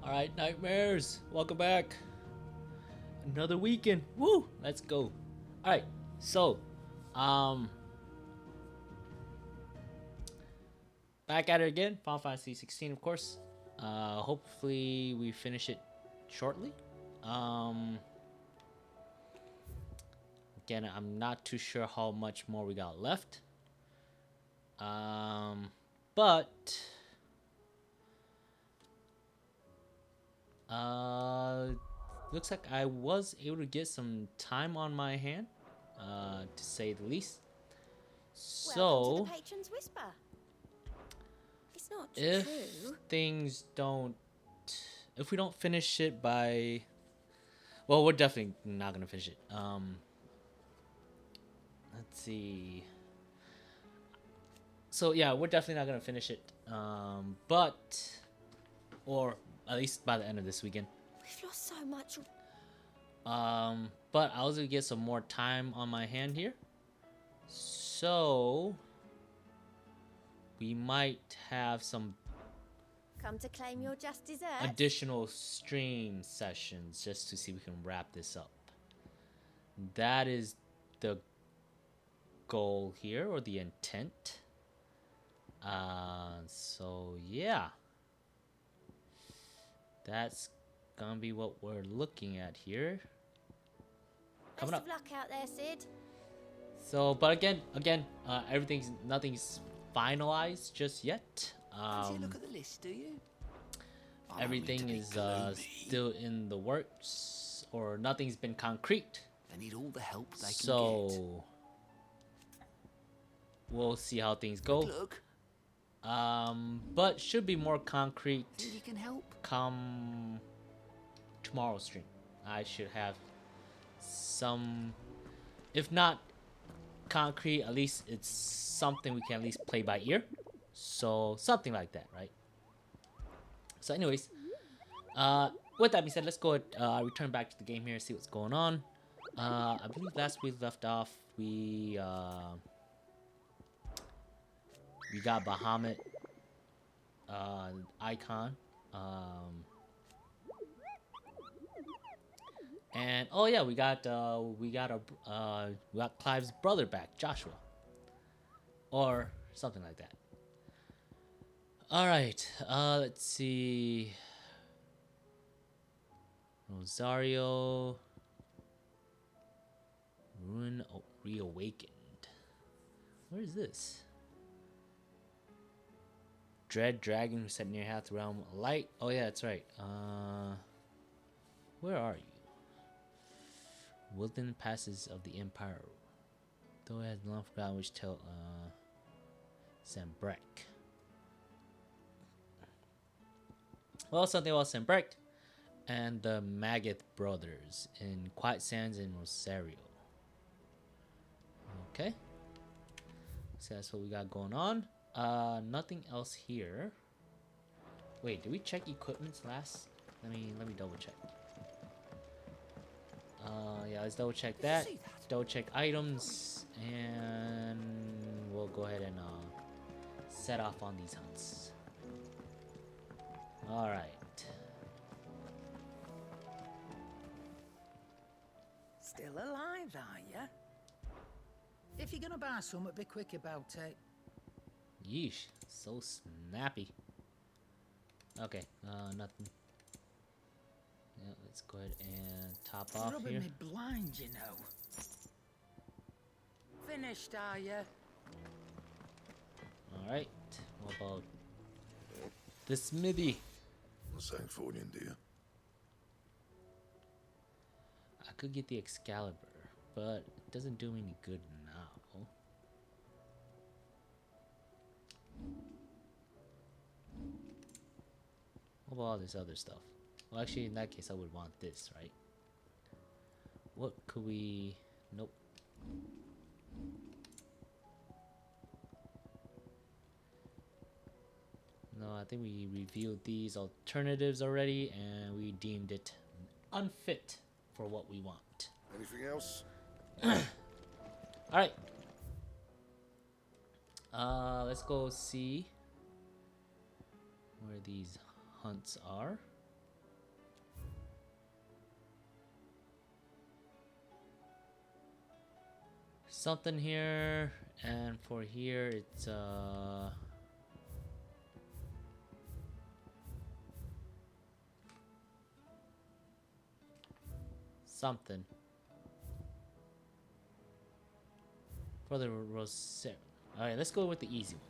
Alright, nightmares, welcome back. Another weekend. Woo! Let's go. Alright, so back at it again. Final Fantasy 16, of course. Hopefully we finish it shortly. Again, I'm not too sure how much more we got left. But looks like I was able to get some time on my hand, to say the least. Welcome to the Patron's Whisper. It's not if true. things don't, if we don't finish it by, well, we're definitely not gonna finish it. Let's see. So yeah, we're definitely not gonna finish it. But, or at least by the end of this weekend. We've lost so much. But I was gonna get some more time on my hand here, so we might have some Come to claim your just dessert. additional stream sessions just to see if we can wrap this up. That is the goal here, or the intent. So yeah, that's gonna be what we're looking at here. Best of luck out there, Sid. So, but again, nothing's finalized just yet. Fancy a look at the list, do you? Everything is still in the works, or nothing's been concrete. They need all the help they can get. So we'll see how things go. Look. But should be more concrete. Think you can help? Come tomorrow's stream, I should have some, if not concrete, at least it's something we can at least play by ear. So something like that, right? So anyways, with that being said, let's go ahead, return back to the game here and see what's going on. I believe last we left off, we got Bahamut icon, and oh yeah, we got Clive's brother back, Joshua, or something like that. All right, let's see. Rosario, Ruin Reawakened. Where is this? Dread Dragon who set near Hath Realm Light. Oh yeah, that's right. Where are you? Within passes of the Empire. Though it has long forgotten which tell Sambrek. Well, something about Sambrek and the Magath brothers in Quiet Sands in Rosario. Okay. So that's what we got going on. Nothing else here. Wait, did we check equipments last? Let me double check. Yeah, let's double check that. Double check items, and we'll go ahead and set off on these hunts. All right. Still alive, are ya? If you're gonna buy some, be quick about it. Yeesh, so snappy. Okay, nothing. Yeah, let's go ahead and top off Rubbing here. me blind, you know. Finished, are ya? All right. What about the smithy? What's that for you, dear? I could get the Excalibur, but it doesn't do me any good now. What about all this other stuff? Well, actually, in that case, I would want this, right? What could we... Nope. No, I think we reviewed these alternatives already, and we deemed it unfit for what we want. Anything else? Alright. Let's go see where these hunts are. something here, and for here it's something for the Rosary. All right, let's go with the easy one.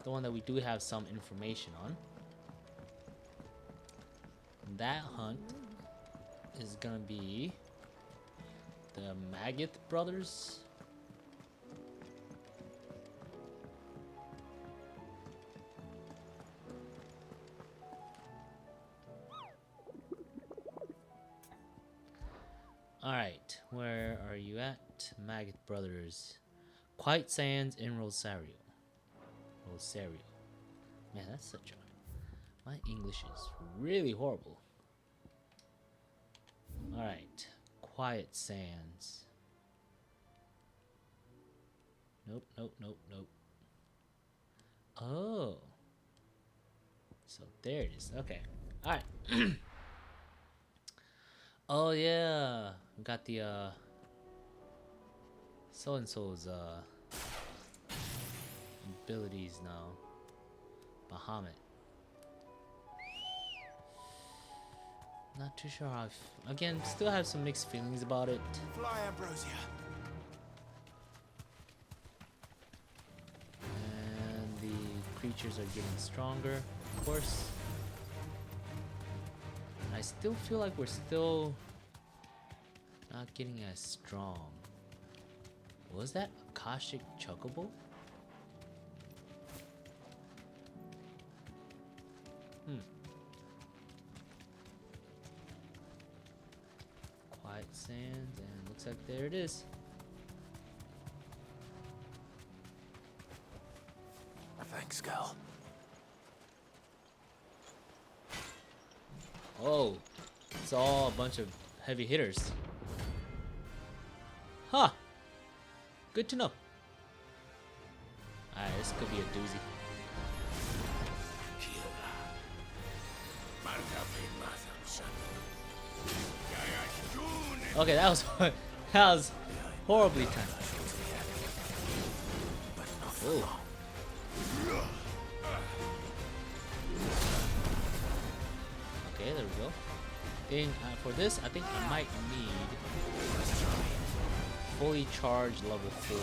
The one that we do have some information on. That hunt is gonna be the Maggot brothers. Alright, where are you at? Maggot brothers. Quiet Sands in Rosario. Man, that's such a... My English is really horrible. Alright. Quiet Sands. Nope. Oh. So there it is. Okay. Alright. Oh yeah. We got the so-and-so's abilities now. Bahamut. Not too sure how again, still have some mixed feelings about it. Fly, Ambrosia. And the creatures are getting stronger, of course. And I still feel like we're still not getting as strong. Was that Akashic Chocobo? Quiet Sands, and looks like there it is. Thanks, girl. Oh, it's all a bunch of heavy hitters. Huh. Good to know. Alright, this could be a doozy. Okay, that was horribly timed. Ooh. Okay, there we go. Then for this, I think I might need fully charged level 4.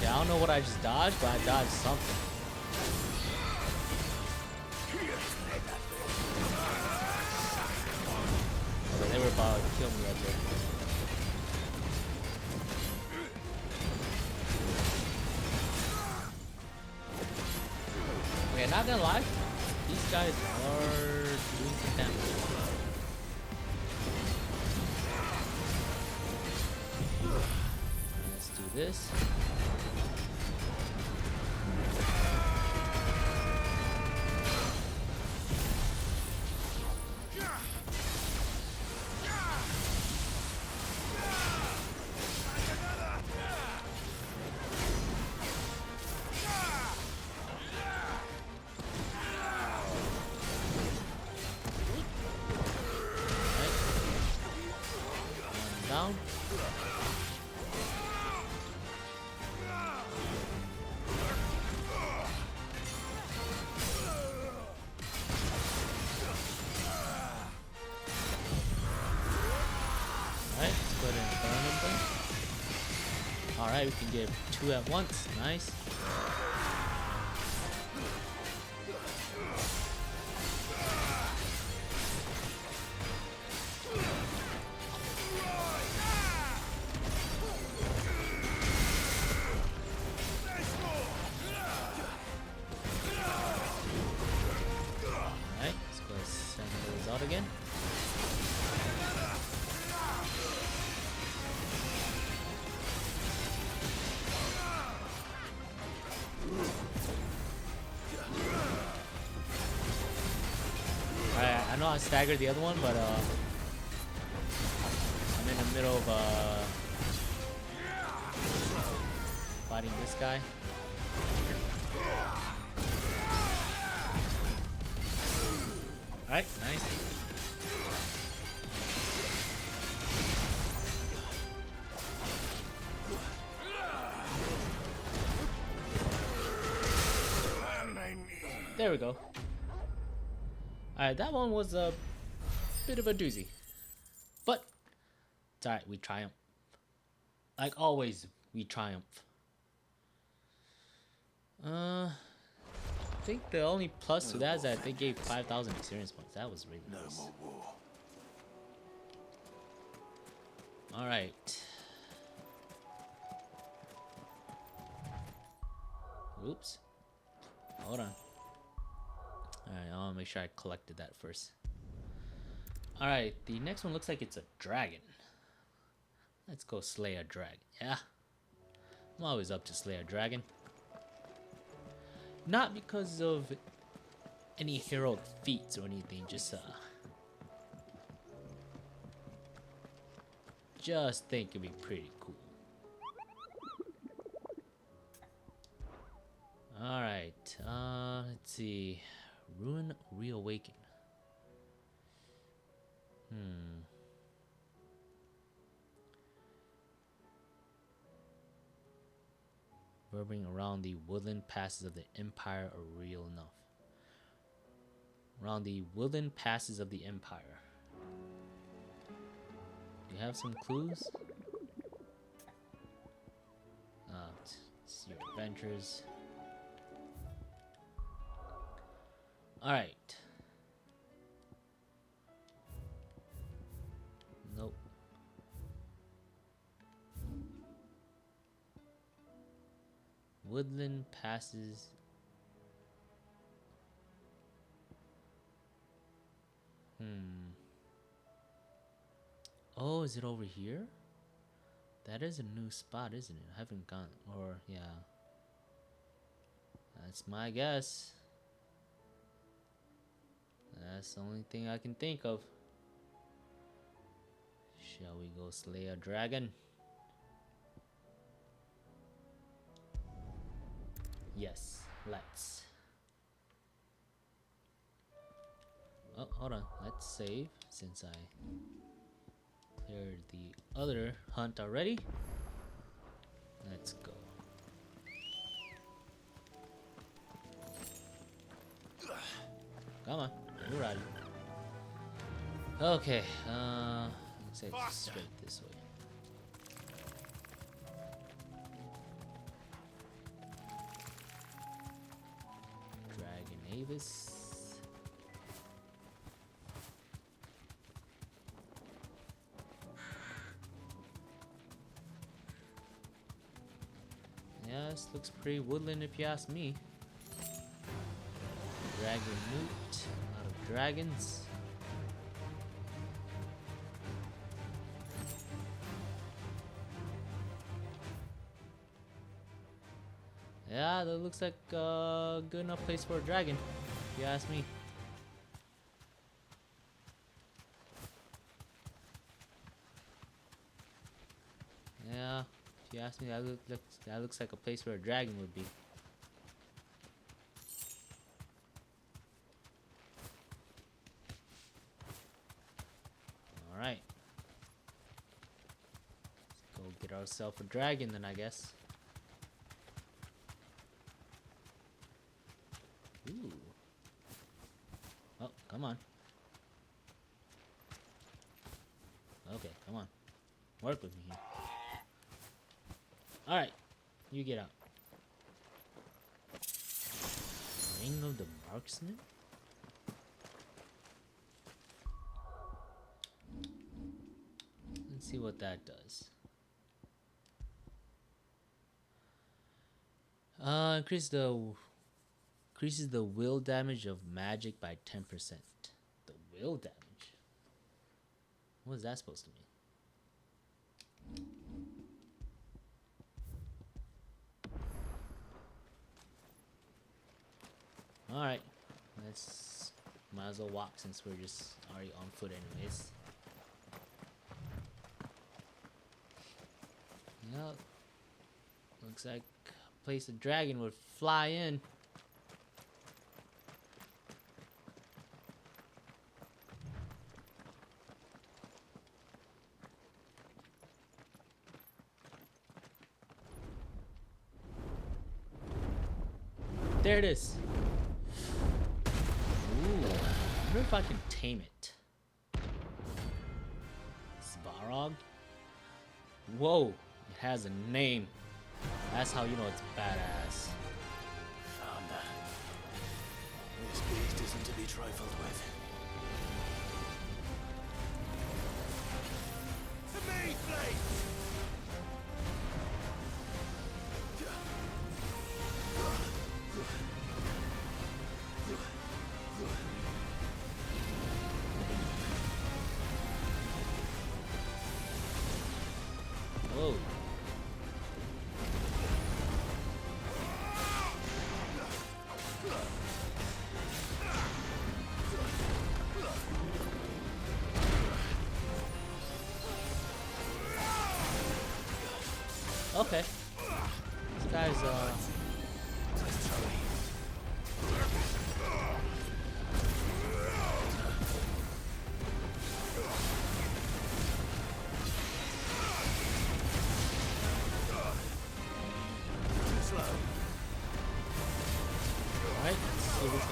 I don't know what I just dodged, but I dodged something. Okay, they were about to kill me right there. Okay, not gonna lie, these guys are doing some damage. Let's do this. Down. Alright, let's go ahead and burn them then. Alright, we can get 2 at once. Nice. Again. know I staggered the other one, but I'm in the middle of fighting this guy. Alright, nice. There we go. Alright, that one was a bit of a doozy. But it's alright, we triumph. Like always, we triumph. I think the only plus to that is that they gave 5,000 experience points. That was really nice. No more war. Alright. Oops. Hold on. Alright, I want to make sure I collected that first. Alright, the next one looks like it's a dragon. Let's go slay a dragon. Yeah. I'm always up to slay a dragon. Not because of any heroic feats or anything, just think it'd be pretty cool. Alright, let's see. Ruin Reawaken. Reverberating around the woodland passes of the Empire are real enough. Around the woodland passes of the Empire. Do you have some clues? It's your adventures. Alright. Nope. Woodland passes. Oh, is it over here? That is a new spot, isn't it? I haven't gone, or yeah. That's my guess. That's the only thing I can think of. Shall we go slay a dragon? Yes, let's. Oh, hold on. Let's save since I cleared the other hunt already. Let's go. Come on, we're ready. Okay, looks like it's straight this way. Dragon Avis. Yeah, this looks pretty woodland if you ask me. Dragon Newt, a lot of dragons. Yeah, that looks like a good enough place for a dragon, if you ask me. Yeah, if you ask me, that looks like a place where a dragon would be. Alright. Let's go get ourselves a dragon then, I guess. Ooh. Oh, come on. Okay, come on. Work with me here. Alright, you get out. Ring of the Marksman? Let's see what that does. Increases the will damage of magic by 10%. The will damage? What is that supposed to mean? Alright, let's Might as well walk since we're just already on foot anyways. Yep. Looks like a place a dragon would fly in. There it is. Ooh, I wonder if I can tame it. Svarog? Whoa, it has a name. That's how you know it's badass. Found that. This beast isn't to be trifled with. To me, Blade! Whoa. Okay. This guy's Alright, let's see if we can.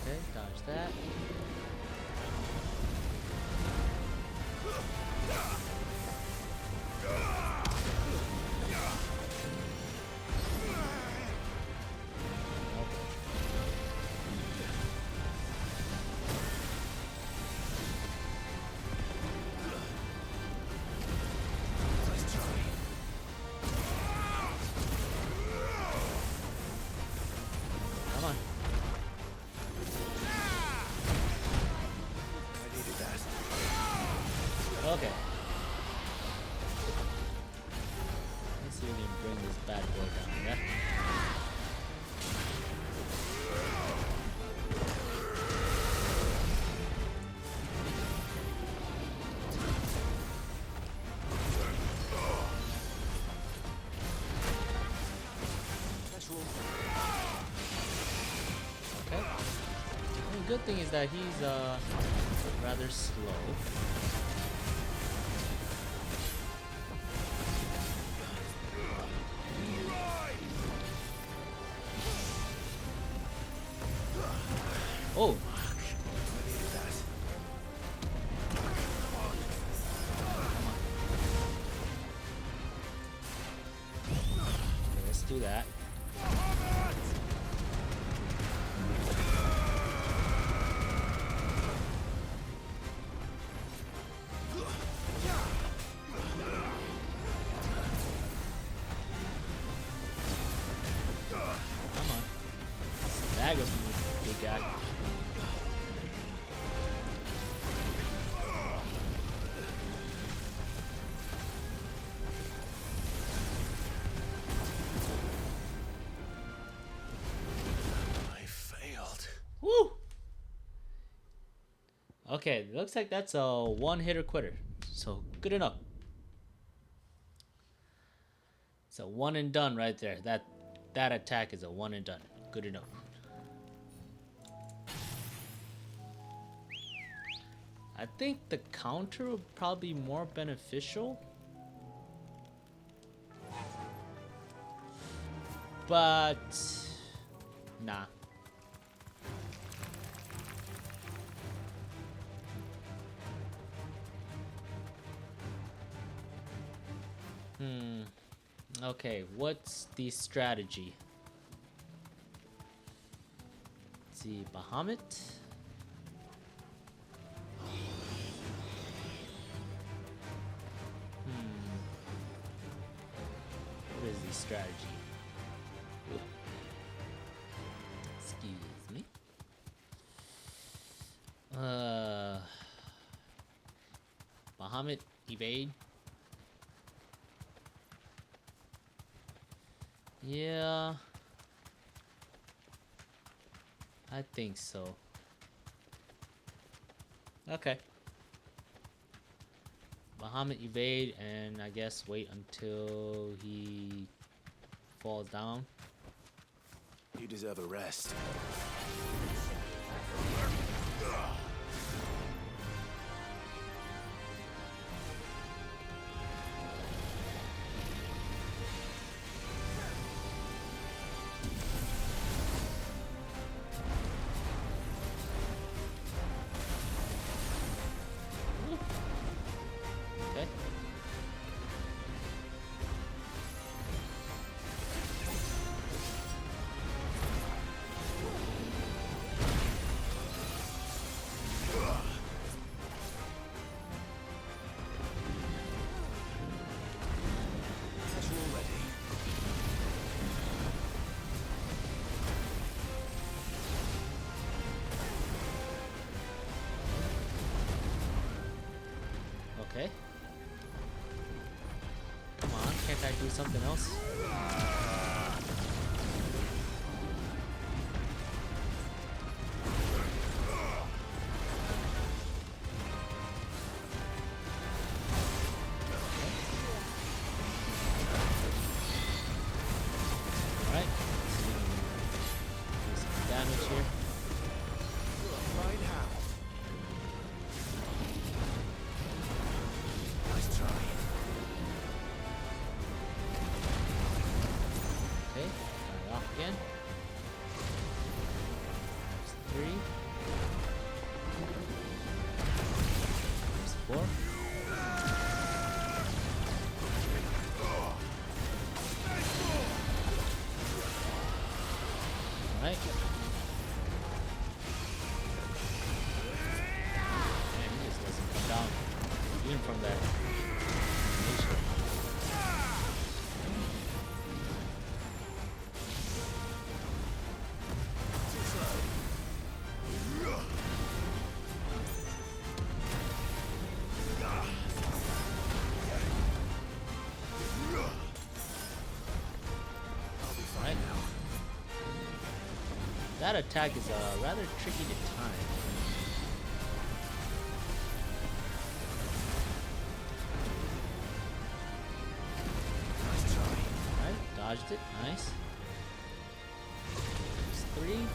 Okay, dodge that. Come on. I needed that. Okay. Let's see if we can bring this bad boy down, yeah? Okay. The good thing is that he's rather slow. Oh, okay, let's do that. Come on. Stagger from this big guy. I failed. Woo! Okay, looks like that's a one-hitter quitter. So good enough. It's a one and done right there. That attack is a one and done. Good enough. I think the counter would probably be more beneficial. But nah. Okay, what's the strategy? Let's see, Bahamut. What is the strategy? Excuse me. Bahamut evade. Yeah. I think so. Okay. Muhammad evade and I guess wait until he falls down. You deserve a rest. Okay. Visual ready. Okay. Come on, can't I do something else? Alright. Do some damage here. Right how? Nice try. Okay, start it off again. There's 3. There's 4. Alright. Man, he just doesn't come down even from that animation. I'll be fine Right. now. That attack is rather tricky to time. Nice try. Alright, dodged it. Nice. There's 3.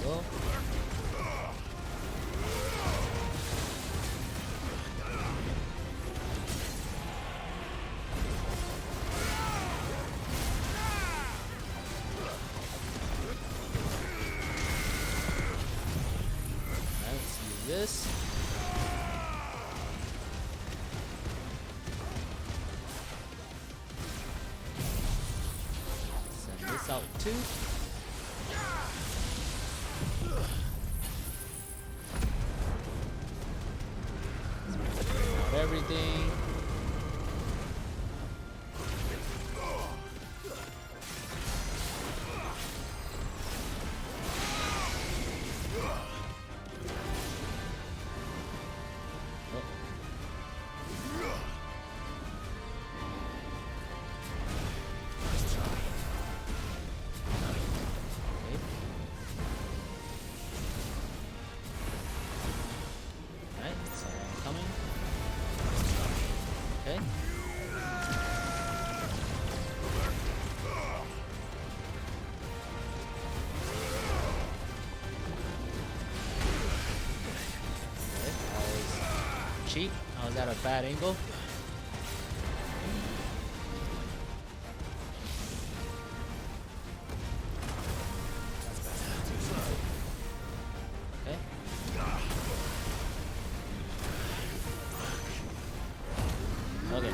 Go. Let's use this. Send this out too. Out everything. Oh. Nice try. Okay. Alright, so I'm coming. Okay. Okay, that was cheap. I was at a bad angle. That's better. Too slow. Okay. Okay.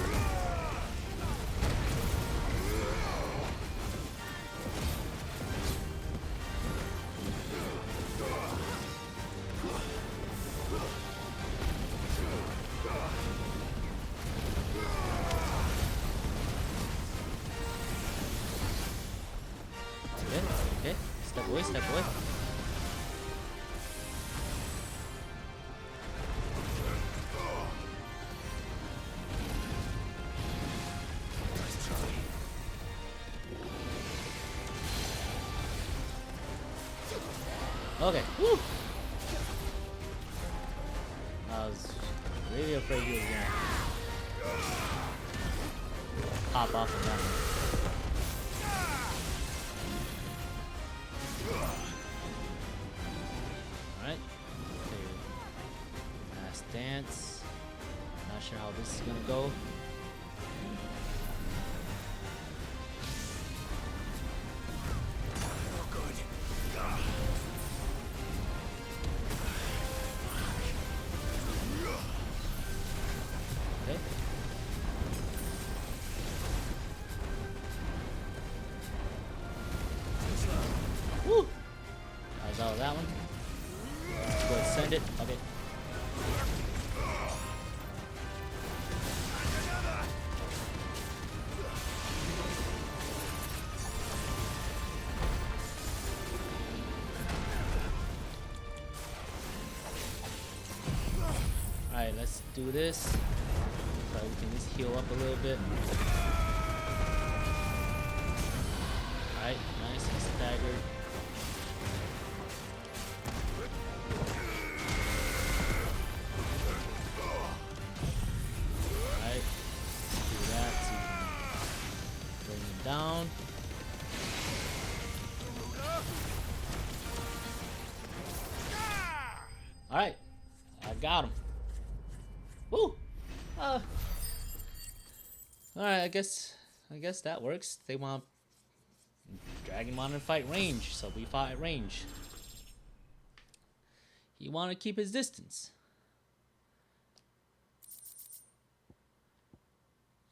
Okay, okay. Step away, step away. Okay. Woo! I was really afraid he was gonna pop off of that one. Alright. Okay. Last dance. Not sure how this is gonna go. Okay. Woo! I was out of that one. Let's go ahead, send it. Okay. Alright, let's do this. So we can just heal up a little bit. Alright, nice and staggered. Alright, let's do that so we can bring him down. Alright, I got him. Woo! Alright, I guess that works. They want Dragon wanted to fight range, so we fought at range. He wanted to keep his distance.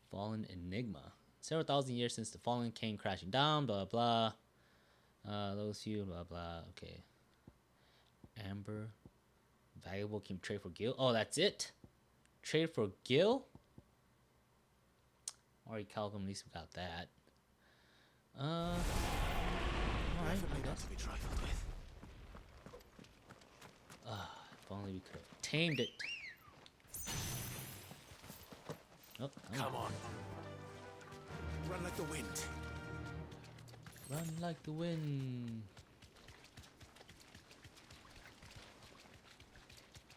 Fallen Enigma. Several thousand years since the Fallen came crashing down, blah blah. Those few, blah blah. Okay. Amber. Valuable can trade for Gil. Oh, that's it? Trade for Gil? Already Calcum, at least we got that. Alright, I guess. If only we could have tamed it. Oh, Come on. Run like the wind. Run like the wind.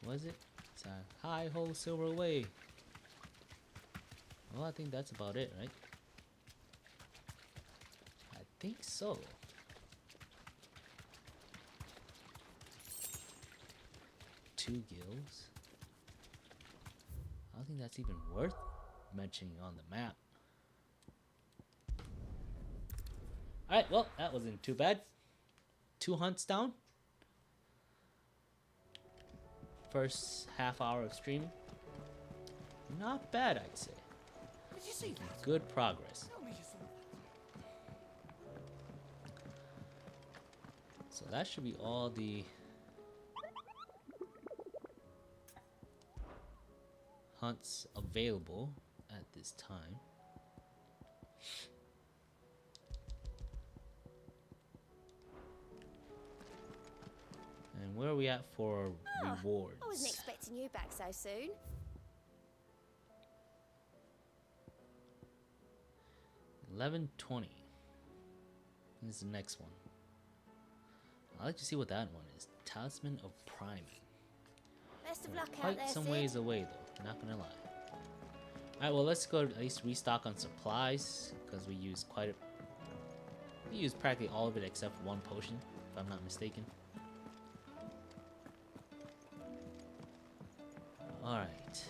Was it? It's a high ho silver away. Well, I think that's about it, right? I think so. Two gills. I don't think that's even worth mentioning on the map. Alright, well, that wasn't too bad. 2 hunts down. First half hour of stream. Not bad, I'd say. Did you see that? Good progress. Tell me you saw that. So that should be all the hunts available at this time. And where are we at for rewards? I wasn't expecting you back so soon. 11:20. This is the next one. I'd like to see what that one is. Talisman of Priming. Best of luck out Quite there, some Sid. ways away though, not gonna lie. Alright, well let's go at least restock on supplies, because we use we use practically all of it except for one potion, if I'm not mistaken. Alright.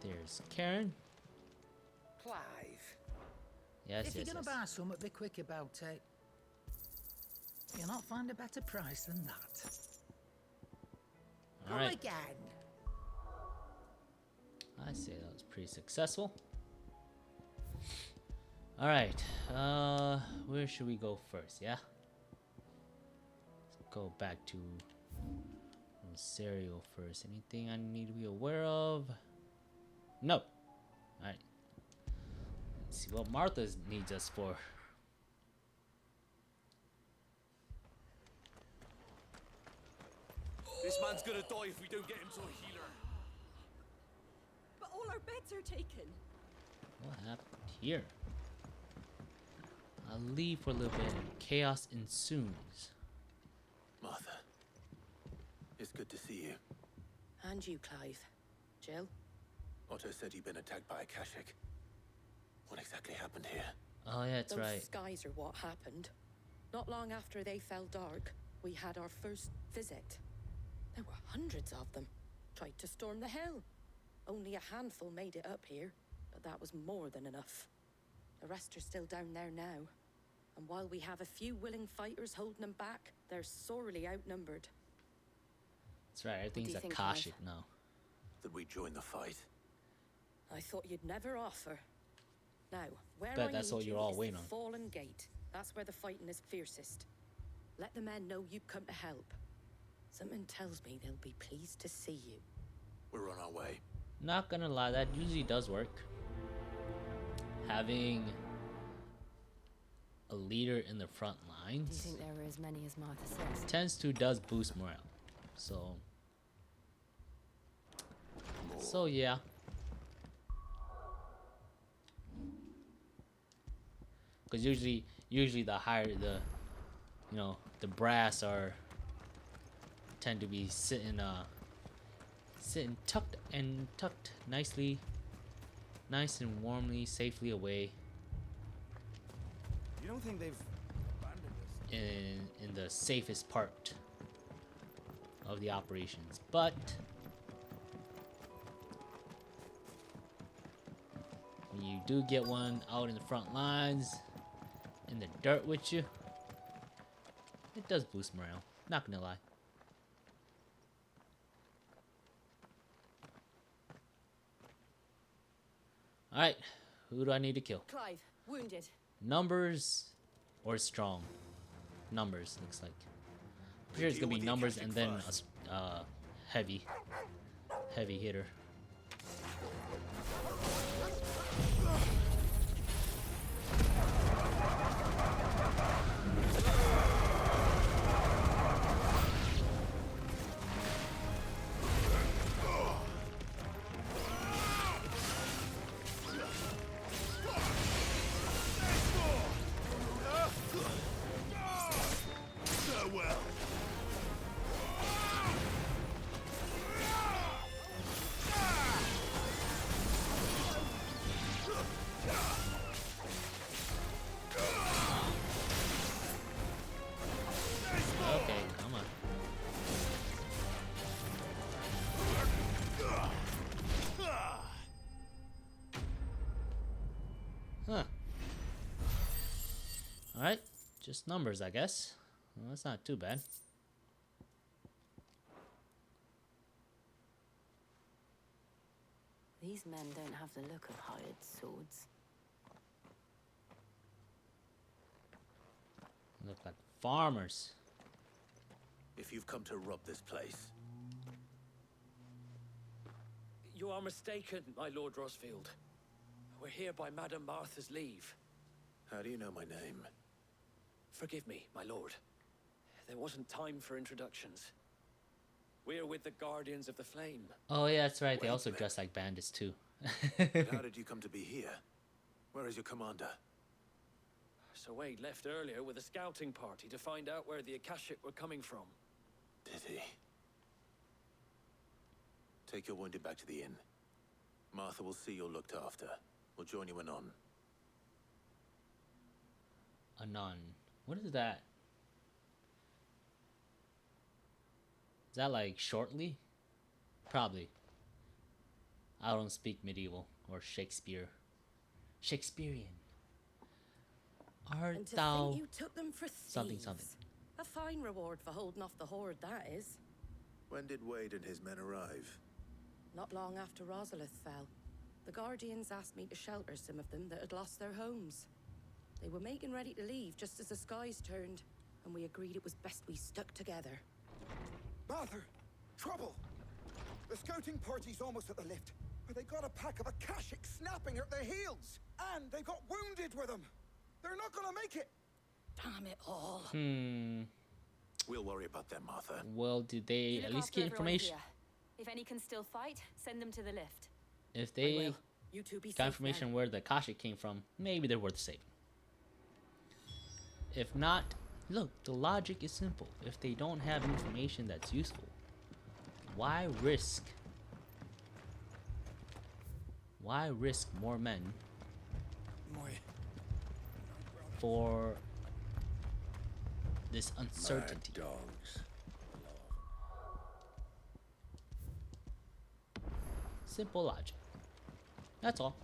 There's Karen. Clive, Yes, if yes, you're gonna yes. buy something, be quick about it. You'll not find a better price than that. Come Alright. again. I say that was pretty successful. Alright, where should we go first, yeah? Let's go back to Rosario first. Anything I need to be aware of? No. Alright. Let's see what Martha needs us for. This man's gonna die if we don't get him to a healer. But all our beds are taken. What happened here? I'll leave for a little bit. Chaos ensues. Martha, it's good to see you. And you, Clive. Jill? Otto said you'd been attacked by a Kashik. What exactly happened here? Oh yeah, that's Those right. skies are what happened. Not long after they fell dark, we had our first visit. There were hundreds of them. Tried to storm the hill. Only a handful made it up here, but that was more than enough. The rest are still down there now. And while we have a few willing fighters holding them back, they're sorely outnumbered. That's right. Everything's you a think, Kashik Clive? now. That we join the fight? I thought you'd never offer. Now, where Bet I that's need what you're you all is waiting the on. Fallen Gate. That's where the fighting is fiercest. Let the men know you've come to help. Something tells me they'll be pleased to see you. We're on our way. Not gonna lie, that usually does work. Having a leader in the front Do you lines think there were as many as Martha says? tends to does boost morale. So yeah. Because usually the higher the brass are tend to be sitting tucked nicely, nice and warmly, safely away You don't think they've abandoned us? in the safest part of the operations. But when you do get one out in the front lines, in the dirt with you, it does boost morale. Not gonna lie. Alright, who do I need to kill? Clive, wounded. Numbers or strong? Numbers, looks like. I'm sure it's Deal gonna be with the numbers Akashic and then first. a heavy hitter. Farewell. Okay, come on. Huh. Alright, just numbers, I guess. Well, that's not too bad. These men don't have the look of hired swords. Look like farmers. If you've come to rob this place, You are mistaken, my Lord Rosfield. We're here by Madame Martha's leave. how do you know my name? Forgive me, my lord. There wasn't time for introductions. We're with the Guardians of the Flame. Oh yeah, that's right. They Wait a also minute. dress like bandits too. But how did you come to be here? Where is your commander? Sir Wade left earlier with a scouting party to find out where the Akashic were coming from. Did he? Take your wounded back to the inn. Martha will see you're looked after. We'll join you anon. Anon. What is that? Is that like shortly? Probably. I don't speak medieval or Shakespearean. Art And to thou think you took them for thieves. something. A fine reward for holding off the horde, that is. When did Wade and his men arrive? Not long after Rosalith fell, the Guardians asked me to shelter some of them that had lost their homes. They were making ready to leave just as the skies turned, and we agreed it was best we stuck together. Martha! Trouble! The scouting party's almost at the lift, but they got a pack of Akashic snapping at their heels! And they got wounded with them! They're not gonna make it! Damn it all. We'll worry about them, Martha. Well, did they You at look least after get everyone information? here. If any can still fight, send them to the lift. If I they will. You two be got safe information now. where the Akashic came from, maybe they're worth saving. If not, look, the logic is simple. If they don't have information that's useful, why risk? Why risk more men for this uncertainty? Mad dogs. Simple logic. That's all.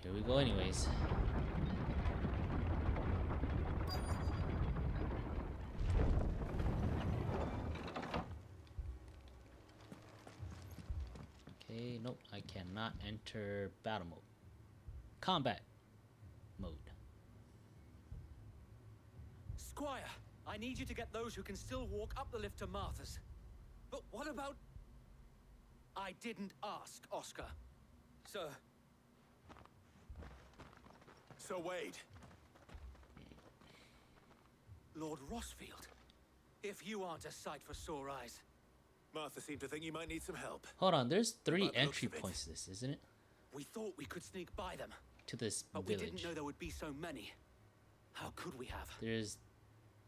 Here we go anyways. Okay, nope, I cannot enter battle mode. Combat mode. Squire, I need you to get those who can still walk up the lift to Martha's. But what about... I didn't ask, Oscar. Sir. So Wade. Lord Rossfield. If you aren't a sight for sore eyes. Martha seemed to think you might need some help. Hold on, there's 3 By the looks entry of it. points to this, isn't it? We thought we could sneak by them, To this but we village. didn't know there would be so many. How could we have? There's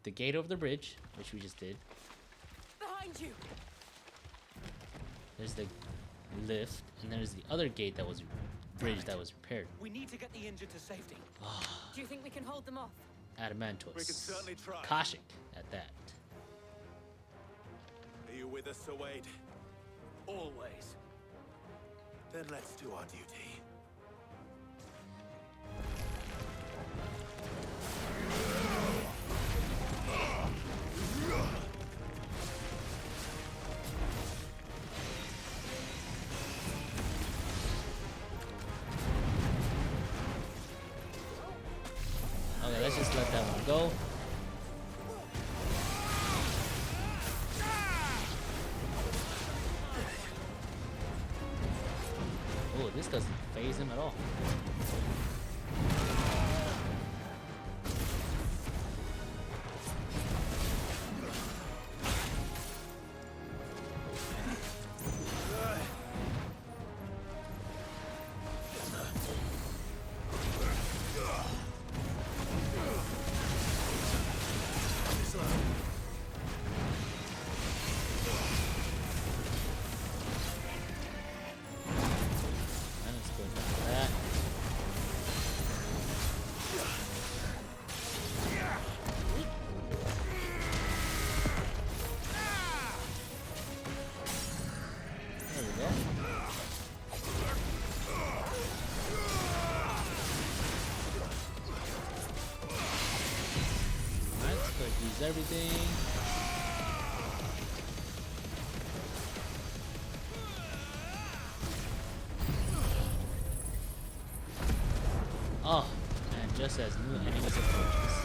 the gate over the bridge, which we just did. Behind you! There's the lift, and there's the other gate that was bridge that was repaired. We need to get the injured to safety. Do you think we can hold them off? Adamantos. We can certainly try. Kashik at that. Are you with us, Sir Wade? Always. Then let's do our duty. Okay, let's just let that one go. Oh, this doesn't phase him at all. And let's go down to that. There we go. Alright, let's go use everything. Oh, and just as new enemies approaches.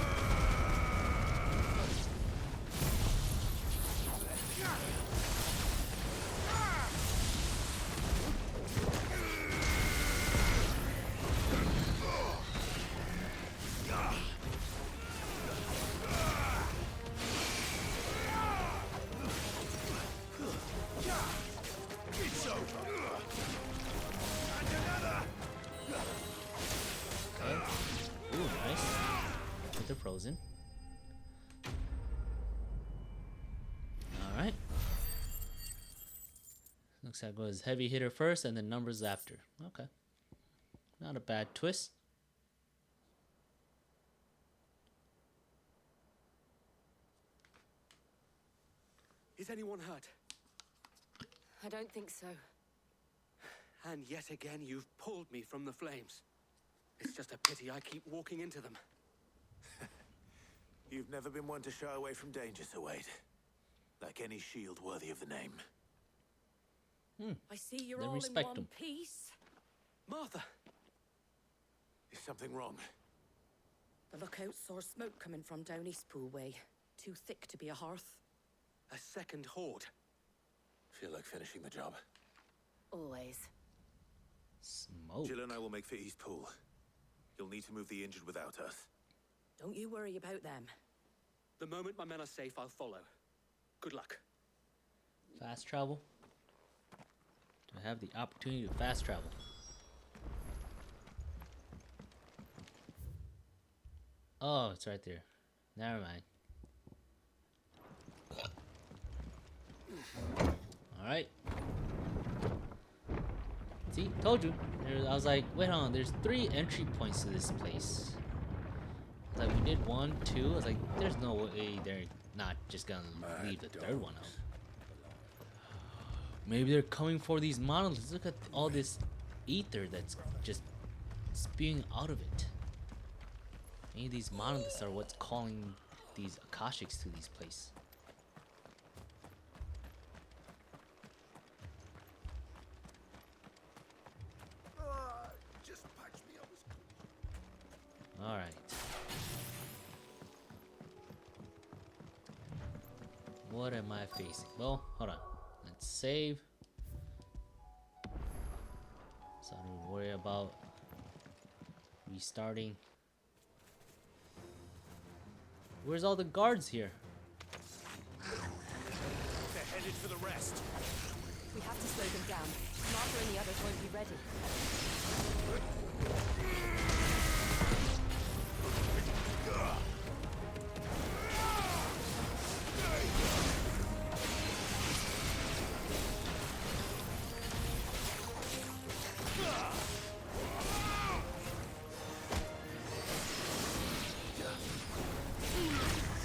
Okay. Ooh, nice. With the frozen. Alright. Looks like it goes heavy hitter first and then numbers after. Okay. Not a bad twist. Is anyone hurt? I don't think so. And yet again, you've pulled me from the flames. It's just a pity I keep walking into them. You've never been one to shy away from danger, Sir Wade. Like any shield worthy of the name. I see you're Then all in respect one 'em. piece. Martha! Is something wrong? The lookout saw smoke coming from down Eastpool way. Too thick to be a hearth. A second horde. Feel like finishing the job. Always. Smoke. Jill and I will make for East Pool. You'll need to move the injured without us. Don't you worry about them. The moment my men are safe, I'll follow. Good luck. Fast travel. Do I have the opportunity to fast travel? Oh, it's right there. Never mind. Alright. See? Told you. I was like, wait on, there's 3 entry points to this place. Like, we did 1, 2. I was like, there's no way they're not just gonna leave the 3rd one out. Maybe they're coming for these monoliths. Look at all this ether that's just spewing out of it. Maybe these monoliths are what's calling these Akashics to these places. Just patch me up. Alright. What am I facing? Well, hold on. Let's save. So I don't worry about restarting. Where's all the guards here? They're headed for the rest. We have to slow them down. Martha and the others won't be ready.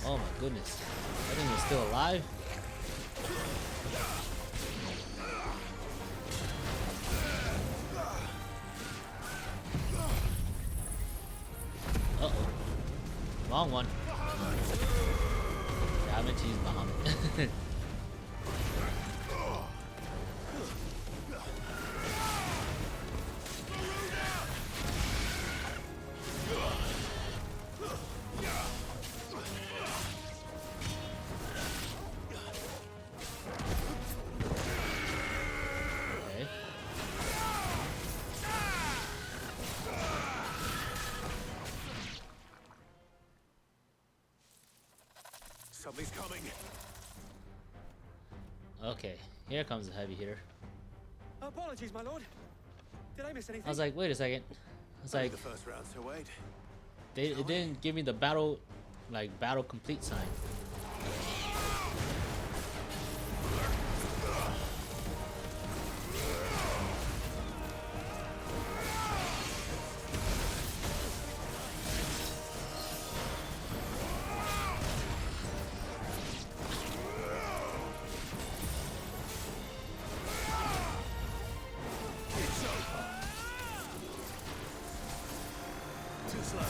Oh my goodness. That thing was still alive? Uh-oh. Wrong one. Yeah, I meant to use Muhammad. Okay. Somebody's coming. Okay, here comes the heavy hitter. Apologies, my lord. Did I miss anything? I was like, wait a second. I was like, The first round, so wait. it didn't give me the battle complete sign. Too slow.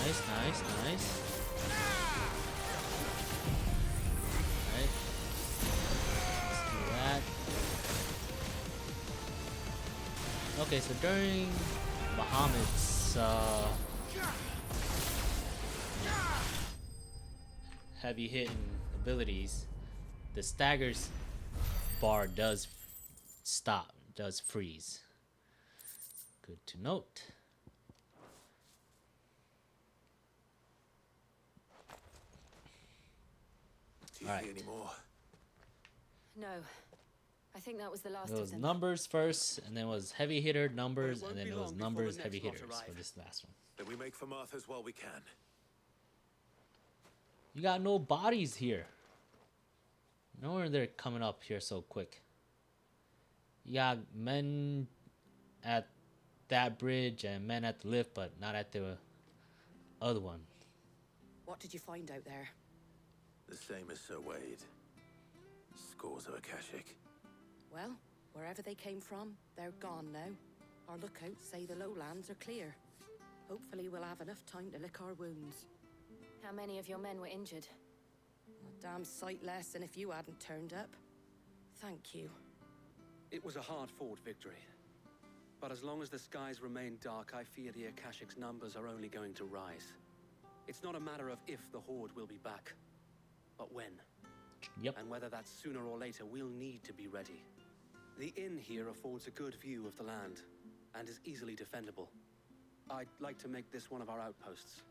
Nice, nice, nice. Alright. Let's do that. Okay, so during Bahamut's heavy hitting abilities, the staggers bar does stop, does freeze. Good to note. Do you Alright. see any more? No. I think that was the last It of was them. numbers first, and then it was heavy hitter numbers, won't and then be it was long before numbers the heavy next lot hitters for arrive. this last one. Then we make for Martha's while we can. You got no bodies here. No wonder they're coming up here so quick. You got men at that bridge and men at the lift, but not at the other one. What did you find out there? The same as Sir Wade. Scores of Akashic. Well, wherever they came from, they're gone now. Our lookouts say the lowlands are clear. Hopefully we'll have enough time to lick our wounds. How many of your men were injured? A damn sight less than if you hadn't turned up. Thank you. It was a hard-fought victory. But as long as the skies remain dark, I fear the Akashic's numbers are only going to rise. It's not a matter of if the Horde will be back, but when. Yep. And whether that's sooner or later, we'll need to be ready. The inn here affords a good view of the land and is easily defendable. I'd like to make this one of our outposts.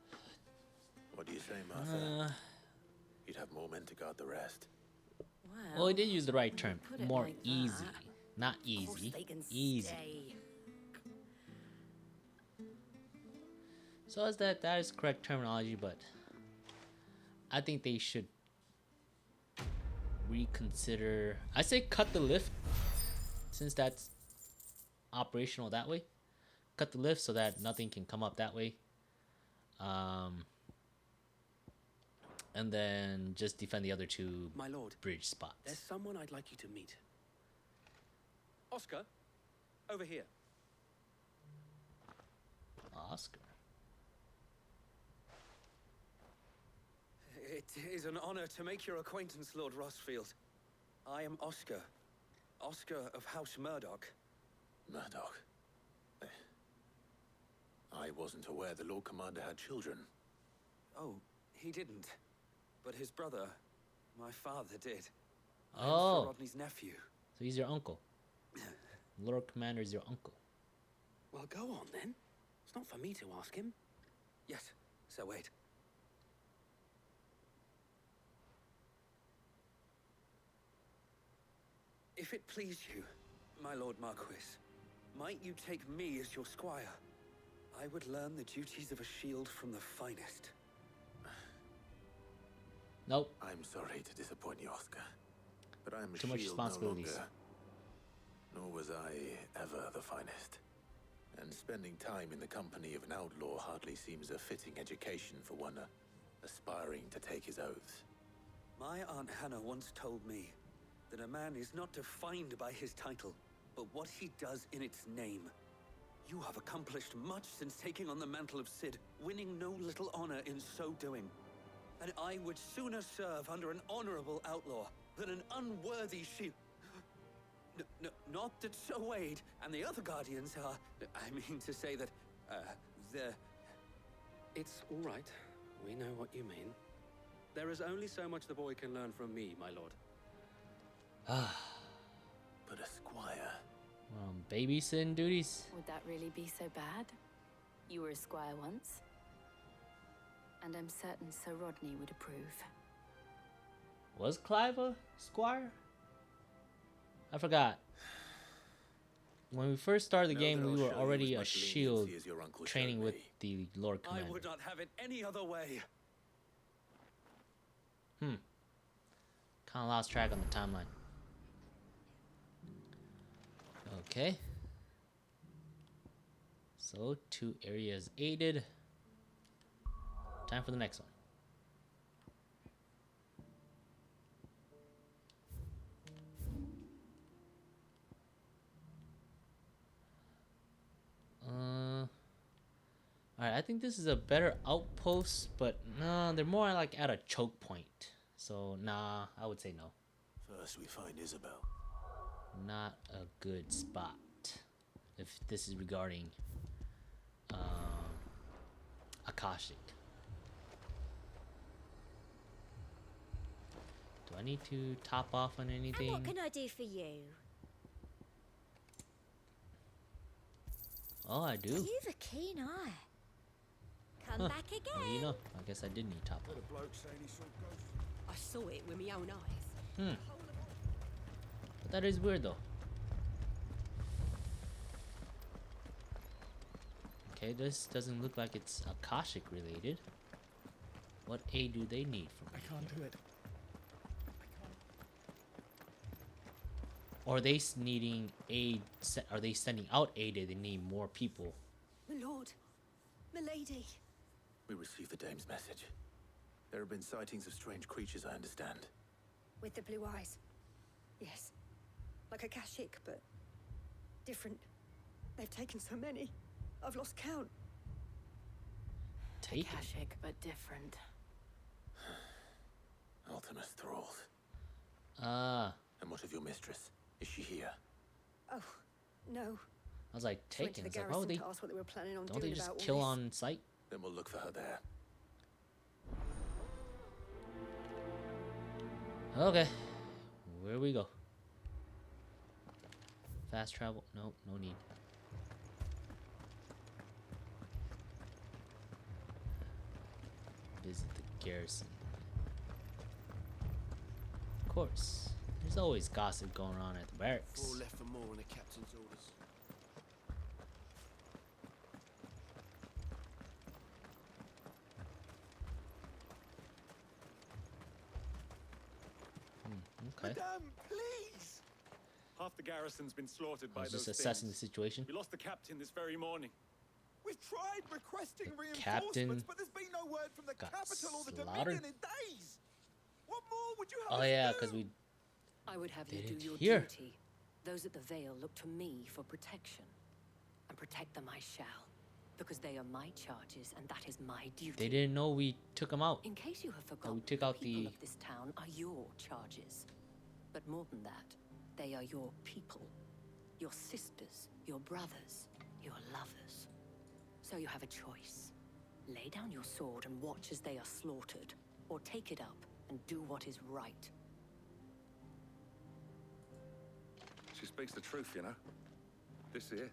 What do you say, Martha? You'd have more men to guard the rest. Well, he did use the right term. put it More like that. easy. Not Of course easy. they can Easy. stay. So is that is correct terminology, but I think they should reconsider. I say cut the lift, since that's operational that way. Cut the lift so that nothing can come up that way. And then just defend the other two My lord, bridge spots. there's someone I'd like you to meet. Oscar, over here. Oscar. It is an honor to make your acquaintance, Lord Rossfield. I am Oscar. Oscar of House Murdoch. Murdoch. I wasn't aware the Lord Commander had children. Oh, he didn't. But his brother, my father, did. I am Oh. Sir Rodney's nephew. So he's your uncle. Lord Commander is your uncle. Well, go on then. It's not for me to ask him. Yes, Sir Wade. If it please you, my Lord Marquis, might you take me as your squire? I would learn the duties of a shield from the finest. Nope. I'm sorry to disappoint you, Oscar. But I'm a Too much shield no responsibilities. longer. Nor was I ever the finest. And spending time in the company of an outlaw hardly seems a fitting education for one aspiring to take his oaths. My Aunt Hannah once told me that a man is not defined by his title, but what he does in its name. You have accomplished much since taking on the mantle of Cid, winning no little honor in so doing. And I would sooner serve under an honorable outlaw than an unworthy shield. Not that Sir Wade and the other guardians are... I mean to say that, they're... It's all right. We know what you mean. There is only so much the boy can learn from me, my lord. But a squire... Babysitting duties? Would that really be so bad? You were a squire once. And I'm certain Sir Rodney would approve. Was Clive a squire? I forgot. When we first started the Know game, that we I'll were show you already as a much shield leniency as your uncle showed training with me. the Lord Commander. I would not have it any other way. Kind of lost track on the timeline. Okay. So, 2 areas aided. Time for the next one. Alright, I think this is a better outpost, but no, they're more like at a choke point. So, nah, I would say no. First we find Isabel. Not a good spot. If this is regarding Akashic. Do I need to top off on anything? And what can I do for you? Oh, I do. You've a keen eye. Come back again. Oh, you know, I guess I did need top off. I saw it with my own eyes. But that is weird though. Okay, this doesn't look like it's Akashic related. What aid do they need from me? I can't do it. Or are they needing aid? Are they sending out aid? They need more people. My lord, my lady. We received the dame's message. There have been sightings of strange creatures, I understand. With the blue eyes. Yes. Like a Kashik, but different. They've taken so many. I've lost count. Take it. Kashik, but different. Ultimus thralls. Ah, And what of your mistress? Is she here? Oh, no. I was like, She went to taken. the I was like, why would garrison they? to ask what they were planning on Don't they doing just about all kill this. on sight? Then we'll look for her there. Okay, where we go? Fast travel? No, no need. Visit the garrison. Of course. There's always gossip going on at the barracks. 4 left for more on the captain's orders. Okay. Madame, please! Half the garrison's been slaughtered I by was those just assessing the things. situation. We lost the captain this very morning. We've tried requesting The reinforcements, captain but there's been no word from the got capital or the slaughtered? Dominion in days. What more would you have Oh us yeah, do? because we I would have you did do it your here. duty. Those at the Vale look to me for protection. And protect them I shall. Because they are my charges, and that is my duty. they didn't know we took them out. In case you have forgotten, we took out the people the- of this town are your charges. But more than that, they are your people. Your sisters, your brothers, your lovers. So you have a choice. Lay down your sword and watch as they are slaughtered, or take it up and do what is right. She speaks the truth, you know. This here,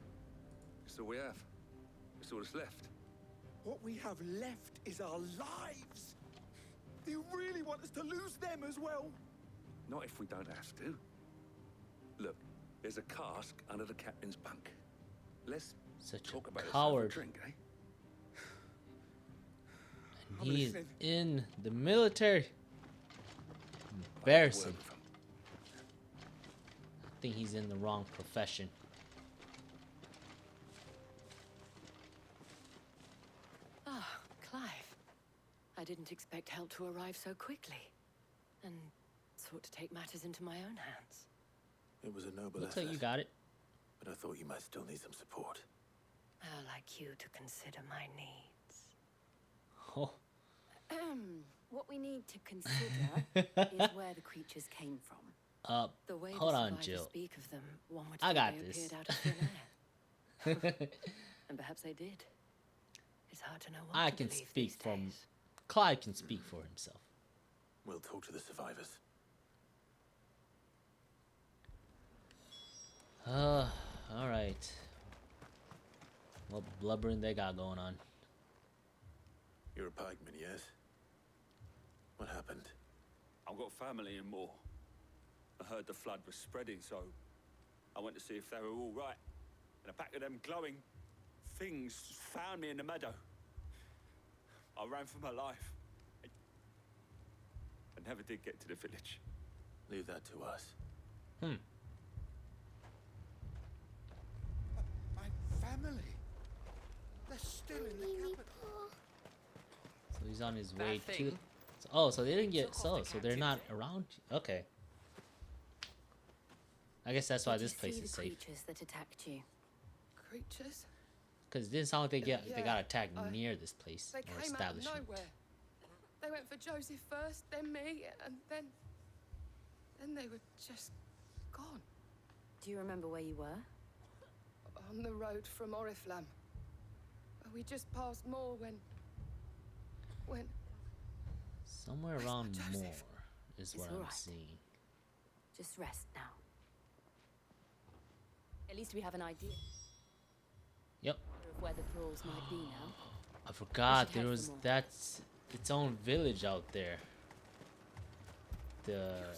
it's all we have. It's all that's left. What we have left is our lives. Do you really want us to lose them as well? Not if we don't have to. Look, there's a cask under the captain's bunk. Let's Such talk a about coward. a drink, eh? And I'm he's listening. in the military. Word Embarrassing. with him. I think he's in the wrong profession. Ah, Clive. I didn't expect help to arrive so quickly. And sought to take matters into my own hands. It was a noble Looks effort, like you got it. but I thought you might still need some support. I'd like you to consider my needs. Oh, What we need to consider is where the creatures came from. The way hold the on, survivors Jill. speak of them, one would I think got they this. appeared out of thin air. And perhaps they did. It's hard to know what I to can believe speak these from. days. Clive can speak for himself. We'll talk to the survivors. All right. What blubbering they got going on? You're a pikeman, yes? What happened? I've got family in Moor. I heard the flood was spreading, so I went to see if they were all right. And a pack of them glowing things found me in the meadow. I ran for my life. I never did get to the village. Leave that to us. My family. They're still in the capital. So he's on his That way to. thing Oh, so they didn't get took off so the they're not captain. around. Okay. I guess that's why Did you this place see is the safe. creatures that attacked you? creatures. Because it didn't sound like they got Yeah, attacked I- near this place They or came out of establishment. nowhere. They went for Joseph first, then me, and then they were just gone. Do you remember where you were? On the road from Oriflamme. We just passed Moor when Somewhere Where's around Joseph? more is It's what I'm alright. seeing. Just rest now. At least we have an idea Yep. of where the thralls might be now. I forgot should there head was for more. that's its own village out there. They're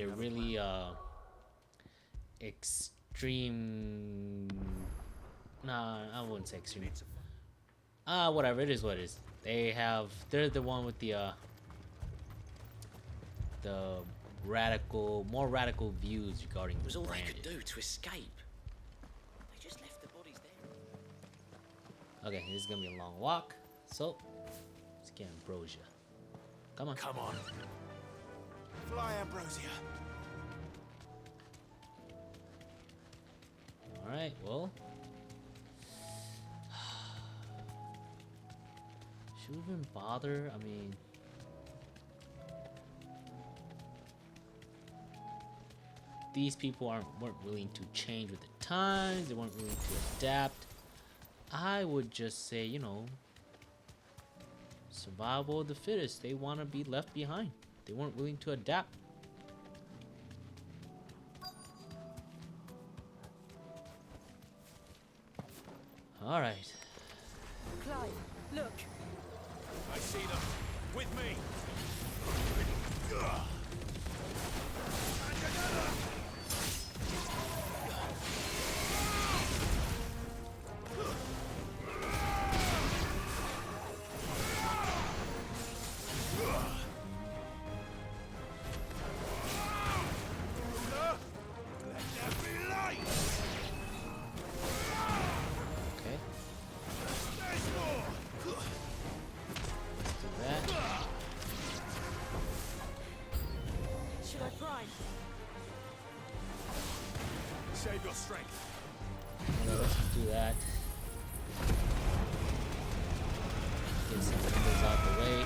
really extreme. Nah, I wouldn't say extreme. Whatever, it is what it is. They're the one with the more radical views regarding It was the all they brand. could do to escape. They just left the bodies there. Okay, this is gonna be a long walk, so let's get Ambrosia. Come on. Come on. Fly, Ambrosia. All right, well, should we even bother? I mean, these people weren't willing to change with the times. They weren't willing to adapt. I would just say, you know, survival of the fittest. They want to be left behind. They weren't willing to adapt. All right. Clive, look. I see them. With me. Okay. Let's do that. Should I prime? Save your strength. Let's do that. Get some windows out the way.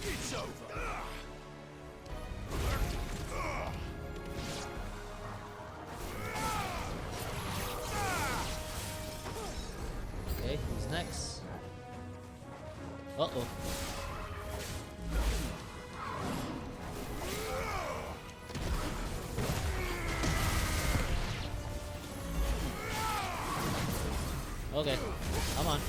It's over. Okay, who's next? Uh-oh. Okay, come on.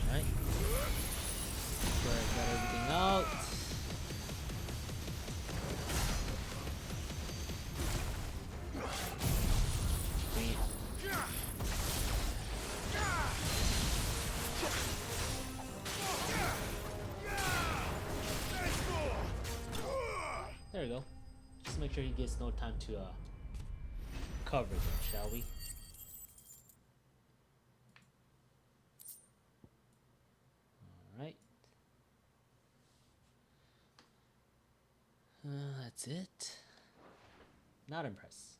Alright. Sure I got everything out. There we go. Just make sure he gets no time to cover them, shall we? Alright. That's it. Not impressed.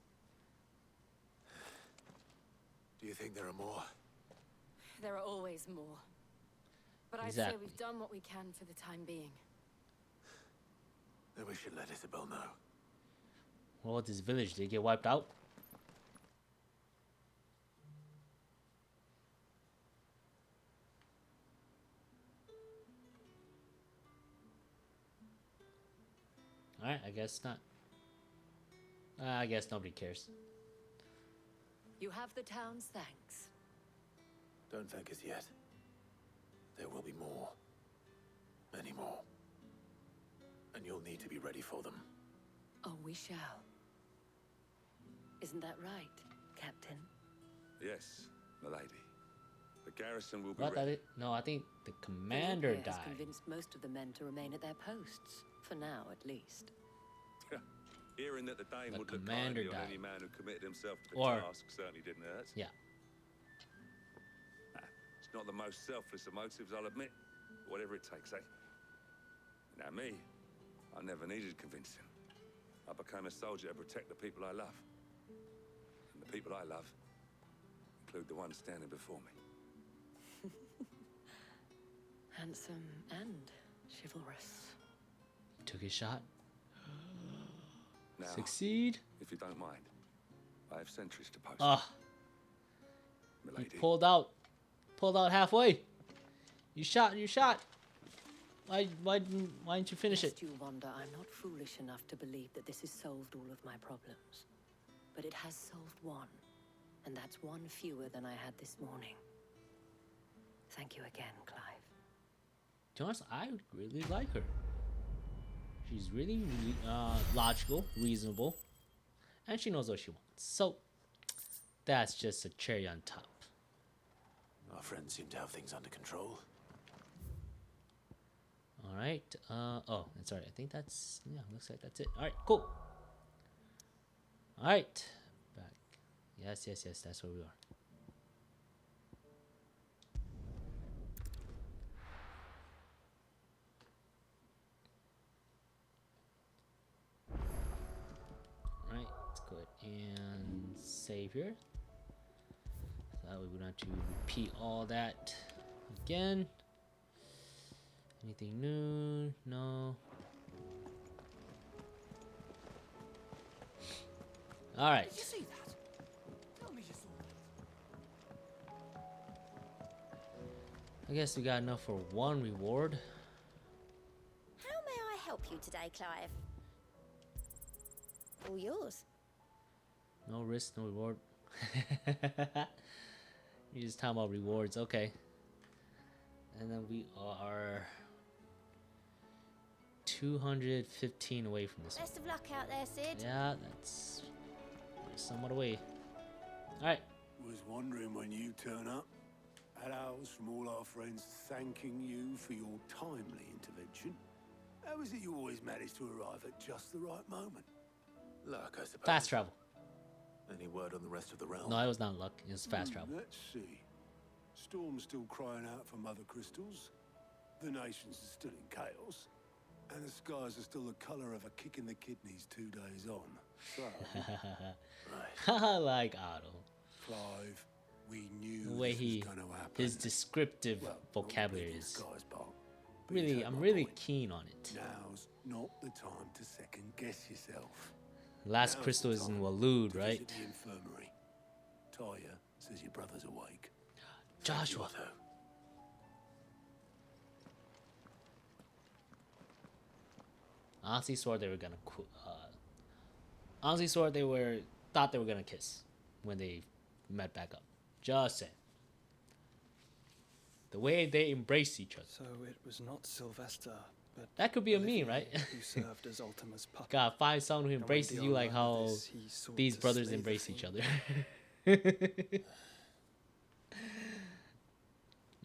Do you think there are more? There are always more. But I'd say Exactly. we've done what we can for the time being. Then we should let Isabel know. Well, this village, did it get wiped out? Alright, I guess not. I guess nobody cares. You have the town's thanks. Don't thank us yet. There will be more. Many more. And you'll need to be ready for them. Oh, we shall. Isn't that right, Captain? Yes, milady. The garrison will be What? ready. No, I think the The commander Lord Mayor has died. convinced most of the men to remain at their posts. For now, at least. Hearing that the Dane The would look commander kindly on died. any man who committed himself to the Or- task certainly didn't hurt. Yeah. It's not the most selfless of motives, I'll admit. But whatever it takes, eh? Now me, I never needed convincing. I became a soldier to protect the people I love. And the people I love include the ones standing before me. Handsome and chivalrous. Took his shot. Now, Succeed. if you don't mind, I have sentries to post. Ah, he milady. pulled out. Pulled out halfway. You shot. Why didn't you finish it? Lest you wonder, I'm not foolish enough to believe that this has solved all of my problems. But it has solved one. And that's one fewer than I had this morning. Thank you again, Clive. To be honest, I really like her. She's really logical, reasonable, and she knows what she wants. So that's just a cherry on top. Our friends seem to have things under control. All right. Oh, and sorry. I think that's looks like that's it. All right. Cool. All right. Back. Yes. That's where we are. save here. So that way we don't have to repeat all that again. Anything new? No. All right. Did you see that? Tell me you saw that. I guess we got enough for one reward. How may I help you today, Clive? All yours. No risk, no reward. You're just talking about rewards, okay. And then we are 215 away from this one. Best of luck out there, Sid. Yeah, that's somewhat away. Alright. Was wondering when you turn up. Had owls from all our friends thanking you for your timely intervention. How is it you always manage to arrive at just the right moment? Luck, I suppose. Fast travel. Any word on the rest of the realm? No, it was not luck. It was fast travel. Let's see. Storm's still crying out for mother crystals. The nations are still in chaos. And the skies are still the colour of a kick in the kidneys 2 days on. So, Right. Like Otto. Clive, we knew The way this he, was going to happen. his descriptive Well, vocabulary not is Sky's part, but you really, take I'm my really point. keen on it. Now's not the time to second guess yourself. Last Now's crystal the is in time Walud, to right? visit the infirmary. Taya says your brother's awake. Joshua. Otto. Honestly, thought they were gonna. Thought they were gonna kiss when they met back up. Just saying. The way they embrace each other. So it was not Sylvester, but That could be a Olivier meme, right? who served as Ultima's puppet. Gotta find someone who And when embraces you Dion like learned how this, he sought these to brothers slay the embrace each fiend. other.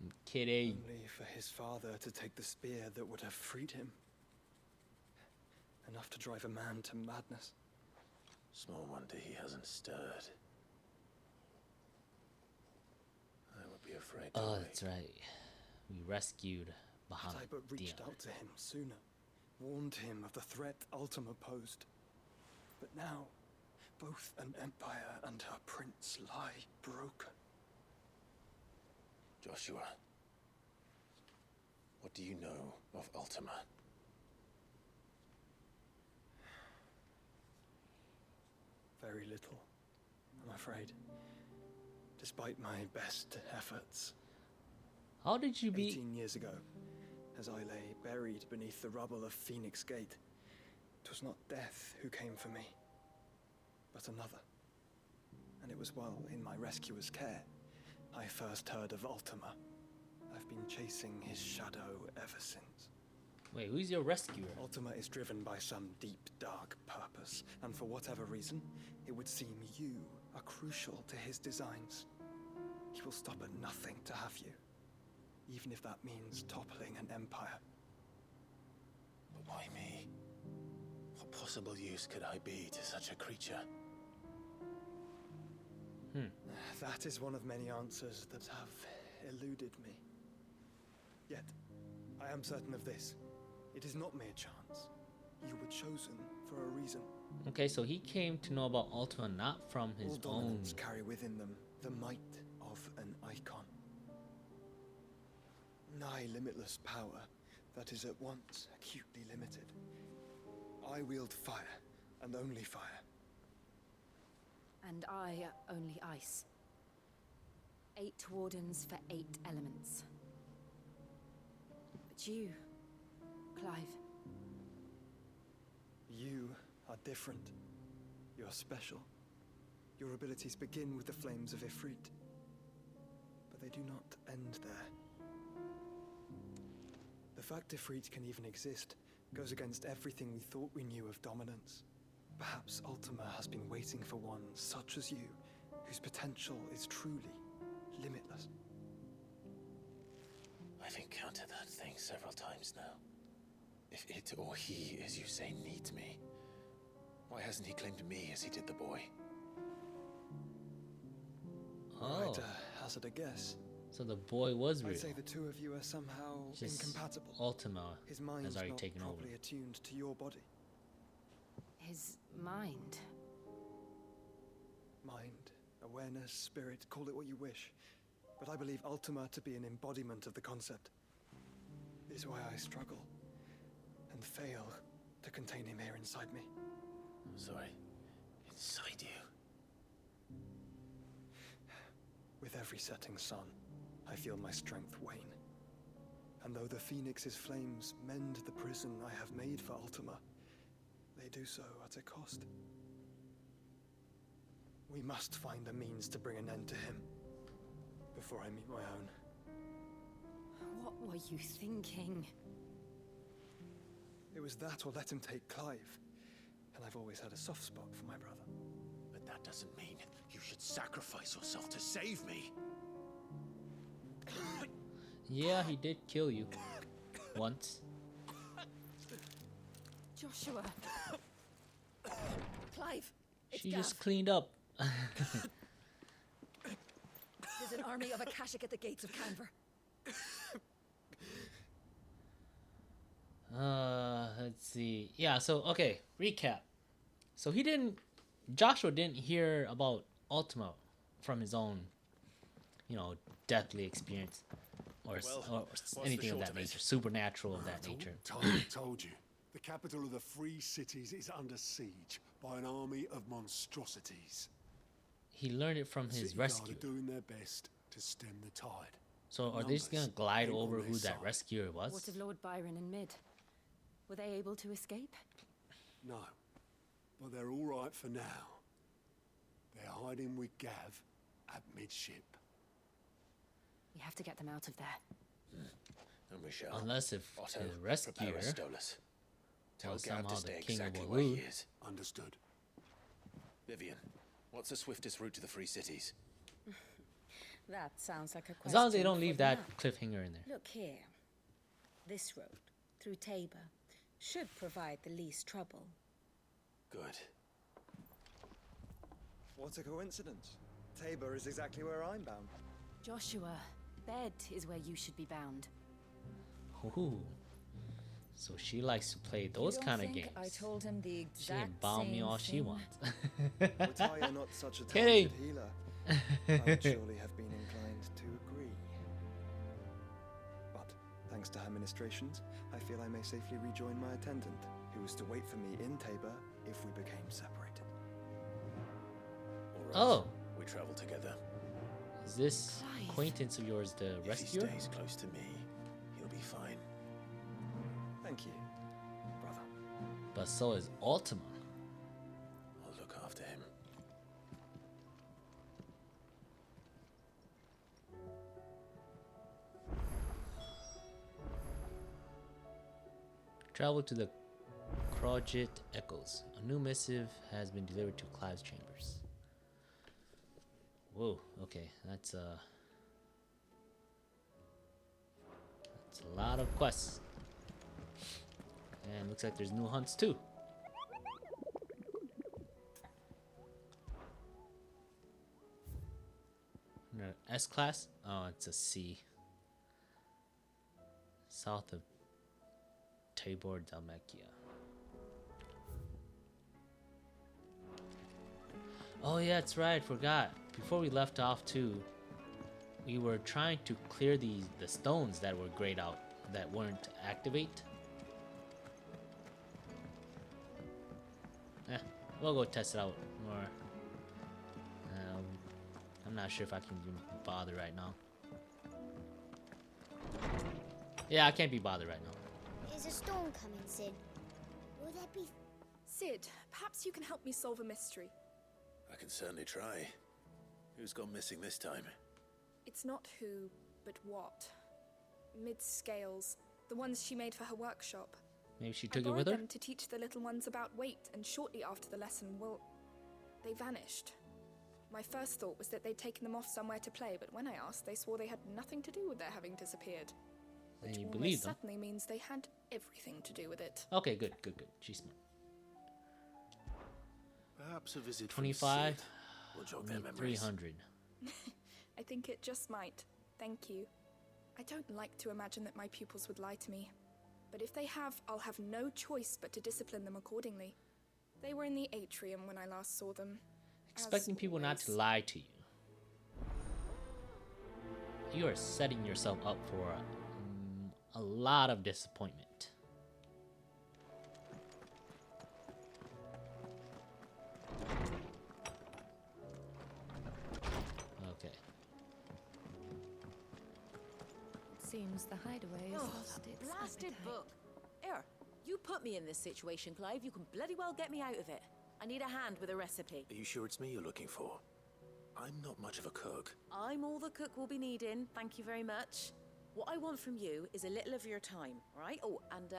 I'm kidding. Only for his father to take the spear that would have freed him. Enough to drive a man to madness. Small wonder he hasn't stirred. I would be afraid to Oh, wait. that's right. We rescued Had I Bahamut. but reached Dion. out to him sooner, warned him of the threat Ultima posed. But now, both an empire and her prince lie broken. Joshua, what do you know of Ultima? Very little, I'm afraid. Despite my best efforts. How did you be? 18 years ago, as I lay buried beneath the rubble of Phoenix Gate, it was not death who came for me, but another. And it was while in my rescuer's care, I first heard of Ultima. I've been chasing his shadow ever since. Wait, who's your rescuer? Ultima is driven by some deep, dark purpose, and for whatever reason, it would seem you are crucial to his designs. He will stop at nothing to have you, even if that means toppling an empire. But why me? What possible use could I be to such a creature? That is one of many answers that have eluded me. Yet, I am certain of this. It is not mere chance. You were chosen for a reason. Okay, so he came to know about Ultima not from his All own. dominants carry within them the might of an icon. Nigh limitless power that is at once acutely limited. I wield fire, and only fire. And I only ice. 8 wardens for 8 elements. But you, Clive, You are different. You're special. Your abilities begin with the flames of Ifrit. But they do not end there. The fact Ifrit can even exist goes against everything we thought we knew of dominance. Perhaps Ultima has been waiting for one such as you, whose potential is truly limitless. I've encountered that thing several times now. If it or he, as you say, needs me, why hasn't he claimed me as he did the boy? Oh, I'd hazard a guess. so the boy was real. I'd say the two of you are somehow Just incompatible. Ultima His mind has already not taken over. properly attuned to your body. his mind. Mind awareness, spirit, call it what you wish. But I believe Ultima to be an embodiment of the concept. It is why I struggle and fail to contain him here inside me. I'm sorry. Inside you. With every setting sun, I feel my strength wane. And though the Phoenix's flames mend the prison I have made for Ultima, they do so at a cost. We must find a means to bring an end to him before I meet my own. What were you thinking? It was that or let him take Clive. And I've always had a soft spot for my brother. But that doesn't mean you should sacrifice yourself to save me. Yeah, he did kill you. Once. Joshua. Clive. It's She Gav. just cleaned up. There's an army of Akashic at the gates of Canver. Let's see. Yeah, so okay, recap. So Joshua didn't hear about Ultima from his own, deathly experience or anything of that nature, supernatural of that nature. Told you. The capital of the Free Cities is under siege by an army of monstrosities. He learned it from his City Guard rescue. are doing their best to stem the tide. So are they just gonna glide ain't on over their who that side. rescuer was? What of Lord Byron and Mid? Were they able to escape? No, but they're all right for now. They're hiding with Gav at midship. We have to get them out of there. And we shall. Unless if Otto, the prepare rescuer a Stolas. Tell was Gav somehow to the stay king of exactly where he Waloed. is. Understood. Vivian, what's the swiftest route to the Free Cities? That sounds like a question. As long as they don't for leave the that map. cliffhanger in there. Look here. This road, through Tabor, should provide the least trouble. Good. What a coincidence. Tabor is exactly where I'm bound. Joshua, bed is where you should be bound. Ooh. So she likes to play those kind of games. I told him the She can exact bomb me same all she thing. wants. Were Talia not such a Kidding. talented healer, I would surely have been inclined to agree. But thanks to her ministrations, I feel I may safely rejoin my attendant, who was to wait for me in Tabor if we became separated. All right. Oh. We travel together. Is this Clive. acquaintance of yours the If he rescuer? stays close to me, he'll be fine. Thank you, brother. But so is Ultima. I'll look after him. Travel to the Crojit Echoes. A new missive has been delivered to Clive's chambers. Whoa, okay, that's a lot of quests. And looks like there's new hunts too. No, S class? Oh, it's a C. South of Tabor Dalmacia. Oh yeah, that's right, forgot. Before we left off too, we were trying to clear the stones that were grayed out, that weren't activate. We'll go test it out more. I'm not sure if I can even bother right now. Yeah, I can't be bothered right now. Is a storm coming, Sid? Will there be... Sid, perhaps you can help me solve a mystery. I can certainly try. Who's gone missing this time? It's not who, but what. Mid-scales, the ones she made for her workshop. Maybe she I took it borrowed with her? them to teach the little ones about weight, and shortly after the lesson, well, they vanished. My first thought was that they'd taken them off somewhere to play, but when I asked, they swore they had nothing to do with their having disappeared. And Which you almost believe them? certainly means they had everything to do with it. Okay, good. She's smart. Perhaps a visit 25. will jog I their need memories. 300. I think it just might. Thank you. I don't like to imagine that my pupils would lie to me. But if they have, I'll have no choice but to discipline them accordingly. They were in the atrium when I last saw them. as Expecting people not to always. lie to you. you are setting yourself up for a lot of disappointment. Okay. Seems the hideaway has lost its Blasted appetite. book. Here, you put me in this situation, Clive. You can bloody well get me out of it. I need a hand with a recipe. Are you sure it's me you're looking for? I'm not much of a cook. I'm all the cook will be needing. Thank you very much. What I want from you is a little of your time, right? Oh, and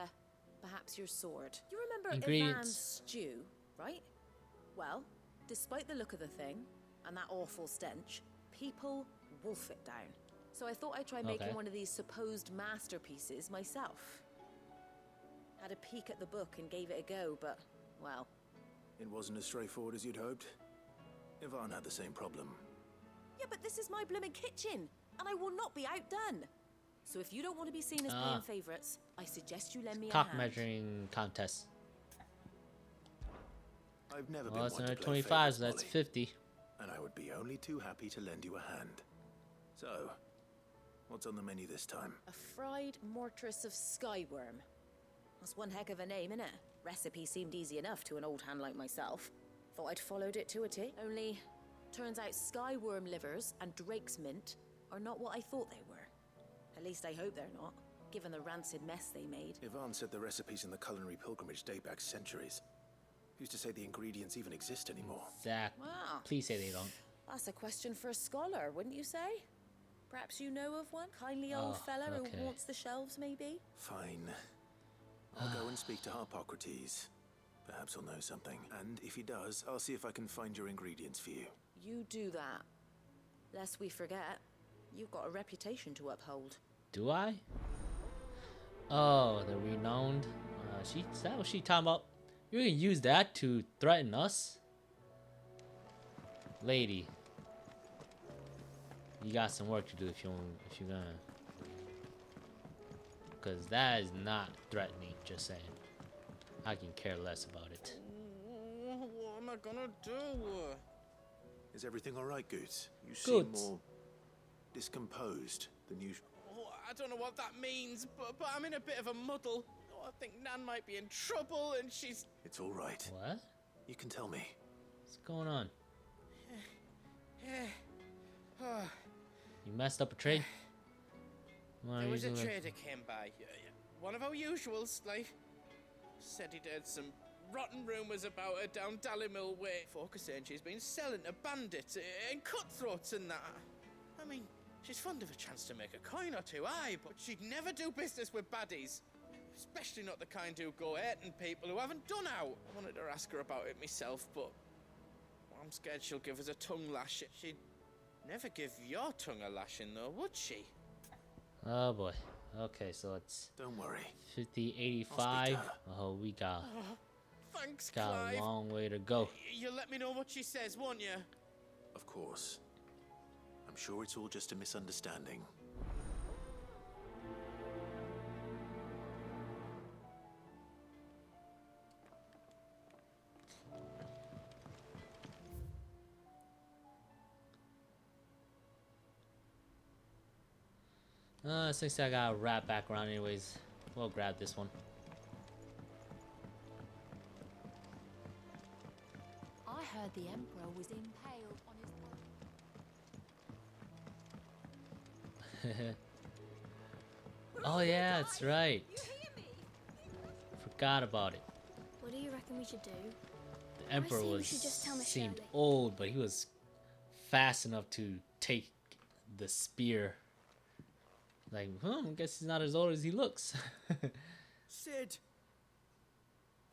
perhaps your sword. You remember Ingredients. Ivan's stew, right? Well, despite the look of the thing and that awful stench, people wolf it down. So I thought I'd try making one of these supposed masterpieces myself. Had a peek at the book and gave it a go, but, well... It wasn't as straightforward as you'd hoped. Ivan had the same problem. Yeah, but this is my blooming kitchen, and I will not be outdone. So if you don't want to be seen as playing favourites, I suggest you lend me a Cock hand. measuring contest. I've never Well, been that's one another to play 25, so favourites, that's Molly. 50. And I would be only too happy to lend you a hand. So, what's on the menu this time? A fried mortress of skyworm. That's one heck of a name, innit? Recipe seemed easy enough to an old hand like myself. Thought I'd followed it to a T. Only, turns out skyworm livers and drake's mint are not what I thought they were. At least I hope they're not, given the rancid mess they made. Ivan said the recipes in the culinary pilgrimage date back centuries. Who's to say the ingredients even exist anymore? Exactly. Wow. Please say they don't. That's a question for a scholar, wouldn't you say? Perhaps you know of one? Kindly old fella who wants the shelves, maybe? Fine. I'll go and speak to Harpocrates. Perhaps he'll know something. And if he does, I'll see if I can find your ingredients for you. You do that. Lest we forget, you've got a reputation to uphold. Do I? Oh, the renowned. Is that what she talking about? You can use that to threaten us, lady. You got some work to do if you're gonna. Because that is not threatening. Just saying. I can care less about it. What am I gonna do? Is everything all right, Goots? You Good. seem more discomposed than usual. Oh, I don't know what that means, but I'm in a bit of a muddle. Oh, I think Nan might be in trouble, and she's... It's all right. What? You can tell me. What's going on? Oh. You messed up a trade? There was a trader came by. One of our usuals, like... Said he'd heard some rotten rumours about her down Dallymill Way. Folk are saying she's been selling to bandits and cutthroats and that. I mean, she's fond of a chance to make a coin or two, aye, but she'd never do business with baddies. Especially not the kind who go hurting people who haven't done out. I wanted to ask her about it myself, but I'm scared she'll give us a tongue lash. She'd never give your tongue a lashing, though, would she? Oh boy. Okay, so it's... Don't worry. 50, 85. Oh, we got... Thanks, got Clive. a long way to go. You'll let me know what she says, won't you? Of course. I'm sure it's all just a misunderstanding. Since I got a rat background anyways, we'll grab this one. I heard the Emperor was impaled on his body. Oh yeah, that's right. Forgot about it. What do you reckon we should do? The Emperor we should just tell Miss seemed Shirley. old, but he was fast enough to take the spear. Like, I guess he's not as old as he looks. Sid!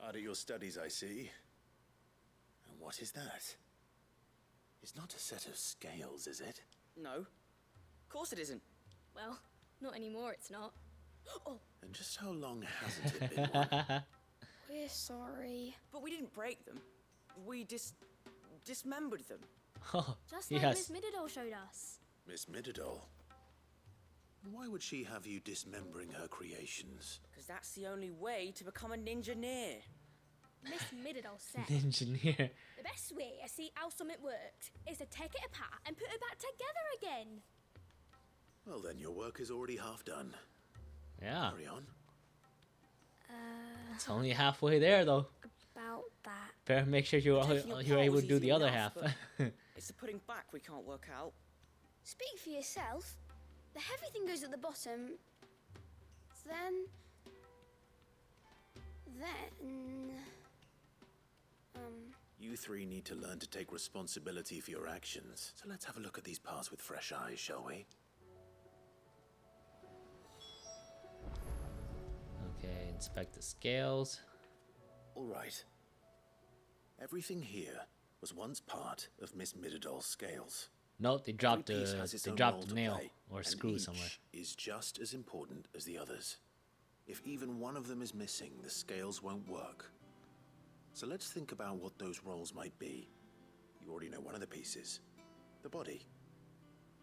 Out of your studies, I see. And what is that? It's not a set of scales, is it? No. Of course it isn't. Well, not anymore, it's not. Oh, And just how long hasn't it been one? we're sorry. But we didn't break them. We dismembered them. Oh, Just like yes. Miss Mididol showed us. Miss Mididol? Why would she have you dismembering her creations? Because that's the only way to become a ninja-neer. Miss Mididol said Engineer. the best way to see how something worked is to take it apart and put it back together again. Well, then your work is already half done. Yeah. Carry on. It's only halfway there, though. About that. Better make sure you're able to do the other half. It's the putting back we can't work out. Speak for yourself. The heavy thing goes at the bottom. Then... You three need to learn to take responsibility for your actions. So let's have a look at these parts with fresh eyes, shall we? Okay, inspect the scales. All right. Everything here was once part of Miss Midadol's scales. No, they dropped Every piece has its the own role to nail play, or and screw each somewhere. is just as important as the others. If even one of them is missing, the scales won't work. So let's think about what those roles might be. You already know one of the pieces. The body.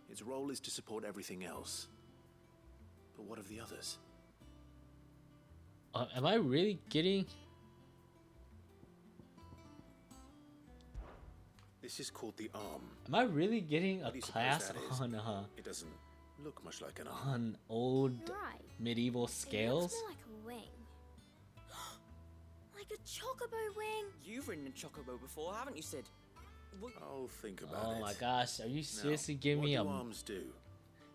Its role is to support everything else. But what of the others? Am I really getting... This is called the arm. Am I really getting a What do you suppose class that is? on It doesn't look much like an arm. on old Right. medieval It scales? looks more like a wing. Like a chocobo wing. You've ridden a chocobo before, haven't you, Sid? I'll think about Oh it. my gosh, are you Now, seriously giving me a... what do arms do?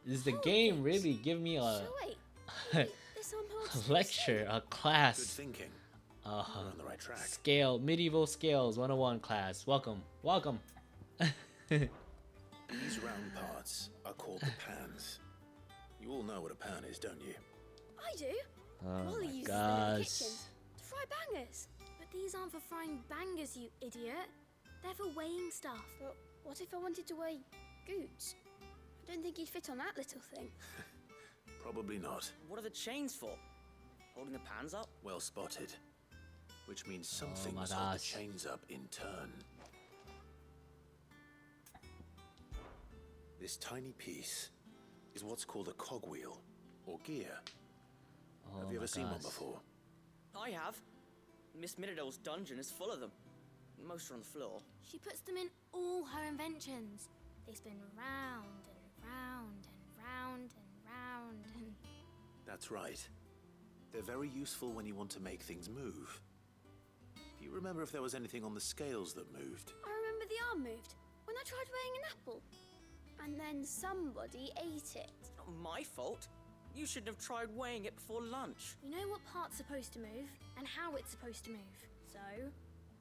Is the game really giving me a So wait, this arm holds lecture, a class? Good thinking. We're on the right track. Scale, medieval scales 101 class. Welcome, welcome. These round parts are called the pans. You all know what a pan is, don't you? I do. Oh Wally my uses them in the gosh. kitchen to fry bangers. But these aren't for frying bangers, you idiot. They're for weighing stuff. But what if I wanted to weigh goods? I don't think he'd fit on that little thing. Probably not. What are the chains for? Holding the pans up? Well spotted. Which means something my must hold the gosh. chains up in turn. This tiny piece is what's called a cogwheel, or gear. Oh Have you my ever seen one gosh. before? I have. Miss Midadol's dungeon is full of them. Most are on the floor. She puts them in all her inventions. They spin round and round and round and round and... That's right. They're very useful when you want to make things move. Do you remember if there was anything on the scales that moved? I remember the arm moved when I tried weighing an apple. And then somebody ate it. Not my fault. You shouldn't have tried weighing it before lunch. We know what part's supposed to move and how it's supposed to move. So,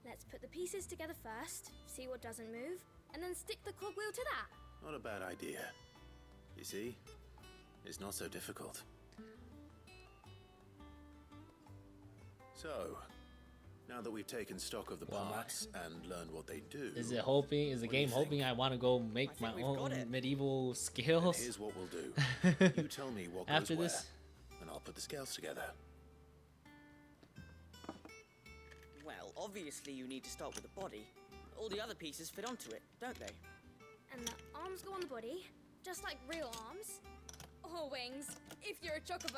let's put the pieces together first, see what doesn't move, and then stick the cogwheel to that. Not a bad idea. You see? It's not so difficult. So, now that we've taken stock of the parts and learned what they do... Is it hoping? Is the what do you game hoping think? I want to go make my we've got own it. medieval Then scales? here's what we'll do. You tell me what goes After where, this? and I'll put the scales together. Well, obviously you need to start with the body. All the other pieces fit onto it, don't they? And the arms go on the body, just like real arms. Or wings, if you're a chocobo.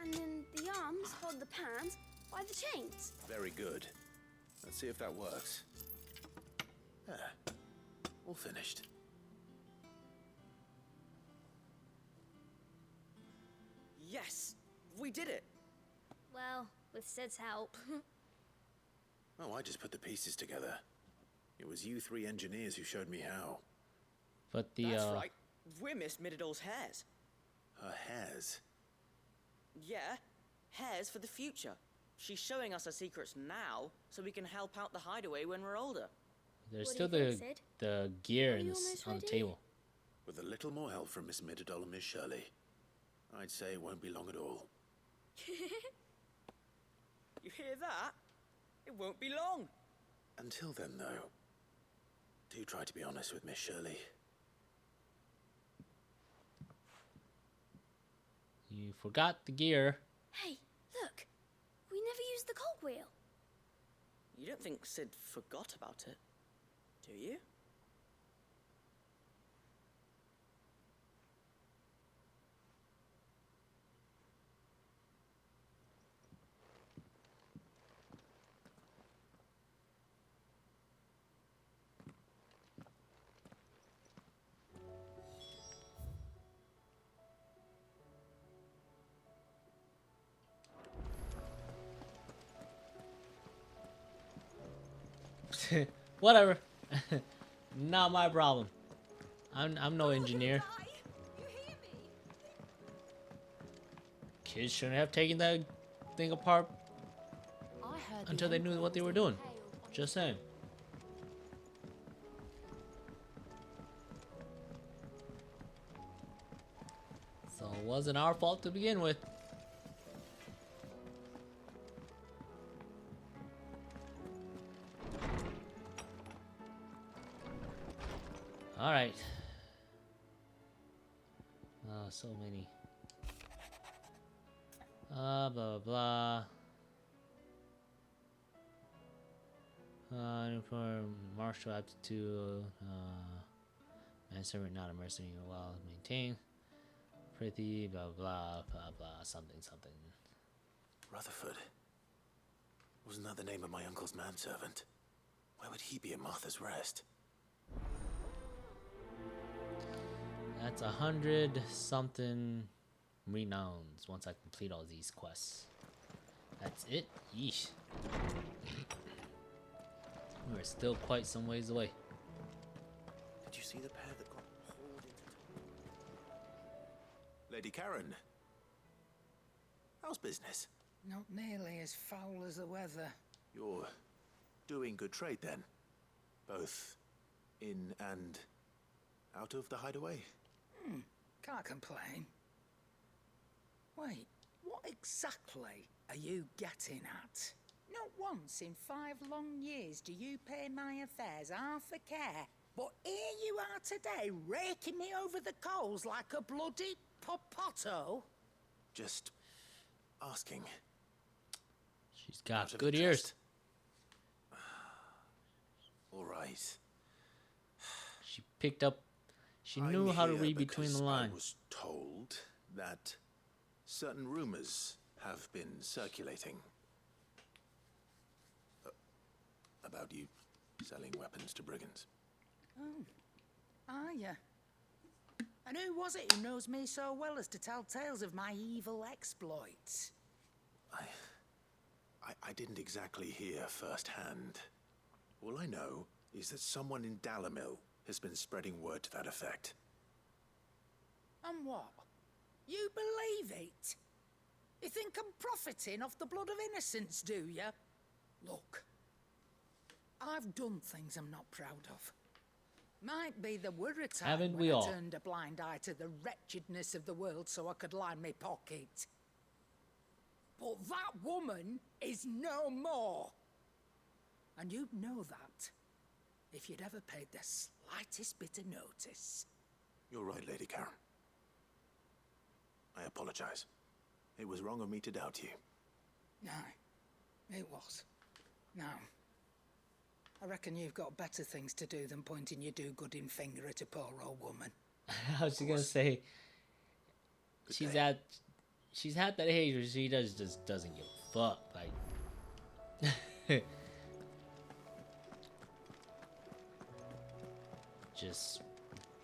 And then the arms hold the pans by the chains. Very good. Let's see if that works. There. All finished. Yes! We did it! Well, with Sid's help. Oh, I just put the pieces together. It was you three engineers who showed me how. But the That's right. We're Miss Midadol's hairs. Her hairs. Yeah, hairs for the future. She's showing us her secrets now, so we can help out the hideaway when we're older. there's What still do you think, Sid? the gear Are in you this, almost on the ready? table. With a little more help from Miss Midadol and Miss Shirley, I'd say it won't be long at all. You hear that? It won't be long. Until then, though, do try to be honest with Miss Shirley. You forgot the gear. Hey, look. We never used the cogwheel. You don't think Sid forgot about it, do you? Whatever. Not my problem. I'm no engineer. Kids shouldn't have taken that thing apart until they knew what they were doing. Just saying. So it wasn't our fault to begin with. All right. Oh, so many. Blah blah blah. For martial aptitude. Manservant, not a mercenary, well maintained. Pretty, blah blah blah blah. Something something. Rutherford. Wasn't that the name of my uncle's manservant? Why would he be at Martha's Rest? That's 100 something renowns once I complete all these quests. That's it? Yeesh. We're still quite some ways away. Did you see the pair that got hauled into... Lady Karen. How's business? Not nearly as foul as the weather. You're doing good trade then? Both in and out of the hideaway? Can't complain. Wait, what exactly are you getting at? Not once in 5 long years do you pay my affairs half a care, but here you are today, raking me over the coals like a bloody popoto? Just asking. She's got good ears. All right. She picked up. She knew how to read between the lines. I was told that certain rumors have been circulating about you selling weapons to brigands. Oh, are ya? And who was it who knows me so well as to tell tales of my evil exploits? I didn't exactly hear firsthand. All I know is that someone in Dalimil has been spreading word to that effect. And what? You believe it? You think I'm profiting off the blood of innocents, do you? Look, I've done things I'm not proud of. Might be there were a time Haven't when we I all? turned a blind eye to the wretchedness of the world so I could line my pocket. But that woman is no more. And you'd know that if you'd ever paid the slightest bit of notice. You're right, Lady Karen. I apologize. It was wrong of me to doubt you. No, it was. Now, I reckon you've got better things to do than pointing your do-gooding finger at a poor old woman. I was gonna say, she's at that age where she just doesn't give a fuck. Like, just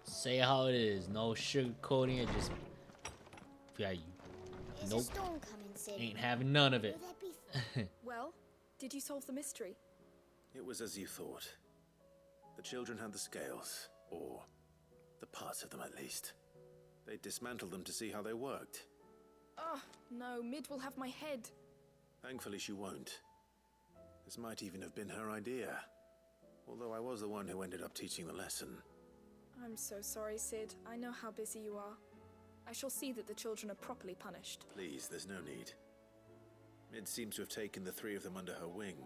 say how it is. No sugarcoating it. Just yeah, nope. Ain't having none of it. Well, did you solve the mystery? It was as you thought. The children had the scales, or the parts of them at least. They dismantled them to see how they worked. Oh, no, Mid will have my head. Thankfully she won't. This might even have been her idea. Although I was the one who ended up teaching the lesson. I'm so sorry, Sid. I know how busy you are. I shall see that the children are properly punished. Please, there's no need. Mid seems to have taken the 3 of them under her wing.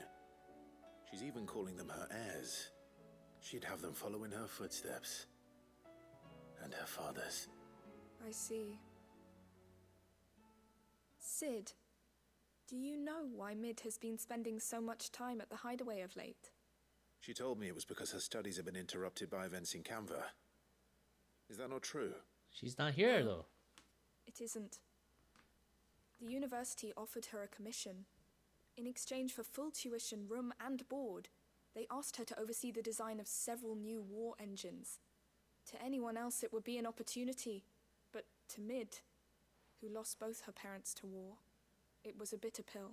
She's even calling them her heirs. She'd have them follow in her footsteps. And her father's. I see. Sid, do you know why Mid has been spending so much time at the hideaway of late? She told me it was because her studies have been interrupted by events in Canva. Is that not true? She's not here, though. It isn't. The university offered her a commission. In exchange for full tuition, room and board, they asked her to oversee the design of several new war engines. To anyone else it would be an opportunity, but to Mid, who lost both her parents to war, it was a bitter pill.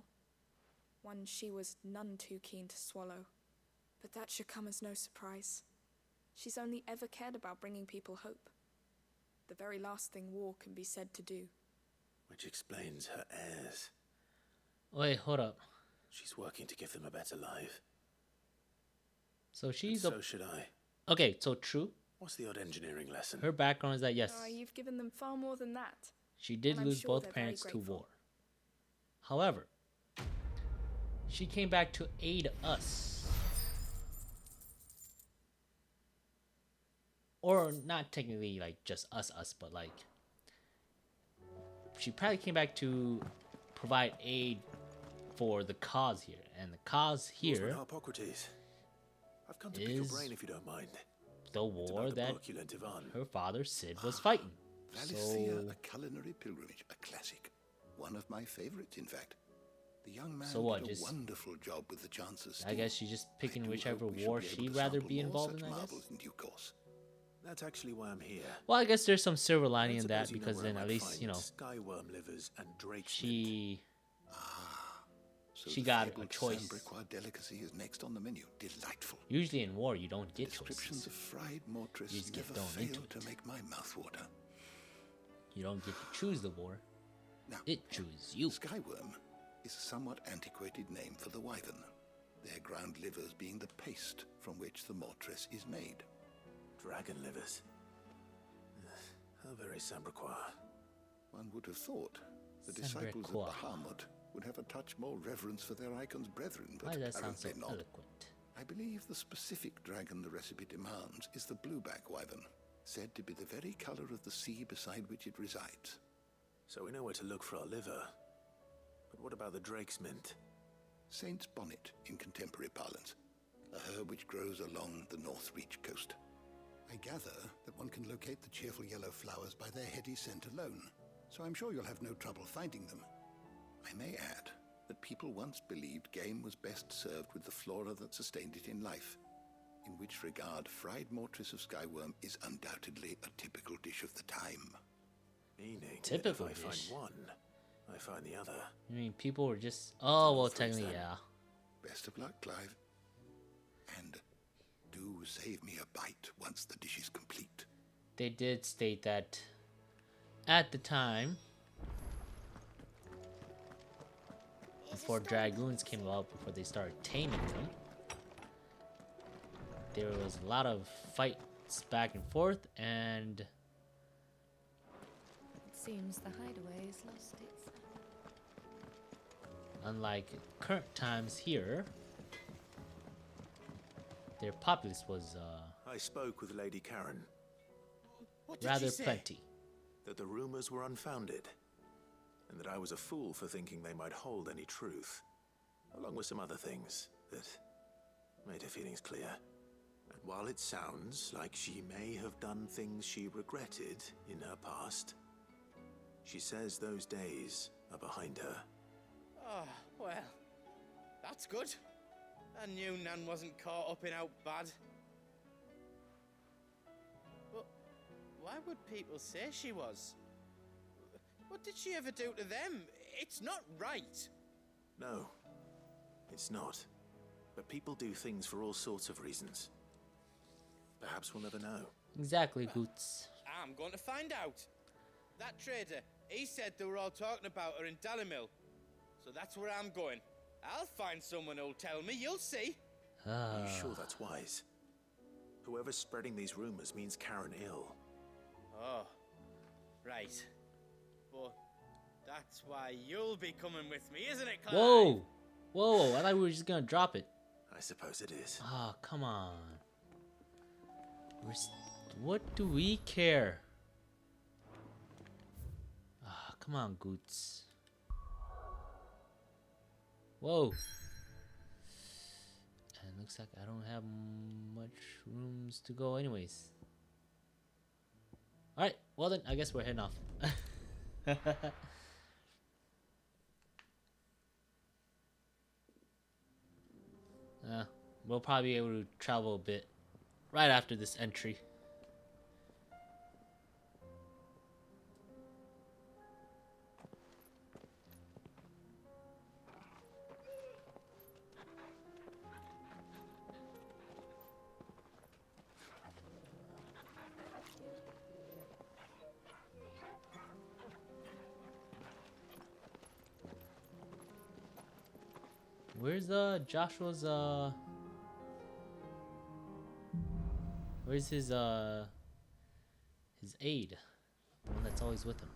One she was none too keen to swallow. But that should come as no surprise. She's only ever cared about bringing people hope. The very last thing war can be said to do. Which explains her heirs. Wait, hold up. She's working to give them a better life. So she's so should I. Okay, so true. What's the odd engineering lesson? Her background is that, yes, You've given them far more than that. she did lose both parents to war. However, she came back to aid us. Or not technically like just us, but like she probably came back to provide aid for the cause here. And the cause here Harpocrates. I've come to pick your brain if you don't mind. The war that her father Sid was fighting. Valisthea, a culinary pilgrimage, a classic. One of my favorites, in fact. The young man did a wonderful job with the chances. I guess she's just picking whichever war she'd rather be involved in, I guess. In due course. That's actually why I'm here. Well, I guess there's some silver lining in that, because then at least, you know, Skyworm livers and Drake she So got a choice. Sambriquois delicacy is next on the menu. Delightful. Usually in war, you don't get Descriptions choices. of fried mortress You just get never thrown into fail to make my mouth water. You don't get to choose the war. Now, it chooses you. Skyworm is a somewhat antiquated name for the wyvern, their ground livers being the paste from which the mortress is made. Dragon livers. How very Sambriquois. One would have thought the disciples of Bahamut would have a touch more reverence for their icon's brethren, but why does that sound so apparently not. eloquent? I believe the specific dragon the recipe demands is the blueback wyvern, said to be the very color of the sea beside which it resides. So we know where to look for our liver. But what about the drake's mint? Saint's bonnet in contemporary parlance, a herb which grows along the North Reach coast. I gather that one can locate the cheerful yellow flowers by their heady scent alone, so I'm sure you'll have no trouble finding them. I may add that people once believed game was best served with the flora that sustained it in life, in which regard fried mortress of skyworm is undoubtedly a typical dish of the time. Meaning, Typical if I dish. find one, I find the other. I mean, people were just... Oh, well, technically, yeah. Best of luck, Clive. And do save me a bite once the dish is complete. They did state that at the time, before dragoons came about, before they started taming them, there was a lot of fights back and forth, and It seems the hideaway has lost its... unlike current times here, their populace was I spoke with Lady Karen. What did rather she say? plenty. That the rumors were unfounded, and that I was a fool for thinking they might hold any truth, along with some other things that made her feelings clear. And while it sounds like she may have done things she regretted in her past, she says those days are behind her. Oh, well, that's good. I knew Nan wasn't caught up in out bad. But why would people say she was? What did she ever do to them? It's not right. No, it's not. But people do things for all sorts of reasons. Perhaps we'll never know. Exactly, Goots. I'm going to find out. That trader, he said they were all talking about her in Dalimil. So that's where I'm going. I'll find someone who'll tell me, you'll see. Are you sure that's wise? Whoever's spreading these rumors means Karen ill. Oh, right. But that's why you'll be coming with me, isn't it, Clive? Whoa! Whoa, I thought we were just gonna drop it. I suppose it is. Oh, come on. What do we care? Ah, come on, Goots. Whoa. And looks like I don't have much rooms to go anyways. Alright, well then, I guess we're heading off. We'll probably be able to travel a bit right after this entry. Where's Joshua's where's his aide? The one that's always with him.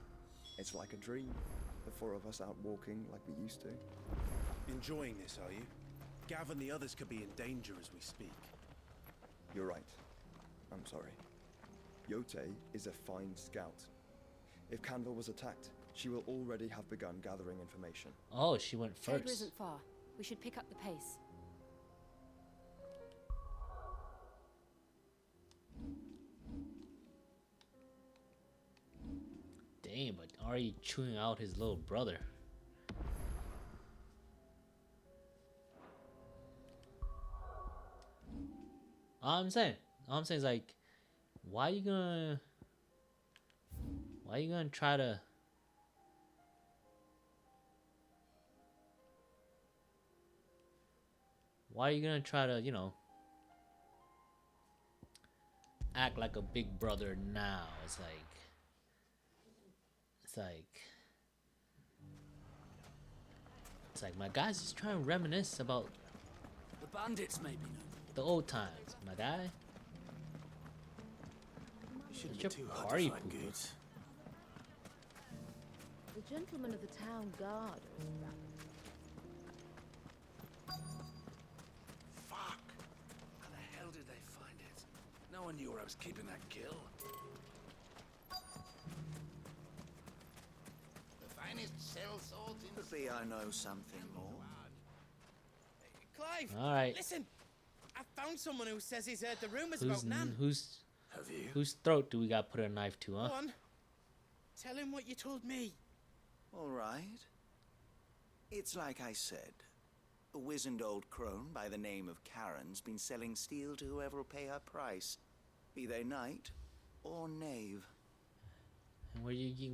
It's like a dream. The four of us out walking like we used to. Enjoying this, are you? Gav and the others could be in danger as we speak. You're right. I'm sorry. Yote is a fine scout. If Canville was attacked, she will already have begun gathering information. Oh, she went Tabor first. isn't far. We should pick up the pace. Damn, but already chewing out his little brother. All I'm saying is like, why are you gonna try to? Why are you gonna try to, you know, act like a big brother now? It's like my guy's just trying to reminisce about The bandits, maybe. the old times, my guy. Shouldn't Such be a too hard party to find pooper. goods. The gentleman of the town guard. Fuck! How the hell did they find it? No one knew where I was keeping that kill. The finest cell swords in Maybe I know something more. Clive! All right. Listen! I found someone who says he's heard the rumours Whose about Nan. whose throat do we got to put a knife to, huh? Go on. Tell him what you told me. All right. It's like I said. A wizened old crone by the name of Karen's been selling steel to whoever will pay her price, be they knight or knave. And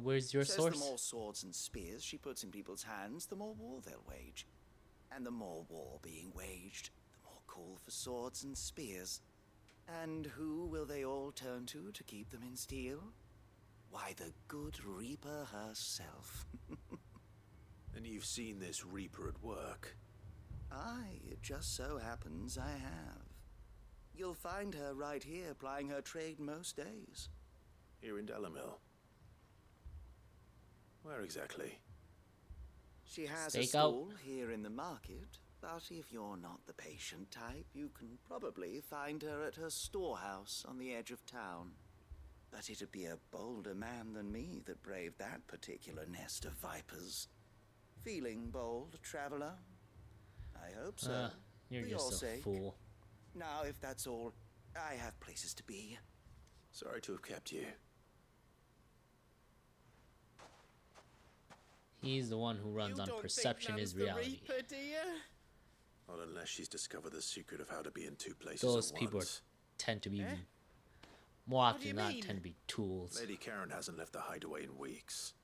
where's your Says source? the more swords and spears she puts in people's hands, the more war they'll wage. And the more war being waged, the more call for swords and spears. And who will they all turn to keep them in steel? Why, the good Reaper herself. And you've seen this Reaper at work. Aye, it just so happens I have. You'll find her right here plying her trade most days. Here in Delamil. Where exactly? She has Stake a stall out. here in the market, but if you're not the patient type, you can probably find her at her storehouse on the edge of town. But it'd be a bolder man than me that braved that particular nest of vipers. Feeling bold, traveler? I hope so. You're for your just a sake. fool. Now, if that's all, I have places to be. Sorry to have kept you. He's the one who runs on perception is reality. Reaper, do you? Not unless she's discovered the secret of how to be in two places Those at people once. tend to be Eh? more What often do you than not mean? tend to be tools. Lady Karen hasn't left the hideaway in weeks.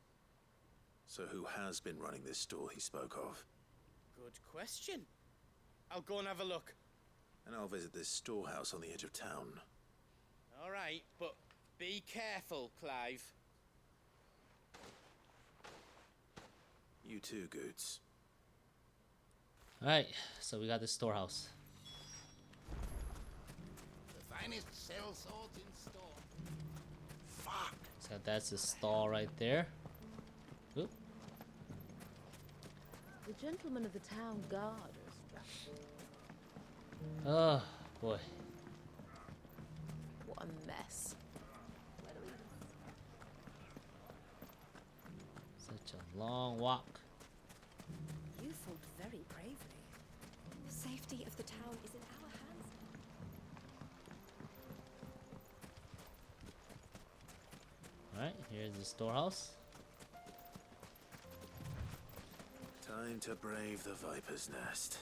So who has been running this store he spoke of? Good question. I'll go and have a look. And I'll visit this storehouse on the edge of town. All right, but be careful, Clive. You too, Goots. Alright, so we got the storehouse. the finest cell swords in store. Fuck! So that's the stall right there. Oop. The gentleman of the town guard. Oh boy. What a mess. Such a long walk. You fought very bravely. The safety of the town is in our hands. Alright, here's the storehouse. Time to brave the Viper's Nest.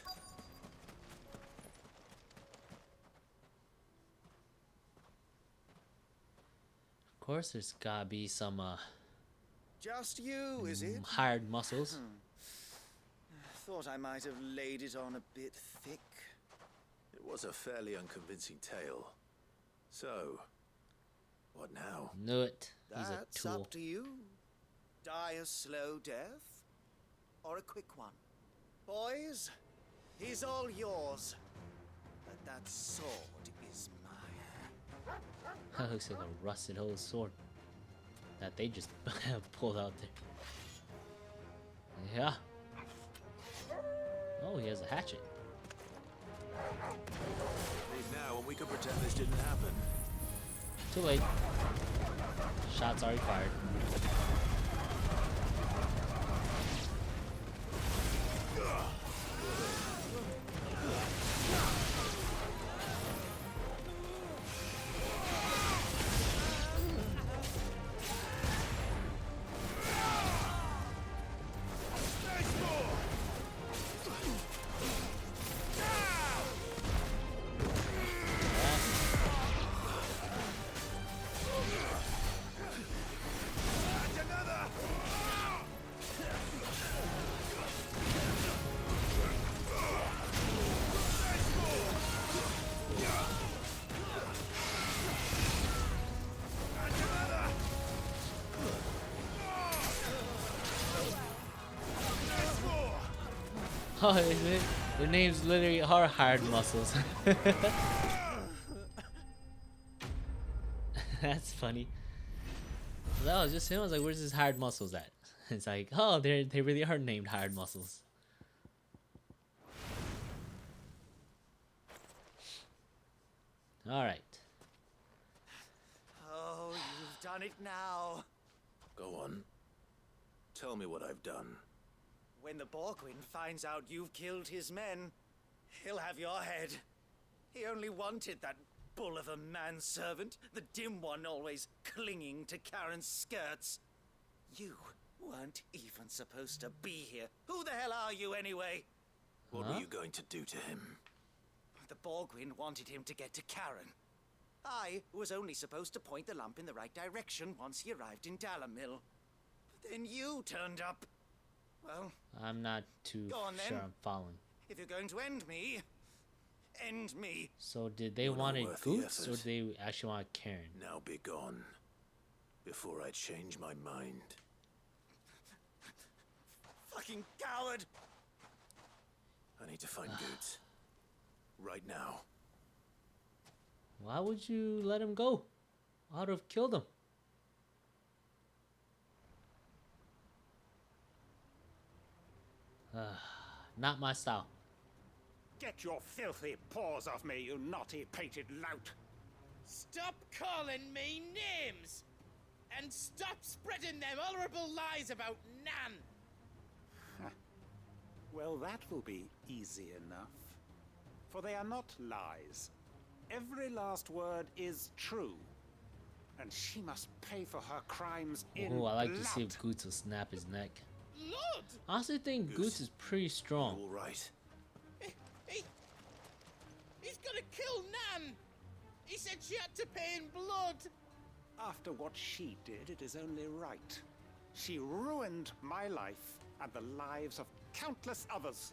Of course, there's gotta be some Just you, is it? hired muscles. Thought I might have laid it on a bit thick. It was a fairly unconvincing tale. So, what now? Knew it. He's a That's tool. up to you. Die a slow death or a quick one. Boys, He's all yours. But that sword is mine. That looks like a rusted old sword that they just pulled out there. Yeah. Oh, he has a hatchet. Leave now and we can pretend this didn't happen. Too late. Shots already fired. Oh, their names literally are hard muscles. That's funny. That was just him. I was like, where's his hard muscles at? It's like, oh, they really are named hard muscles. All right. Oh, you've done it now. Go on. Tell me what I've done. When the Borgwyn finds out you've killed his men, he'll have your head. He only wanted that bull of a manservant, the dim one always clinging to Karen's skirts. You weren't even supposed to be here. Who the hell are you anyway? What were you going to do to him? The Borgwyn wanted him to get to Karen. I was only supposed to point the lamp in the right direction once he arrived in Dalamil. But then you turned up. Well, I'm not too go on, sure then. I'm following. If you're going to end me, end me. So did they You're not wanted worth the Goots or effort. did they actually want Karen? Now be gone. Before I change my mind. Fucking coward! I need to find Goots. Right now. Why would you let him go? I'd have killed him. Not my style. Get your filthy paws off me, you naughty-pated lout! Stop calling me names! And stop spreading them horrible lies about Nan! Well, that will be easy enough. For they are not lies. Every last word is true. And she must pay for her crimes in Oh, I like blood. to see if Goots will snap his neck. Lord! I honestly think Goots is pretty strong. All right. He's gonna kill Nan! He said she had to pay in blood! After what she did, it is only right. She ruined my life and the lives of countless others.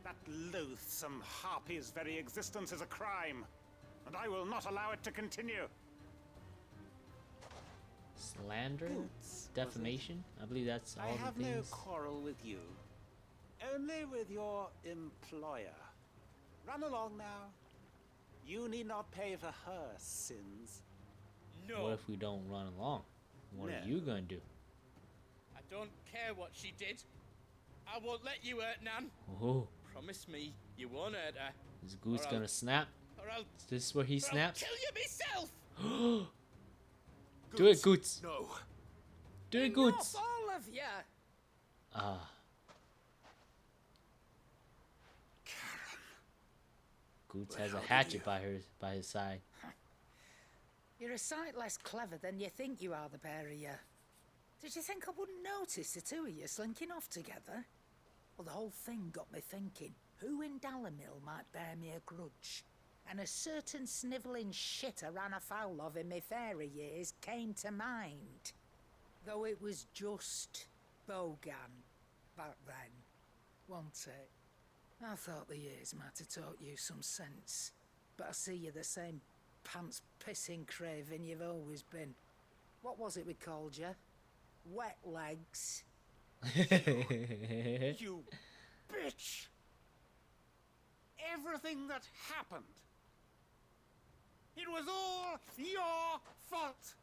That loathsome harpy's very existence is a crime, and I will not allow it to continue. Slander? Goots, Defamation? I believe that's all I the have no things. quarrel with you, only with your employer. Run along now. You need not pay for her sins. No. What if we don't run along? What are No. you gonna do? I don't care what she did. I won't let you hurt Nan. Oh, Promise me you won't hurt her. is Goots Or I'll- gonna snap? Or I'll, Is this where he or I'll snaps? kill you myself! Do it, Goots. No. Do it, Enough, Goots. all of you! Ah. Goots has a how did hatchet by his side. You're a sight less clever than you think you are, the pair of you. Did you think I wouldn't notice the two of you slinking off together? Well, the whole thing got me thinking, who in Dalamil might bear me a grudge? And a certain snivelling shit I ran afoul of in my fairy years came to mind. Though it was just Bogan back then, wasn't it? I thought the years might have taught you some sense, but I see you're the same pants-pissing craven you've always been. What was it we called you? Wet legs? You bitch! everything that happened. It was all your fault.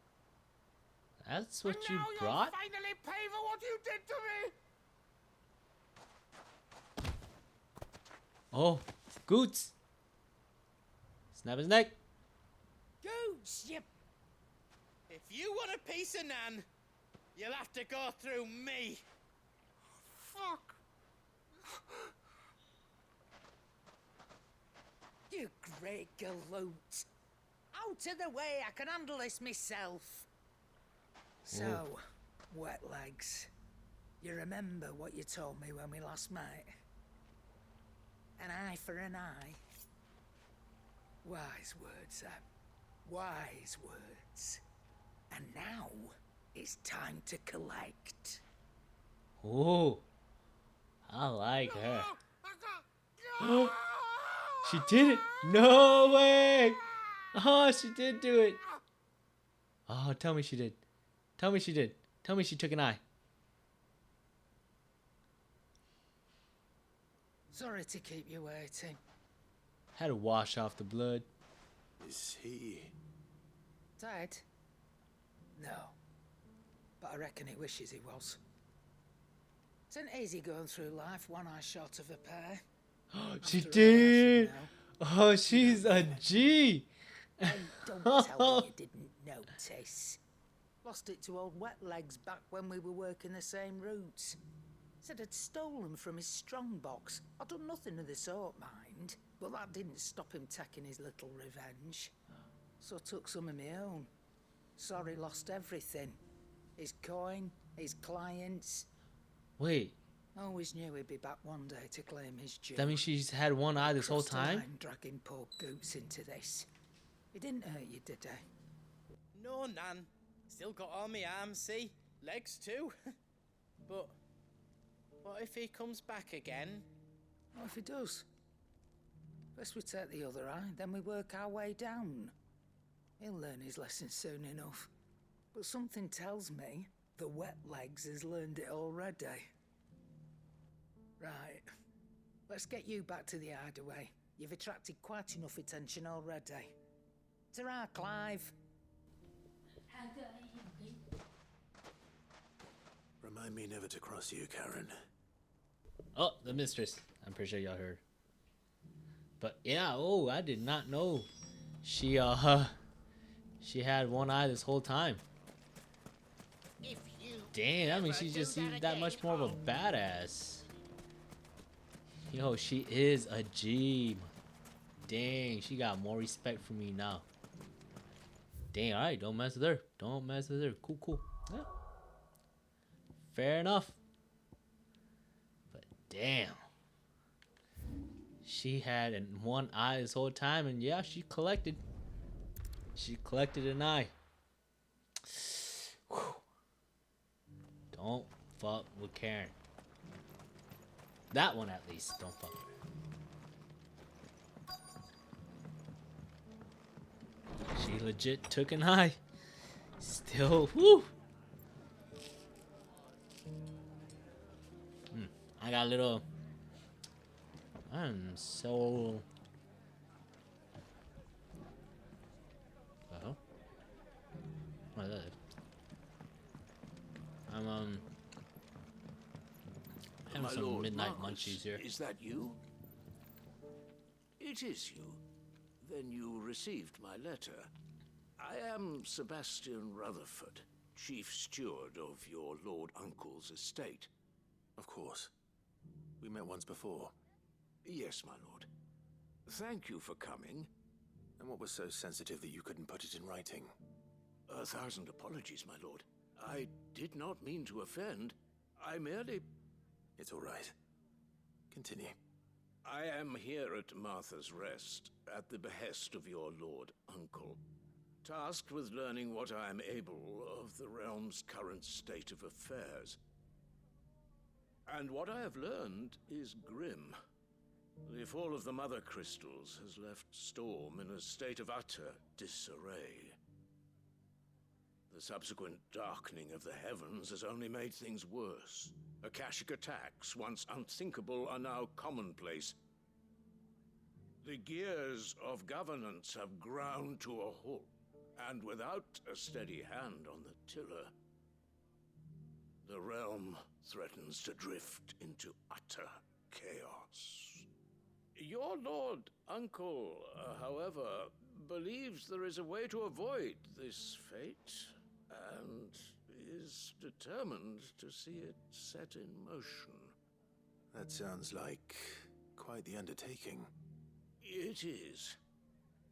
That's what and you now brought? You'll finally pay for what you did to me. Oh, Goots. Snap his neck. Goots, you... If you want a piece of Nan, you'll have to go through me. Fuck. You great galoot. Out of the way, I can handle this myself. So, wet legs. You remember what you told me when we last met? An eye for an eye. Wise words, Sam. Wise words. And now, it's time to collect. Oh, I like her. She did it! No way! Oh, she did do it! Oh, tell me she did. Tell me she did. Tell me she took an eye. Sorry to keep you waiting. Had to wash off the blood. Is he... Dead? No. But I reckon he wishes he was. It isn't easy going through life one eye short of a pair. She did! Oh, she's a G! Hey, don't tell me you didn't notice. Lost it to old Wet Legs back when we were working the same routes. Said I'd stolen from his strongbox. I'd done nothing of the sort, mind. But that didn't stop him taking his little revenge. So I took some of my own. Sorry, lost everything. His coin, his clients. Wait. Always knew he'd be back one day to claim his due. That means she's had one eye this whole Crossed the time? line, dragging poor Goots into this. It didn't hurt you, did it? No, Nan. Still got all my arms, see? Legs too. But what if he comes back again? What if he does? First we take the other eye, then we work our way down. He'll learn his lesson soon enough. But something tells me the Wet Legs has learned it already. Right. Let's get you back to the hideaway. You've attracted quite enough attention already. Ta-ra, Clive. Remind me never to cross you, Karen. Oh, the mistress. I'm pretty sure y'all heard. But yeah, oh, I did not know. She had one eye this whole time. Damn, that means she's just even that much more of a badass. Yo, she is a G. Dang, she got more respect for me now. Dang, alright, don't mess with her. Don't mess with her. Cool, cool. Yeah. Fair enough. But damn. She had one eye this whole time, and yeah, she collected. She collected an eye. Whew. Don't fuck with Karen. That one at least, don't fuck with her. She legit took an eye. Still, whoo. I got a little... I'm so... Uh-huh. What is that? I'm, having My some Lord midnight Marcus, munchies here. Is that you? It is you. Then you received my letter. I am Sebastian Rutherford, Chief Steward of your Lord Uncle's estate. Of course. We met once before. Yes, my lord. Thank you for coming. And what was so sensitive that you couldn't put it in writing? 1,000 apologies, my lord. I did not mean to offend. I merely... It's all right. Continue. I am here at Martha's Rest, at the behest of your Lord Uncle, tasked with learning what I am able of the realm's current state of affairs. And what I have learned is grim. The fall of the Mother Crystals has left Storm in a state of utter disarray. The subsequent darkening of the heavens has only made things worse. Akashic attacks, once unthinkable, are now commonplace. The gears of governance have ground to a halt, and without a steady hand on the tiller, the realm threatens to drift into utter chaos. Your Lord Uncle, however, believes there is a way to avoid this fate, and is determined to see it set in motion. That sounds like quite the undertaking. It is.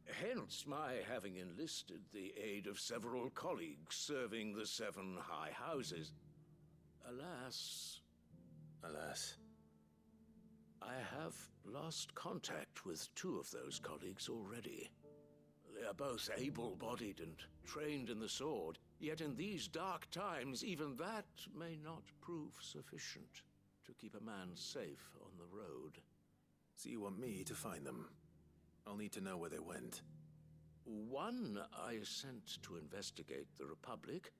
Hence my having enlisted the aid of several colleagues serving the 7 high houses. Alas, I have lost contact with 2 of those colleagues already. They are both able-bodied and trained in the sword, yet in these dark times, even that may not prove sufficient to keep a man safe on the road. So you want me to find them? I'll need to know where they went. One I sent to investigate the Republic,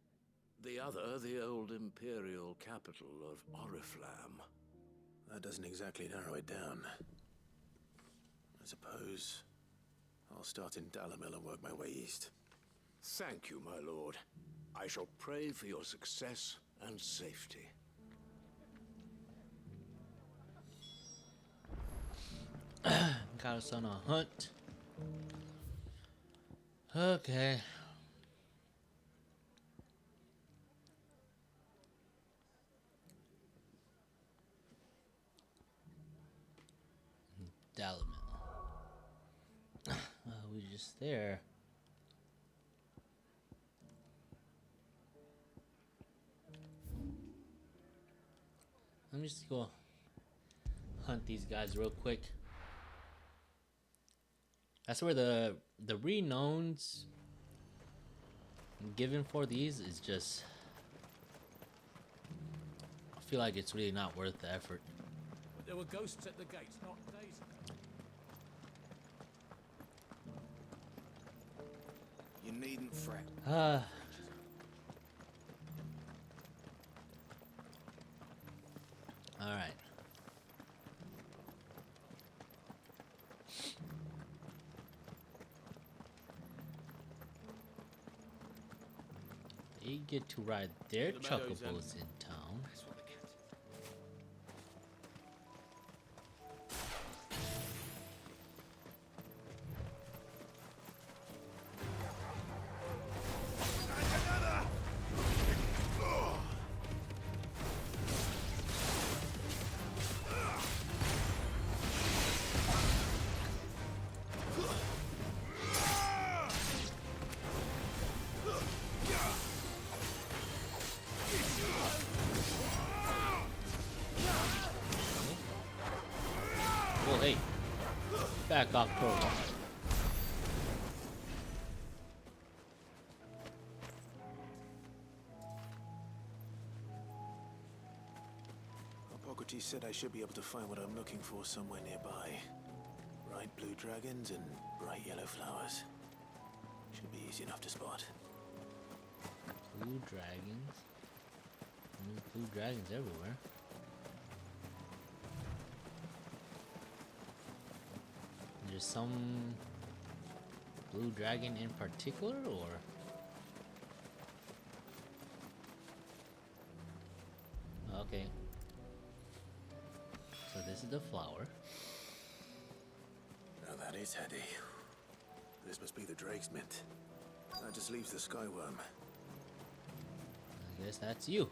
the other the old Imperial capital of Oriflamme. That doesn't exactly narrow it down. I suppose I'll start in Dalimil and work my way east. Thank you, my lord. I shall pray for your success and safety. Got us on a hunt. Okay. Dalimil. We just there. Let me just go hunt these guys real quick. That's where the renowns given for these is just, I feel like it's really not worth the effort. But there were ghosts at the gates, not days. You needn't fret. All right. They get to ride their chocobos in town. Well, hey, back off protocol. Hippocrates said I should be able to find what I'm looking for somewhere nearby. Bright blue dragons and bright yellow flowers. Should be easy enough to spot. Blue dragons? There's blue dragons everywhere. There's some blue dragon in particular, or? Okay. So this is the flower. Now that is heady. This must be the Drake's Mint. That just leaves the Skyworm. I guess that's you.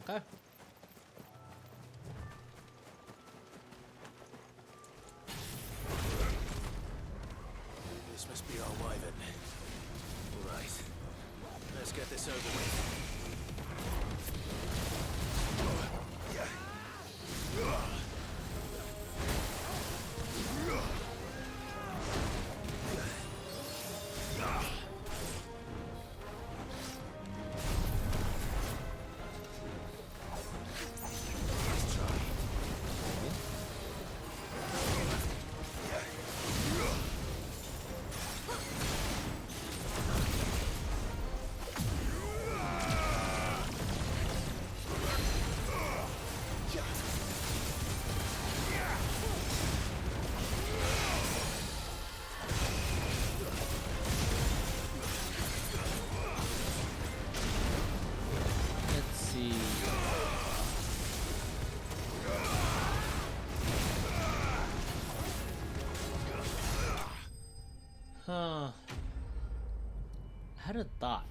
Okay. This must be our wyvern. Alright. Let's get this over with. a thought.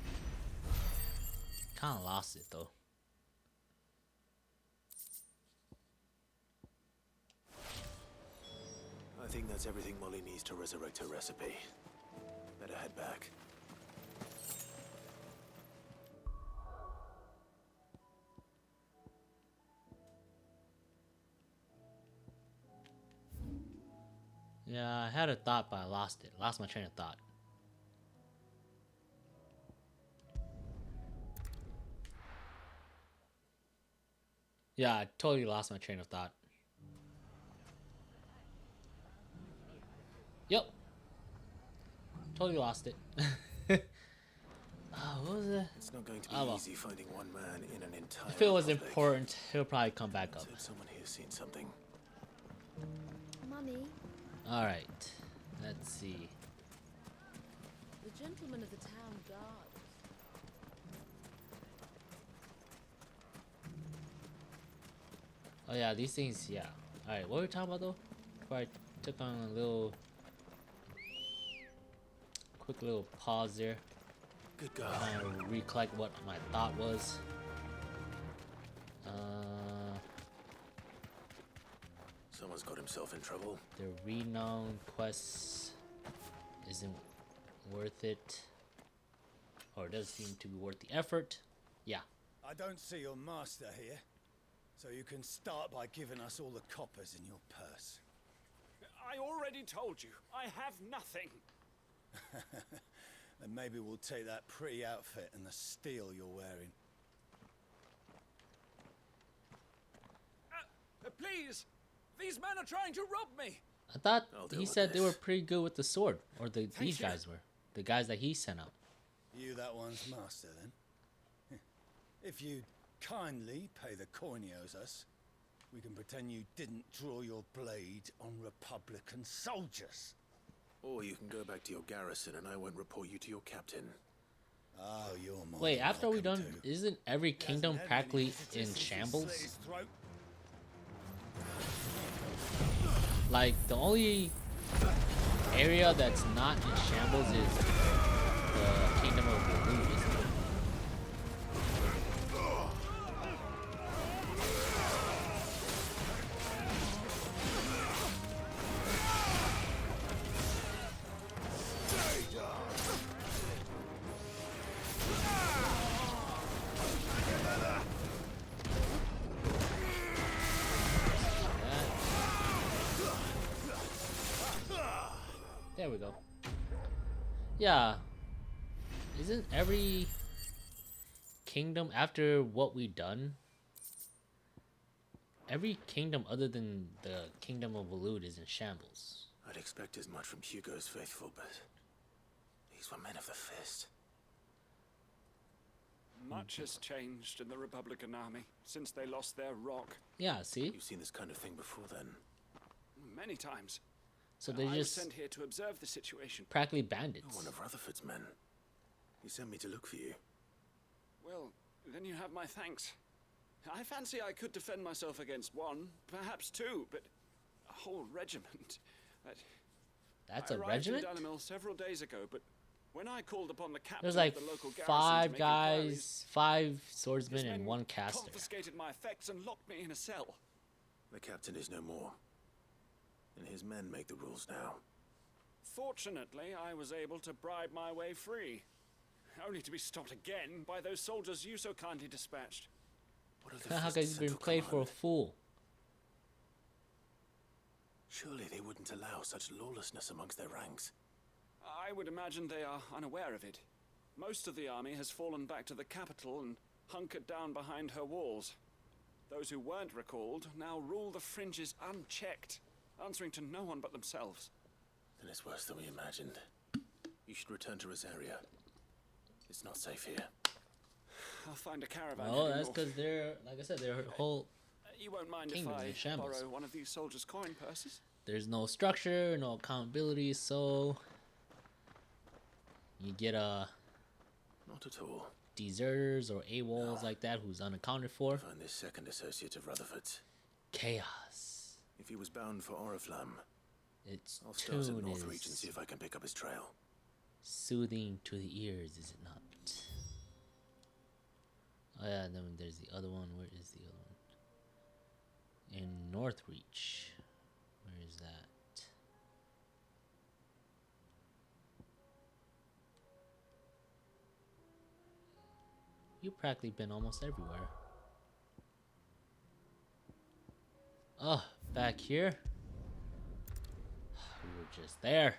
Kind of lost it though. I think that's everything Molly needs to resurrect her recipe. Better head back. Yeah, I had a thought, but I lost it. Lost my train of thought. Yeah, I totally lost my train of thought. Yep. Totally lost it. What was it? It's not going to be easy finding one man in an entire If it was republic. important, he'll probably come back up. Let's hope someone here's seen something. Mummy. Alright. Let's see. The gentleman of the town guard. Oh yeah, these things, yeah. Alright, what were we talking about though? Before I took on a little... quick little pause there. Good God. Trying to recollect what my thought was. Someone's got himself in trouble. The renowned quest isn't worth it. Or it does seem to be worth the effort. Yeah. I don't see your master here, so you can start by giving us all the coppers in your purse. I already told you, I have nothing. Then maybe we'll take that pretty outfit and the steel you're wearing. Please! These men are trying to rob me! I thought he said they were pretty good with the sword. Or these guys were. The guys that he sent out. You that one's master, then? If you kindly pay the coin he owes us, we can pretend you didn't draw your blade on Republican soldiers. Or you can go back to your garrison and I won't report you to your captain. Oh, you're more Wait, than after we welcome done, to. isn't every kingdom had practically many in visitors since he shambles? slit his throat. Like, the only area that's not in shambles is the kingdom of Baloo, isn't it? There we go. Yeah. Isn't every kingdom after what we done? Every kingdom other than the kingdom of Baloo is in shambles. I'd expect as much from Hugo's faithful, but these were men of the fist. Much has changed in the Republican army since they lost their rock. Yeah, see? You've seen this kind of thing before then? Many times. So they I was just sent here to observe the situation. practically bandits. You're one of Rutherford's men. He sent me to look for you. Well, then you have my thanks. I fancy I could defend myself against one, perhaps two, but a whole regiment. That's I a arrived regiment? in Dalimil several days ago, but when I called upon the captain There's like of the local garrison to 5 make guys, inquiries, 5 swordsmen, his and men 1 caster. confiscated my effects and locked me in a cell. The captain is no more. And his men make the rules now. Fortunately, I was able to bribe my way free. Only to be stopped again by those soldiers you so kindly dispatched. What are How he's been played for a fool. Surely they wouldn't allow such lawlessness amongst their ranks. I would imagine they are unaware of it. Most of the army has fallen back to the capital and hunkered down behind her walls. Those who weren't recalled now rule the fringes unchecked, answering to no one but themselves. Then it's worse than we imagined. You should return to Rosaria. It's not safe here. I'll find a caravan. Well, heading that's north. because they're, like I said, their whole You won't mind if kingdom's in I shambles. borrow one of these soldiers' coin purses? There's no structure, no accountability, so you get Not at all. deserters or AWOLs like that who's unaccounted for. Find this second associate of Rutherford's. Chaos. If he was bound for Oriflamme, Its I'll start at tune North Reach and is see if I can pick up his trail. Soothing to the ears, is it not? Oh yeah, then there's the other one. Where is the other one? In Northreach. Where is that? You've practically been almost everywhere. Oh, back here? We were just there.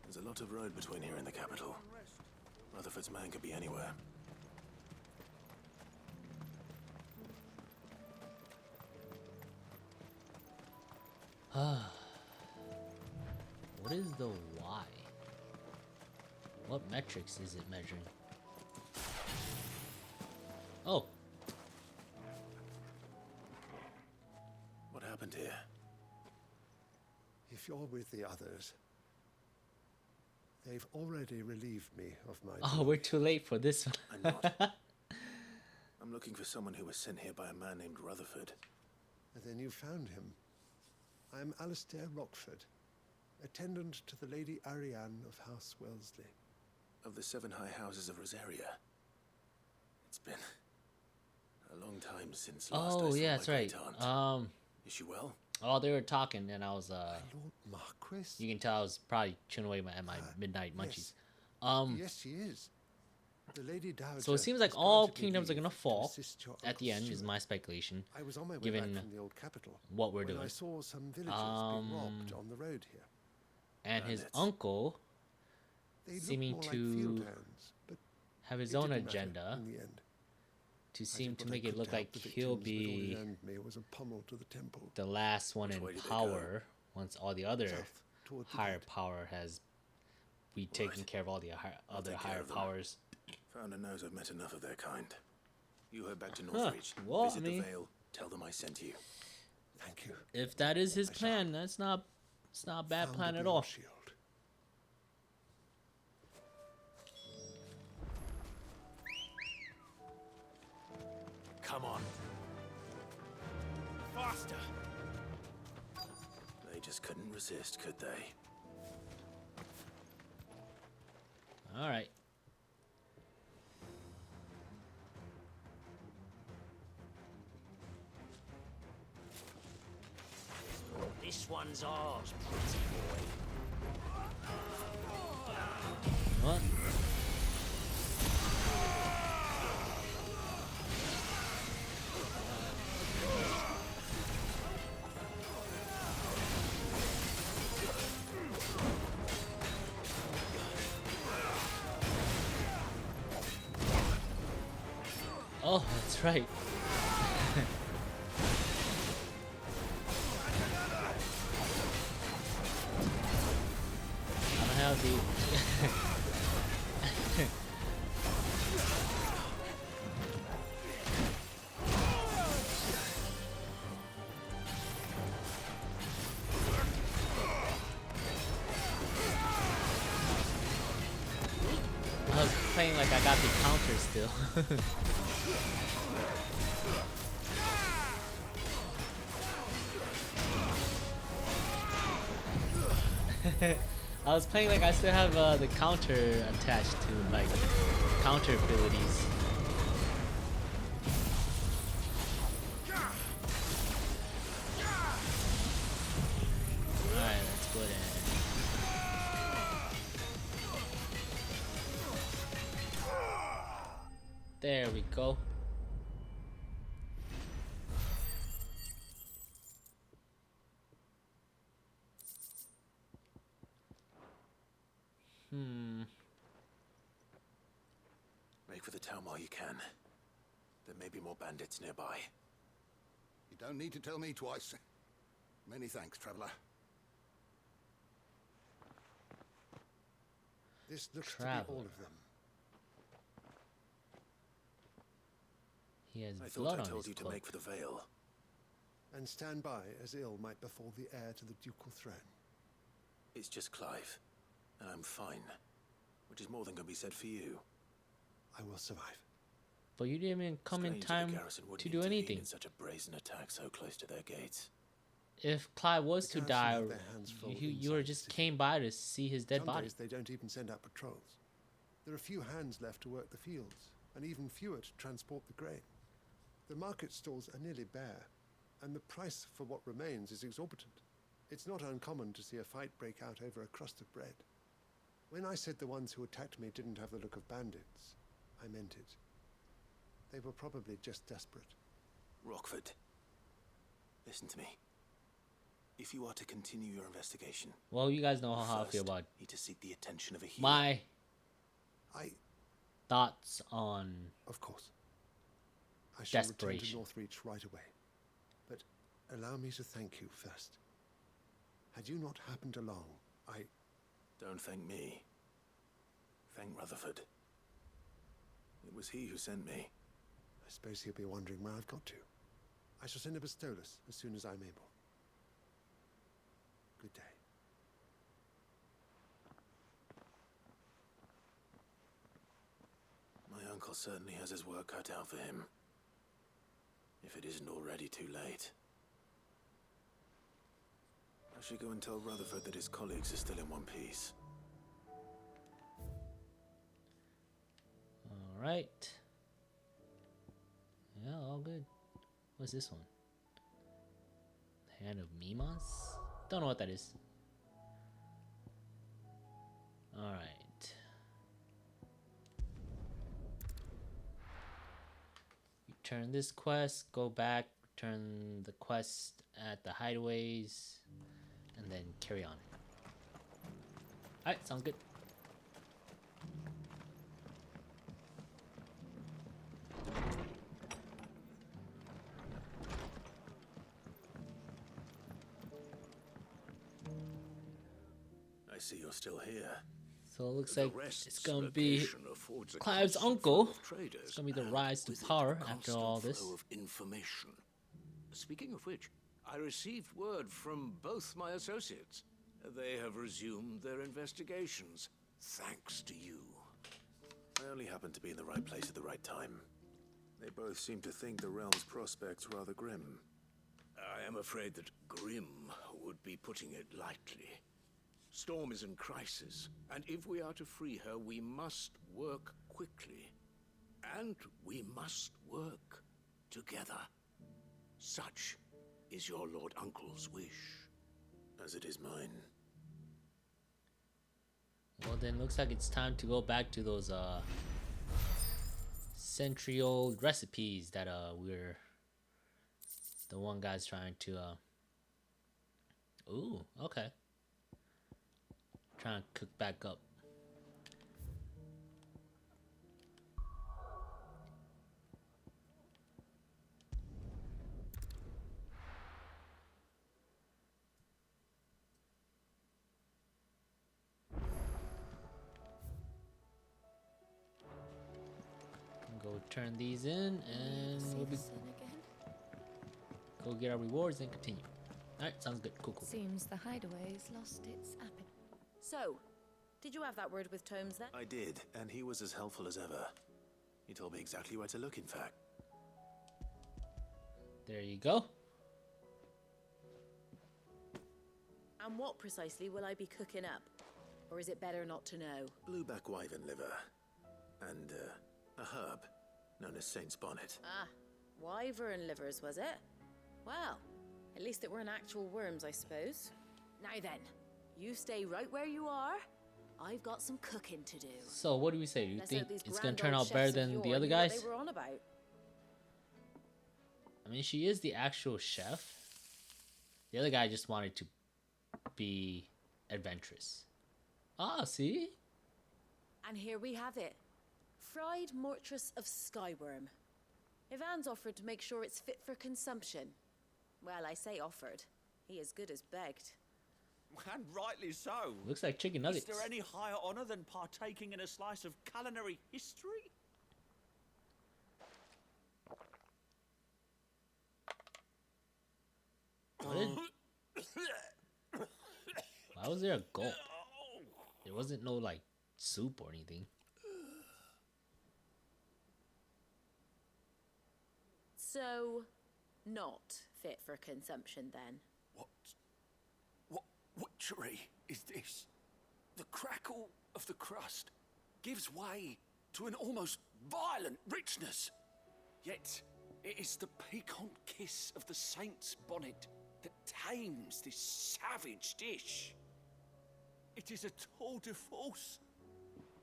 There's a lot of road between here and the capital. Rutherford's man could be anywhere. What is the Y? What metrics is it measuring? Oh. What happened here? If you're with the others, they've already relieved me of my... Oh, we're too late for this one. I'm not. I'm looking for someone who was sent here by a man named Rutherford. And then you found him. I'm Alistair Rockford, attendant to the Lady Ariane of House Wellesley. Of the 7 high houses of Rosaria. It's been a long time since last I saw yeah, my that's right. great-aunt. Is she well? Oh, they were talking, and I was Lord Marquis? You can tell I was probably chewing away at my midnight munchies. Yes, she is. The Lady Dowager. So it seems like all kingdoms are gonna fall at the end, is my speculation. I was on my way given back from the old capital what we're when doing. I saw some villagers being robbed on the road here. And his uncle They seeming looked more to like field hands, but have his it own didn't matter agenda in the end. to I seem did to what I make it could look to help like the he'll victims, but all he be earned me was a pummel to the temple. the last one in way did they power once all the other South, toward the higher gate. power has we taken care of all the other take care higher of them. powers. Founder knows I've met enough of their kind. You head back to Huh. Northreach. Well, Visit I mean- the Vale. Tell them I sent you. Thank you. If that is his plan, it's not a bad Found plan the at all. beyond shield. Come on. Faster! They just couldn't resist, could they? All right. This one's ours, pretty boy. What? Oh, that's right. I don't have the I was playing like I got the counter still. I was playing like I still have the counter attached to like counter abilities. Alright, let's go then. There we go. Make for the town while you can. There may be more bandits nearby. You don't need to tell me twice. Many thanks, traveler. This looks to be Traveler. all of them. He has I blood thought I on told his you to cloak. make for the Vale. And stand by as ill might befall the heir to the ducal throne. It's just Clive. And I'm fine. Which is more than can be said for you. I will survive. But you didn't even come in Strange that the time garrison wouldn't to do intervene anything. in such a brazen attack so close to their gates. if Clive was to The council die, have their hands full you were inside the just city. came by to see his dead Some body. days they don't even send out patrols. There are few hands left to work the fields, and even fewer to transport the grain. The market stalls are nearly bare, and the price for what remains is exorbitant. It's not uncommon to see a fight break out over a crust of bread. When I said the ones who attacked me didn't have the look of bandits, I meant it. They were probably just desperate. Rockford, listen to me. If you are to continue your investigation, Well, you guys know how I first feel about need to seek the attention of a healer. my I thoughts on Of course. I shall return to desperation. Northreach right away. But allow me to thank you first. Had you not happened along, Don't thank me. Thank Rutherford. It was he who sent me. I suppose he'll be wondering where I've got to. I shall send a Bastolus as soon as I'm able. Good day. My uncle certainly has his work cut out for him. If it isn't already too late. I should go and tell Rutherford that his colleagues are still in one piece. All right. Yeah, all good. What's this one? Hand of Mimas? Don't know what that is. All right. Return this quest, go back, return the quest at the hideaways, and then carry on. Alright, sounds good. I see you're still here. So it looks The like rest's it's gonna be location affords a Clive's constant flow uncle. of traders, It's gonna be the and rise to with it, power a after all constant this. flow of information. Speaking of which, I received word from both my associates. They have resumed their investigations, thanks to you. I only happened to be in the right place at the right time. They both seem to think the realm's prospects rather grim. I am afraid that grim would be putting it lightly. Storm is in crisis, and if we are to free her, we must work quickly. And we must work together. Such is your Lord Uncle's wish. As it is mine. Well, then looks like it's time to go back to those century-old recipes that we're the one guy's trying to ooh, okay. Trying to cook back up. Go turn these in and we'll be go get our rewards and continue. Alright, sounds good. Cool. Seems the hideaway's lost its appetite. So, did you have that word with Tomes then? I did, and he was as helpful as ever. He told me exactly where to look, in fact. There you go. And what precisely will I be cooking up? Or is it better not to know? Blueback wyvern liver. And, a herb known as Saint's Bonnet. Ah, wyvern livers, was it? Well, at least it weren't actual worms, I suppose. Now then, you stay right where you are. I've got some cooking to do. So what do we say? Do you Let's think hope these it's grand gonna turn old out better chefs of than the yore other knew what guys? they were on about. I mean, she is the actual chef. The other guy just wanted to be adventurous. Ah, see? And here we have it. Fried mortress of skyworm. Ivan's offered to make sure it's fit for consumption. Well, I say offered. He as good as begged. And rightly so. Looks like chicken nuggets. Is there any higher honor than partaking in a slice of culinary history? Why was there a gulp? There wasn't no like soup or anything. So, not fit for consumption then. What witchery is this? The crackle of the crust gives way to an almost violent richness. Yet it is the piquant kiss of the saint's bonnet that tames this savage dish. It is a tour de force.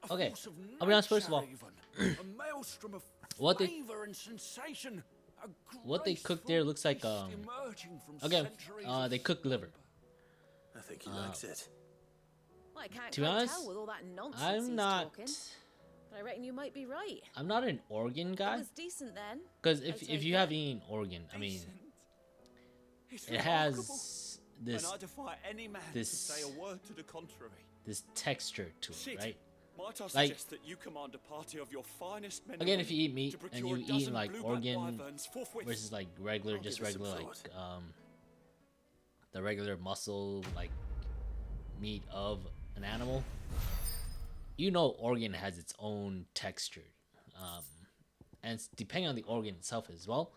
A Okay, force of I'll be honest. First of all, nature even. A maelstrom of what flavor and sensation. what they cooked there looks like Emerging from again, centuries they cooked liver. I think he likes it. Well, I can't To be quite honest, tell with all that nonsense I'm he's not. talking, but I reckon you might be right. I'm not an organ It guy. was decent then. Because I'll if take you it. have eaten organ, I mean, It's it has this And I defy any man to say a word to the contrary. this texture to it, Sid, right? might I Like suggest that you command a party of your finest men again, and if you eat meat to and procure you a dozen eat like blueback organ wyverns forthwith? versus like regular, I'll just give it some regular like thought. the regular muscle like meat of an animal, you know, organ has its own texture, and depending on the organ itself as well,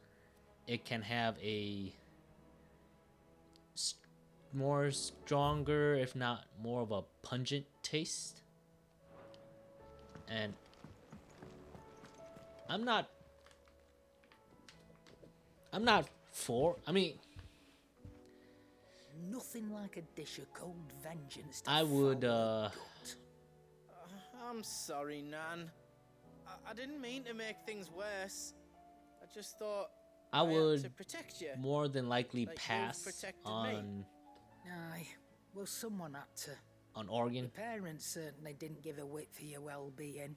it can have a more stronger, if not more of a pungent taste. And I'm not for. I mean, Nothing like a dish of cold vengeance. To I would. I'm sorry, Nan. I didn't mean to make things worse. I just thought I had would to protect you. more than likely Like you've pass protected me. on Aye, well, someone had to. organ. Your parents certainly didn't give a whit for your well-being.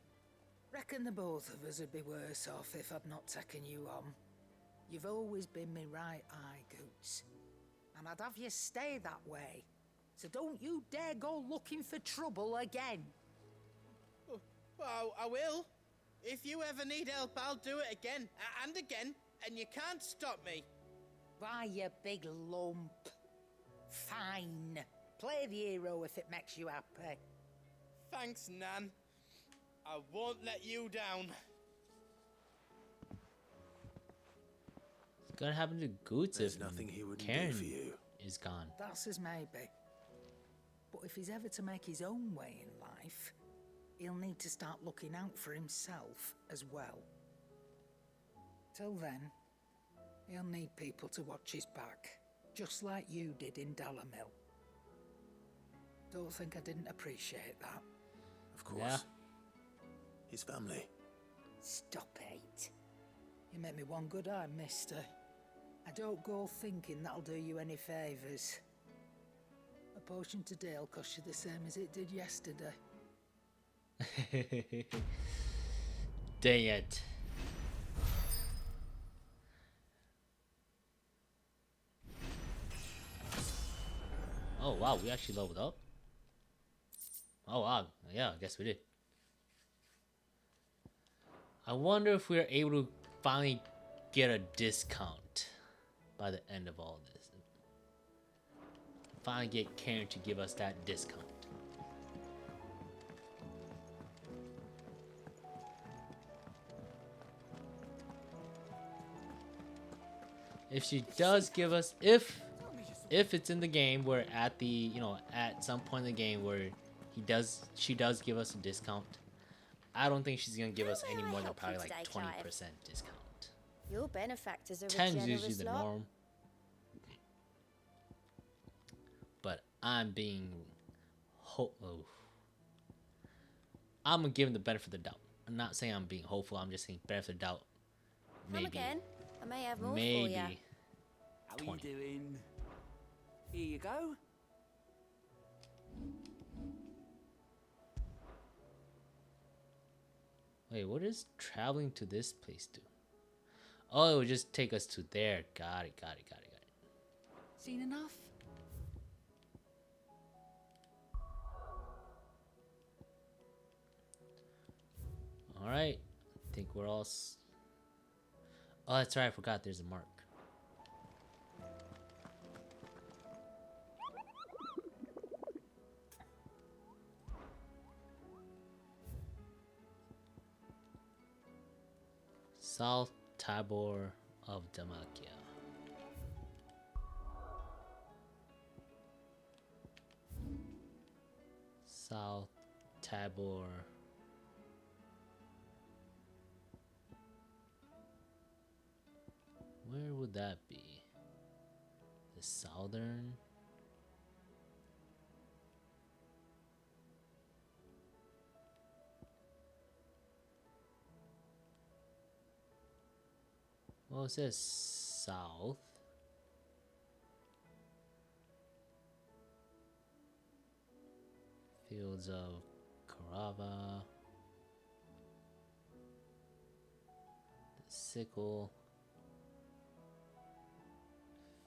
Reckon the both of us would be worse off if I'd not taken you on. You've always been me right eye, Goots. And I'd have you stay that way. So don't you dare go looking for trouble again. Well, I will. If you ever need help, I'll do it again and again, and you can't stop me. Why, you big lump. Fine. Play the hero if it makes you happy. Thanks, Nan. I won't let you down. What's gonna happen to Goots There's if nothing he wouldn't do Karen for you. is gone? That's as maybe. But if he's ever to make his own way in life, he'll need to start looking out for himself as well. Till then, he'll need people to watch his back, just like you did in Dalamil. Don't think I didn't appreciate that. Of course. Yeah. His family. Stop it. You make me one good eye, mister. I don't go thinking that'll do you any favours. A potion today'll cost you the same as it did yesterday. Dang it. Oh wow, we actually leveled up. Oh wow, yeah, I guess we did. I wonder if we're able to finally get a discount by the end of all this. Finally get Karen to give us that discount. If she does give us, if it's in the game where at the, you know, at some point in the game where she does give us a discount, I don't think she's gonna give us any more than probably like 20% discount. Your benefactors are 10 a is usually generous the lot. norm. But I'm being I'm gonna give him the benefit of the doubt. I'm not saying I'm being hopeful, I'm just saying benefit of the doubt. Come again. I may have more maybe for you. How are you doing? Here you go. Wait, what does traveling to this place do? Oh, it would just take us to there. Got it. Seen enough? Alright. I think we're all... Oh, that's right. I forgot there's a mark. South Tabor of Damakia. South Tabor. Where would that be? The southern? Well, it says south. Fields of Carava. The Sickle.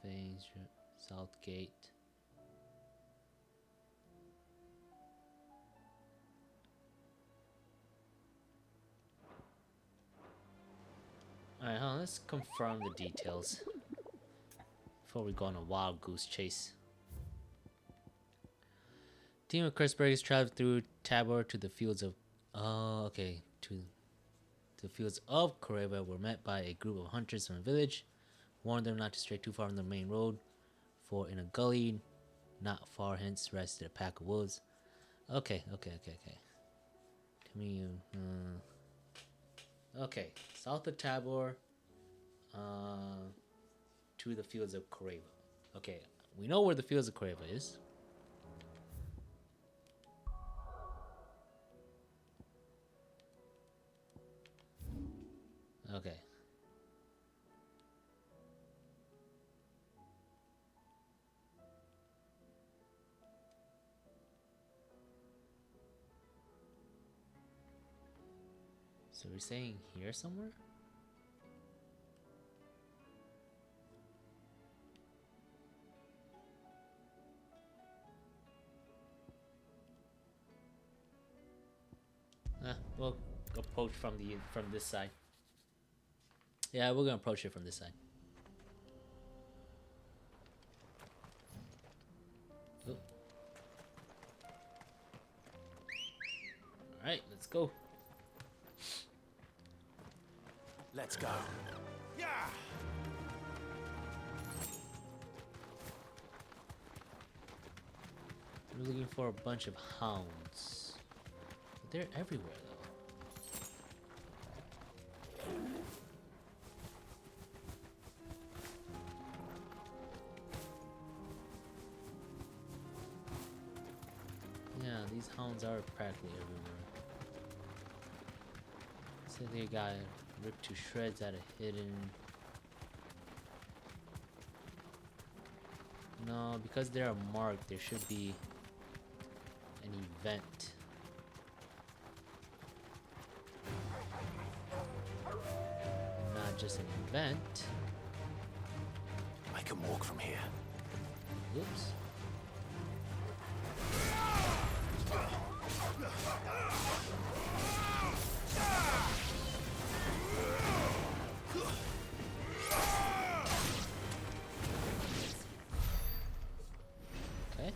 Phaedra, Southgate. Alright, let's confirm the details before we go on a wild goose chase. Team of Cursebreakers traveled through Tabor to the fields of to the fields of Coreva were met by a group of hunters from a village. Warned them not to stray too far from the main road, for in a gully not far hence rested a pack of wolves. Okay. Commune. Okay, south of Tabor, to the fields of Coreva. Okay, we know where the fields of Coreva is. Okay. So we're saying here somewhere? We'll approach from this side. Yeah, we're gonna approach it from this side. Oh. All right, let's go. Let's go. Yeah. We're looking for a bunch of hounds. But they're everywhere though. Yeah, these hounds are practically everywhere. So they got ripped to shreds at a hidden. No, because they are marked, there should be an event. Not just an event. I can walk from here. Oops. Okay.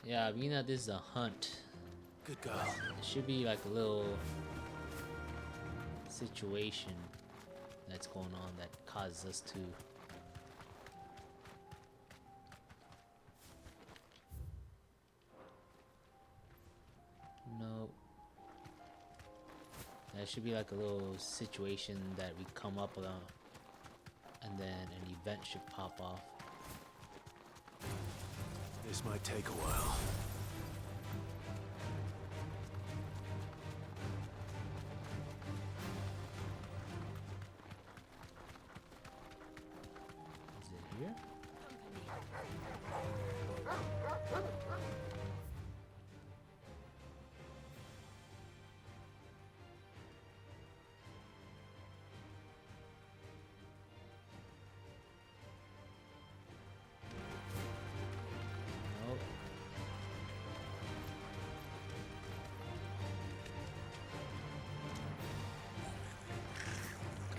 Yeah, being that this is a hunt. Good girl. It should be like a little situation that's going on that causes us to no. That should be like a little situation that we come up with, and then an event should pop off. This might take a while. Is it here? Nope.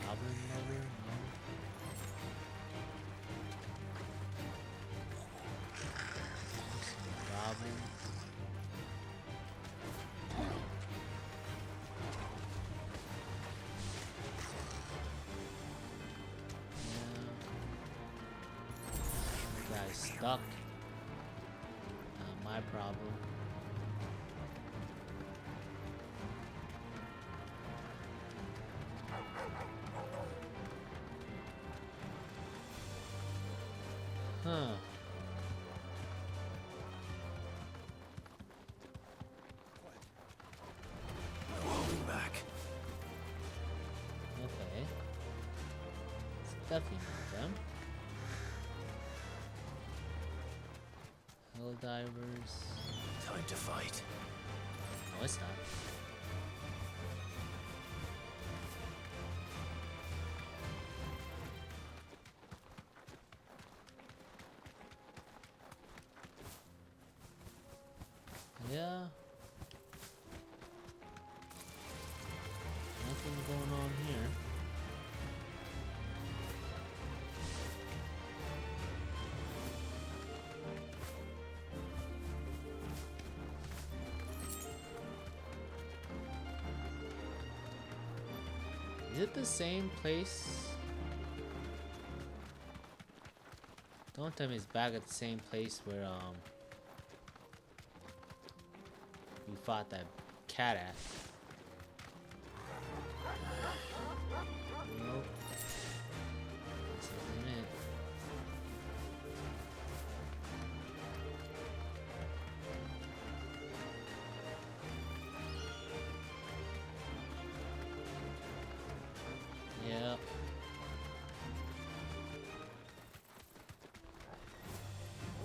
Goblin leather? No. Goblins. Yeah. Guy's stuck. my problem. Huh. No holding back. Okay. It's definitely not them. Hell divers. Time to fight. No, it's not. Yeah. Nothing going on here. Is it the same place? Don't tell me it's back at the same place where we fought that cat at. Nope. This isn't it. Yep.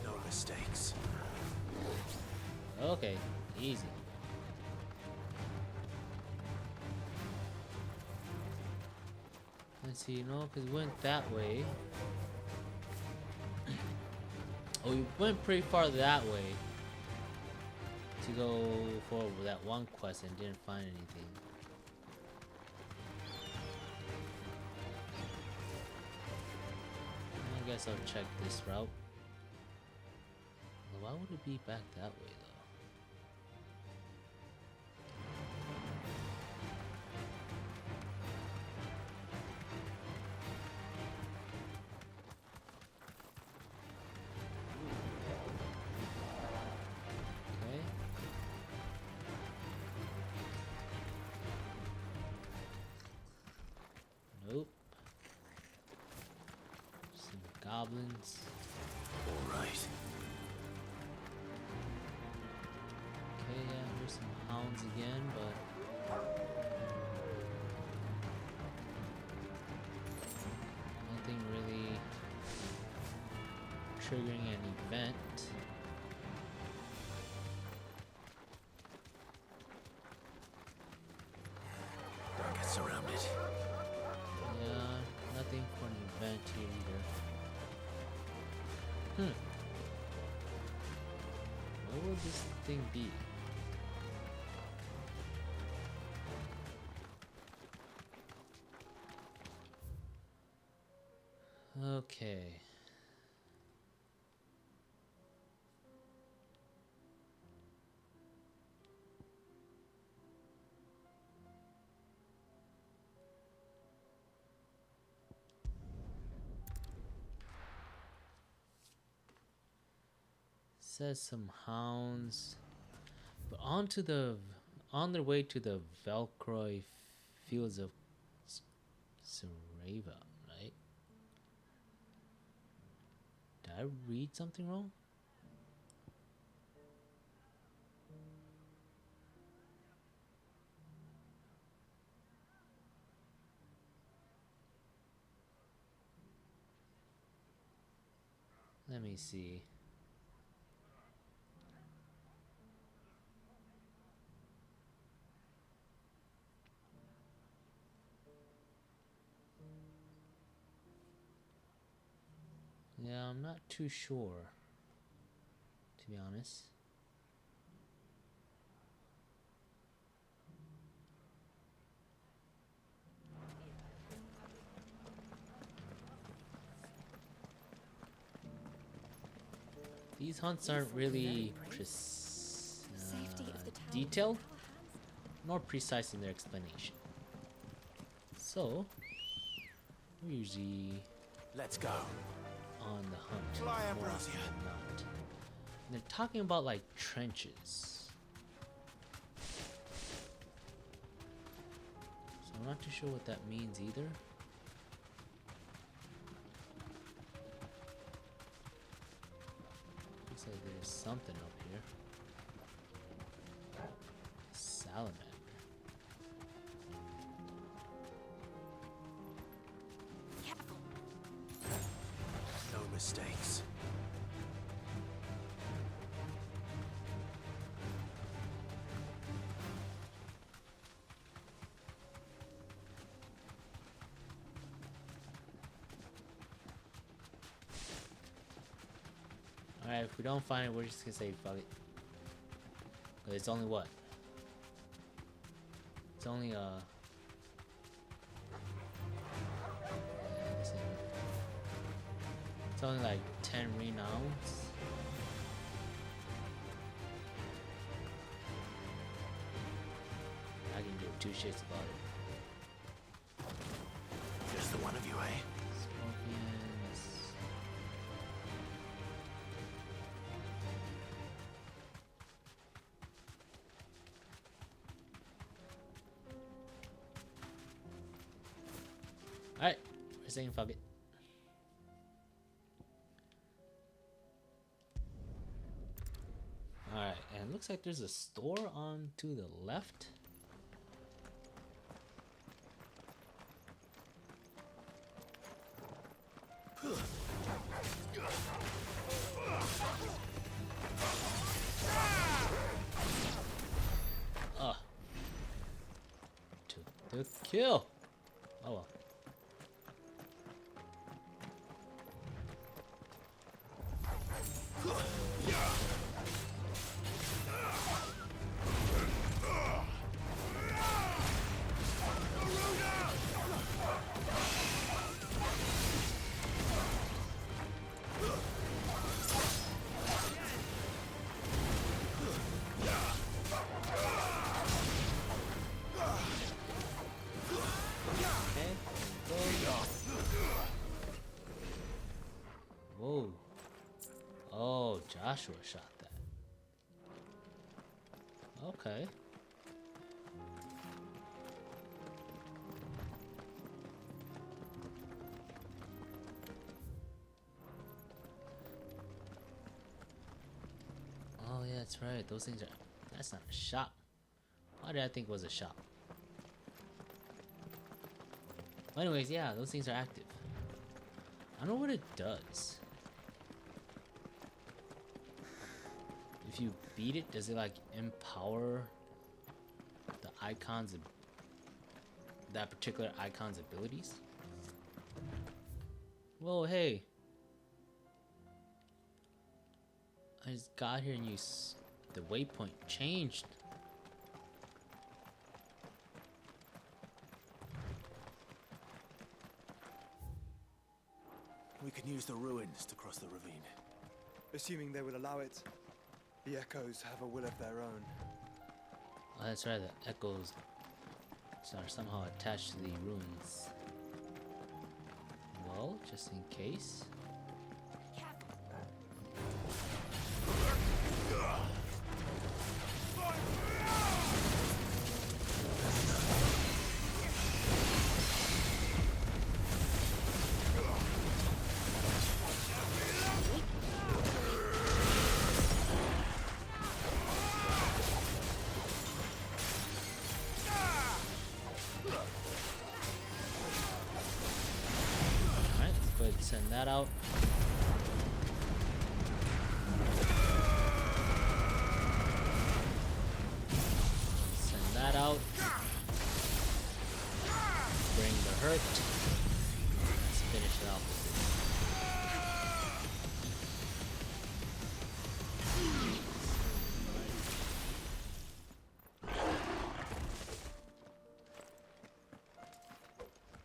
No mistakes. Okay, easy. Let's see, no, because we went that way. Oh, we went pretty far that way to go forward with that one quest and didn't find anything. I guess I'll check this route. Well, why would it be back that way though? Okay. Nope. Some goblins. All right. Okay, yeah, here's some hounds again, but nothing really triggering an event. Don't get surrounded. Yeah, nothing for an event here either. What would this thing be? Okay. Says some hounds, but on their way to the Velcroy fields of Sareva, right? Did I read something wrong? Let me see. Yeah, I'm not too sure, to be honest. These hunts aren't really detailed nor precise in their explanation. So, we usually let's go on the hunt Fly, more Ambrosia. often than not. They're talking about like trenches. So I'm not too sure what that means either. Looks like there's something up here. Salamander. No mistakes. Alright, if we don't find it, we're just gonna say fuck it. But it's only what? It's only it's only like 10 renowns. I can do two shits about it. Just the one of you, eh? Scorpions. Alright, we're saying fuck it. Alright, and it looks like there's a store on to the left. Took the kill. Oh well. Whoa. Oh, Joshua shot that. Okay. Oh yeah, that's right. Those things are... That's not a shop. Why did I think it was a shop? Well, anyways, yeah, those things are active. I don't know what it does. If you beat it, does it like empower the icons, that particular icon's abilities? Whoa, hey. I just got here and the waypoint changed. We can use the ruins to cross the ravine. Assuming they will allow it. The echoes have a will of their own. Oh, that's right, the echoes are somehow attached to the ruins. Well, just in case. Send that out. Send that out. Bring the hurt. Let's finish it off with this.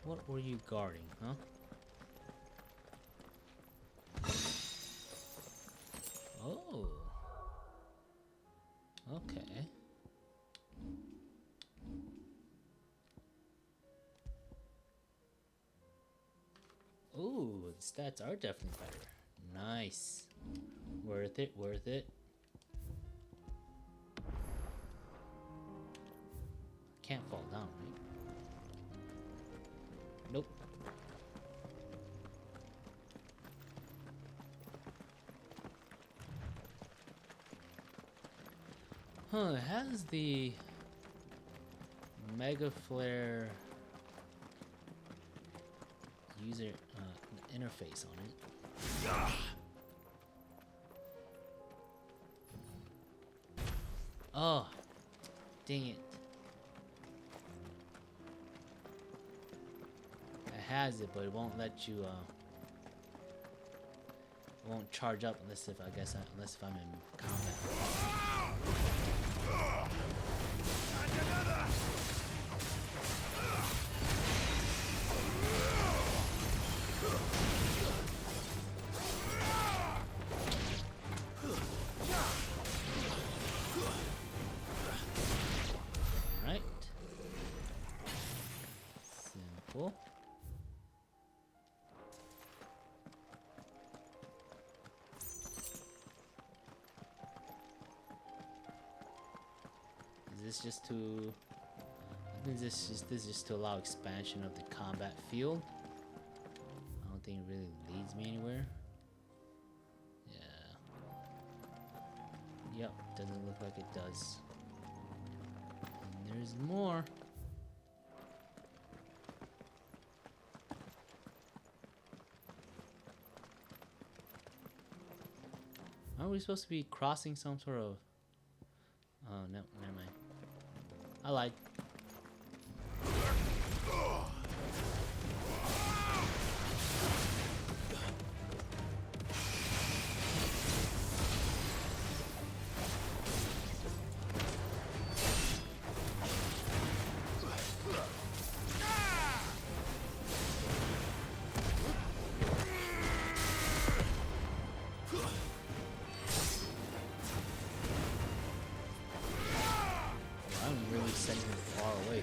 What were you guarding, huh? Oh. Okay. Ooh, the stats are definitely better. Nice. Worth it, worth it. Can't fall down, right? Nope. Huh, it has the Mega Flare user interface on it. Oh, dang it. It has it, but it won't let you, it won't charge up unless if, unless if I'm in combat. Alright. Simple. Is this just to... I think this is just to allow expansion of the combat field. I don't think it really leads me anywhere. Yeah. Yep, doesn't look like it does. And there's more. Are we supposed to be crossing some sort of... Oh, no, never mind. I lied. Sending him far away.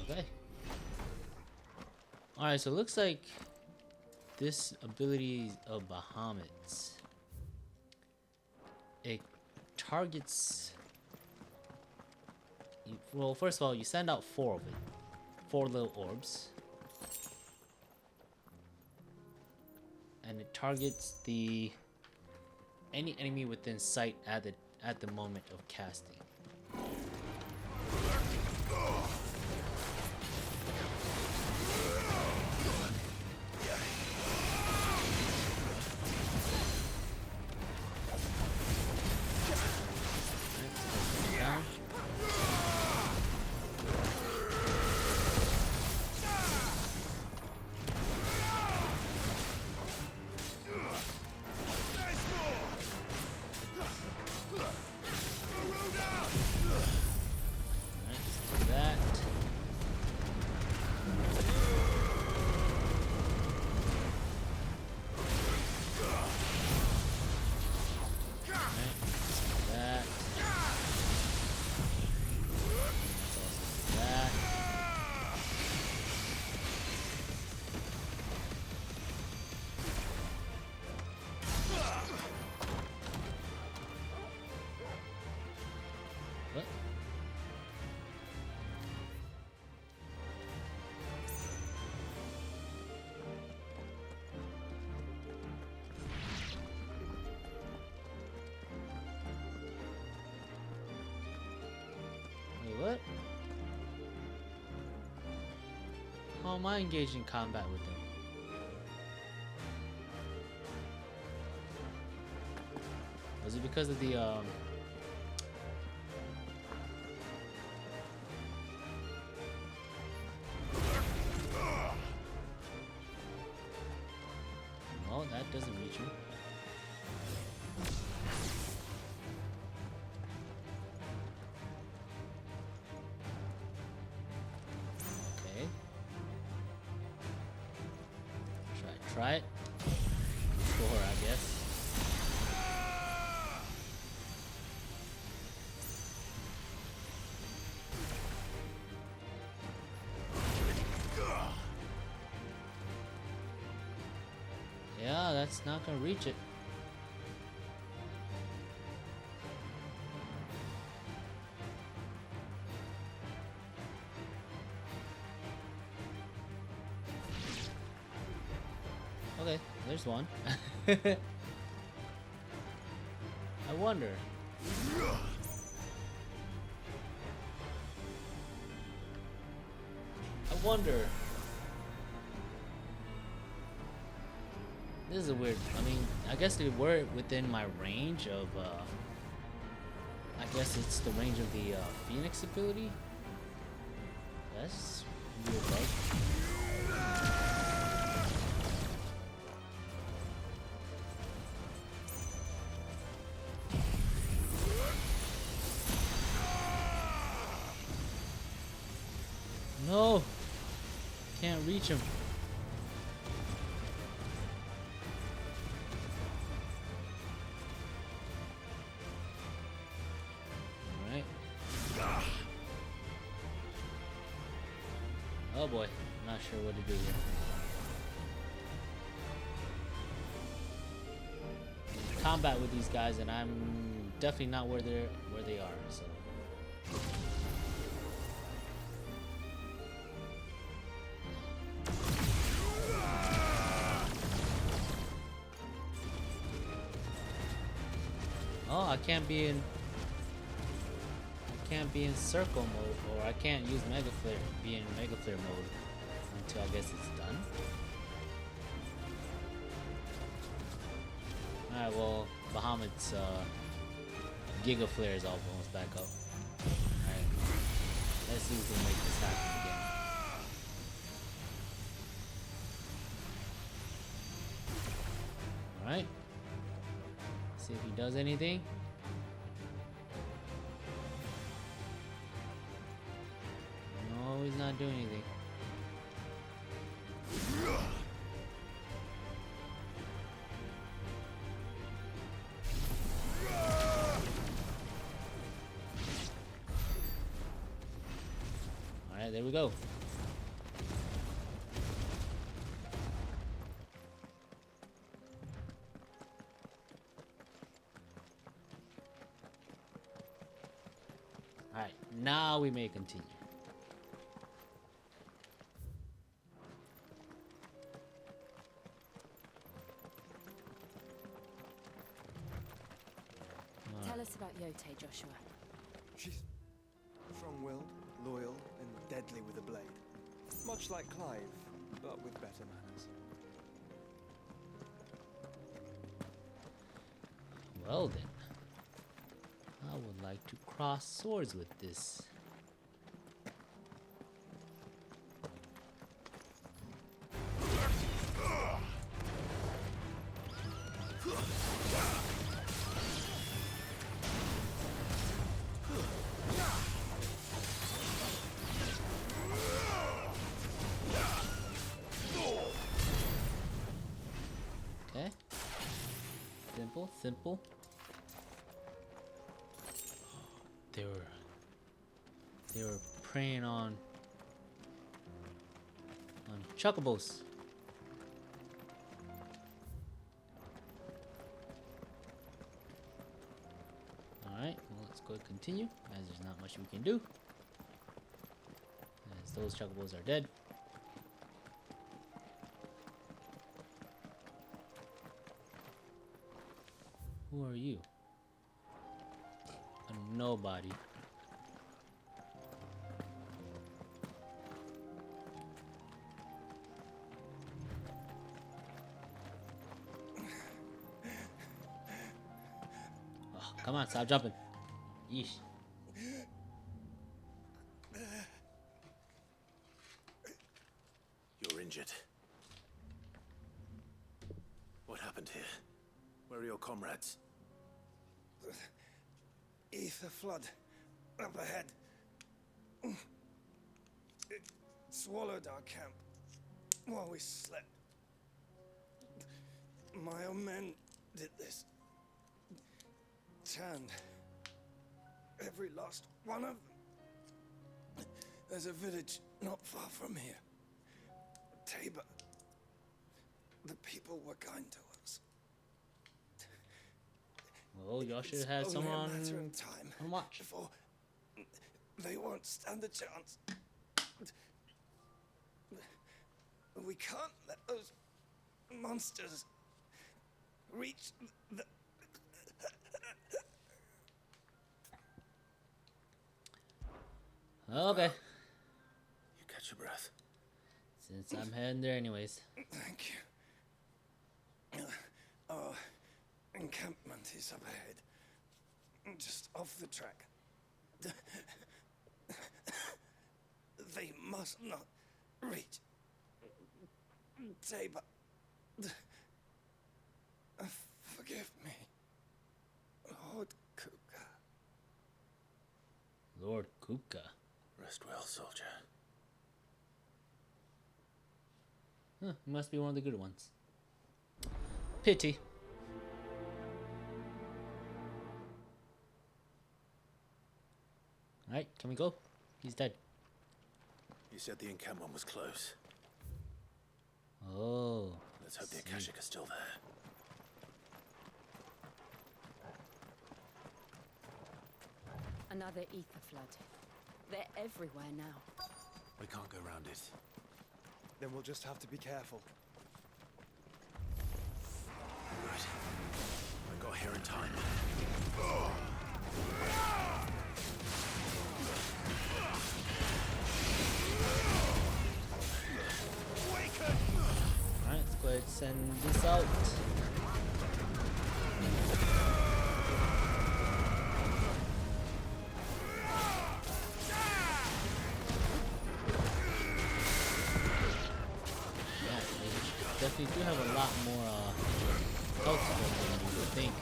Okay. Alright, so it looks like this ability of Bahamut's, it targets you, well, first of all, you send out 4 of it. 4 little orbs. And it targets any enemy within sight at the moment of casting. What? How am I engaged in combat with them? Was it because of the No, that doesn't reach me. Try it. Score, I guess. It's not gonna reach it. Okay, there's one. I wonder. I wonder. This is a weird. I mean, I guess they were within my range of. I guess it's the range of the Phoenix ability. That's weird, right? No! Can't reach him. Alright. Oh boy, I'm not sure what to do here. Combat with these guys, and I'm definitely not where they are, so. Oh, I can't be in circle mode, or I can't use Mega Flare, be in Mega Flare mode until I guess it's done. Alright, well, Bahamut's Giga Flare is almost back up. Alright, let's see if we can make this happen again. Alright. See if he does anything. No, he's not doing anything. Alright, there we go. Alright, now we may continue. Tell us about Yote, Joshua. She's strong-willed, loyal, and deadly with a blade. Much like Clive, but with better manners. Well then, I would like to cross swords with this. Okay. Simple, simple. They were preying on chocobos. Alright, well, let's go continue, as there's not much we can do, as those chocobos are dead. Who are you? A nobody. Oh, come on, stop jumping. Yeesh. You're injured. What happened here? Where are your comrades? Ether flood up ahead. It swallowed our camp while we slept. My own men did this. Tanned every last one of them. There's a village not far from here. Tabor. The people were kind to us. Oh, y'all should have had It's someone only a matter of time on watch. before they won't stand a chance. We can't let those monsters reach the... Okay. You catch your breath. Since I'm heading there anyways. Thank you. Our encampment is up ahead. Just off the track. They must not reach. Tabor. Forgive me, Lord Kupka. Lord Kupka. Rest well, soldier. Huh, he must be one of the good ones. Pity. Alright, can we go? He's dead. You said the encampment was close. Oh. Let's hope the Akashic are still there. Another ether flood. They're everywhere now. We can't go round it. Then we'll just have to be careful. Right. I got here in time. Alright, let's go ahead and send this out. Yeah, they definitely do have a lot more health than you would think.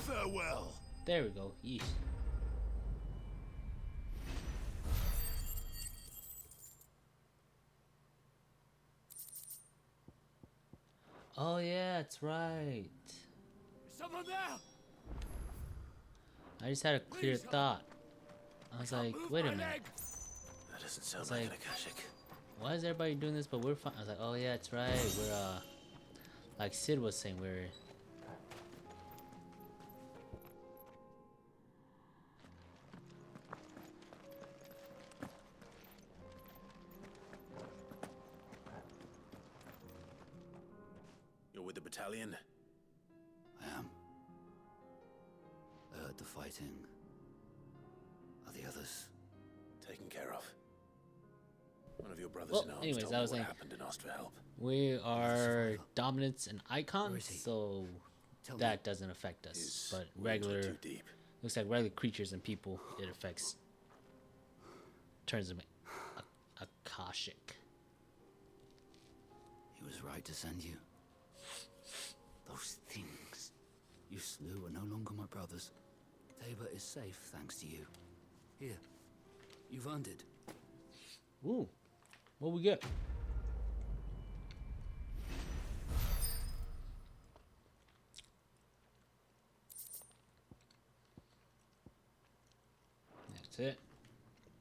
Farewell. There we go. Yeesh. Oh yeah, that's right. Someone there! I just had a clear thought. I was like, wait a minute. That doesn't sound It's like an like- Akashic. Why is everybody doing this but we're fine? I was like, oh yeah, that's right. We're like Sid was saying, we're You're with the battalion? I am. I heard the fighting. Are the others? Taken care of. One of your brothers Well, in arms anyways, told I me was what saying- happened and asked for help. we are dominance and icons, so Tell me. that doesn't affect us. His But wounds were regular too deep. looks like regular creatures and people, it affects. Turns them Akashic. He was right to send you. Those things you slew are no longer my brothers. Tabor is safe thanks to you. Here, you've earned it. Ooh, what we get? That's it.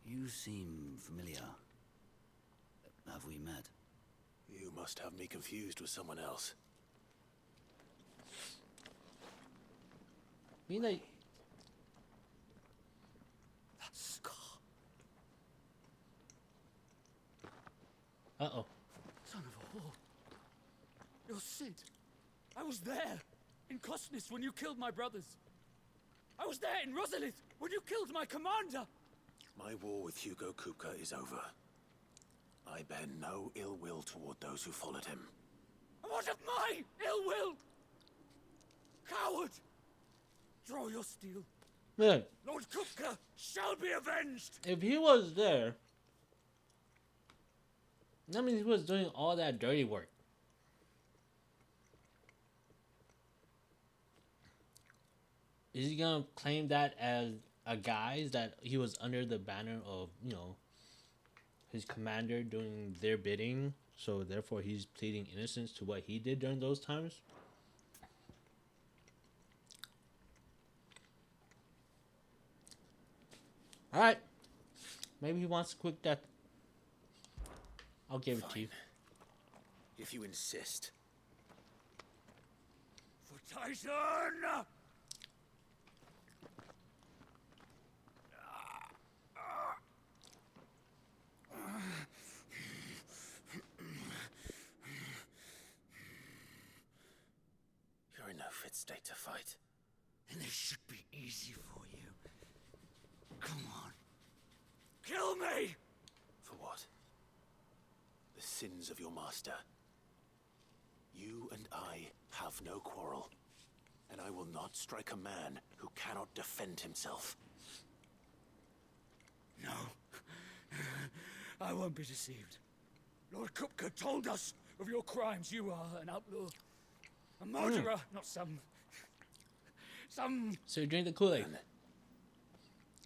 You seem familiar. Have we met? You must have me confused with someone else. mean like that scar. Uh-oh. Son of a whore. You're Sid. I was there in Cosnis when you killed my brothers. I was there in Rosalith when you killed my commander. My war with Hugo Kupka is over. I bear no ill will toward those who followed him. And what of my ill will? Coward! Draw your steel. Man, Lord Kupka shall be avenged! if he was there, that means he was doing all that dirty work. Is he gonna claim that as a guise that he was under the banner of, you know, his commander doing their bidding, so therefore he's pleading innocence to what he did during those times? Alright, Maybe he wants a quick death. I'll give it to you. If you insist. For Tyson! You're in no fit state to fight. And this should be easy for you. Come on. Kill me! For what? The sins of your master. You and I have no quarrel. And I will not strike a man who cannot defend himself. No. I won't be deceived. Lord Kupka told us of your crimes. You are an outlaw. A murderer, not some... So you drink the Kool-Aid.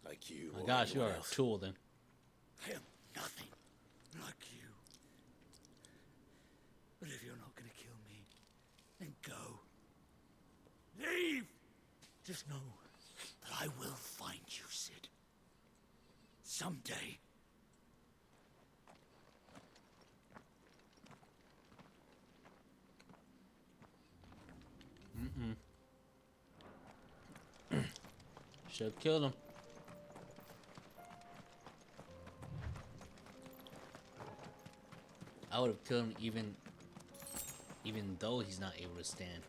Like you. Oh my gosh, you are a tool then. I am nothing like you. But if you're not gonna kill me, then go. Leave! Just know that I will find you, Sid. Someday. Should have killed him. I would have killed him even though he's not able to stand.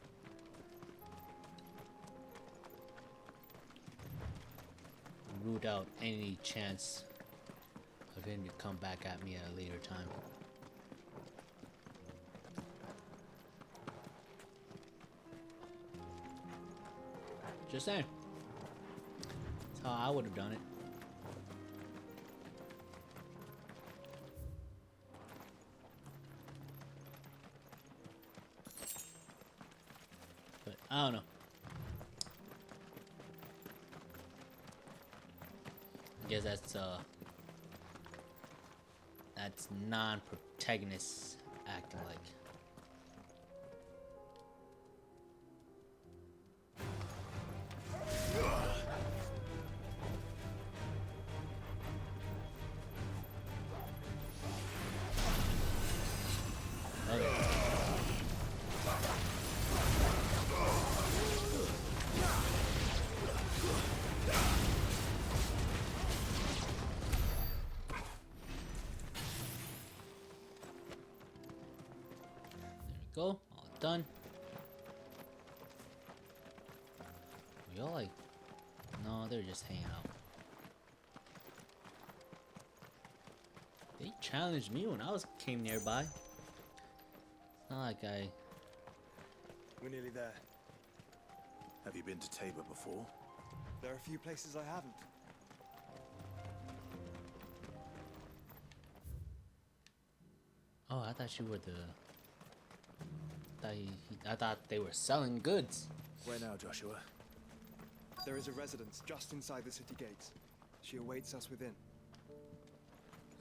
Ruled out any chance of him to come back at me at a later time. Just saying. That's how I would have done it. But I don't know. I guess that's non-protagonists acting like. Go, all done. We all like, no, they're just hanging out. They challenged me when I came nearby. It's not like I. We're nearly there. Have you been to Tabor before? There are a few places I haven't. Oh, I thought you were the. I thought they were selling goods. Where now, Joshua? There is a residence just inside the city gates. She awaits us within.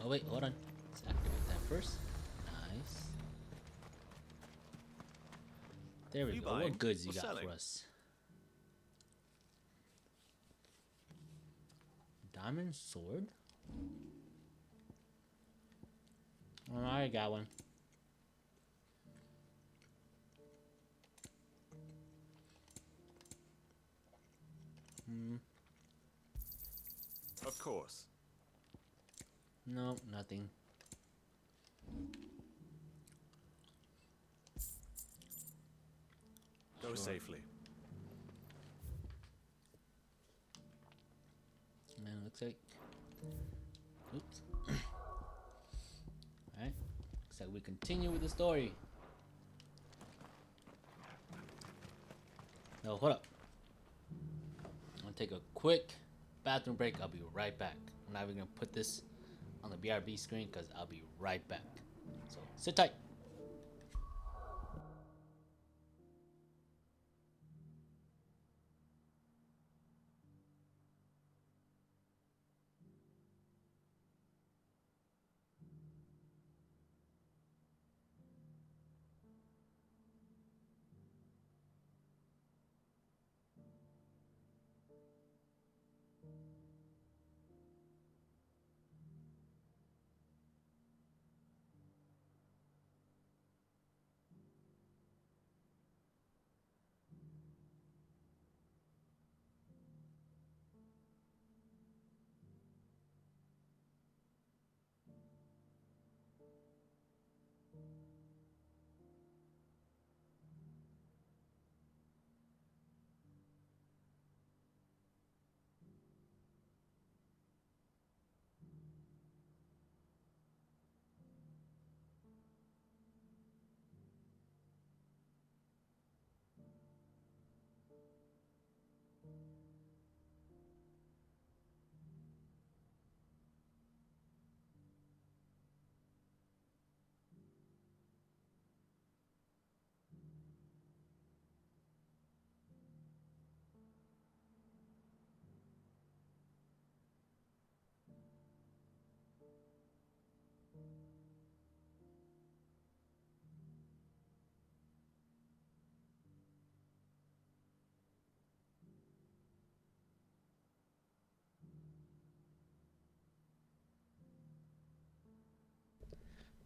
Oh wait, hold on. Let's activate that first. Nice. There we go. What goods you got for us? Diamond sword? Oh, I got one. Of course. No, nothing. Go safely. Man, looks like. Oops. Alright. Looks like we continue with the story. No, hold up. I'm gonna take a quick bathroom break. I'll be right back. I'm not even gonna put this on the BRB screen because I'll be right back. So sit tight.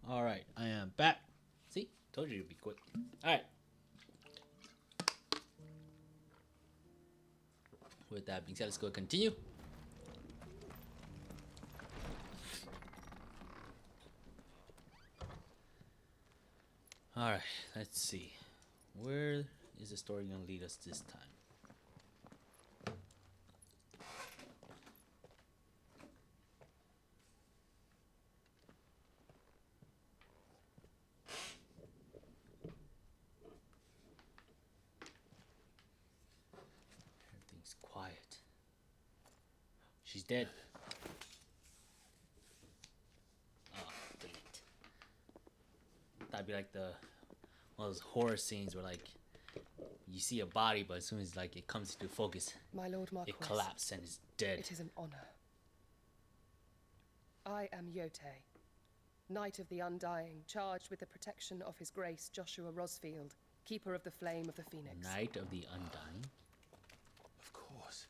Alright, I am back. See? Told you it'd be quick. Alright. With that being said, let's go continue. Alright, let's see. Where is the story going to lead us this time? Everything's quiet. She's dead. Oh, dang it. That'd be like one of those horror scenes where like you see a body, but as soon as like it comes into focus, my Lord Marquis, it collapses and is dead. It is an honor. I am Yotei, Knight of the Undying, charged with the protection of His Grace Joshua Rosfield, Keeper of the Flame of the Phoenix. Knight of the Undying? Of course.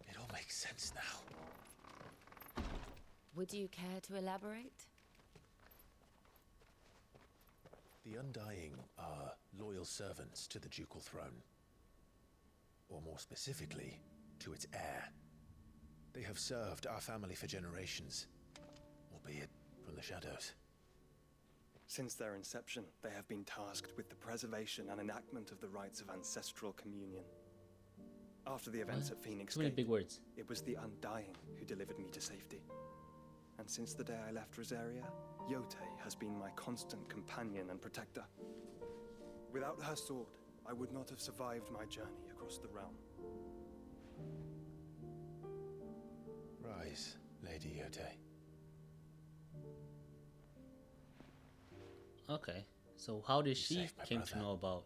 It all makes sense now. Would you care to elaborate? The Undying are loyal servants to the ducal throne. Or more specifically, to its heir. They have served our family for generations, albeit from the shadows. Since their inception, they have been tasked with the preservation and enactment of the rites of ancestral communion. After the events at Phoenix Too many Gate, big words. it was the Undying who delivered me to safety. And since the day I left Rosaria, Yotei has been my constant companion and protector. Without her sword, I would not have survived my journey across the realm. Rise, Lady Yotei. Okay, so how did she saved my came to brother. know about?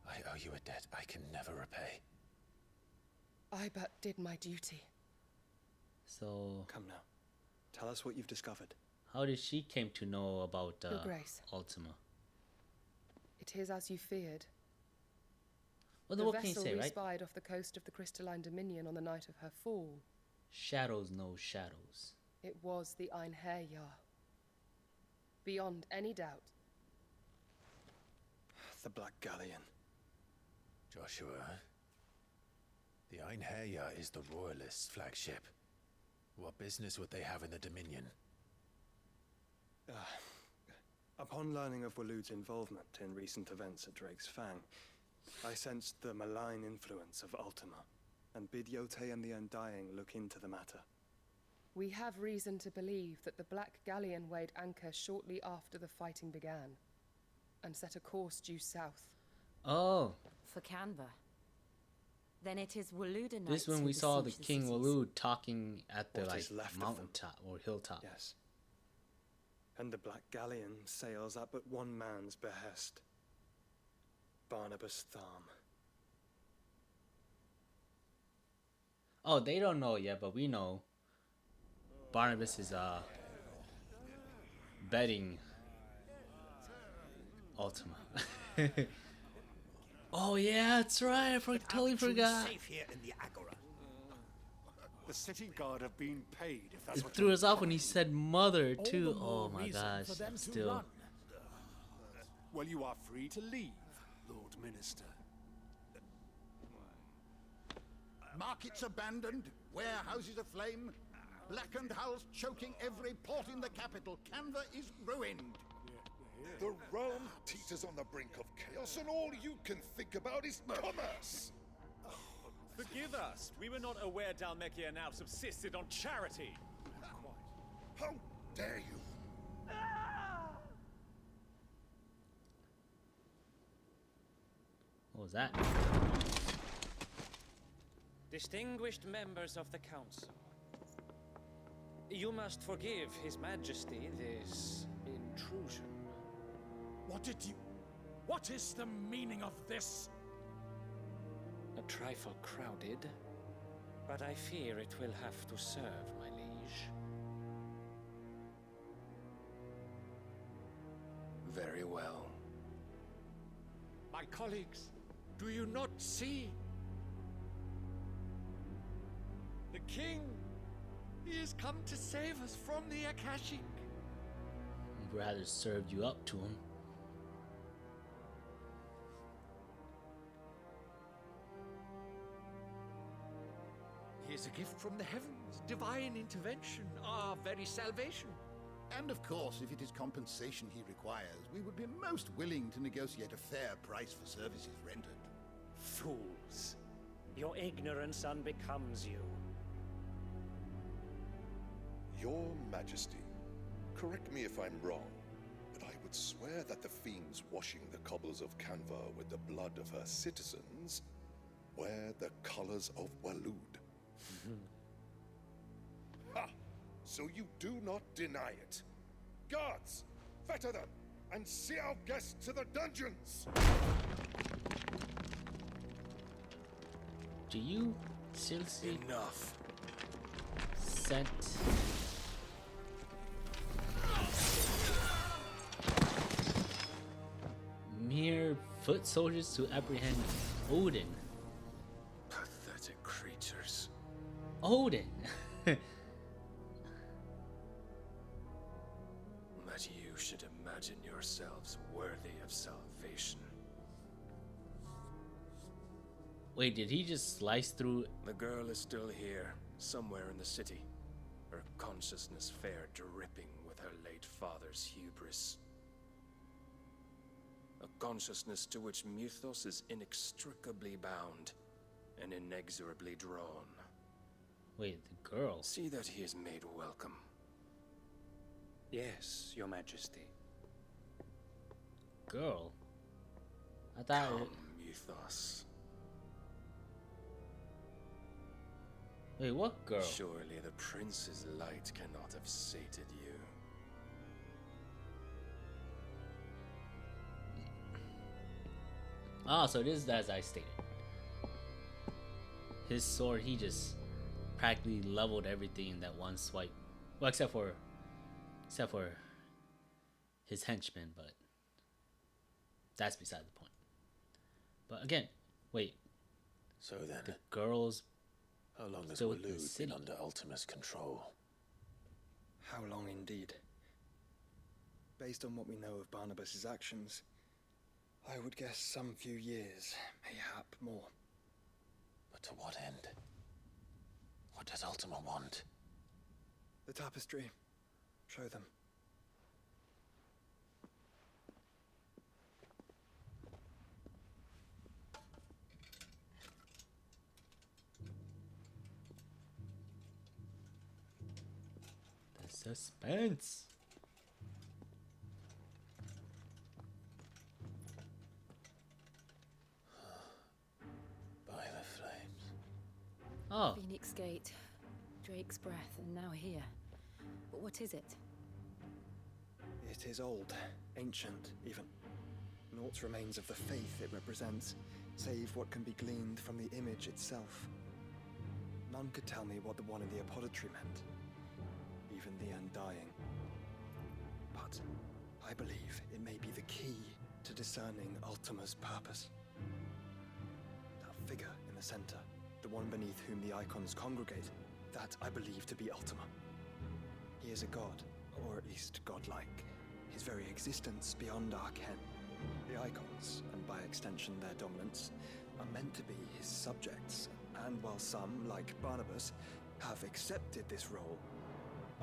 I owe you a debt I can never repay. I but did my duty. So Come now, tell us what you've discovered. how did she came to know about Your Grace. Ultima? It is as you feared. Well, The then what can you vessel say, we right? spied off the coast of the Crystalline Dominion on the night of her fall. Shadows know shadows. It was the Einherjar. Beyond any doubt. The Black Galleon. Joshua, the Einherjar is the Royalists' flagship. What business would they have in the Dominion? Upon learning of Waloed's involvement in recent events at Drake's Fang, I sensed the malign influence of Ultima, and bid Yotei and the Undying look into the matter. We have reason to believe that the Black Galleon weighed anchor shortly after the fighting began, and set a course due south. Oh, For Canva. Then it is Waloed this is when we saw the King cities. Waloed talking at the What like is left of them. mountaintop or hilltop. Yes. And the Black Galleon sails at but one man's behest. Barnabas Tharm. Oh, they don't know yet, but we know. Barnabas is betting Ultima. Oh yeah, that's right. I totally forgot. Safe here in the Agora. The city guard have been paid. If that's It what threw us off when he said mother All too. the Oh more my reason gosh. for them to Still. run. Well, you are free to leave, Lord Minister. Markets abandoned, warehouses aflame, blackened hulls choking every port in the capital. Canva is ruined. The realm teeters on the brink of chaos, and all you can think about is commerce. Forgive us. We were not aware Dalmekia now subsisted on charity. How dare you? What was that? Distinguished members of the council, you must forgive His Majesty this intrusion. What is the meaning of this? A trifle crowded, but I fear it will have to serve, my liege. Very well. My colleagues, do you not see? The king, he has come to save us from the Akashic. He'd rather serve you up to him. Here's a gift from the heavens, divine intervention, our very salvation. And of course, if it is compensation he requires, we would be most willing to negotiate a fair price for services rendered. Fools. Your ignorance unbecomes you. Your Majesty, correct me if I'm wrong, but I would swear that the fiends washing the cobbles of Canva with the blood of her citizens wear the colors of Waloed. Ha! So you do not deny it. Guards, fetter them, and see our guests to the dungeons! Do you seriously enough sent mere foot soldiers to apprehend Odin? Pathetic creatures. Odin. That you should imagine yourselves worthy of salvation. Wait, did he just slice through? The girl is still here, somewhere in the city. Her consciousness fair dripping with her late father's hubris. A consciousness to which Mythos is inextricably bound and inexorably drawn. Wait, the girl? See that he is made welcome. Yes, Your Majesty. Girl? I thought Come, Mythos. Wait, what girl? Surely the prince's light cannot have sated you. Ah, so it is as I stated. His sword, he just practically leveled everything in that one swipe. Well, except for his henchmen, but that's beside the point. But again, wait. So then, the girls. How long has still Waloed been under Ultima's control? How long indeed? Based on what we know of Barnabas's actions, I would guess some few years, mayhap more. But to what end? What does Ultima want? The tapestry. Show them. The suspense. By the flames. Oh. Phoenix Gate, Drake's breath, and now here. But what is it? It is old, ancient even. Naught remains of the faith it represents, save what can be gleaned from the image itself. None could tell me what the one in the apothecary meant, even the Undying. But I believe it may be the key to discerning Ultima's purpose. That figure in the center, the one beneath whom the icons congregate, that I believe to be Ultima. He is a god, or at least godlike. His very existence beyond our ken. The icons, and by extension their dominants, are meant to be his subjects, and while some, like Barnabas, have accepted this role,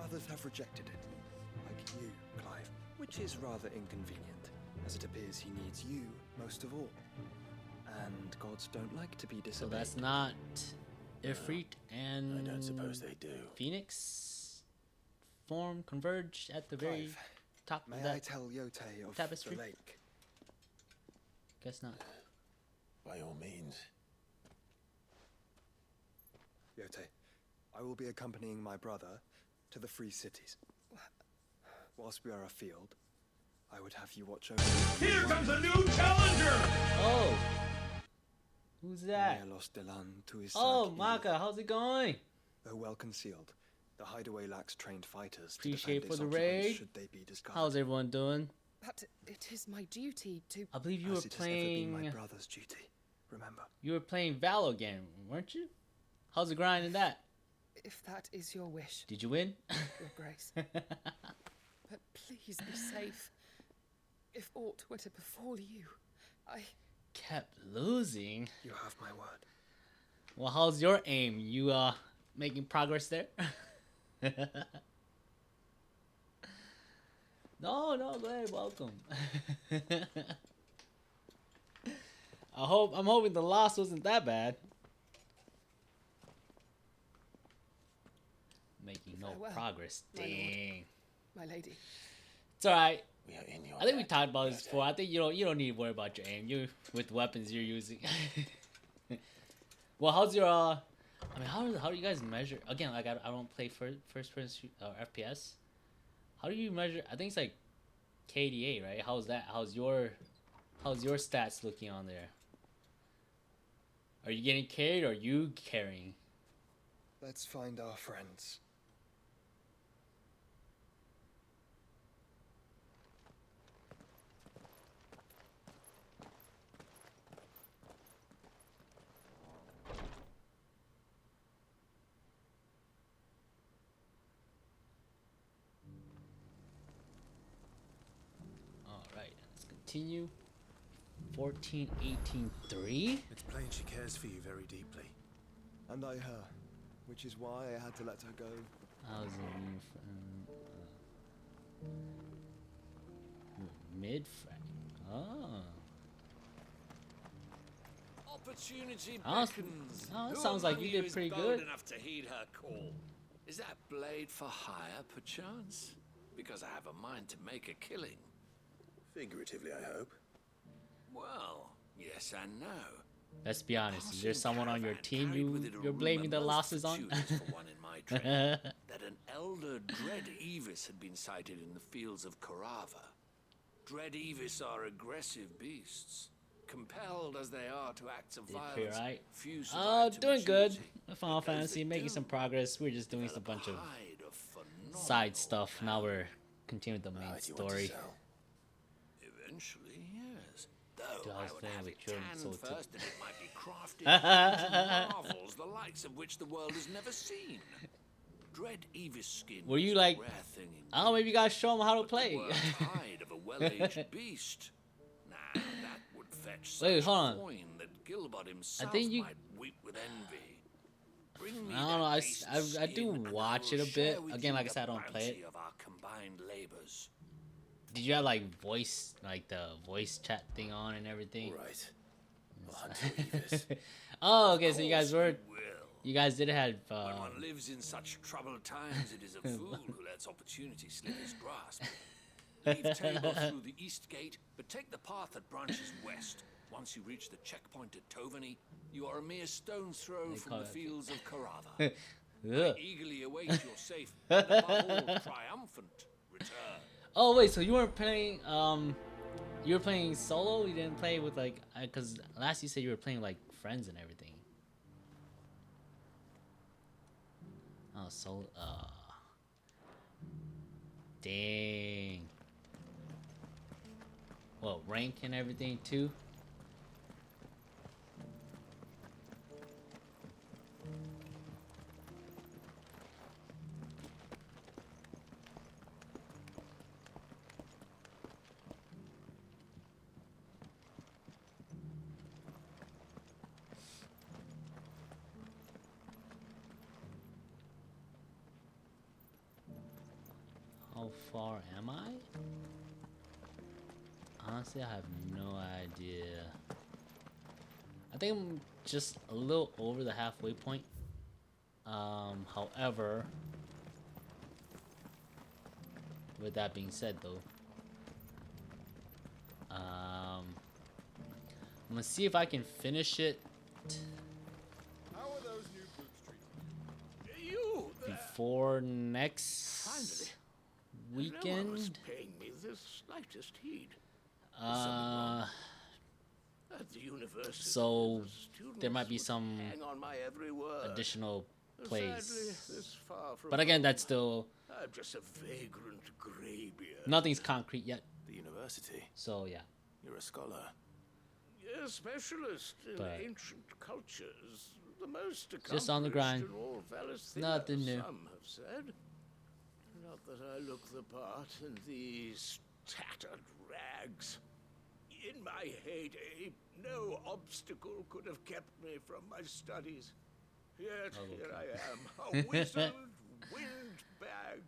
others have rejected it, like you, Clive, which is rather inconvenient, as it appears he needs you most of all. And gods don't like to be disobeyed. So that's not Ifrit and I don't suppose they do. Phoenix form converged at the very Clive, top may of that I tell Yote of tapestry? the lake? Guess not. By all means. Yote, I will be accompanying my brother to the Free Cities. Whilst we are afield, I would have you watch over... Here comes a new challenger! Oh! Who's that? Oh, Maka, how's it going? Though well concealed, the hideaway lacks trained fighters to Appreciate defend for its the occupants raid. should they be discovered. How's everyone doing? But it is my duty to... I believe you were As it has ever been my playing. brother's duty, remember. You were playing Valo again, weren't you? How's the grind in that? If that is your wish, Did you win? Your Grace. But please be safe. If aught were to befall you, I... Kept losing. You have my word. Well, how's your aim? You making progress there? No, go ahead, welcome. I'm hoping the loss wasn't that bad. Making no progress. Dang. My lady. It's alright. We are in your I think we talked about this before. I think you don't need to worry about your aim. You with weapons you're using. Well, how's your I mean, how do you guys measure? Again, like I don't play first person FPS. How do you measure? I think it's like KDA, right? How's that? How's your stats looking on there? Are you getting carried or are you carrying? Let's find our friends. Continue. 14, 18, 3. It's plain she cares for you very deeply. And I her, which is why I had to let her go. How's it mid-frag? Oh. Opportunity Oh, beckons. that sounds like you did pretty good. Enough to heed her call. Is that blade for hire, perchance? Because I have a mind to make a killing. Figuratively, I hope. Well, yes and no. Let's be honest. Is there someone on your team you're blaming the losses on? For one in my train, that an elder Dread Evis had been sighted in the fields of Korava. Dread Evis are aggressive beasts, compelled as they are to acts of violence. Right? Few Doing good. Final Fantasy, making some progress. We're just doing a bunch of side stuff. Now we're continuing the main story. Eventually, yes. Though I would have it tanned first, and it might be crafted into marvels, the likes of which the world has never seen. Dread Evis skin. Were you like, oh, maybe you guys show them how to play? Hide of a well-aged beast. Now that would fetch Wait, hold on. coin that Gilbert himself I think you. might weep with envy. Bring me I don't know. I do watch it a bit. Again, like I said, I don't play it. Of our combined labors. Did you have like the voice chat thing on and everything? Right. Oh, okay. So you guys did have. When one lives in such troubled times, it is a fool who lets opportunity slip his grasp. Leave Tabor through the east gate, but take the path that branches west. Once you reach the checkpoint at Tovany, you are a mere stone's throw from the fields of Korava. I eagerly await your safe, and above all, triumphant return. Oh wait, so you weren't playing you were playing solo? You didn't play with like, cause last you said you were playing like friends and everything. Oh, solo. Dang. Well, rank and everything too. How far am I? Honestly, I have no idea. I think I'm just a little over the halfway point. However, with that being said though, I'm gonna see if I can finish it before next weekend. No one was paying me the slightest heed. At the university, so there might be some hang on my every word. additional plays. Sadly, this far from But again, that's still I'm just a vagrant greybeard. nothing's concrete yet. The university. So yeah. You're a scholar. A specialist in But ancient cultures. The most just on the grind. accomplished in all Valisthea, Nothing new. some have said. Not that I look the part in these tattered rags. In my heyday, no obstacle could have kept me from my studies. Yet here I am, a wizard, windbag,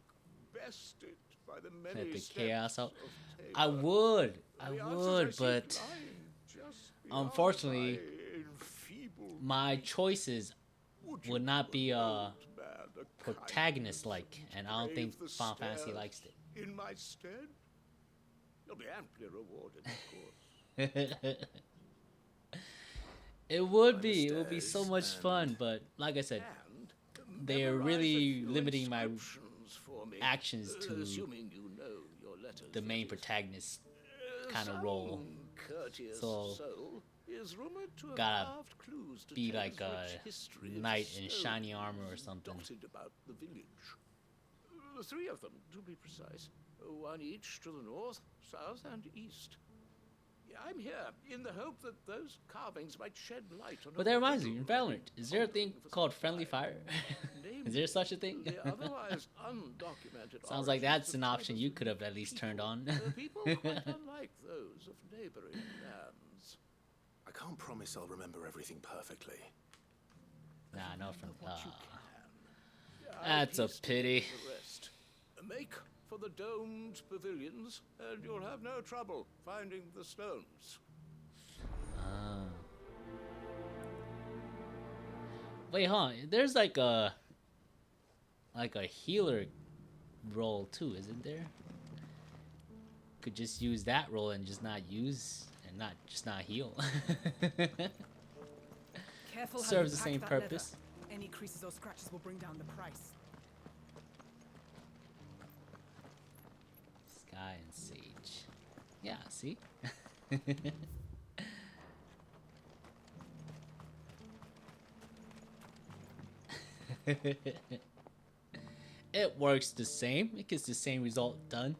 bested by the many the steps chaos out. of Tabor. I would, The I answers would, see but lying just beyond unfortunately, my enfeebled my choices would not be man, protagonist like, and I don't think brave the Final Fantasy stairs likes it. in my stead? You'll be amply rewarded, of course. It would be so much fun, but like I said, they're really limiting my actions to assuming you know your letters, the main protagonist kind of role. Courteous So soul is rumored to have gotta carved clues to be tales like a rich history of knight the in stone shiny armor or something. dotted about the village. The three of them, to be precise. One each to the north, south, and east. I'm here in the hope that those carvings might shed light on. But that reminds me, in Valorant, is there a thing called friendly fire? Is there such a thing? The otherwise undocumented Sounds like that's an option you could have at least turned on. people quite unlike those of neighboring lands. I can't promise I'll remember everything perfectly. Nah, no from. That's a pity. The rest. Make for the domed pavilions, and you'll have no trouble finding the stones. Wait, huh? There's like a healer role too, isn't there? Could just use that role and just not use and not heal. Careful how Serves you the pack same that purpose. leather. Any creases or scratches will bring down the price. Sky and Sage. Yeah, see? It works the same. It gets the same result done.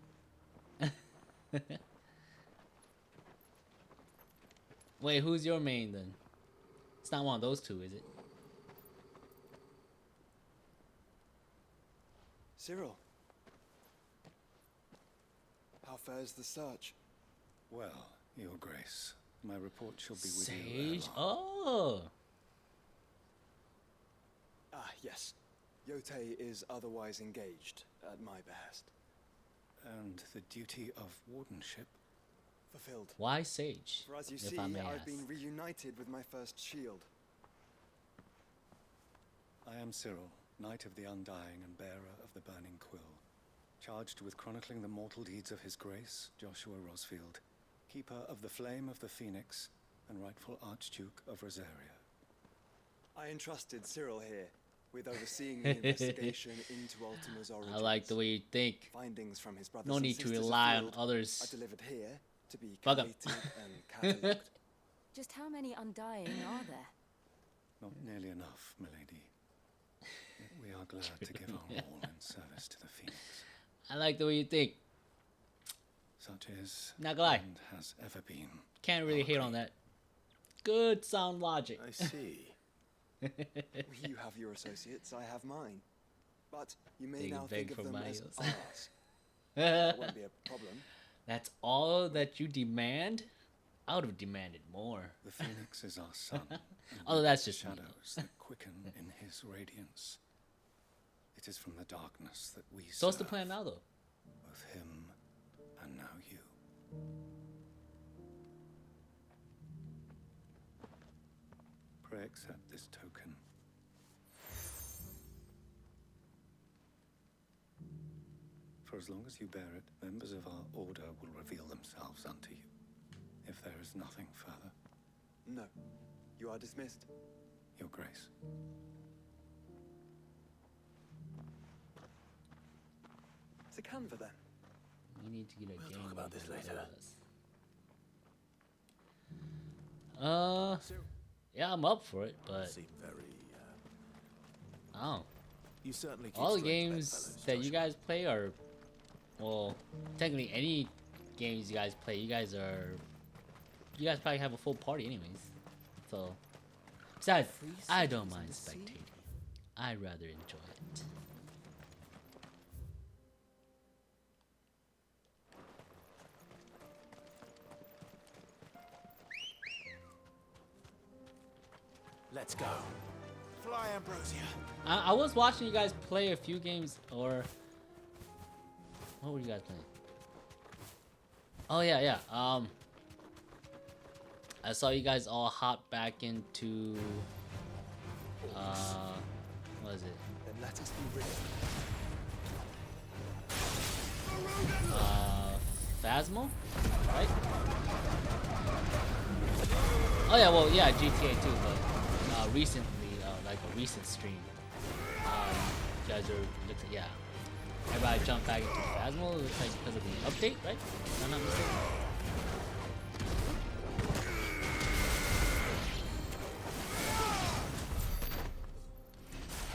Wait, who's your main then? It's not one of those two, is it? Cyril. How fares the search? Well, Your Grace, my report shall be with Sage? you. Oh! Ah, yes. Yote is otherwise engaged at my behest. And the duty of wardenship? Fulfilled. Why Sage? For as you if see, I may I've ask? been reunited with my first shield. I am Cyril, Knight of the Undying and bearer of the Burning Quill, charged with chronicling the mortal deeds of His Grace, Joshua Rosfield, keeper of the Flame of the Phoenix and rightful Archduke of Rosaria. I entrusted Cyril here with overseeing the investigation into Ultima's origins. I like the way you think. Findings from his brothers No and need to sisters rely on afield others. are delivered here to be Fuck 'em. collated and catalogued. Just how many Undying are there? Not nearly enough, milady. Yet we are glad to give our all in service to the Phoenix. I like the way you think. Such is Not gonna lie. and has ever been. Can't really hate on that. Good sound logic. I see. You have your associates, I have mine. But you may They now beg think for of them my as heels. ours. That won't be a problem. That's all that you demand? I would have demanded more. The Phoenix is our sun. and Although we that's the just me. shadows that quicken in his radiance. It is from the darkness that we So what's the serve, plan now, though? both him and now you. Pray accept this token. For as long as you bear it, members of our order will reveal themselves unto you. If there is nothing further, No. You are dismissed. Your Grace. To Canva then. We need to get a game talk about this later. Yeah, I'm up for it, but Seem very. oh, You certainly keep all the straight games bedfellows, that you Joshua. guys play are, well, technically any games you guys play, you guys probably have a full party anyways. So, besides, I don't mind spectating. I'd rather enjoy it. Let's go. Fly, Ambrosia. I was watching you guys play a few games, or what were you guys playing? Oh yeah. I saw you guys all hop back into what is it? Then let us be rid Phasmo, right? Oh yeah, well yeah, GTA too, but recently, like a recent stream, you guys are looks like, yeah. Everybody jumped back into Phasmo, looks like because of the update, right? If I'm not mistaken.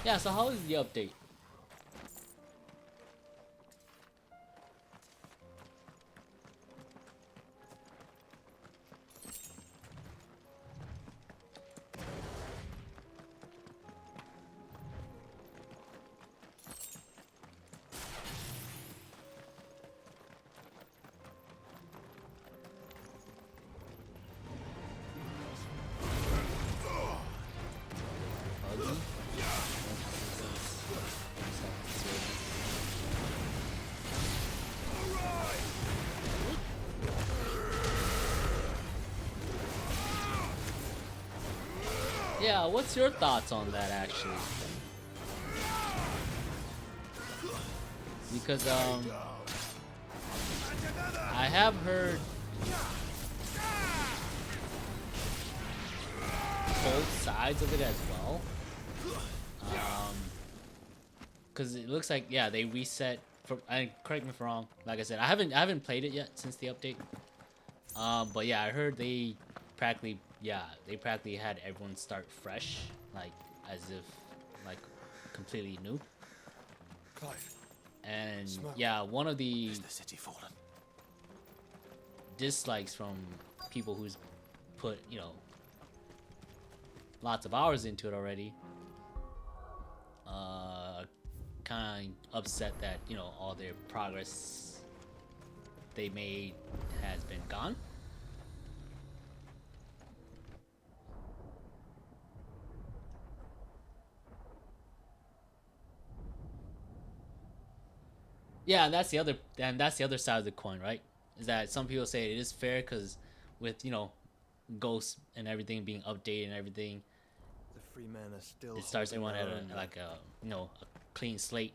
Yeah, so how is the update? Yeah, what's your thoughts on that actually? Because I have heard both sides of it as well. Because it looks like, yeah, they reset. Correct me if I'm wrong. Like I said, I haven't played it yet since the update. But yeah, I heard they practically had everyone start fresh, like as if like completely new. Clive. And Smoke. yeah, one of the Is the city fallen? dislikes from people who's put, you know, lots of hours into it already, kind of upset that, you know, all their progress they made has been gone. Yeah, and that's the other side of the coin, right? Is that some people say it is fair because with, you know, ghosts and everything being updated and everything, The free men are still. it starts holding everyone their at own. a, like a, you know, a clean slate.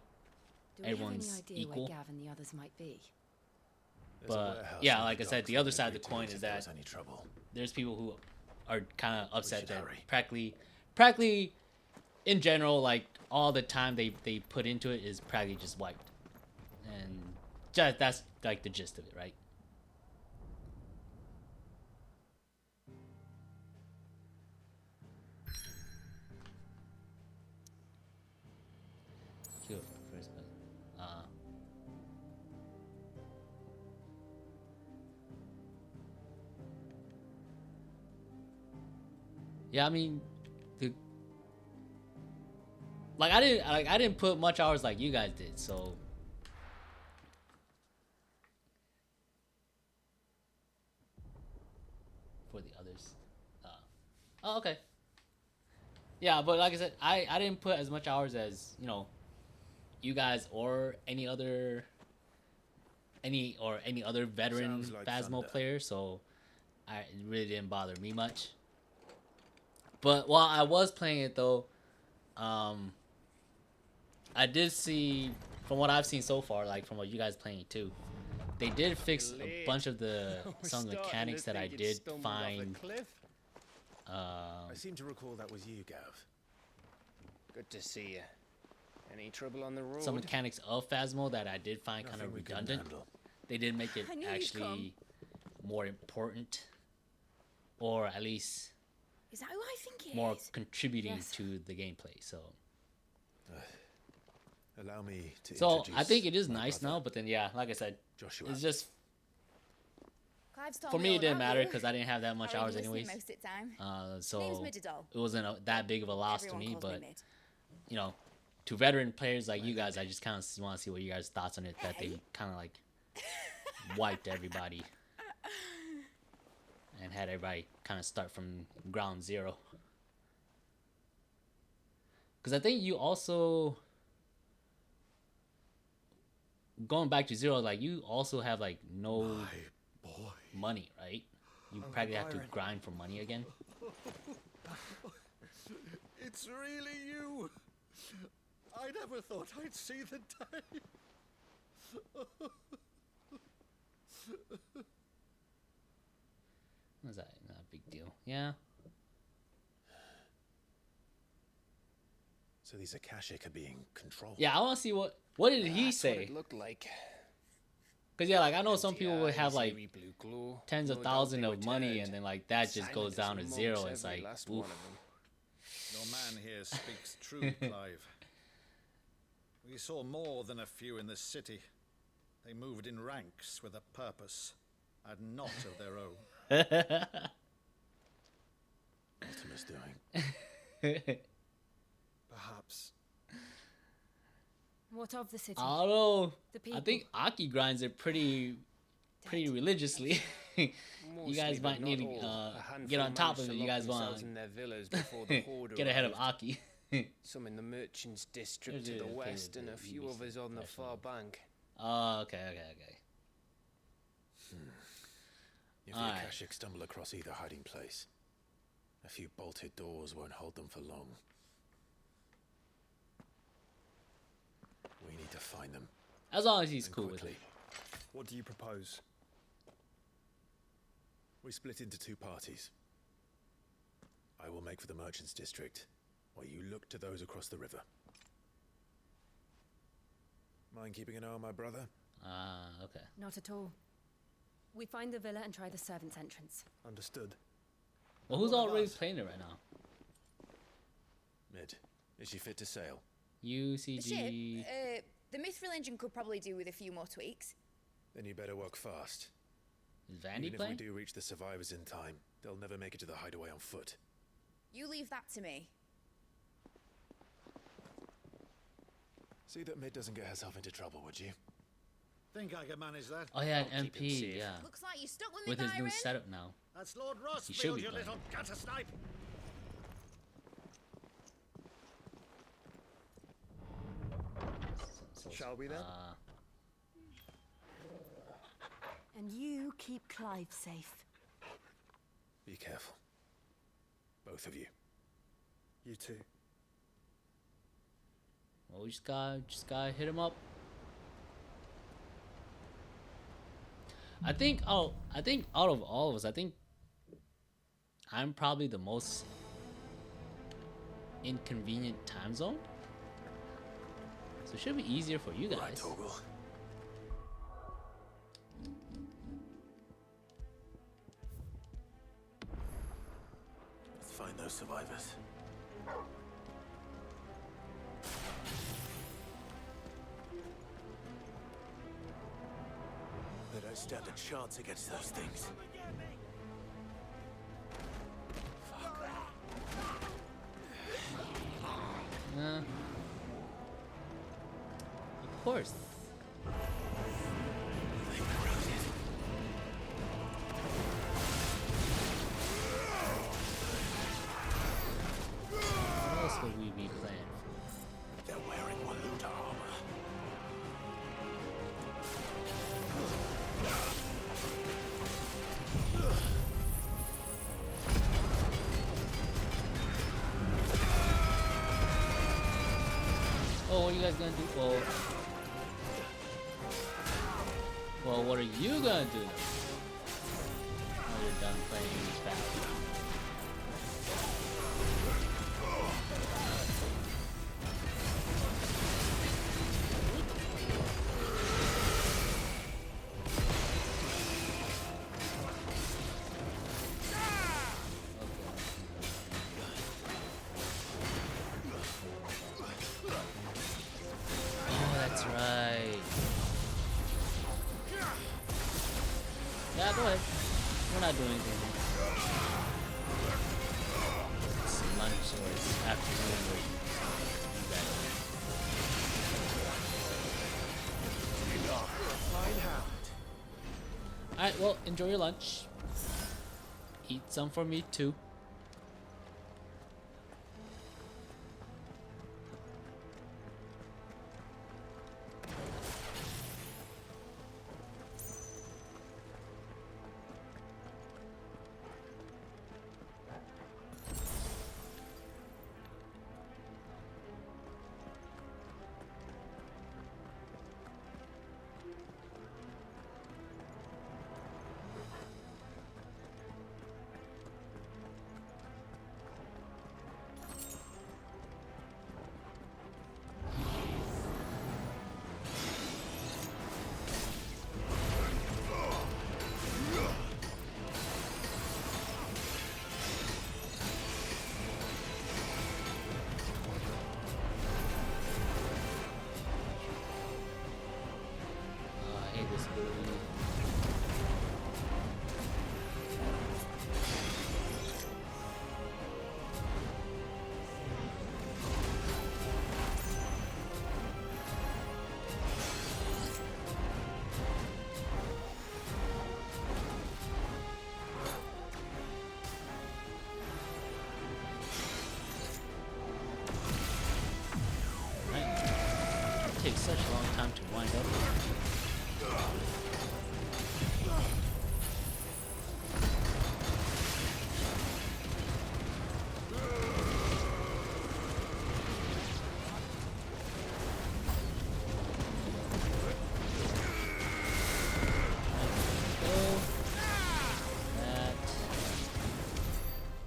Do we Everyone's have any idea equal. where Gav and the others might be? But yeah, like I said, the other side of the coin is that there's people who are kind of upset that practically in general, like all the time they put into it is practically just wiped, and just that's like the gist of it, right? Kill first, but yeah, I mean, I didn't put much hours like you guys did, so for the others. Oh, okay. Yeah, but like I said, I didn't put as much hours as, you know, you guys or any other veteran Sounds like Phasmo thunder. player, so it really didn't bother me much. But while I was playing it though, I did see, from what I've seen so far, like from what you guys playing too, they did fix a bunch of some of the mechanics that I did find. I seem to recall that was you, Gav. Good to see you. Any trouble on the road? Some mechanics of Phasmo that I did find kind of Nothing we couldn't redundant. handle. They did make it I knew you'd actually come. more important, or at least Is that who I think it more is? contributing Yes. to the gameplay. So Allow me to I introduce think it is my nice brother, now, but then yeah, like I said, Joshua. it's just Clive's told for me all it didn't about matter you. because I didn't have that much How are you hours listening anyways. most of the time? Name's So Mididol. it wasn't that big of a loss to Everyone me, calls but me Mid. you know, to veteran players like you guys, I just kind of want to see what you guys' thoughts on it. That they kind of like wiped everybody and had everybody kind of start from ground zero. Because I think you also, going back to zero, like you also have like no money, right? You probably have to grind for money again. It's really you. I never thought I'd see the day. What's that? Not a big deal. Yeah. So these Akashic are being controlled. Yeah, I want to see what did he That's say? What it looked like. Because yeah, like I know some people would have like Airy blue glow. tens of No doubt thousands they of were money, dead. and then like that just goes Silent down to as zero. monks, It's every like, last oof. one of them. Your man here speaks true, Clive. We saw more than a few in the city. They moved in ranks with a purpose, and not of their own. Ultima's doing. Perhaps. What of the city? I don't know. The I people. think Aki grinds it pretty religiously. You guys might need to get on top of it. You guys want in their villas before the horde get ahead of arrived. Aki. Some in the merchants district to There's the a west, pay- and a the few BBC others on the professional. far bank. Oh, okay. If the Alright. Akashic stumble across either hiding place, a few bolted doors won't hold them for long. We need to find them. As long as he's And cool with quickly. it. What do you propose? We split into two parties. I will make for the merchants' district, while you look to those across the river. Mind keeping an eye on my brother? Okay. Not at all. We find the villa and try the servants' entrance. Understood. Well, who's One of already us. playing it right now? Mid, is she fit to sail? The ship? UCG. The Mithril engine could probably do with a few more tweaks. Then you better work fast. Is Vandy Even if playing? we do reach the survivors in time, they'll never make it to the hideaway on foot. You leave that to me. See that Mid doesn't get herself into trouble, would you? Think I can manage that? Oh yeah, I'll an keep him MP. safe. Yeah. Looks like you stuck with me, With his new Byron. setup now. That's Lord He should Rossfield, be you playing. little gutter snipe. Shall we then? And you keep Clive safe. Be careful. Both of you. You too. Well, we just gotta hit him up. I think out of all of us, I think I'm probably the most inconvenient time zone. So it should be easier for you guys. Right, Torgal. Let's find those survivors. They don't stand a chance against those things. Of course. What else would we be playing? They're wearing Waluta armor. Oh, what are you guys gonna do? Well, what are you gonna do? Oh, you're done playing this battle. Oh, that's right. Yeah, go ahead. We're not doing anything. It's lunch or it's afternoon or you guys. Alright, well, enjoy your lunch. Eat some for me too. visibility. Takes such a long time to wind up.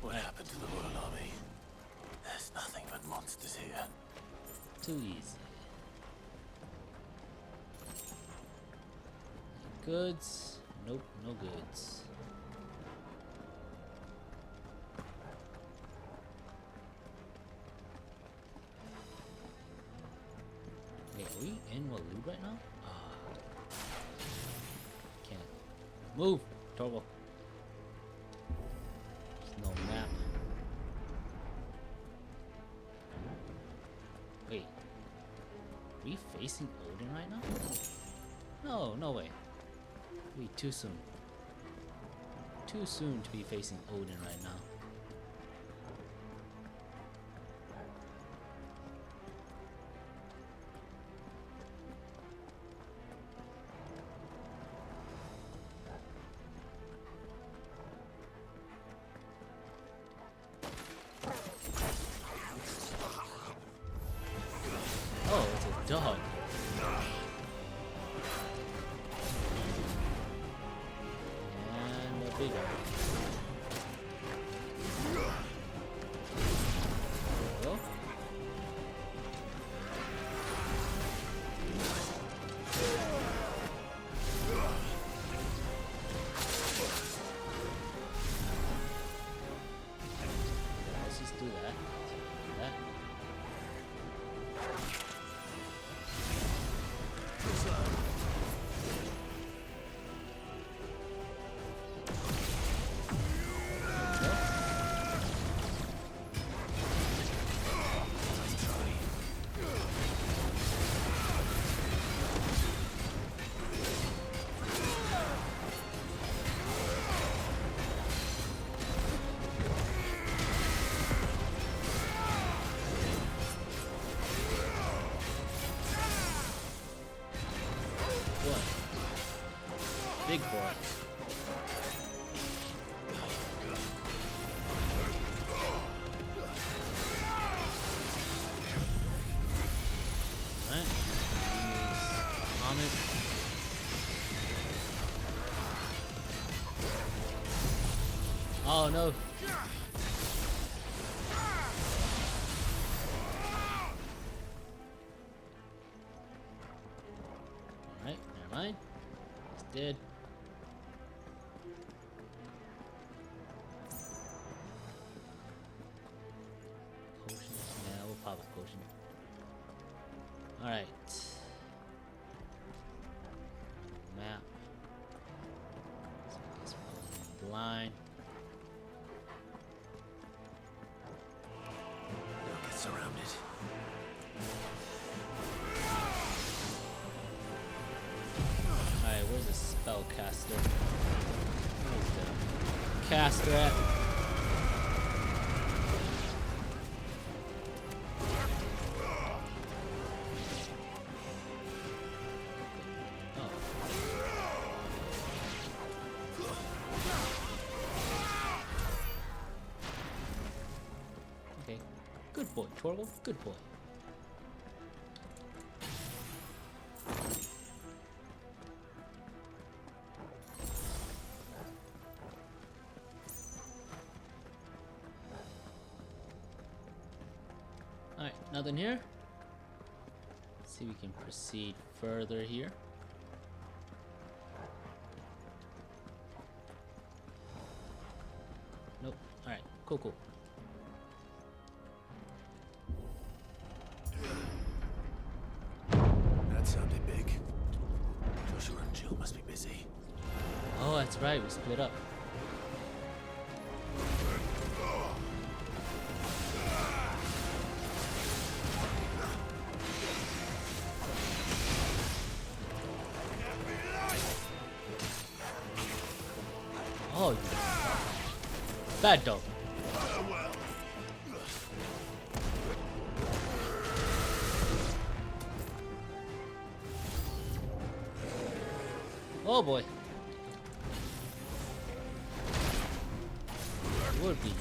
What happened to the Royal Army? There's nothing but monsters here. Too easy. Goods? Nope, no goods. Wait, are we in Waloed right now? Can't move, Torval. There's no map. Wait, are we facing Odin right now? No, no way. Wait, too soon. Too soon to be facing Odin right now. Oh, it's a dog. And a big one. There we go. Let's just do that. That. Big boy. Alright. On it. Oh no. Alright, never mind. It's dead. Potion. Alright. Map. So I guess we're going blind. Don't get surrounded. Alright, where's the spellcaster? Where's the caster at? Good boy, Torval. Good boy. Alright, nothing here. Let's see if we can proceed further here. Nope. Alright, cool. That sounded big. Joshua and Jill must right, we split up. Oh, bad dog. Oh boy. Would be.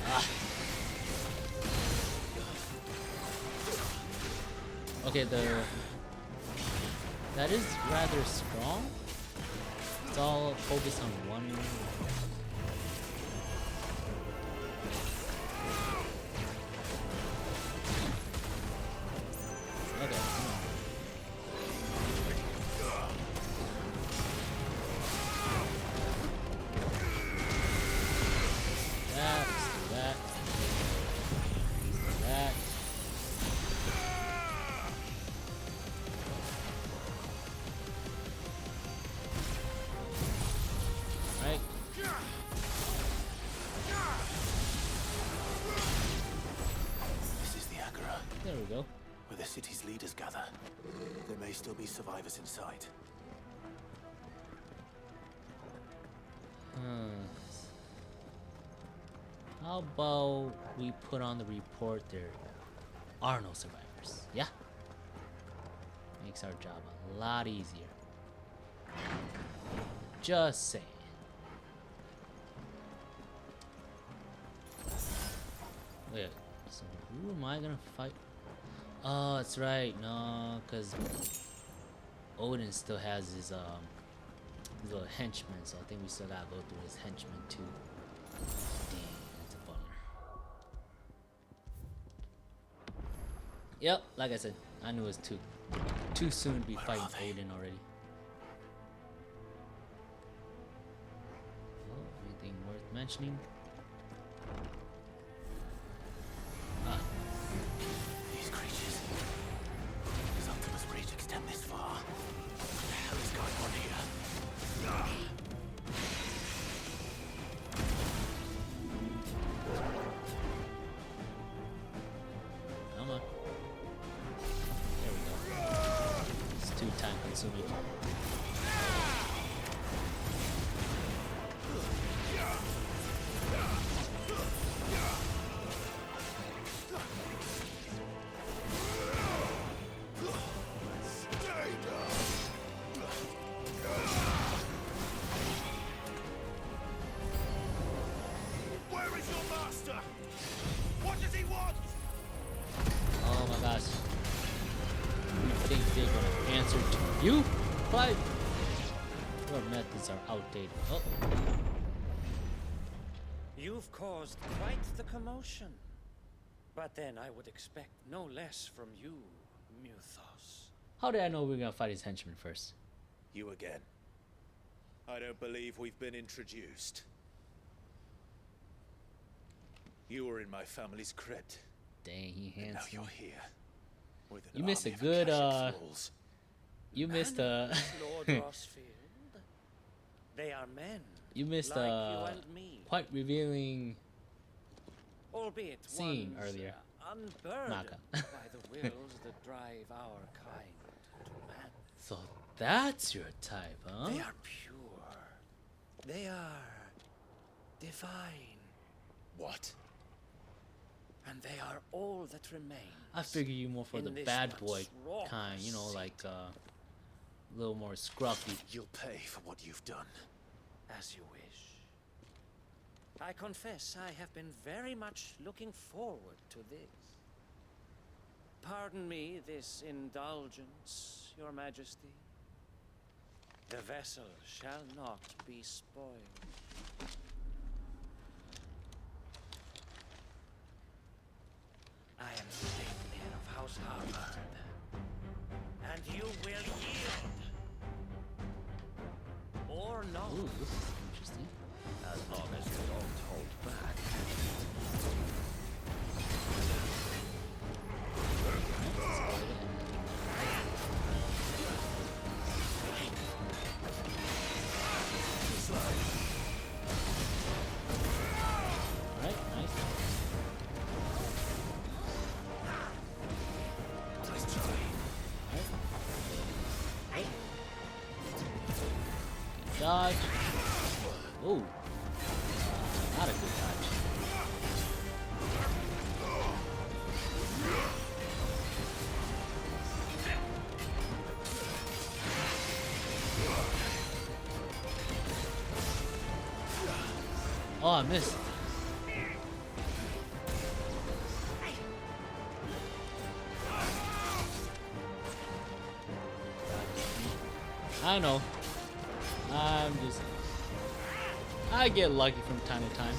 Ah. Okay, that is rather strong. It's all focused on one. Okay, come on. Let's do that. Let's do that. Right. This is the Agora. There we go. Where the city's leaders gather. There may still be survivors inside. How about we put on the report there are no survivors? Yeah? Makes our job a lot easier. Just saying. Wait, so who am I gonna fight? Oh, that's right. No, because Odin still has his little henchman, so I think we still gotta go through his henchman too. Dang, that's a bummer. Yep, like I said, I knew it was too soon to be fighting Odin already. Oh, anything worth mentioning? Ah. These creatures. Does Optimus reach extend this far? What the hell is going on here? Come on. There we go. It's too time consuming. Where is your master? What does he want? Oh my gosh. I think they're gonna answer to you, Clive. Your methods are outdated. Oh. You've caused quite the commotion. But then I would expect no less from you, Muthos. How did I know we were gonna fight his henchman first? You again. I don't believe we've been introduced. You were in my family's crypt. Dang, he And now handsome. you're here. With an You missed a army of good Akashic thralls. you missed a Lord Rosfield. They are men. you missed like a you and me. quite revealing Albeit scene ones, earlier. Unburdened Naka. by the wills that drive our kind to man. So that's your type, huh? They are pure. They are divine. What? And they are all that remains. I figure you more for in the this bad once boy raucous kind, you know, city. like a little more scruffy. You'll pay for what you've done. As you wish. I confess I have been very much looking forward to this. Pardon me this indulgence, Your Majesty. The vessel shall not be spoiled. I am Stately of House Harvard, and you will yield. Or not. Ooh, this is interesting. As long as you don't hold back. dodge. Ooh. Not a good dodge. Oh, I missed. I know. I get lucky from time to time.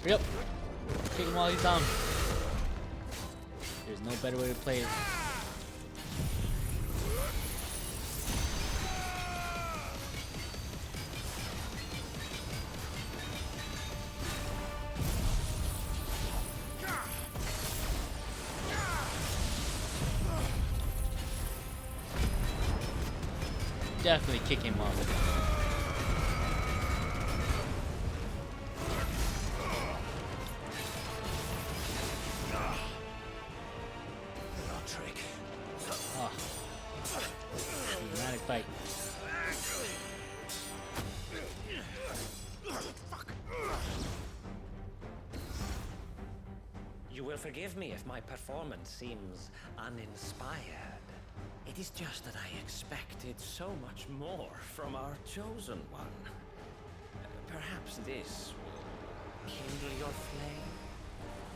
Yep. Kick him while he's down. There's no better way to play it. Definitely kick him while he's down. Fight. You will forgive me if my performance seems uninspired. It is just that I expected so much more from our chosen one. Perhaps this will kindle your flame?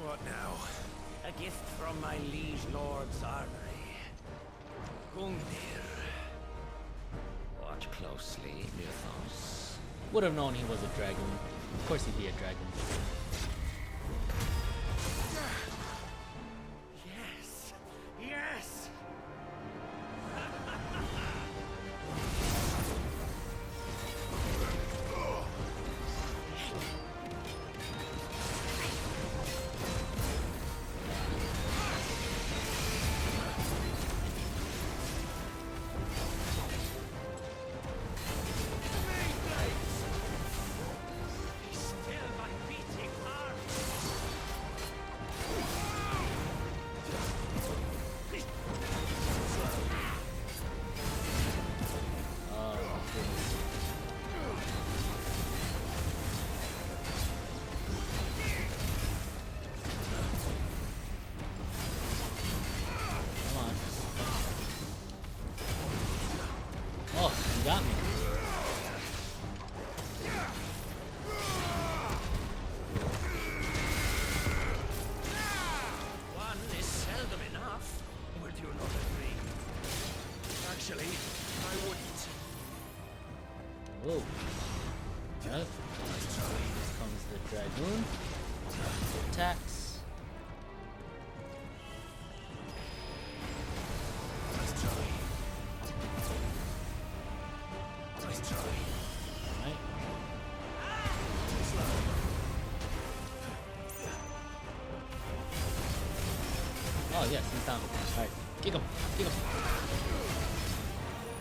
What now? A gift from my liege lord's armory. Gungnir. Watch closely, Mythos. Would have known he was a dragon. Of course he'd be a dragon. Yes! Yes! Got me. One is seldom enough. Would you not agree? Actually, I wouldn't. Whoa. Yep. Here comes the dragoon. Attacks. Oh yes, he's down. Alright, kick him, kick him.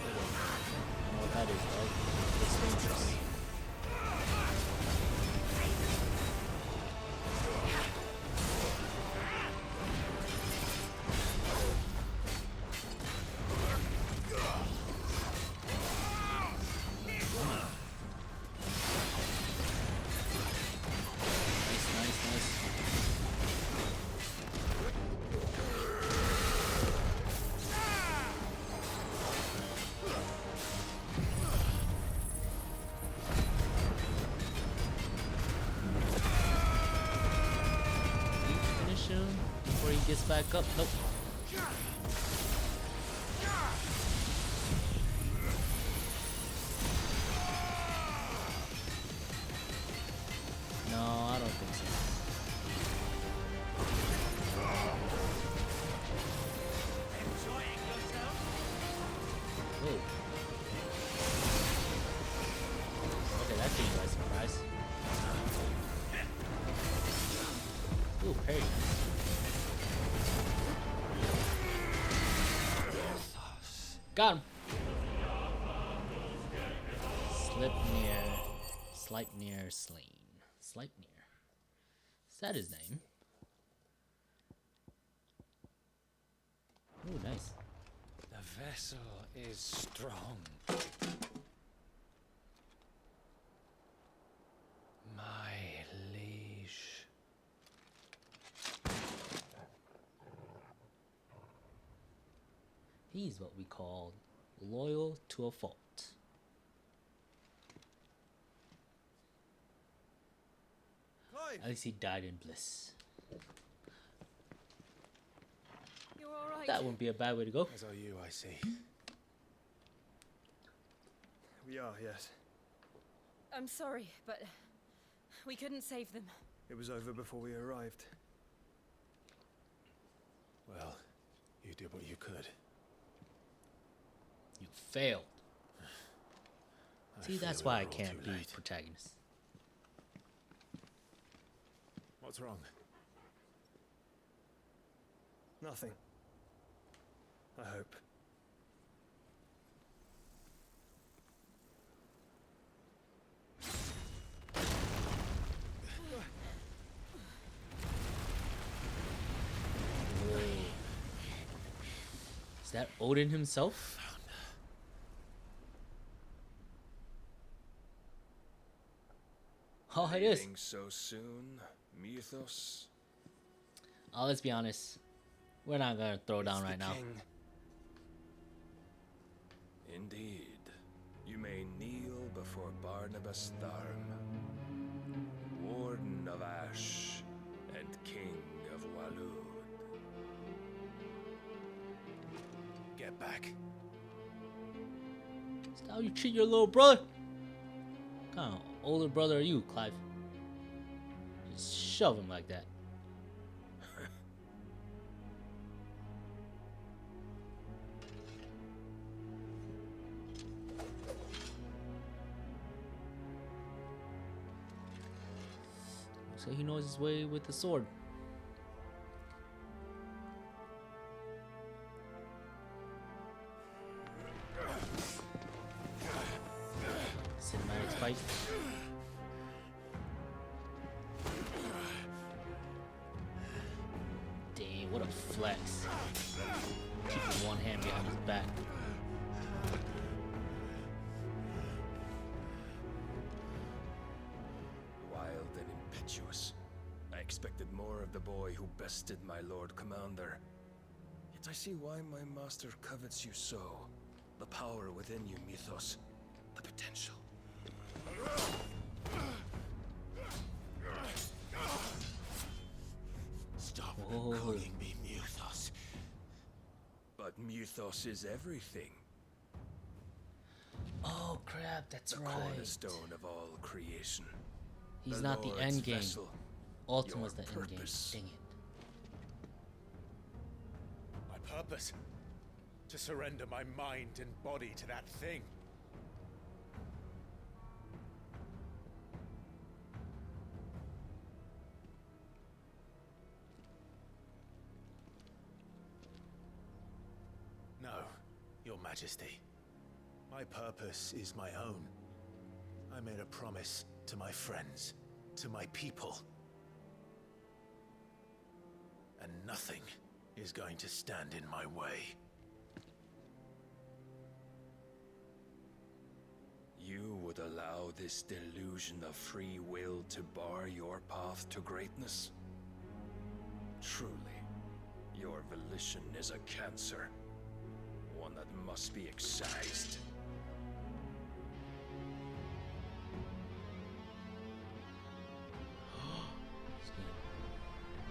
I know what that is, right? It's dangerous. Before he gets back up. Nope. No, I don't think so. Whoa. Got him. Sleipnir slain. Sleipnir. Is that his name? Oh, nice. The vessel is strong. My liege. He's what we call loyal to a fault. At least he died in bliss. You're all right. That wouldn't be a bad way to go. As are you, I see. We are, yes. I'm sorry, but we couldn't save them. It was over before we arrived. Well, you did what you could. You failed. See, that's why I all can't too be late. protagonist. What's wrong? Nothing. I hope. Is that Odin himself? Oh, it is. Leaving so soon, Mythos? Oh, let's be honest. We're not gonna throw down right now. Indeed. You may kneel before Barnabas Tharm, Warden of Ash and King of Walud. Get back. That's how you treat your little brother. What kind of older brother are you, Clive? Just shove him like that. So he knows his way with the sword. Cinematic fight. Dang, what a flex. Keeping one hand behind his back. Wild and impetuous. I expected more of the boy who bested my Lord Commander. Yet I see why my master covets you so. The power within you, Mythos. The potential. Stop Whoa. calling me Mythos. But Mythos is everything. Oh crap, that's the right. cornerstone of all creation. He's not the Lord's end game. vessel, Ultima's the your end game. purpose. Dang it. My purpose? To surrender my mind and body to that thing. No, Your Majesty. My purpose is my own. I made a promise to my friends, to my people. And nothing is going to stand in my way. You would allow this delusion of free will to bar your path to greatness? Truly, your volition is a cancer. One that must be excised.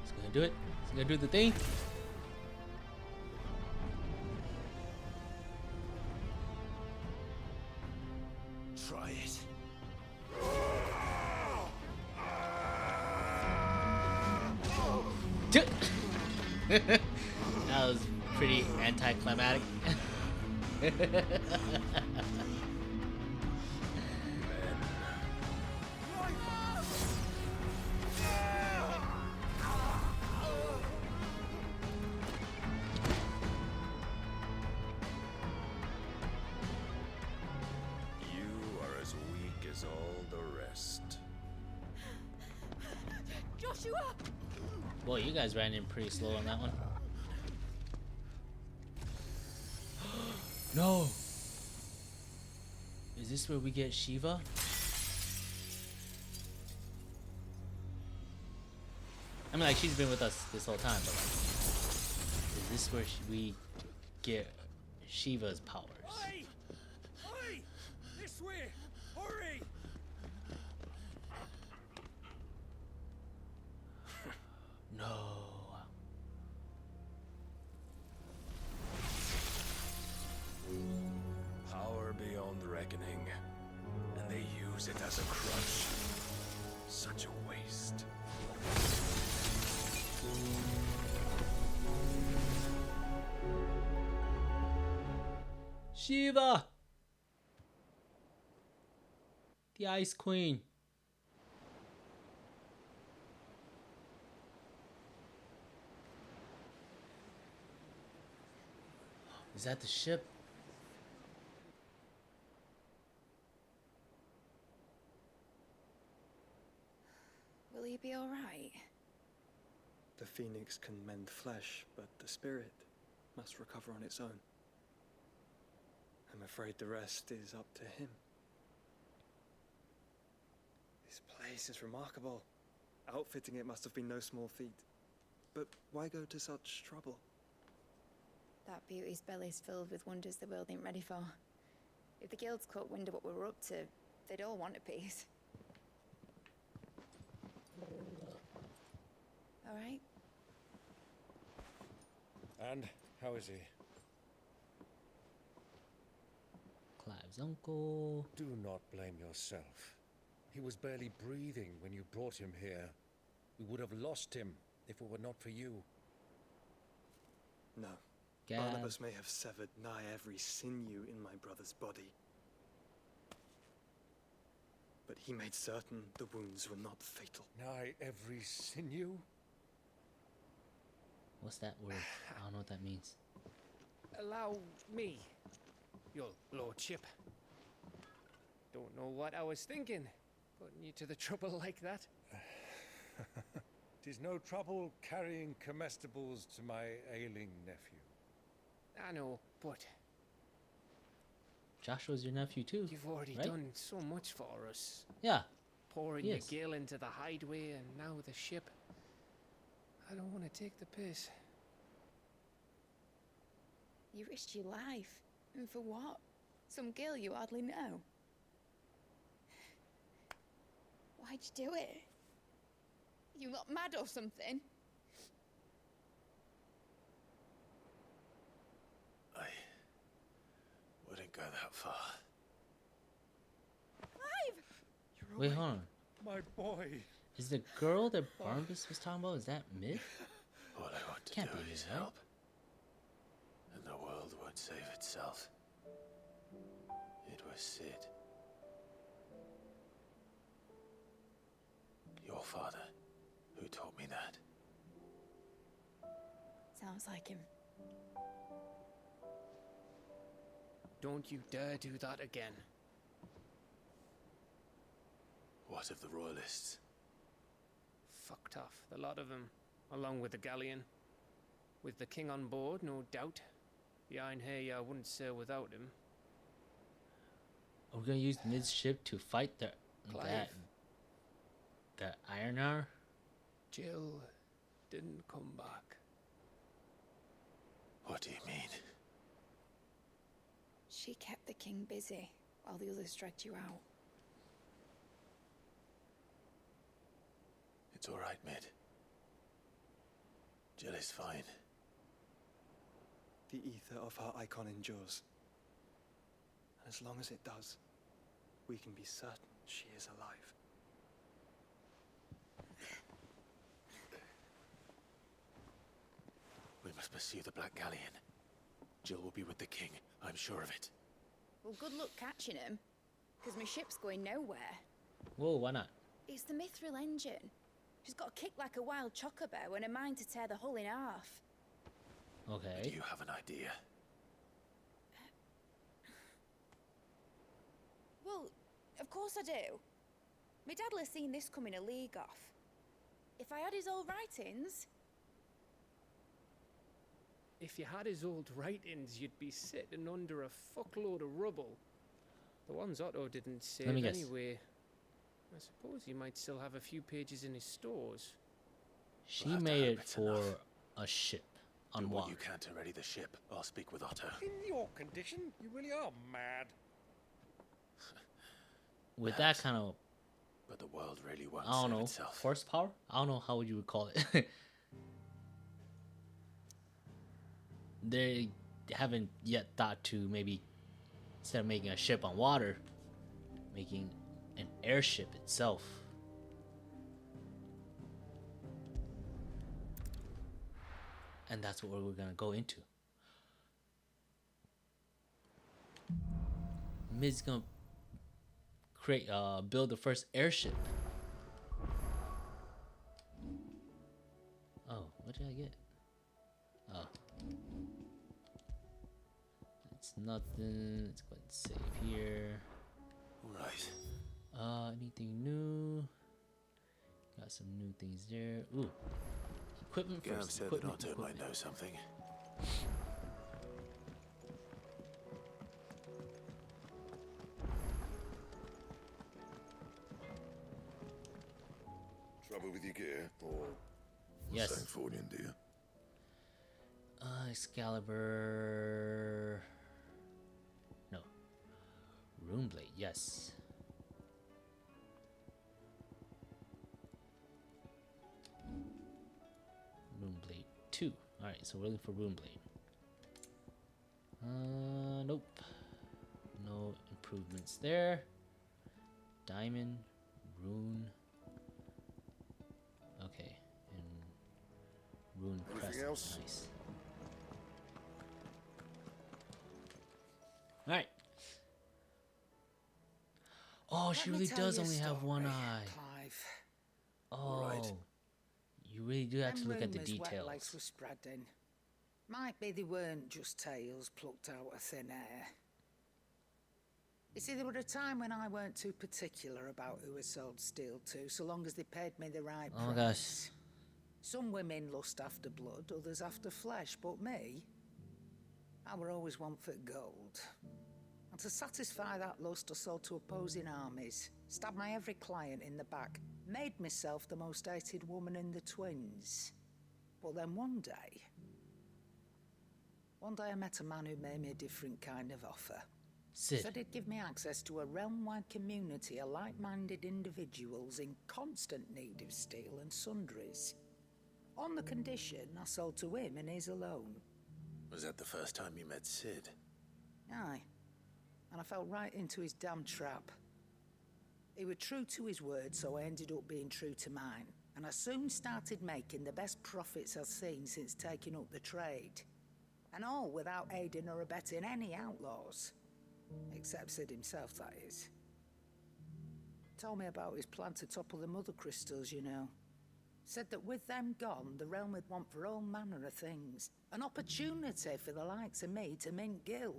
He's gonna do it. He's gonna do the thing. Try it. That was pretty anticlimactic. Joshua! Boy, you guys ran in pretty slow on that one. No! Is this where we get Shiva? I mean, like, she's been with us this whole time, but like, is this where we get Shiva's powers? Oi! Oi! This way! Hurry! No. Power beyond reckoning, and they use it as a crutch. Such a waste. Shiva! The Ice Queen. Is that the ship? Will he be alright? The phoenix can mend flesh, but the spirit must recover on its own. I'm afraid the rest is up to him. This place is remarkable. Outfitting it must have been no small feat. But why go to such trouble? That beauty's belly's filled with wonders the world ain't ready for. If the guilds caught wind of what we were up to, they'd all want a piece. All right? And how is he? Clive's uncle. Do not blame yourself. He was barely breathing when you brought him here. We would have lost him if it were not for you. No. Gab. Barnabas may have severed nigh every sinew in my brother's body. But he made certain the wounds were not fatal. Nigh every sinew? What's that word? I don't know what that means. Allow me, your lordship. Don't know what I was thinking, putting you to the trouble like that. Tis no trouble carrying comestibles to my ailing nephew. I know, but Joshua's your nephew too. you've already right? done so much for us. Yeah. Pouring Yes. your gill into the hideaway and now the ship. I don't want to take the piss. You risked your life. And for what? Some girl you hardly know. Why'd you do it? You not mad or something? I wouldn't go that far. Clive! Wait, hold on. My boy. Is the girl that Barnabas was talking about, is that Mid? All I want to Can't do be is Mid, right? help. And the world won't save itself. It was Sid. Your father, who taught me that. Sounds like him. Don't you dare do that again. What of the royalists? Fucked off, the lot of them, along with the galleon. With the king on board, no doubt. Behind here, I wouldn't sail without him. Are we gonna use Mid's ship to fight the Ironar? Jill didn't come back. What do you mean? She kept the king busy while the others dragged you out. It's all right, Mid. Jill is fine. The ether of her icon endures. And as long as it does, we can be certain she is alive. We must pursue the Black Galleon. Jill will be with the king, I'm sure of it. Well, good luck catching him, because my ship's going nowhere. Whoa, why not? It's the Mithril engine. She's got a kick like a wild chocobo and a mind to tear the hull in half. Okay. Do you have an idea? Well, of course I do. My dad'll have seen this coming a league off. If I had his old writings... If you had his old writings, you'd be sitting under a fuckload of rubble. The ones Otto didn't save Let me guess. anyway. I suppose he might still have a few pages in his stores. She made it for a ship on Do what water. you can to ready the ship. I'll speak with Otto. In your condition, you really are mad. With that kind of, But the world really won't I don't save know, itself. horsepower? I don't know how you would call it. They haven't yet thought to maybe, instead of making a ship on water, making an airship itself. And that's what we're gonna go into. Miz's gonna create, build the first airship. Oh, what did I get? Oh. It's nothing. Let's go ahead and save here. Right. Anything new? Got some new things there. Ooh. Equipment Gav first. said that Otto might know something. Trouble with your gear, or Yes. same fortune, do you? Excalibur. No. Runeblade, yes. Runeblade 2. Alright, so we're looking for Runeblade. Nope. No improvements there. Diamond, rune. Okay, and rune Anything crescent. else? Nice. Alright. Oh, she really does only have one eye. Clive. Oh. Right. You really do have to Them look at the rumours details. Wetlegs were spreading. Might be they weren't just tales plucked out of thin air. You see, there were a time when I weren't too particular about who I sold steel to, so long as they paid me the right Oh my price. gosh. Some women lust after blood, others after flesh, but me, I were always one for gold. And to satisfy that lust, I sold to opposing armies, stabbed my every client in the back, made myself the most hated woman in the twins. But then one day I met a man who made me a different kind of offer. Sid. Said he'd give me access to a realm-wide community of like-minded individuals in constant need of steel and sundries. On the condition I sold to him and his alone. Was that the first time you met Sid? Aye. And I fell right into his damn trap. He was true to his word, so I ended up being true to mine. And I soon started making the best profits I've seen since taking up the trade. And all without aiding or abetting any outlaws. Except Sid himself, that is. Told me about his plan to topple the mother crystals, you know. Said that with them gone, the realm would want for all manner of things. An opportunity for the likes of me to mint gil.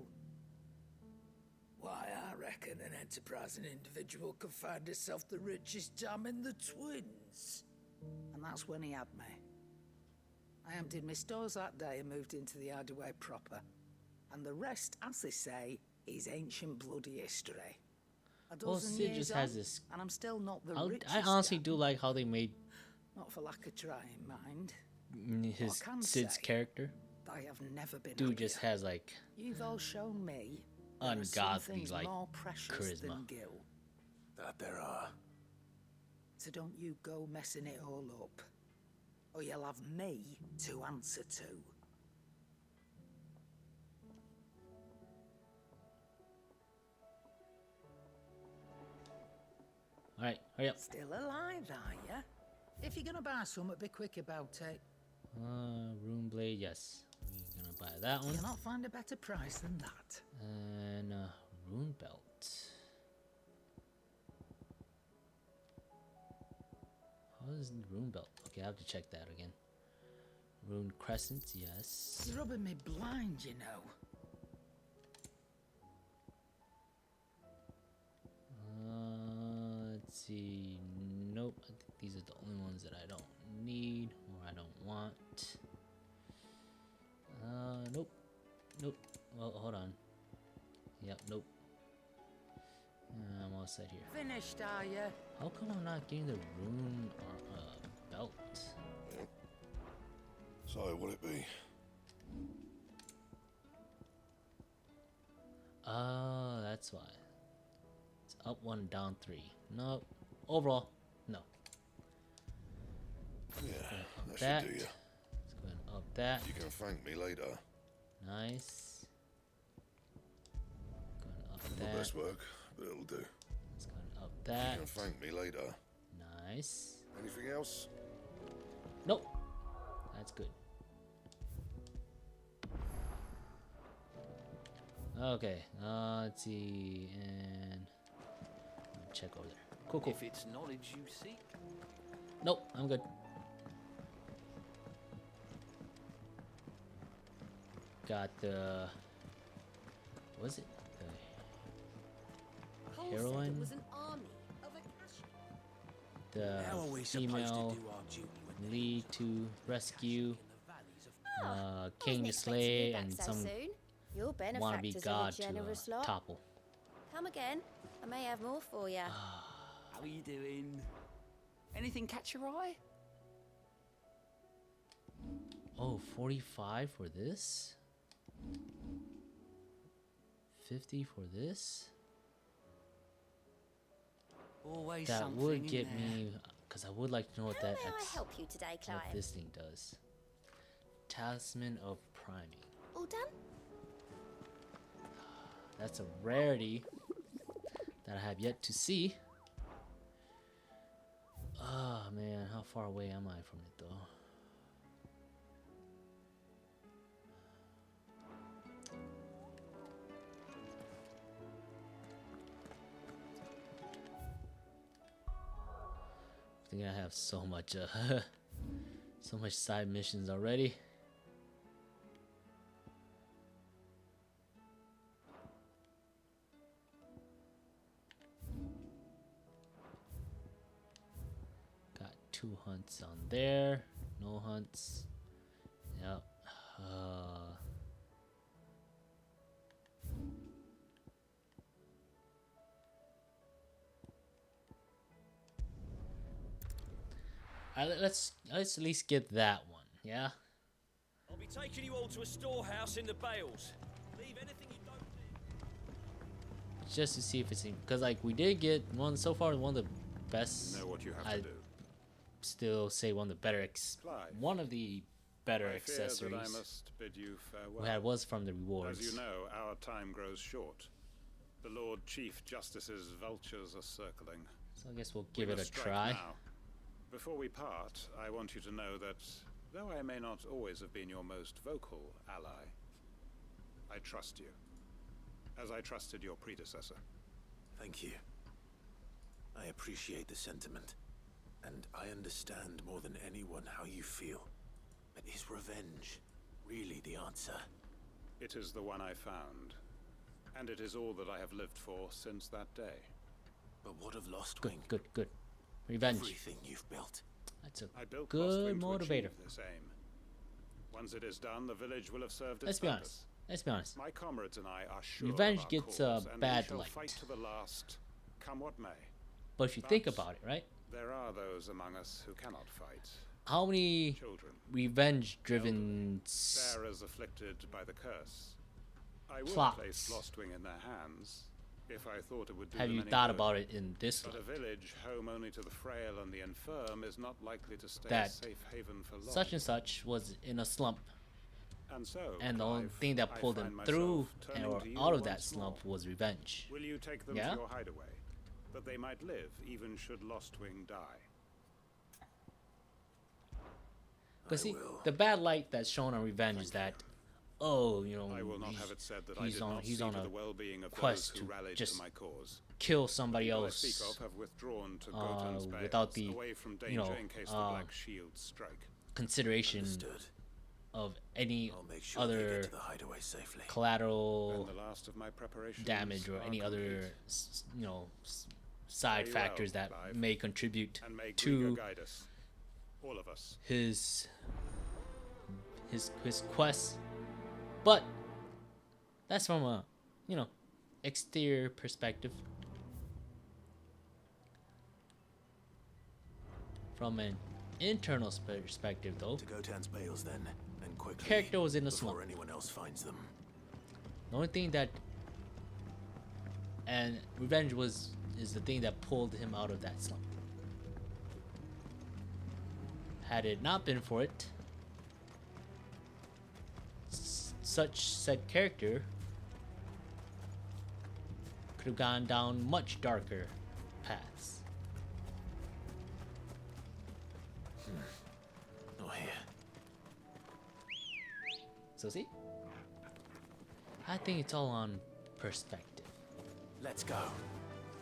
Why, I reckon an enterprising individual could find himself the richest dam in the twins. And that's when he had me. I emptied my stores that day and moved into the hideaway proper. And the rest, as they say, is ancient bloody history. A Well, dozen Sid years just on, has this. and I'm still not the richest. I honestly do like how they made Not for lack of trying, mind. his What I can Sid's say, character. I have never been Dude happier. just has like You've all shown me there are some ungodly things like more precious charisma. than gil. That there are. So don't you go messing it all up, or you'll have me to answer to. All right, hurry up. Still alive, are ya? If you're gonna buy something, be quick about it. Runeblade, yes. We're gonna buy that one. You'll not find a better price than that. And rune belt. How is the rune belt? Okay, I have to check that again. Rune crescent, yes. You're rubbing me blind, you know. Let's see. Nope. I think these are the only ones that I don't need or I don't want. Nope. Nope. Well, hold on. Yep, nope. I'm all set here. Finished, are you? How come I'm not getting the rune or belt? Yep. So, what'll it be? Oh, that's why. It's up 1, down 3. Nope. Overall, no. Yeah, that should do you. Let's go ahead and up that. You can thank me later. Nice. Go ahead and up Not that. my best work, but it'll do. Let's go ahead and up that. You can thank me later. Nice. Anything else? Nope. That's good. Okay, let's see, and check over there. Cool, cool. If it's knowledge you seek. Nope, I'm good. Got the, what was it? The heroine, Was an army of the How are we supposed to female do our duty when lead to rescue, king to Wasn't slay, expecting you back and so some soon. Your wannabe benefactors are god a generous to lot. topple. Come again. I may have more for you. How are you doing? Anything catch your eye? Oh, 45 for this? 50 for this? Always That something would in get there. me, because I would like to know what How that may I help you today, Clive? what this thing does. Talisman of Priming. All done? That's a rarity that I have yet to see. Oh man, how far away am I from it though? I think I have so much so much side missions already. Got 2 hunts on there, no hunts. Yep. Let's at least get that one, yeah? I'll be taking you all to a storehouse in the Bales. Leave anything you don't need. Just to see if it's because like we did get one so far, one of the best. Know what you have I to do. still say one of the better Clive, one of the better I fear that accessories I must bid you farewell. we had was from the rewards. As you know, our time grows short. The Lord Chief Justice's vultures are circling. So I guess we'll We give it must a strike try. now. Before we part, I want you to know that, though I may not always have been your most vocal ally, I trust you, as I trusted your predecessor. Thank you. I appreciate the sentiment, and I understand more than anyone how you feel. But is revenge really the answer? It is the one I found, and it is all that I have lived for since that day. But what of Lostwing? Good. Revenge. Everything you've built. That's a I built good Lostwing to motivator. achieve this aim. Once it is done, the village will have served its Let's be honest. purpose. Let's be honest. My comrades and I are sure Revenge of our gets cause, a and bad we shall light. fight to the last, come what may. But if you think about it, right? There are those among us who cannot fight. How many Children, revenge-driven bearers afflicted by the curse. I would plots place Lostwing in their hands if I thought it would do have them you any thought good. about it in this But light? a village home only to the frail and the infirm is not likely to stay a That safe haven for long. such and such was in a slump, And so, and the only Clive, thing that I pulled find them myself through turning or to you out of that once slump more. was revenge. Will you take them Yeah? to your hideaway, that they might live even should Lostwing die? Because see, the bad light that's shown on revenge is that, oh, you know, I will not have it said that I he's did on not he's see on to a the well-being of quest those who to rallied just to my cause. kill somebody People I else speak of have withdrawn to Goten's Bales, without the away from danger you know in case the Black Shields strike. consideration of any sure they other get to the hideaway safely. collateral And the last of my preparations damage or are any other complete. side Very factors well, that Clive. may contribute And may Grieger to guide us. All of us. his quest, but that's from a, you know, exterior perspective. From an internal perspective, though, To Gotan's bales then, and quickly. Character was in a before slump. anyone else finds them. The only thing that, and revenge is the thing that pulled him out of that slump. Had it not been for it, such said character could have gone down much darker paths. Not here. So see, I think it's all on perspective. Let's go.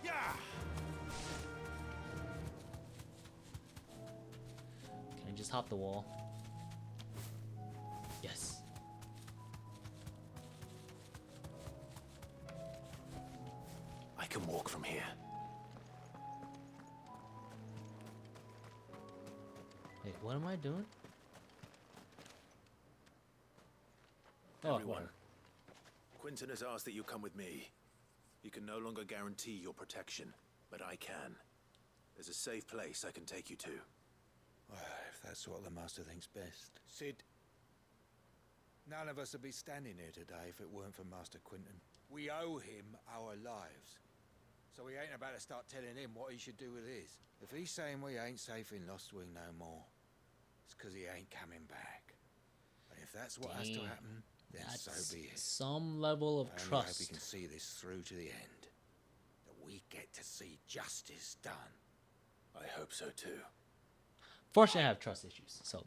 Yeah. Can I just hop the wall? Yes. I can walk from here. Wait, what am I doing? Everyone. Quinton has asked that you come with me. You can no longer guarantee your protection, but I can. There's a safe place I can take you to. Well, if that's what the Master thinks best. Sid, None of us would be standing here today if it weren't for Master Quinton. we owe him our lives. So we ain't about to start telling him what he should do with his. If he's saying we ain't safe in Lostwing no more, it's 'cause he ain't coming back. And if that's what has to Dang. happen, then That's so be it. some level of I only hope trust. we can see this through to the end. That we get to see justice done. I hope so too. Fortunately, I have trust issues, so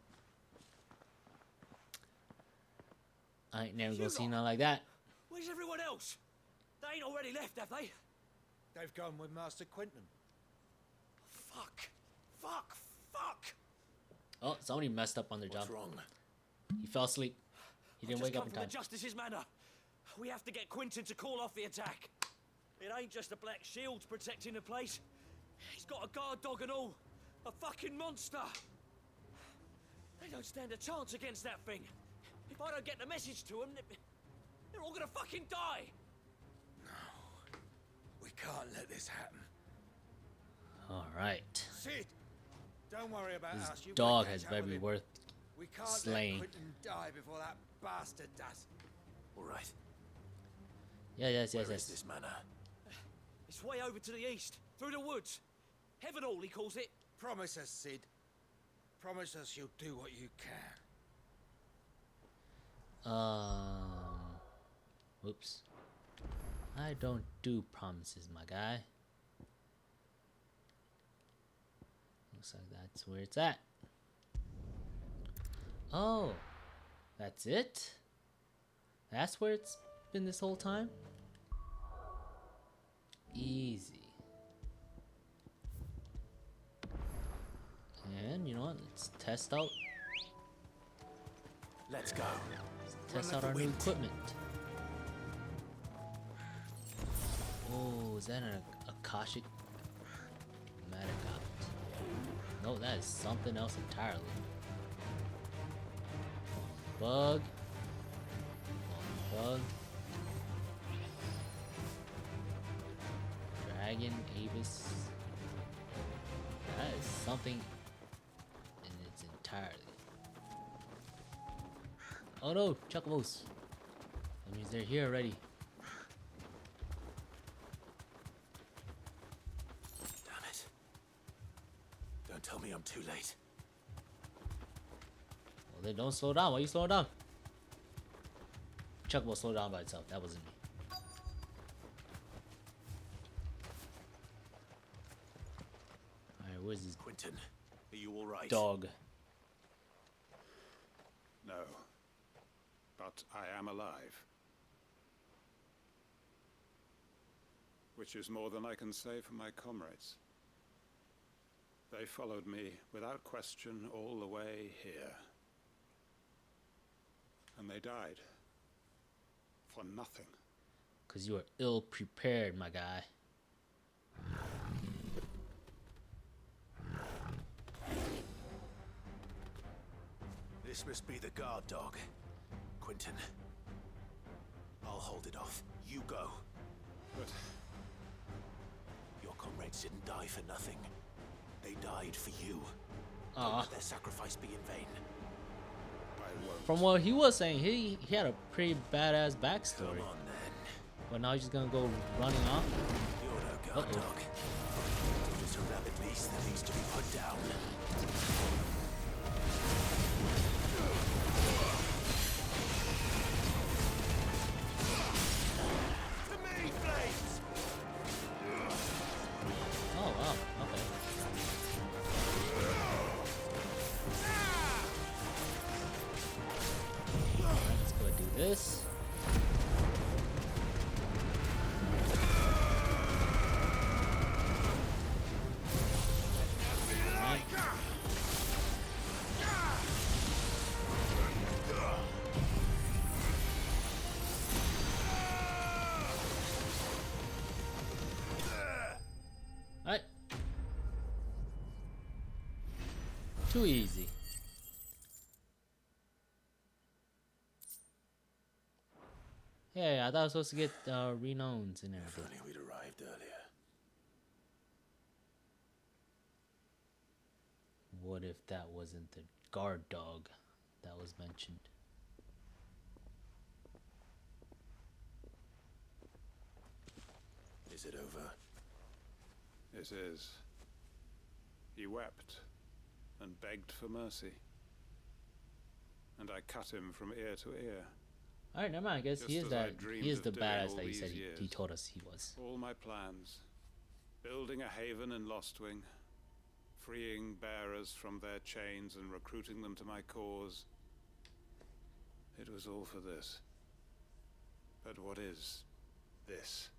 I ain't never gonna see nothing like that. Where's everyone else? They ain't already left, have they? They've gone with Master Quinton. Fuck. Fuck. Fuck. Oh, somebody messed up on their job. What's wrong? He fell asleep. He didn't I've wake just up come in from time. the Justice's Manor. We have to get Quinton to call off the attack. It ain't just the Black Shields protecting the place. He's got a guard dog and all. A fucking monster. They don't stand a chance against that thing. If I don't get the message to them, they're all gonna fucking die. We can't let this happen. All right. Sid, don't worry about us. This You dog wait, has catch up better with be him. worth We can't slaying. let Quinton die before that bastard does. All right. Yeah, yes, Where yes, is yes. this manor? It's way over to the east, through the woods. Heaven Hall, he calls it. Promise us, Sid. Promise us you'll do what you can. Whoops. I don't do promises, my guy. Looks like that's where it's at. Oh, that's it? That's where it's been this whole time? Easy. And you know what? Let's test out. Let's go. Test out our new equipment. Oh, is that an Akashic Madagot? No, that is something else entirely. Bug. Bug. Dragon, Avis. That is something in its entirety. Oh no, Chocobos. That means they're here already. Damn it. Don't tell me I'm too late. Well, then don't slow down. Why are you slowing down? Chocobo slowed down by itself. That wasn't me. Alright, where's this Quinton, are you all right? dog? No. But I am alive. Which is more than I can say for my comrades. They followed me without question all the way here. And they died. For nothing. Because you are ill prepared, my guy. This must be the guard dog. Quentin. I'll hold it off. You go. But your comrades didn't die for nothing. They died for you. Aw. Don't let their sacrifice be in vain. From what he was saying, he had a pretty badass backstory. Come on, then. But now he's just gonna go running off. You're no guard dog. You're just a rabid beast that needs to be put down. To me, Flames! Oh wow, okay. Let's go do this. Alright. Too easy. Hey, I thought I was supposed to get renowns in there. If only we'd arrived earlier. What if that wasn't the guard dog that was mentioned? Is it over? it is. He wept and begged for mercy. And I cut him from ear to ear. Alright, never mind. I guess he is that. He is the badass that he said he told us he was. All my plans. Building a haven in Lostwing. Freeing bearers from their chains and recruiting them to my cause. It was all for this. But what is this?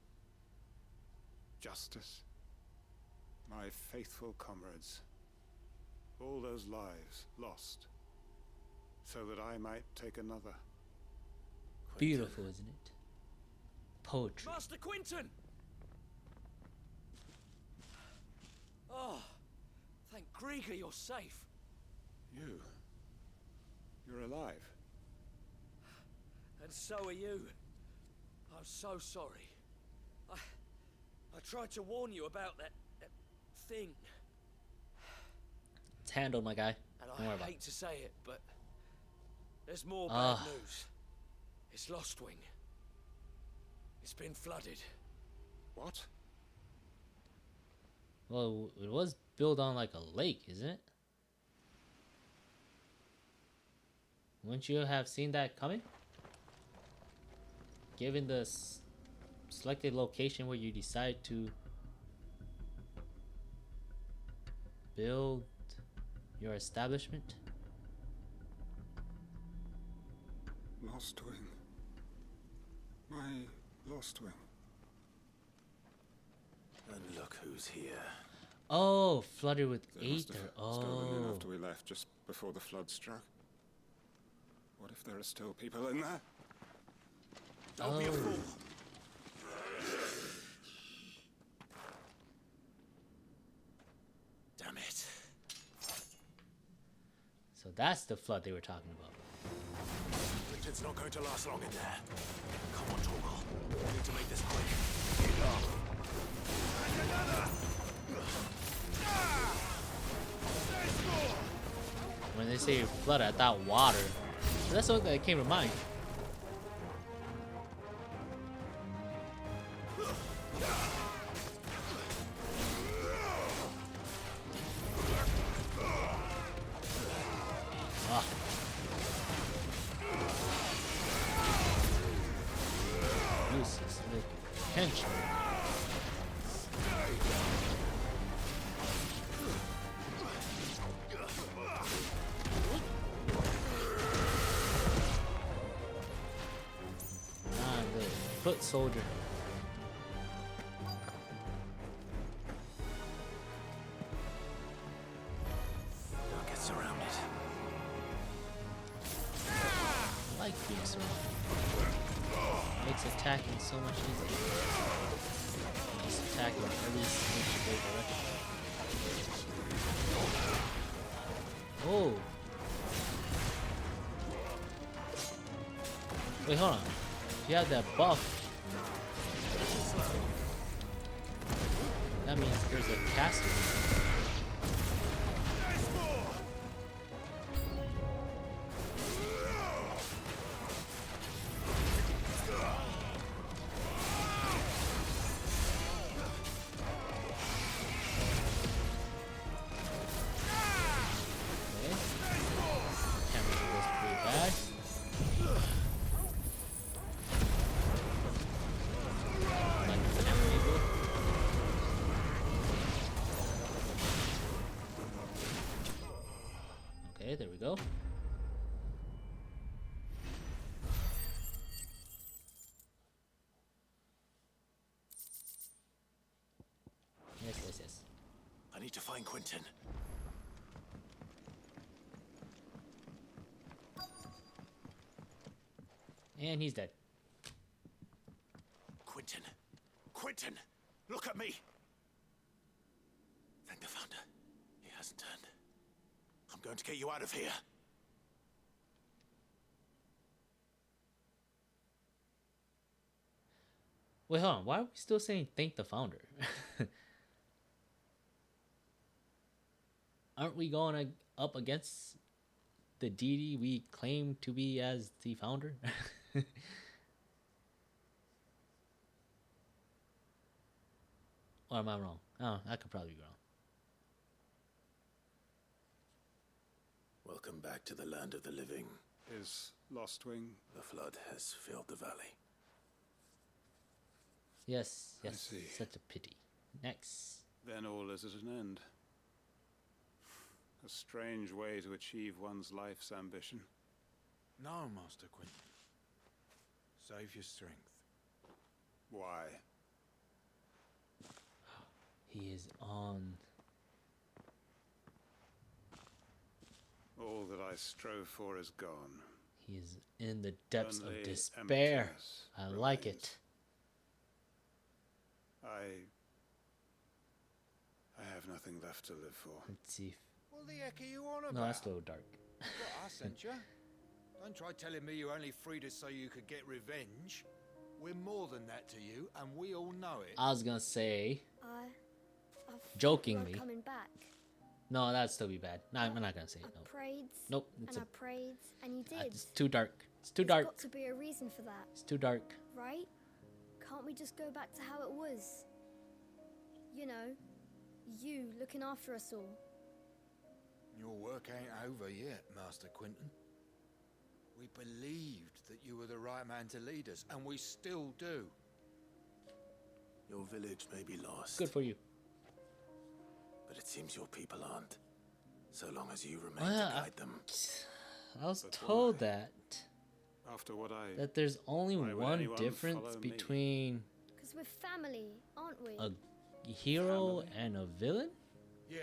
Justice? My faithful comrades. All those lives lost. So that I might take another. Beautiful, isn't it? Poetry. Master Quinton! Oh, thank Grieger you're safe. You're alive. And so are you. I'm so sorry. I tried to warn you about that thing. It's handled, my guy. And Don't worry I about hate it. to say it, but there's more bad news. It's Lostwing. It's been flooded. What? Well, it was built on like a lake, isn't it? Wouldn't you have seen that coming? Given the selected location where you decide to build your establishment? Lostwing. My Lostwing. And look who's here. Oh, flooded with They must ether. have stolen in Oh. after we left, just before the flood struck. What if there are still people in there? Don't be a fool. Damn it. So that's the flood they were talking about. It's not going to last long in there. Come on, Torgal. We need to make this quick. And another! When they say flood, I thought water. So that's what that came to mind. Ah. Useless, like tension. Ah, the foot soldier. Now get surrounded. I like being surrounded. Makes attacking so much easier. Just attacking every single direction. Oh. Wait, hold on. If you have that buff, that means there's a caster. Okay, there we go. Yes, yes, yes. I need to find Quentin. And he's dead. Quentin! Quentin! Look at me! Thank the Founder. He hasn't turned. I'm going to get you out of here. Wait, hold on. Why are we still saying thank the Founder? Aren't we going up against the deity we claim to be as the Founder? Or am I wrong? Oh, I could probably be wrong. Welcome back to the land of the living. Is Lostwing? The flood has filled the valley. Yes, I yes. see. Such a pity. Next. Then all is at an end. A strange way to achieve one's life's ambition. No, Master Quentin. Save your strength. Why? He is on. All that I strove for is gone. He is in the depths Only of despair. emptiness I like it. I have nothing left to live for. Let's see. What the heck are you on about? No, that's a little dark. What, I sent you? Don't try telling me you only freed us so you could get revenge. We're more than that to you, and we all know it. I was gonna say, I've jokingly. coming back. No, that'd still be bad. No, I'm not gonna say it. No. Prayed. Nope. It's And I prayed, and you did. It's too dark. It's too There's dark. got to be a reason for that. It's too dark. Right? Can't we just go back to how it was? You know, you looking after us all. Your work ain't over yet, Master Quentin. We believed that you were the right man to lead us, and we still do. Your village may be lost. Good for you. But it seems your people aren't. So long as you remain to guide them. I was told that After what that there's only why would one anyone difference follow me? between Because we're family, aren't we? a hero and a villain. Yeah.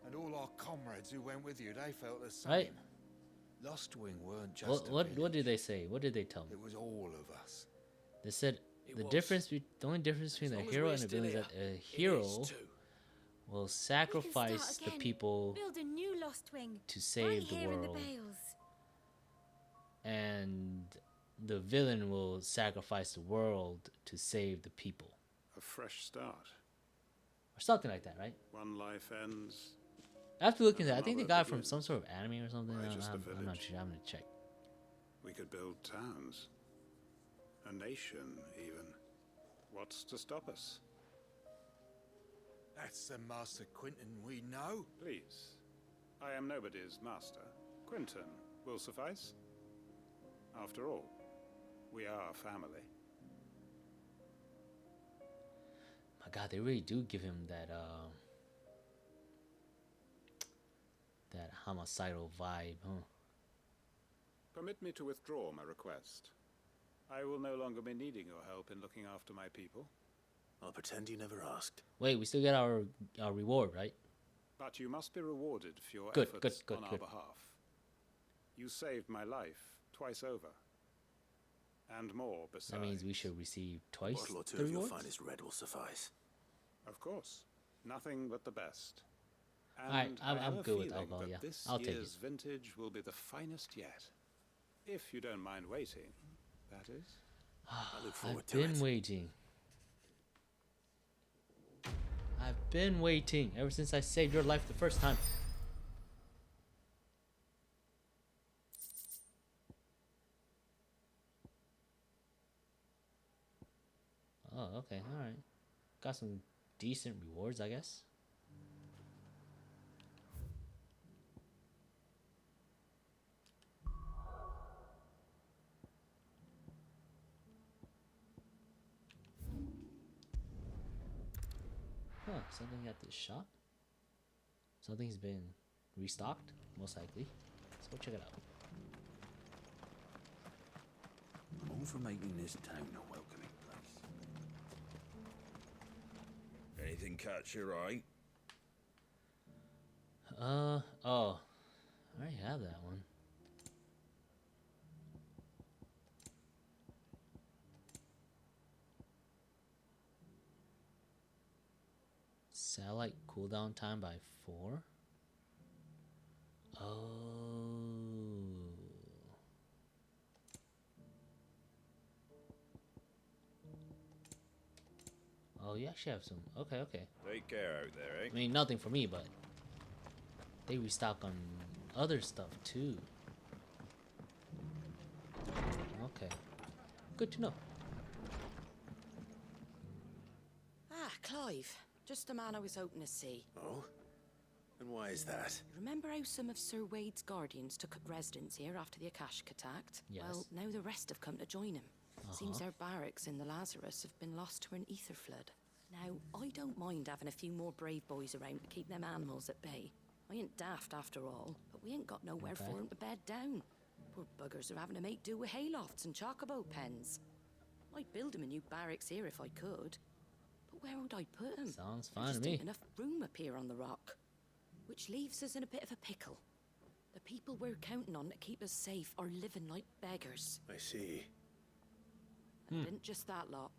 And all our comrades who went with you, they felt the same. Right. Lostwing weren't just What did they say? What did they tell me? It was all of us. They said It the was. difference, the only difference between a long as hero we're and a still villain is that here, a it hero is too. will sacrifice the people Build a new Lostwing. to save right the here in the world, Bales. and the villain will sacrifice the world to save the people, A fresh start. or something like that, right? One life ends. I have to look into that. I and think they another got it from begins. some sort of anime or something. Why just a I'm not village? sure. I'm gonna check. We could build towns. A nation, even. What's to stop us? That's the Master Quentin we know. Please. I am nobody's master. Quentin will suffice. After all, we are family. My God, they really do give him that that homicidal vibe, huh? Permit me to withdraw my request. I will no longer be needing your help in looking after my people. I'll pretend you never asked. Wait, we still get our reward, right? But you must be rewarded for your Good, efforts good, on our good. behalf. You saved my life twice over. And more besides. That means we should receive twice Bottle or two the of your rewards? finest red will suffice. Of course. Nothing but the best. Alright, And I'm I have a good with feeling alcohol, that yeah. This I'll take year's vintage will be the finest yet. If you don't mind waiting. that is. I look forward I've to been it. waiting. I've been waiting ever since I saved your life the first time. Oh, okay, alright. Got some decent rewards, I guess. Huh, something at this shop? Something's been restocked, most likely. Let's go check it out. I'm all for making this town a welcoming place. Anything catch your eye? Oh. I already have that one. Satellite cooldown time by 4. Oh. Oh, you actually have some. Okay, okay. Take care out there, eh? I mean, nothing for me, but they restock on other stuff too. Okay. Good to know. Ah, Clive. Just the man I was hoping to see. Oh? And why is that? Remember how some of Sir Wade's guardians took up residence here after the Akashic attacked? Yes. Well, now the rest have come to join him. Seems their barracks in the Lazarus have been lost to an ether flood. Now, I don't mind having a few more brave boys around to keep them animals at bay. I ain't daft after all, but we ain't got nowhere for 'em to bed down. Poor buggers are having to make do with haylofts and chocobo pens. I'd build 'em a new barracks here if I could. But where would I put 'em? Sounds There fine just to me. ain't enough room up here on the rock. Which leaves us in a bit of a pickle. The people we're counting on to keep us safe are living like beggars. I see. And it isn't just that lot.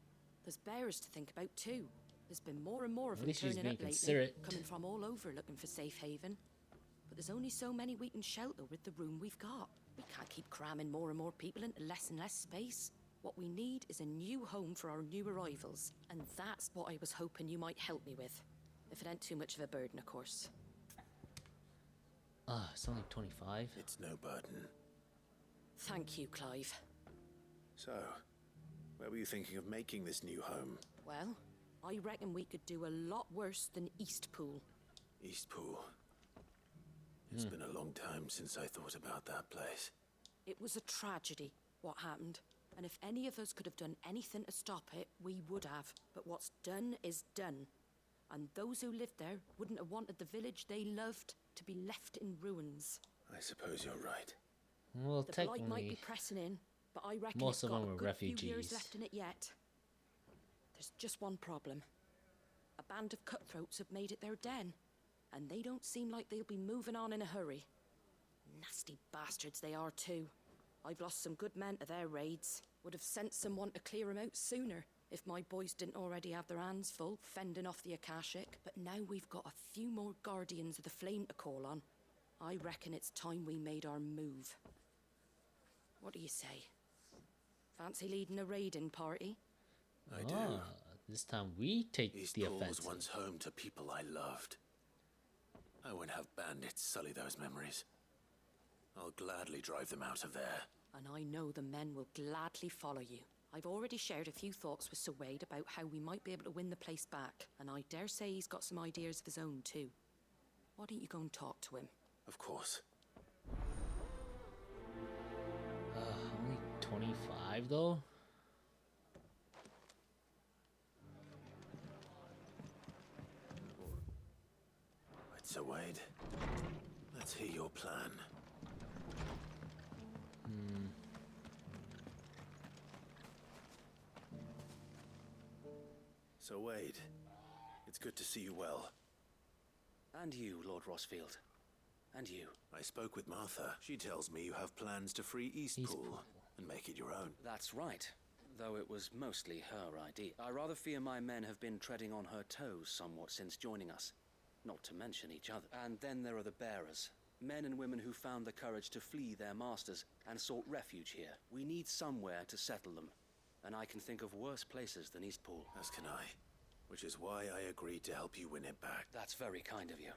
There's bears to think about too. There's been more and more of At them least she's turning being up lately, considerate. coming from all over looking for safe haven. But there's only so many we can shelter with the room we've got. We can't keep cramming more and more people into less and less space. What we need is a new home for our new arrivals, and that's what I was hoping you might help me with. If it ain't too much of a burden, of course. It's only 25. It's no burden. Thank you, Clive. So, where were you thinking of making this new home? Well, I reckon we could do a lot worse than Eastpool. Eastpool. It's been a long time since I thought about that place. It was a tragedy, what happened. And if any of us could have done anything to stop it, we would have. But what's done is done. And those who lived there wouldn't have wanted the village they loved to be left in ruins. I suppose you're right. Well, The blight might be technically, pressing in, but I reckon most it's of got them a were good few years refugees. left in it yet. There's just one problem. A band of cutthroats have made it their den, and they don't seem like they'll be moving on in a hurry. Nasty bastards they are too. I've lost some good men to their raids. Would have sent someone to clear 'em out sooner if my boys didn't already have their hands full fending off the Akashic. But now we've got a few more guardians of the flame to call on. I reckon it's time we made our move. What do you say? Fancy leading a raiding party? I do. This time we take the Eastpool was offensive. once home to people I loved. I won't have bandits sully those memories. I'll gladly drive them out of there. And I know the men will gladly follow you. I've already shared a few thoughts with Sir Wade about how we might be able to win the place back, and I dare say he's got some ideas of his own too. Why don't you go and talk to him? Of course. Only 25 though? Right, Sir Wade. Let's hear your plan. So Wade, it's good to see you well. And you, Lord Rosfield. And you. I spoke with Martha. She tells me you have plans to free Eastpool and make it your own. That's right. Though it was mostly her idea. I rather fear my men have been treading on her toes somewhat since joining us. Not to mention each other. And then there are the bearers. Men and women who found the courage to flee their masters and sought refuge here. We need somewhere to settle them. And I can think of worse places than Eastpool. As can I. Which is why I agreed to help you win it back. That's very kind of you.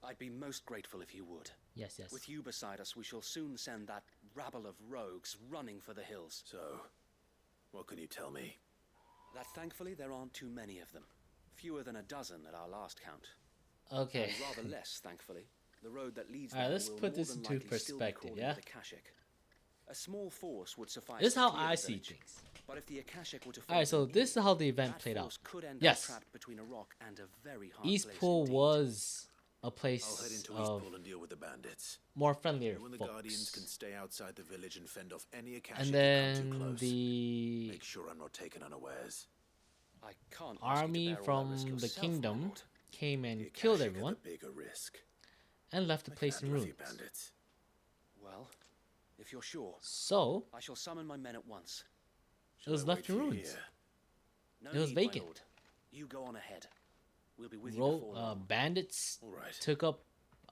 I'd be most grateful if you would. Yes, yes. With you beside us, we shall soon send that rabble of rogues running for the hills. So, what can you tell me? That thankfully there aren't too many of them. Fewer than a dozen at our last count. Okay. And rather less, thankfully. The road that leads Alright, there let's will put more this than into likely still be perspective, cordoned yeah? with Akashic. A small force would suffice. This is to how clear I the see village. things. But if the Akashic were to Alright, so fall this is how the event that played out. force could end up Yes. trapped between a rock and a very hard Eastpool place was a place I'll head into of Eastpool and deal with the bandits. more friendlier You and the folks. Guardians can stay outside the village and fend off any Akashic And who come then too close. the Make sure I'm not taken unawares. I can't army from the kingdom came and killed everyone A bigger risk. and left the place in ruins. Bandits. Well, if you're sure. So I shall summon my men at once. it was left in ruins. No It was need, my vacant. lord. You go on ahead. We'll be with you before long. Bandits All right. took up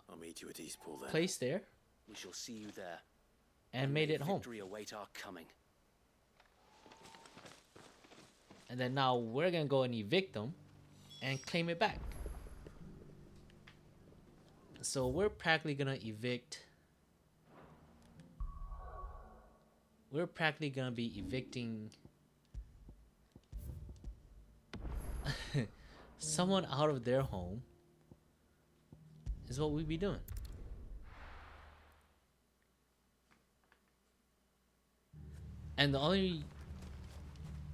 I'll meet you at Eastpool then. place there We shall see you there. and made may it home. Victory await our coming. And then now we're gonna go and evict them and claim it back. So we're practically gonna evict. We're practically gonna be evicting someone out of their home. Is what we'd be doing. And the only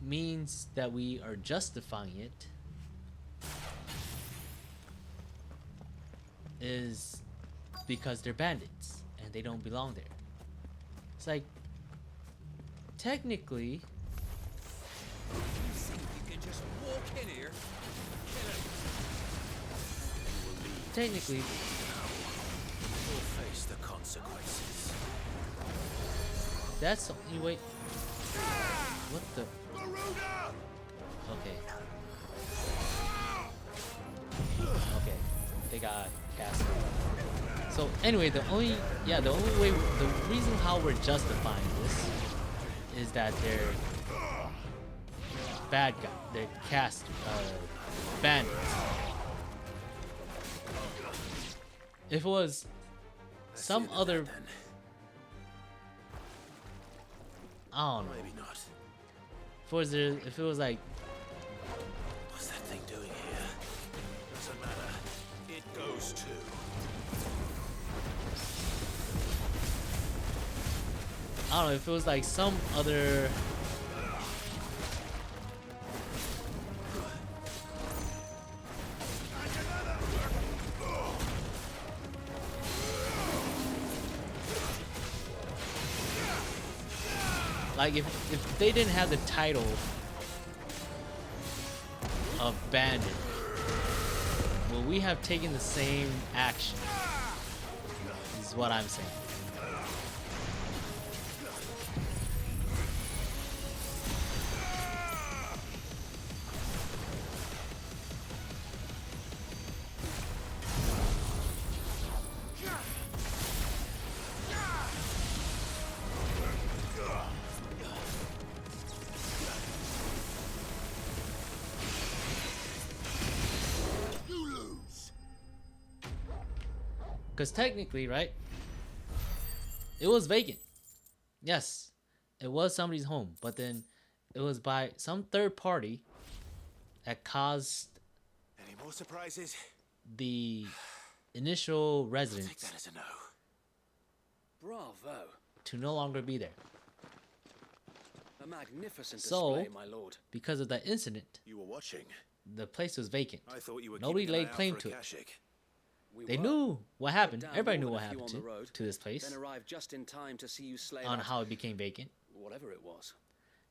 means that we are justifying it is because they're bandits and they don't belong there. It's like technically You think you can just walk in here? technically You'll face the consequences. that's the only way. What the? Okay. Okay. They got cast. So anyway, the only way, the reason how we're justifying this is that they're bad guy. They're cast bandits. If it was some other, I don't know. Maybe not. If it was like, What's that thing doing here? Doesn't matter. It goes too. I don't know, if it was like some other like if they didn't have the title of bandit, will we have taken the same action? Is what I'm saying. Because technically, right, it was vacant. Yes, it was somebody's home, but then it was by some third party that caused Any more surprises? the initial residents Take that as a no. Bravo. to no longer be there. A magnificent So, display, my lord. because of that incident, You were watching. the place was vacant. I thought you were Nobody keeping an laid eye out claim for to it. Akashic. They knew what happened. Down Everybody more knew than what a few happened on the road, to this place, Then arrived just in time to see you slay on that- how it became vacant. whatever it was.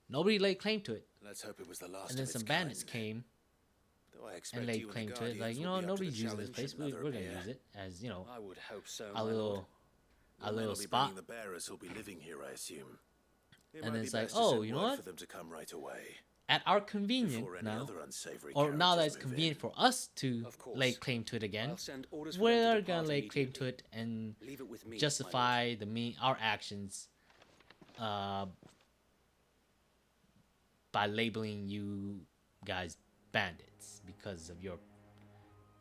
Nobody laid claim to it. Let's hope it was the last And then of its some bandits kind. came Though I expect and laid you claim the to it. Like, Guardians you will know, be up to nobody's the using this challenge place. another We're gonna appear. use it as, you know, I would hope so, a my little, lord. a Your men little will be spot. bringing the bearers who'll be living here, I assume. It And might then be it's like, best to oh, send you know word what? for them to come right away. at our convenience Before any now, other unsavory or now that characters it's move convenient in. for us to Of course. lay claim to it again, I'll send orders for them to we're depart gonna lay claim to immediately. it and Leave it with me, my justify our actions by labeling you guys bandits because of your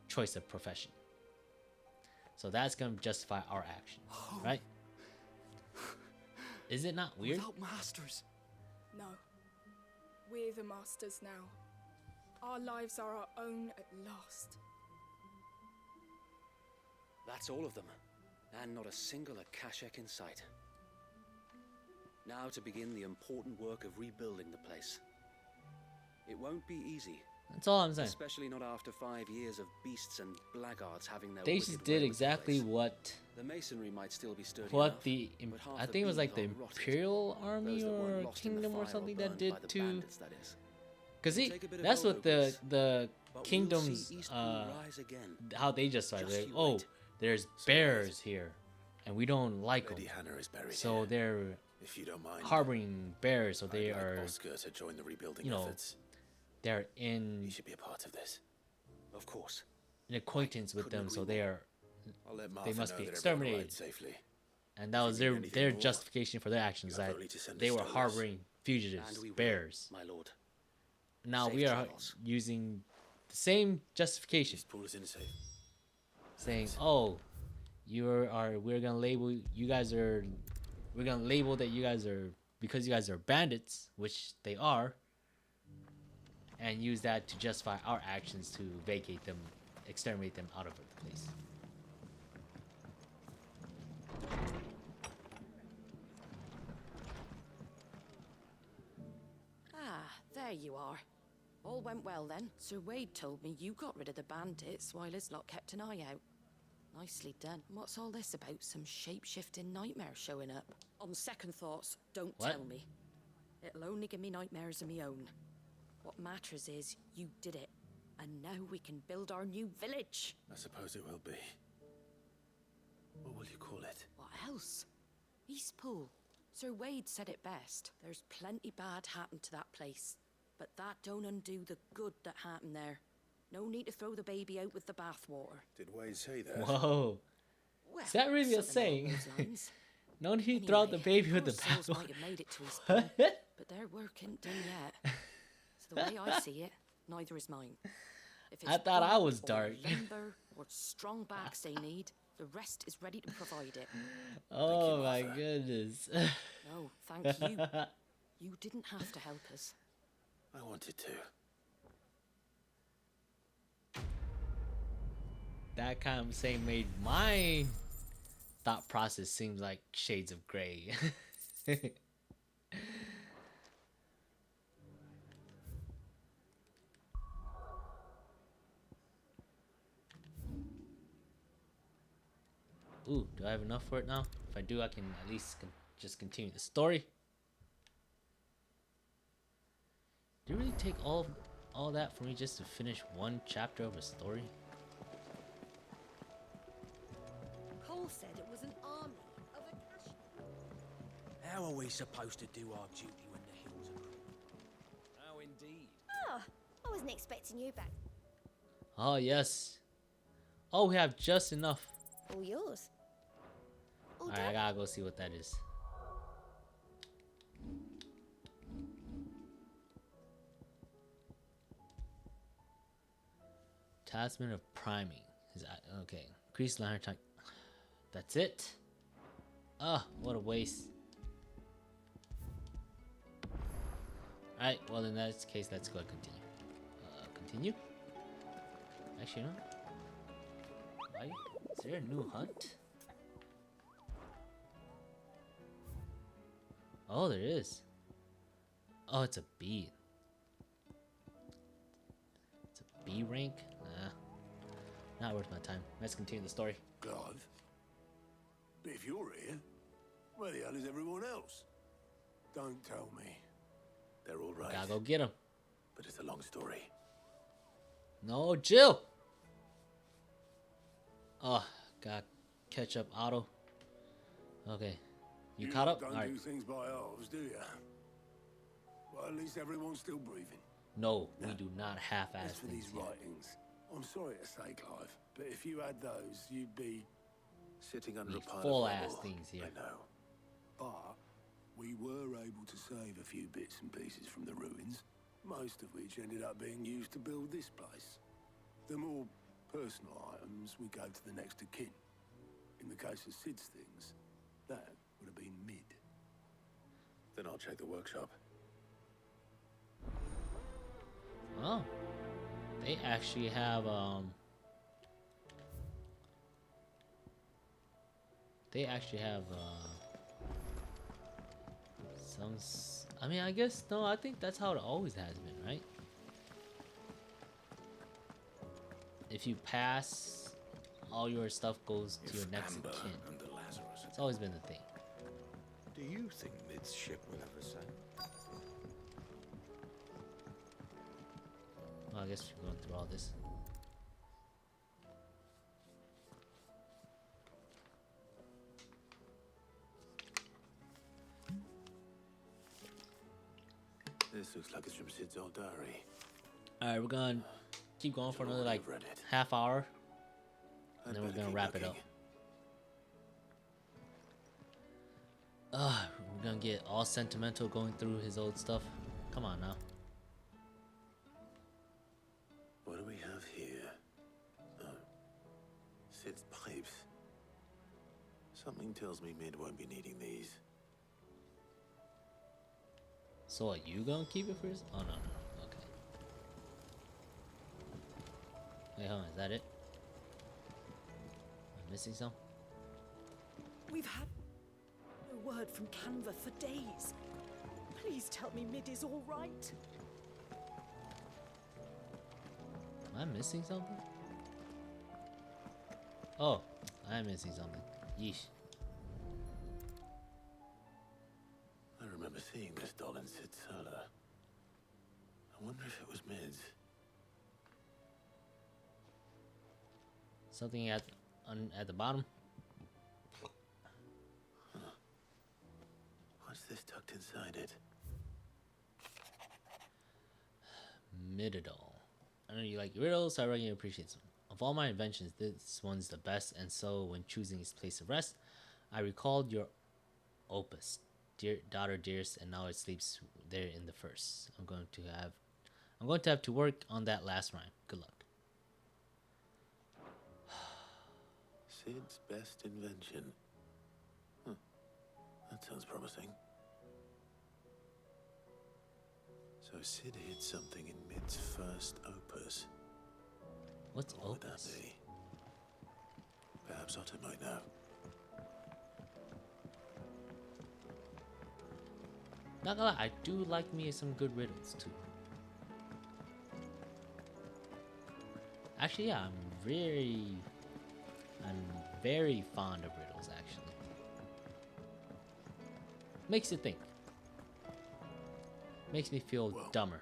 choice of profession. So that's gonna justify our action, right? Is it not weird? Without masters. No. We're the masters now. Our lives are our own at last. That's all of them, and not a single Akashek in sight. Now to begin the important work of rebuilding the place. It won't be easy. That's all I'm saying. Especially not after 5 years of beasts and blackguards having their They wicked just way did with exactly the place. what The masonry might still be sturdy what enough, the but half I the think it was like the beams are rotted. Imperial Army Those that weren't or lost in the Kingdom or fire something burned that did by the to. bandits, that is. Because It'll take a bit of that's what the elbow grease, the but we'll kingdoms see Eastpool rise again. how they just like Just you oh wait. there's bears here and we don't like Lady them, Hannah is buried so here. they're If you don't mind, harboring bears, so they I'd like are Oscar to join the rebuilding you know efforts. they're in He should be a part of this. Of course. an acquaintance with them, couldn't so agree they more. are I'll let they Martha must know be that everyone exterminated. arrived safely. And that was If you need their anything more, justification for their actions, you have that only to send they us were to us. harboring fugitives, And we will, bears. my lord. Now Safe we are travels. using the same justification, Pull us in safe. saying, "Oh, we're gonna label you guys are, we're gonna label that you guys are because you guys are bandits, which they are, and use that to justify our actions to vacate them, exterminate them out of the place." Ah, there you are. All went well then. Sir Wade told me you got rid of the bandits while his lot kept an eye out. Nicely done. What's all this about? Some shape-shifting nightmare showing up? On second thoughts, don't What? tell me. It'll only give me nightmares of me own. What matters is you did it. And now we can build our new village. I suppose it will be. What will you call it? What else? Eastpool. Sir Wade said it best. There's plenty bad happened to that place. But that don't undo the good that happened there. No need to throw the baby out with the bathwater. Did Wade say that? Whoa, Well, is that really a something along saying? those lines. No need to throw out the baby with the poor souls might bathwater. have made it to his point, but their work ain't done yet. So the way I see it, neither is mine. If it's I thought I bone was or dark. lumber or strong backs they need, the rest is ready to provide it. Oh my goodness. No, thank you. You didn't have to help us. I wanted to. That kind of saying made my thought process seems like shades of gray. Ooh, do I have enough for it now? If I do, I can at least just continue the story. Did it really take all that for me just to finish one chapter of a story? Cole said it was an army of Akash. How are we supposed to do our duty when the hills are cruel? How indeed. Oh, I wasn't expecting you back. Oh, yes. Oh, we have just enough. All yours. All Alright, I gotta go see what that is. Talisman of priming. Okay. Increase lantern time. That's it. Ah, what a waste. Alright, well in that case, let's go and continue. Continue? Actually, no. Why? Is there a new hunt? Oh, there is. Oh, it's a B. It's a B rank? Nah. Not worth my time. Let's continue the story. Clive? But if you're here, where the hell is everyone else? Don't tell me. They're all right. Gotta go get him. But it's a long story. No, Jill! Oh, gotta catch up, Otto. Okay. You caught up? Don't Alright. do things by halves, do you? Well, At least everyone's still breathing. No, we do not half-ass As for things these here. writings, I'm sorry to say, Clive, but if you had those, you'd be sitting under We a pile full-ass of rubble. things here. I know. But we were able to save a few bits and pieces from the ruins, most of which ended up being used to build this place. The more personal items we gave to the next of kin. In the case of Sid's things, that would have been mid. Then I'll check the workshop. Oh, they actually have I mean, I guess no. I think that's how it always has been, right? If you pass, all your stuff goes to your next Amber kin. and the Lazarus. It's always been the thing. Do you think Mid's ship will ever sail? Well, I guess we're going through all this. This looks like it's from Sid's old diary. All right, we're gonna keep going for another like half hour, and then we're gonna wrap it up. We're gonna get all sentimental going through his old stuff. Come on now. What do we have here? Oh. Sid's pipes. Something tells me Mid won't be needing these. So are you gonna keep it for yourself? Oh no, no, okay. Wait, hold on, is that it? Am I missing some? We've had no word from Canva for days. Please tell me Mid is all right. Am I missing something? Oh, I am missing something. Yeesh. I remember seeing this doll in Sid's cellar. I wonder if it was Mid's. Something at the bottom. Huh. What's this tucked inside it? Mididol. I know you like riddles, so I really appreciate them. Of all my inventions, this one's the best, and so when choosing its place of rest, I recalled your opus, dear daughter dearest, and now it sleeps there in the first. I'm going to have to work on that last rhyme. Good luck. Sid's best invention. Huh. That sounds promising. So Sid hid something in Mid's first opus. What's what would opus? that be? Perhaps Otto might know. Not gonna lie, I do like me some good riddles too. Actually, yeah, I'm very fond of riddles. Actually, makes you think. Makes me feel dumber.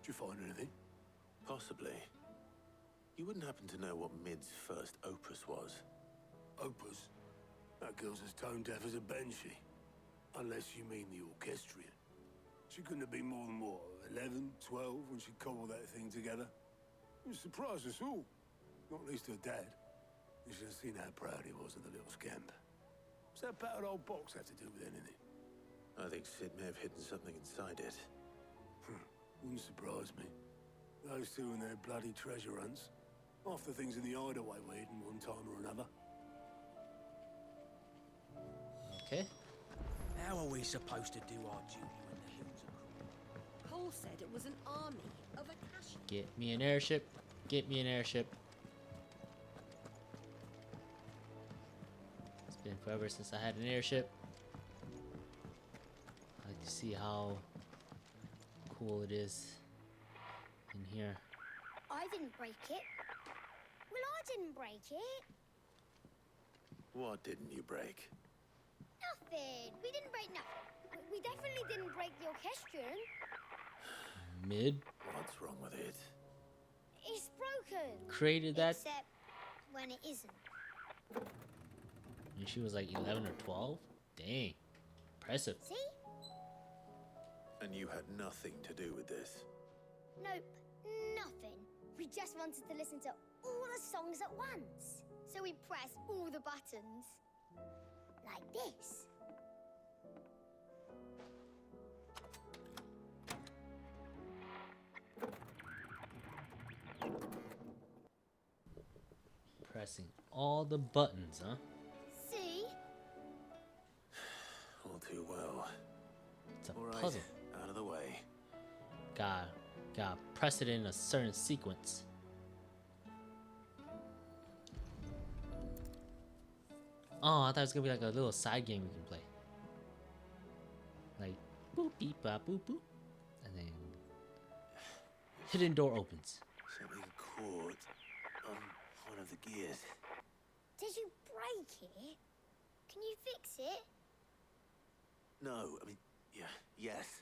Did you find anything? Possibly. You wouldn't happen to know what Mid's first opus was? Opus? That girl's as tone deaf as a banshee. Unless you mean the orchestrion. She couldn't have been more than, what, 11, 12 when she cobbled that thing together? It surprised us all. Not least her dad. You should have seen how proud he was of the little scamp. What's that battered old box have to do with anything? I think Sid may have hidden something inside it. Wouldn't surprise me. Those two and their bloody treasure hunts. Half the things in the hideaway were hidden one time or another. Okay. How are we supposed to do our duty when the hills are Cole said it was an army of Akashi. Get me an airship. Get me an airship. It's been forever since I had an airship. I like to see how cool it is in here. I didn't break it. Well, I didn't break it. What didn't you break? Nothing. We didn't break nothing. We definitely didn't break the orchestrion. Mid What's wrong with it? It's broken. created that, Except when it isn't. and she was like 11 or 12. Dang, impressive. See? And you had nothing to do with this? Nope, nothing. We just wanted to listen to all the songs at once. So we pressed all the buttons. Like this. Pressing all the buttons, huh? See? All too well. It's a All right, puzzle. out of the way. Got press it in a certain sequence. Oh, I thought it was gonna be like a little side game we can play. Like boop beep bop boop boop, and then hidden door opens. Something caught on one of the gears. Did you break it? Can you fix it? No, I mean, yeah, yes.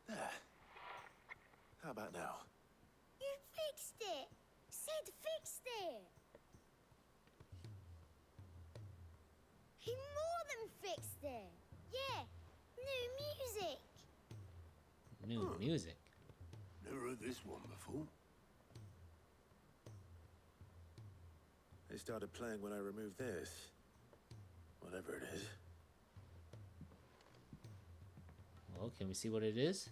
There. How about now? You fixed it! Sid fixed it! He more than fixed it! Yeah, new music! New music. Never heard this one before. They started playing when I removed this. Whatever it is. Well, can we see what it is?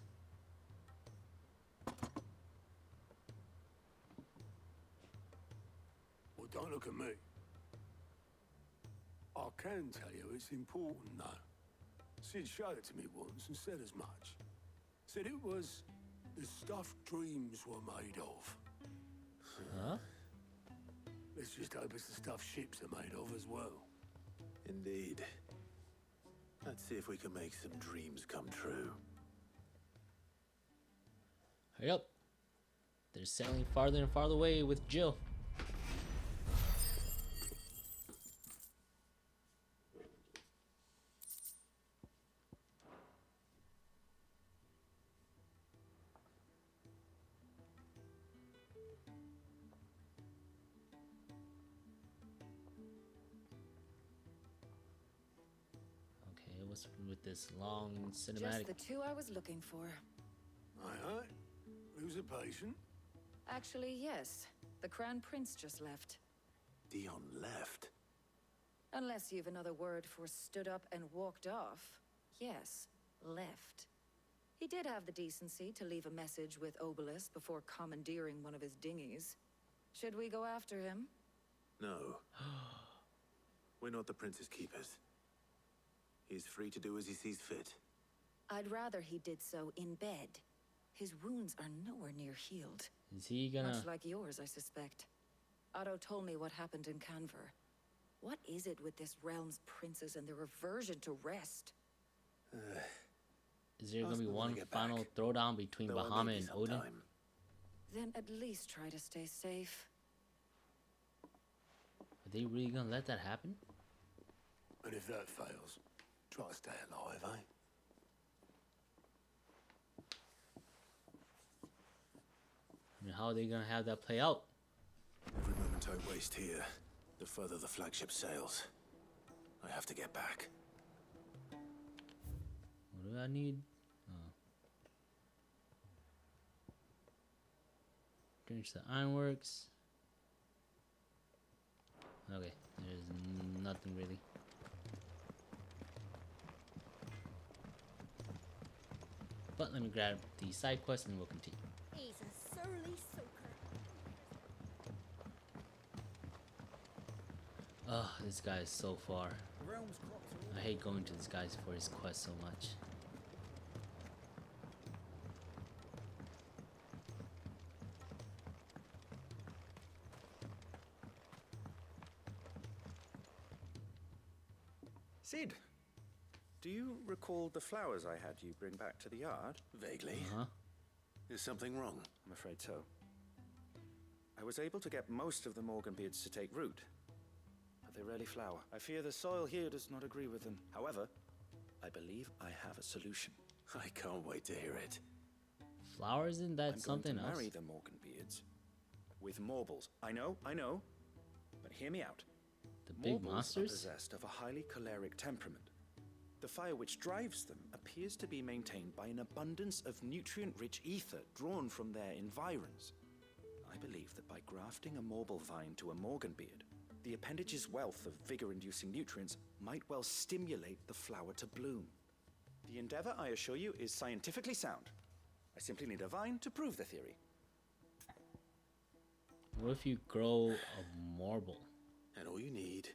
Well, don't look at me. I can tell you it's important, though. Sid showed it to me once and said as much. Said it was the stuff dreams were made of. Huh? Let's just hope it's the stuff ships are made of as well. Indeed. Let's see if we can make some dreams come true. Hurry up. They're sailing farther and farther away with Jill. Okay, what's with this long cinematic? Just the two I was looking for. Aye, aye. Who's a patient? Actually, yes. The Crown Prince just left. Dion left? Unless you've another word for stood up and walked off. Yes, left. He did have the decency to leave a message with Obelisk before commandeering one of his dinghies. Should we go after him? No. We're not the Prince's keepers. He's free to do as he sees fit. I'd rather he did so in bed. His wounds are nowhere near healed. Is he gonna... Much like yours, I suspect. Otto told me what happened in Canver. What is it with this realm's princes and their aversion to rest? Is there gonna be one final throwdown between Bahamut and Odin? Then at least try to stay safe. Are they really gonna let that happen? And if that fails, try to stay alive, eh? I mean, how are they gonna have that play out? Every moment I waste here, the further the flagship sails. I have to get back. What do I need? Oh. Finish the ironworks. Okay, there's nothing really. But let me grab the side quest and we'll continue. He's a surly soaker. Oh, this guy is so far. I hate going to this guy for his quest so much. Sid, do you recall the flowers I had you bring back to the yard? Vaguely. Is something wrong? I'm afraid so. I was able to get most of the Morganbeards to take root, but they rarely flower. I fear the soil here does not agree with them. However, I believe I have a solution. I can't wait to hear it. Flowers, isn't that something I'm going to else? marry the Morganbeards with Morbles. I know, but hear me out. The big Morbles monsters? are possessed of a highly choleric temperament, The fire which drives them appears to be maintained by an abundance of nutrient-rich ether drawn from their environs. I believe that by grafting a marble vine to a Morganbeard, the appendage's wealth of vigor-inducing nutrients might well stimulate the flower to bloom. The endeavor, I assure you, is scientifically sound. I simply need a vine to prove the theory. What if you grow a marble? And all you need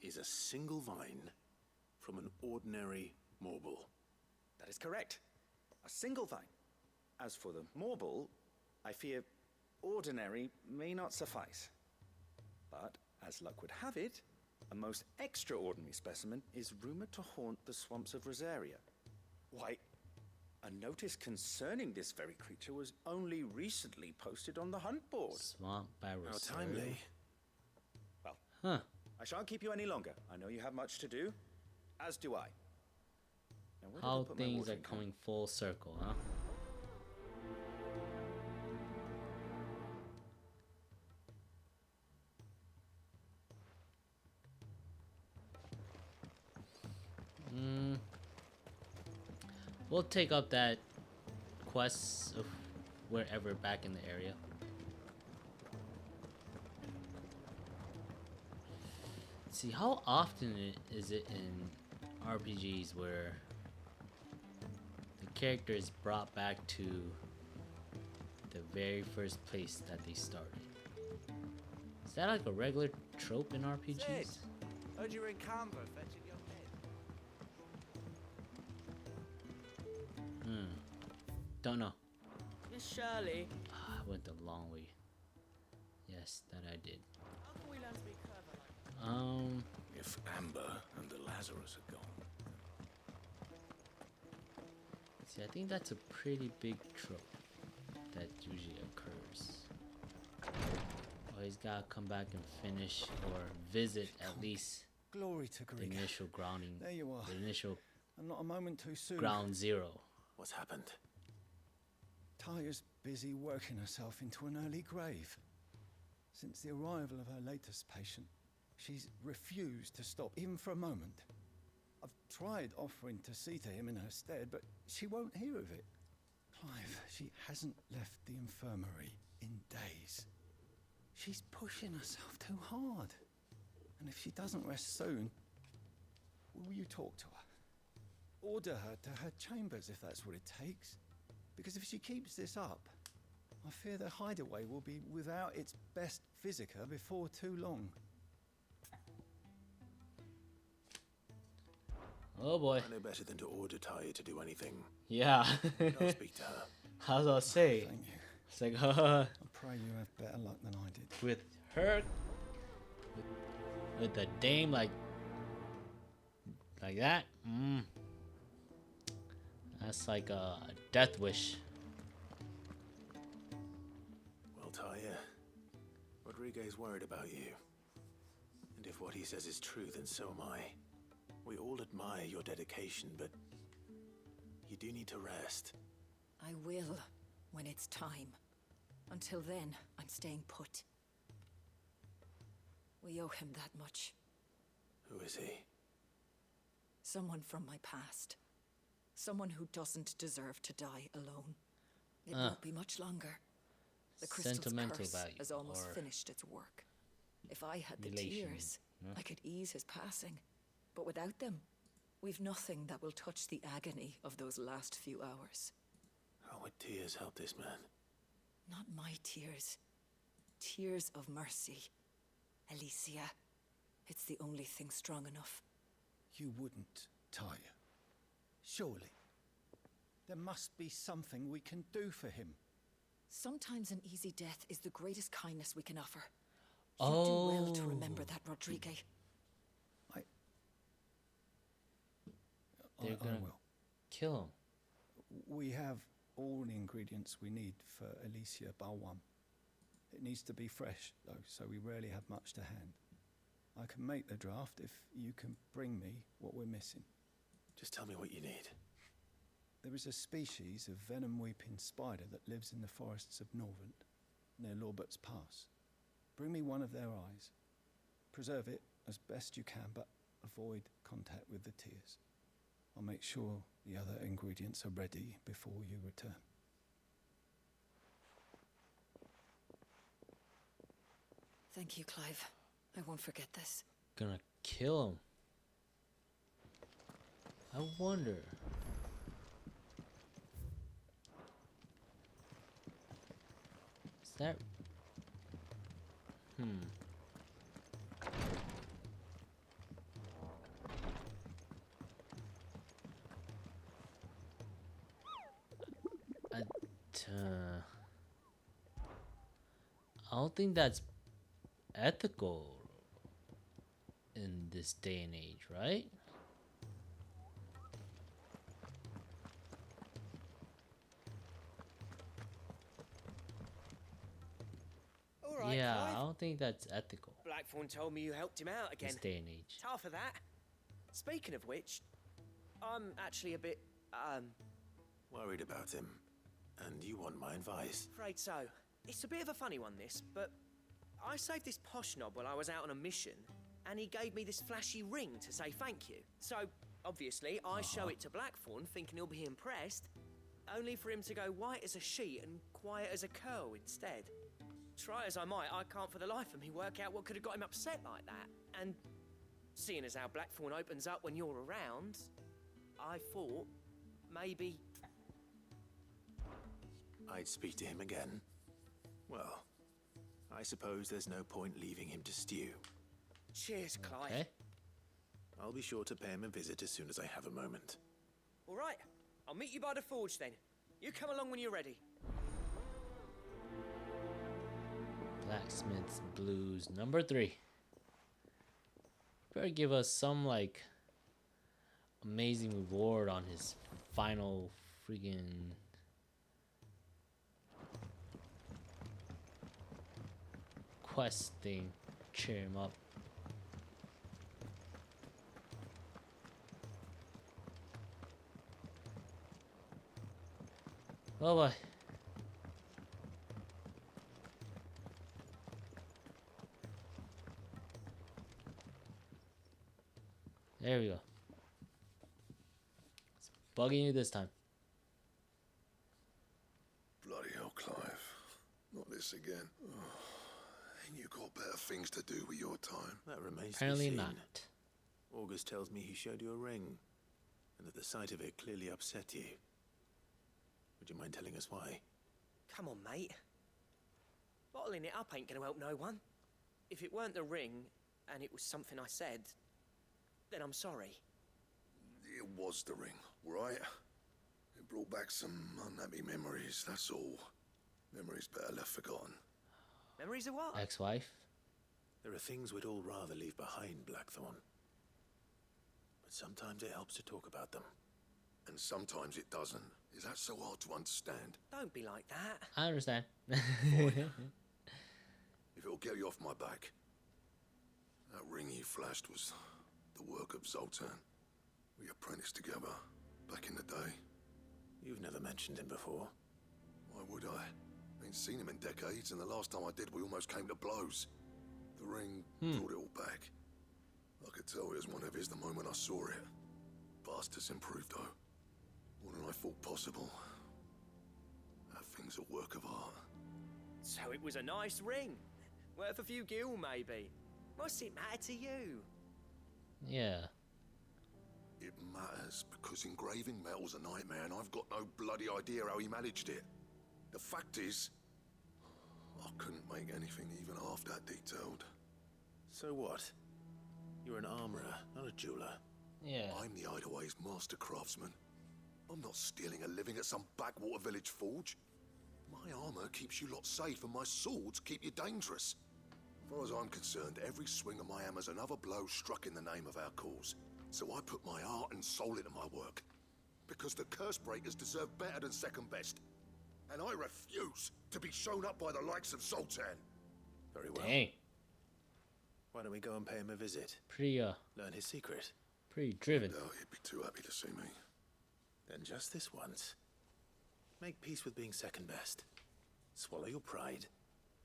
is a single vine from an ordinary marble. That is correct. A single vine. As for the marble, I fear ordinary may not suffice. But, as luck would have it, a most extraordinary specimen is rumored to haunt the swamps of Rosaria. Why, a notice concerning this very creature was only recently posted on the hunt board. Swamp by Rosaria. How timely. Well, huh. I shan't keep you any longer. I know you have much to do, as do I. Now, where did I How put my things are watering can? coming full circle, huh? We'll take up that quest of wherever back in the area. Let's see, how often is it in RPGs where the character is brought back to the very first place that they started? Is that like a regular trope in RPGs? Sid, heard you were in Canva fetching your head. Don't know. Yes, Shirley. I went the long way. Yes, that I did. How can we learn to be clever like If Amber and the Lazarus are gone. See, I think that's a pretty big trope that usually occurs. Always gotta come back and finish or visit at least Glory to the Greek. initial grounding. There you are. The initial And not a moment too soon. ground zero. What's happened? Taya's busy working herself into an early grave. Since the arrival of her latest patient, she's refused to stop, even for a moment. I've tried offering to see to him in her stead, but she won't hear of it. Clive, she hasn't left the infirmary in days. She's pushing herself too hard. And if she doesn't rest soon, will you talk to her? Order her to her chambers if that's what it takes. Because if she keeps this up, I fear the hideaway will be without its best visitor before too long. Oh boy. I know better than to order Taya to do anything. Yeah. I'll speak to her. How's that say? Thank you. It's like, I pray you have better luck than I did. with her, with the dame like that. That's like a death wish. Well, Taya, Rodriguez worried about you. And if what he says is true, then so am I. We all admire your dedication, but you do need to rest. I will, when it's time. Until then, I'm staying put. We owe him that much. Who is he? Someone from my past. Someone who doesn't deserve to die alone. It won't be much longer. The crystal's Sentimental curse value has almost or finished its work. If I had the relation, tears, yeah. I could ease his passing. But without them, we've nothing that will touch the agony of those last few hours. How would tears help this man? Not my tears. Tears of mercy. Alicia, it's the only thing strong enough. You wouldn't, Taya. Surely. There must be something we can do for him. Sometimes an easy death is the greatest kindness we can offer. You do well to remember that, Rodriguez. They're gonna will. kill him. We have all the ingredients we need for Alicia Balwam. It needs to be fresh, though, so we rarely have much to hand. I can make the draft if you can bring me what we're missing. Just tell me what you need. There is a species of venom-weeping spider that lives in the forests of Norvent, near Lorbert's Pass. Bring me one of their eyes. Preserve it as best you can, but avoid contact with the tears. make sure the other ingredients are ready before you return. Thank you, Clive. I won't forget this. Gonna kill him. I wonder. Is that... I don't think that's ethical in this day and age, right? All right, Yeah, Clive. I don't think that's ethical. Blackthorn told me you helped him out again. This day and age. Tough for that. Speaking of which, I'm actually a bit, Worried about him. And you want my advice? afraid so. It's a bit of a funny one, this, but I saved this posh knob while I was out on a mission, and he gave me this flashy ring to say thank you. So, obviously, I show it to Blackthorn, thinking he'll be impressed, only for him to go white as a sheet and quiet as a curl instead. Try as I might, I can't for the life of me work out what could have got him upset like that. And seeing as how Blackthorn opens up when you're around, I thought maybe... I'd speak to him again. Well, I suppose there's no point leaving him to stew. Cheers, Clive. Okay. I'll be sure to pay him a visit as soon as I have a moment. All right, I'll meet you by the forge then. You come along when you're ready. Blacksmith's Blues number 3. Better give us some like amazing reward on his final friggin' quest thing. Cheer him up. Bye bye. There we go. It's bugging you this time. Bloody hell, Clive. Not this again. Oh, ain't you got better things to do with your time? That remains Apparently to be seen. not. August tells me he showed you a ring, and that the sight of it clearly upset you. Would you mind telling us why? Come on, mate. Bottling it up ain't gonna help no one. If it weren't the ring, and it was something I said, then I'm sorry. It was the ring, right? It brought back some unhappy memories, that's all. Memories better left forgotten. Memories of what? Ex-wife? There are things we'd all rather leave behind, Blackthorn. But sometimes it helps to talk about them. And sometimes it doesn't. Is that so hard to understand? Don't be like that. I understand. If it'll get you off my back. That ring you flashed was the work of Zoltan. We apprenticed together back in the day. You've never mentioned him before. Why would I? Ain't seen him in decades, and the last time I did, we almost came to blows. The ring brought it all back. I could tell it was one of his the moment I saw it. Bastard's improved, though. More than I thought possible. That thing's a work of art. So it was a nice ring. Worth a few gil, maybe. What's it matter to you? Yeah. It matters because engraving metal's a nightmare, and I've got no bloody idea how he managed it. The fact is, I couldn't make anything even half that detailed. So what? You're an armorer, not a jeweler. Yeah. I'm the Hideaway's master craftsman. I'm not stealing a living at some backwater village forge. My armor keeps you lot safe, and my swords keep you dangerous. As far as I'm concerned, every swing of my hammer's another blow struck in the name of our cause. So I put my heart and soul into my work. Because the curse breakers deserve better than second best. And I refuse to be shown up by the likes of Zoltan. Very well. Dang. Why don't we go and pay him a visit? Pretty, Learn his secret. pretty driven. No, he'd be too happy to see me. Then just this once. Make peace with being second best. Swallow your pride.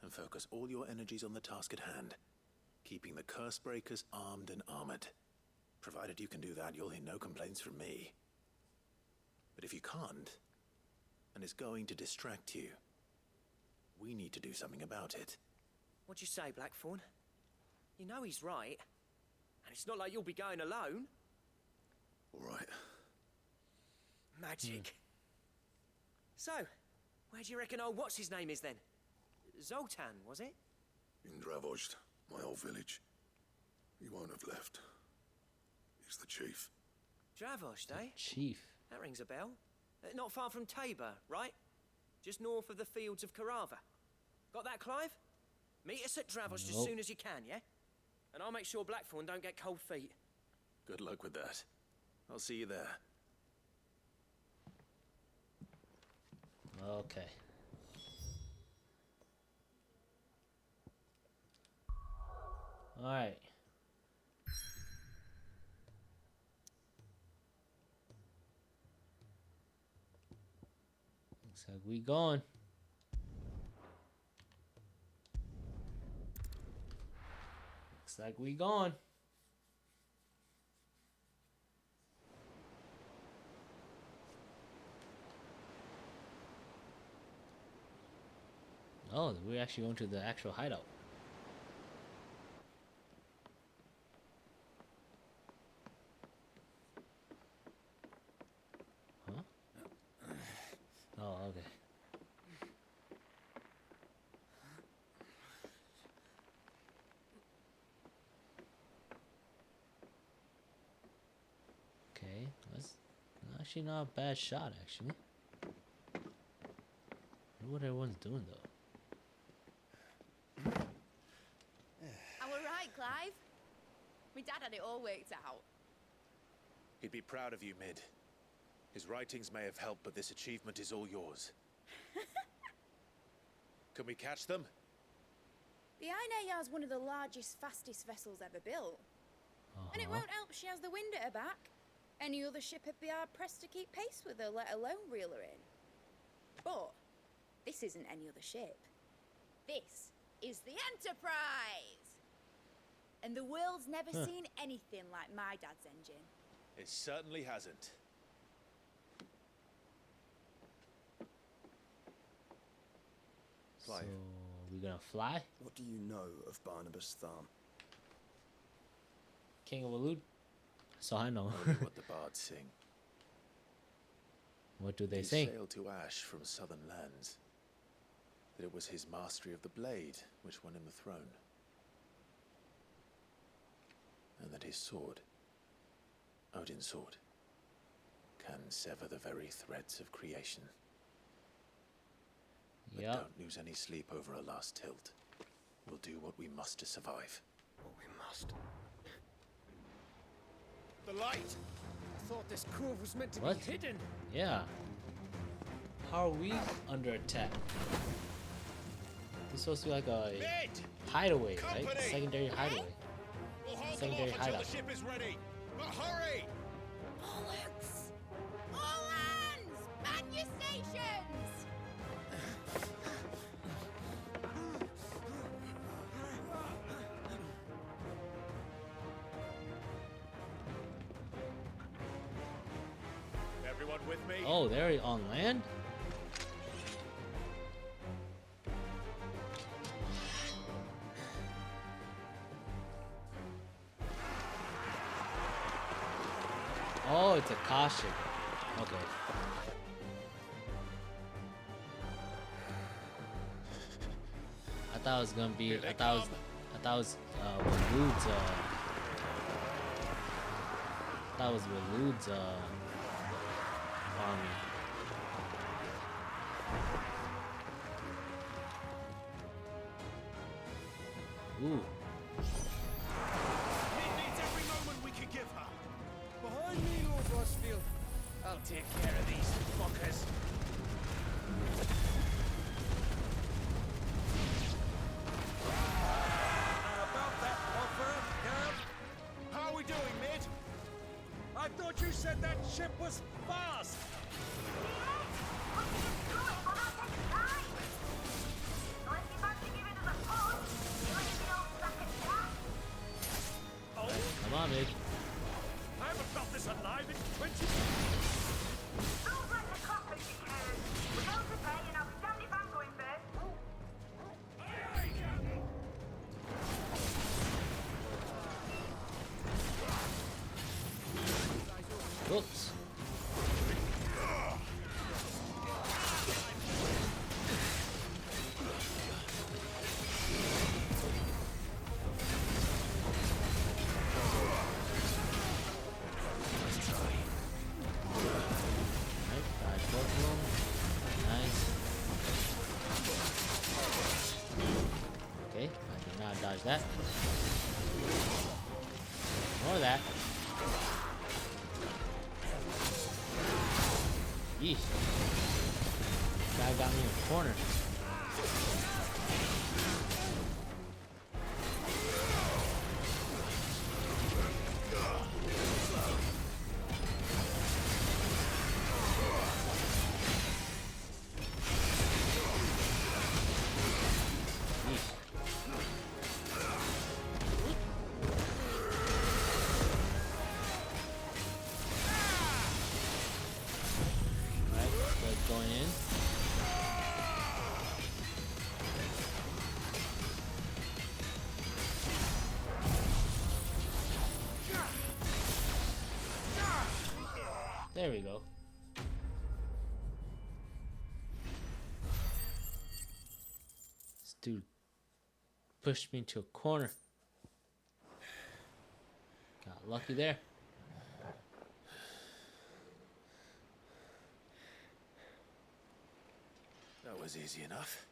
And focus all your energies on the task at hand. Keeping the curse breakers armed and armored. Provided you can do that, you'll hear no complaints from me. But if you can't, and it's going to distract you, we need to do something about it. What'd you say, Blackthorn? You know he's right. And it's not like you'll be going alone. All right. Magic. So, where do you reckon old what's-his-name is then? Zoltan, was it? In Dravozd, my old village. He won't have left. He's the chief. Dravozd, eh? Chief. That rings a bell. Not far from Tabor, right? Just north of the fields of Carava. Got that, Clive? Meet us at Dravozd as soon as you can, yeah? And I'll make sure Blackthorn don't get cold feet. Good luck with that. I'll see you there. Okay. All right. Looks like we going. Looks like we going. Oh, we're actually going to the actual hideout. Huh? Oh, okay. Okay, that's actually not a bad shot, actually. I wonder what everyone's doing, though. All right, Clive. My dad had it all worked out. He'd be proud of you, Mid. His writings may have helped, but this achievement is all yours. Can we catch them? The Ainayar's one of the largest, fastest vessels ever built. And it won't help she has the wind at her back. Any other ship would be hard-pressed to keep pace with her, let alone reel her in. But this isn't any other ship. This is the Enterprise! And the world's never seen anything like my dad's engine. It certainly hasn't. Clive. So, we gonna fly? What do you know of Barnabas Tharm? King of Alud? So I know. Only what the bards sing. What do they He sing? sailed to Ash from southern lands. That it was his mastery of the blade which won him the throne. And that his sword, Odin's sword, can sever the very threads of creation. But don't lose any sleep over a last tilt. We'll do what we must to survive. What we must. The light! I thought this cove was meant to What? be hidden. Yeah. How are we under attack? This is supposed to be like a hideaway, right? Secondary hideaway. We'll hold Secondary them off until hideout. the ship is ready. But hurry! Bollocks! All hands! Man your stations! Everyone with me? Oh, they're on land? Oh, it's a caution. Okay. I thought it was gonna be. I thought it was Walood's. I thought it was Walood's army. Ooh. It needs every moment we can give her. Behind me, Lord Rosfield. I'll take care of these fuckers. About that offer, Cam? How are we doing, Mid? I thought you said that ship was fast. Come on, Mid. I haven't felt this alive in 20 Super There's that. More of that. Yeesh. Guy got me in the corner. Going in. There we go. This dude pushed me into a corner. Got lucky there. That was easy enough.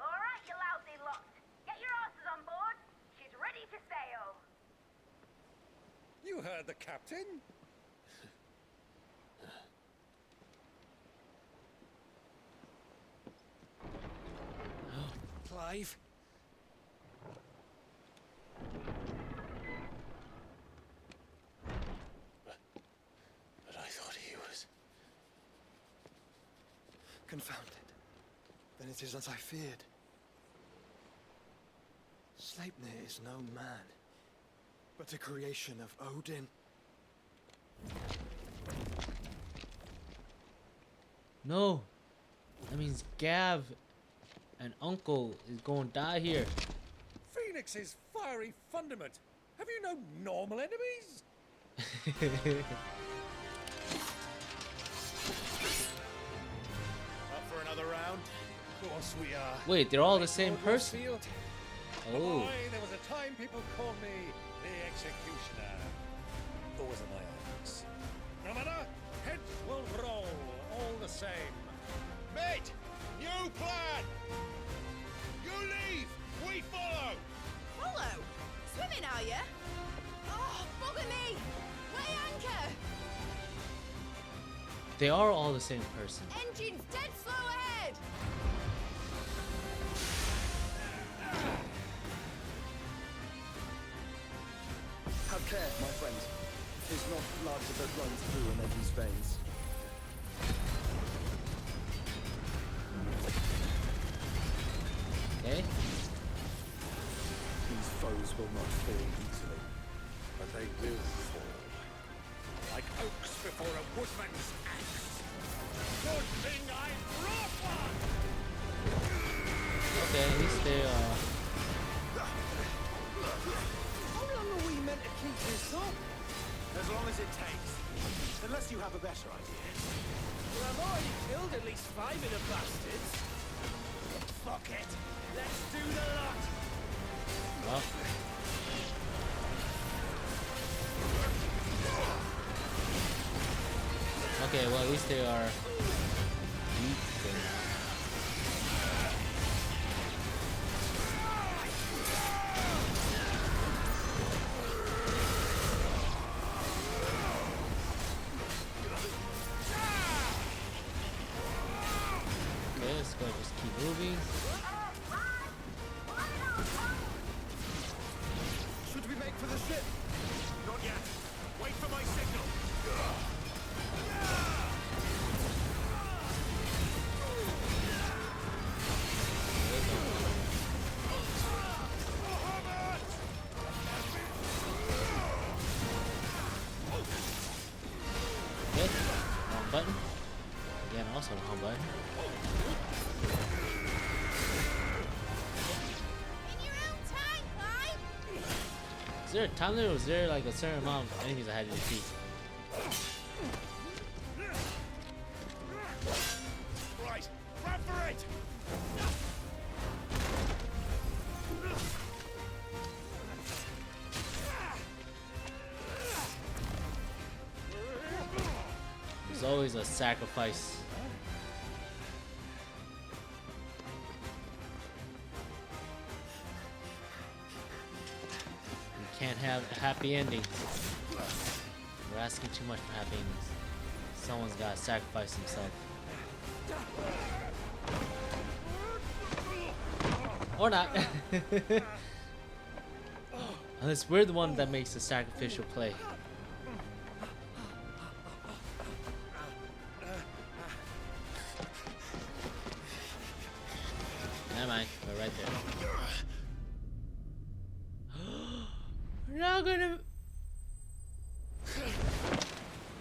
All right, you lousy lot. Get your asses on board. She's ready to sail. You heard the captain. Clive. But I thought he was... Confounded. Then it is as I feared. Sleipnir is no man, but a creation of Odin. No. That means Gav and Uncle is going to die here. Phoenix's fiery fundament. Have you no normal enemies? Up for another round? Of course we are. Wait, they're all the same person. Oh. Boy, there was a time people called me the Executioner. Always in my eyes. No matter, heads will roll all the same. Mate, new plan! You leave, we follow! Follow? Swimming, are you? Oh, bugger me! Weigh anchor! They are all the same person. Engine's dead slow ahead! Have care, my friend. 'Tis not blood that runs through an Eddie's veins. Okay. These foes will not fall easily. But they will fall. Like oaks before a woodman's axe. Good thing I brought one! Okay, at least they How long are we meant to keep this up? As long as it takes. Unless you have a better idea. Well, I've already killed at least 5 of the bastards. Fuck it. Let's do the lot. Well. Okay, well at least they are weak then. Okay, let's go just keep moving. Should we make for the ship? Not yet. Wait for my signal. Okay, wrong button. Again, also wrong button. In your own time, Clive! Is there a time limit or was there like a certain amount of enemies I had to defeat? Right, run for it! There's always a sacrifice. have a happy ending. We're asking too much for happy endings. Someone's gotta sacrifice himself. Or not. Unless we're the one that makes the sacrificial play. Never mind, we're right there. We're not gonna.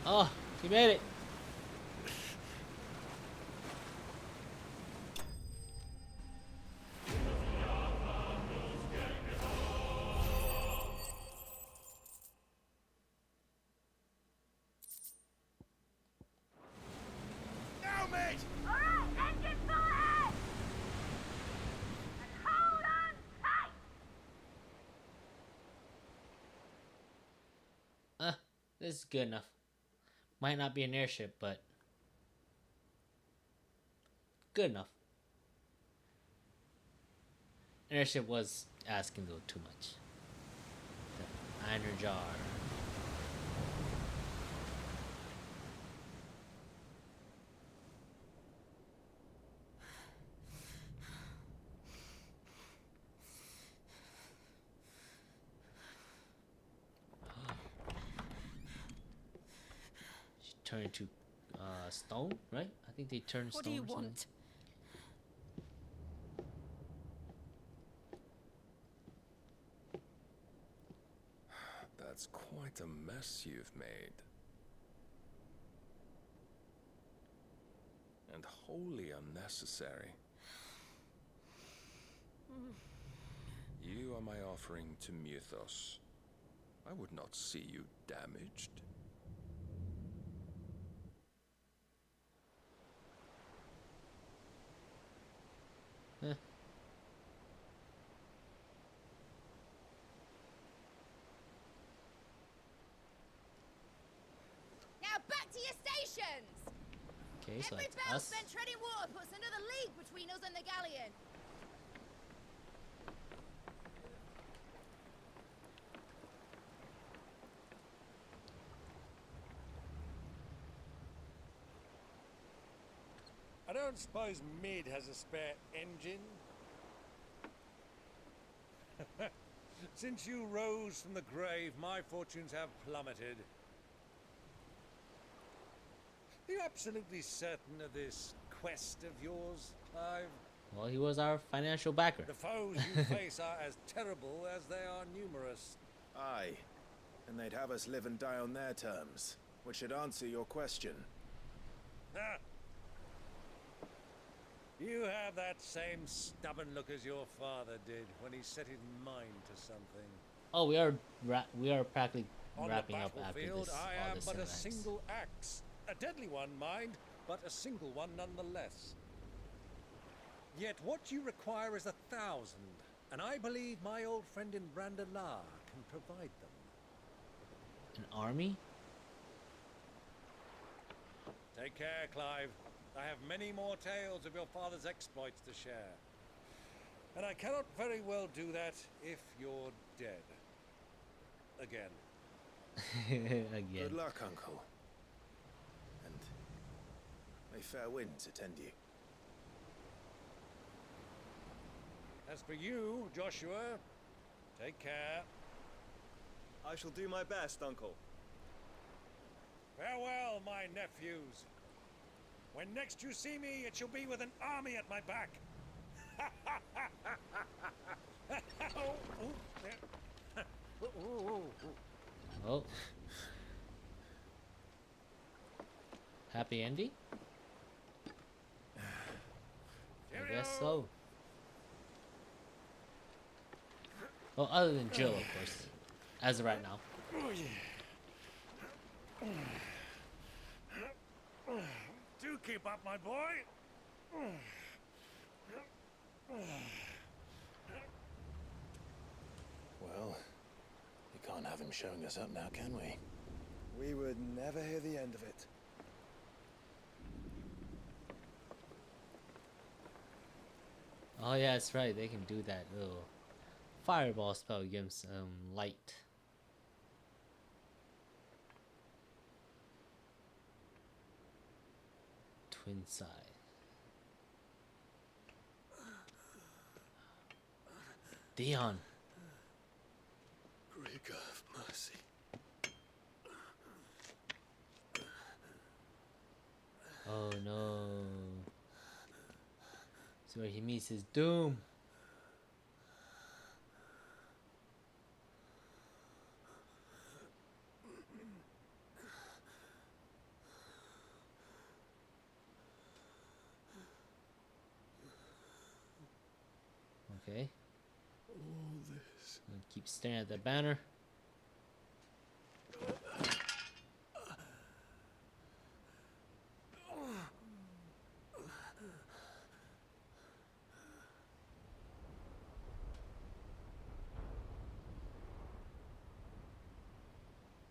Oh, you made it. Now, mate! Alright, engine full ahead! And hold on tight! This is good enough. Might not be an airship, but good enough. An airship was asking a little too much. The iron jar. She turned into stone, right? I think they turned What stone. do you or something. want? That's quite a mess you've made. And wholly unnecessary. You are my offering to Mythos. I would not see you damaged. Now back to your stations! Okay, so Every that's bell us. spent treading water puts another league between us and the galleon. I don't suppose Mid has a spare engine? Since you rose from the grave, my fortunes have plummeted. Are you absolutely certain of this quest of yours, Clive? Well, he was our financial backer. The foes you face are as terrible as they are numerous. Aye, and they'd have us live and die on their terms, which should answer your question. Ah. You have that same stubborn look as your father did when he set his mind to something. Oh, we are practically On wrapping the up after battlefield, this. I all am this but a cinematics. single axe. A deadly one, mind, but a single one nonetheless. Yet what you require is 1,000, and I believe my old friend in Brandalar can provide them. An army? Take care, Clive. I have many more tales of your father's exploits to share. And I cannot very well do that if you're dead. Again. Again. Good luck, Uncle. And may fair winds attend you. As for you, Joshua, take care. I shall do my best, Uncle. Farewell, my nephews. When next you see me, it shall be with an army at my back. Oh. Happy ending? I guess so. Well, other than Jill, of course. As of right now. Do keep up, my boy. Well, we can't have him showing us up now, can we? We would never hear the end of it. Oh yeah, that's right. They can do that little fireball spell gives light. twin side. Dion. Rigor of mercy. Oh no. It's where he meets his doom. Okay. All this. And keep staring at that banner.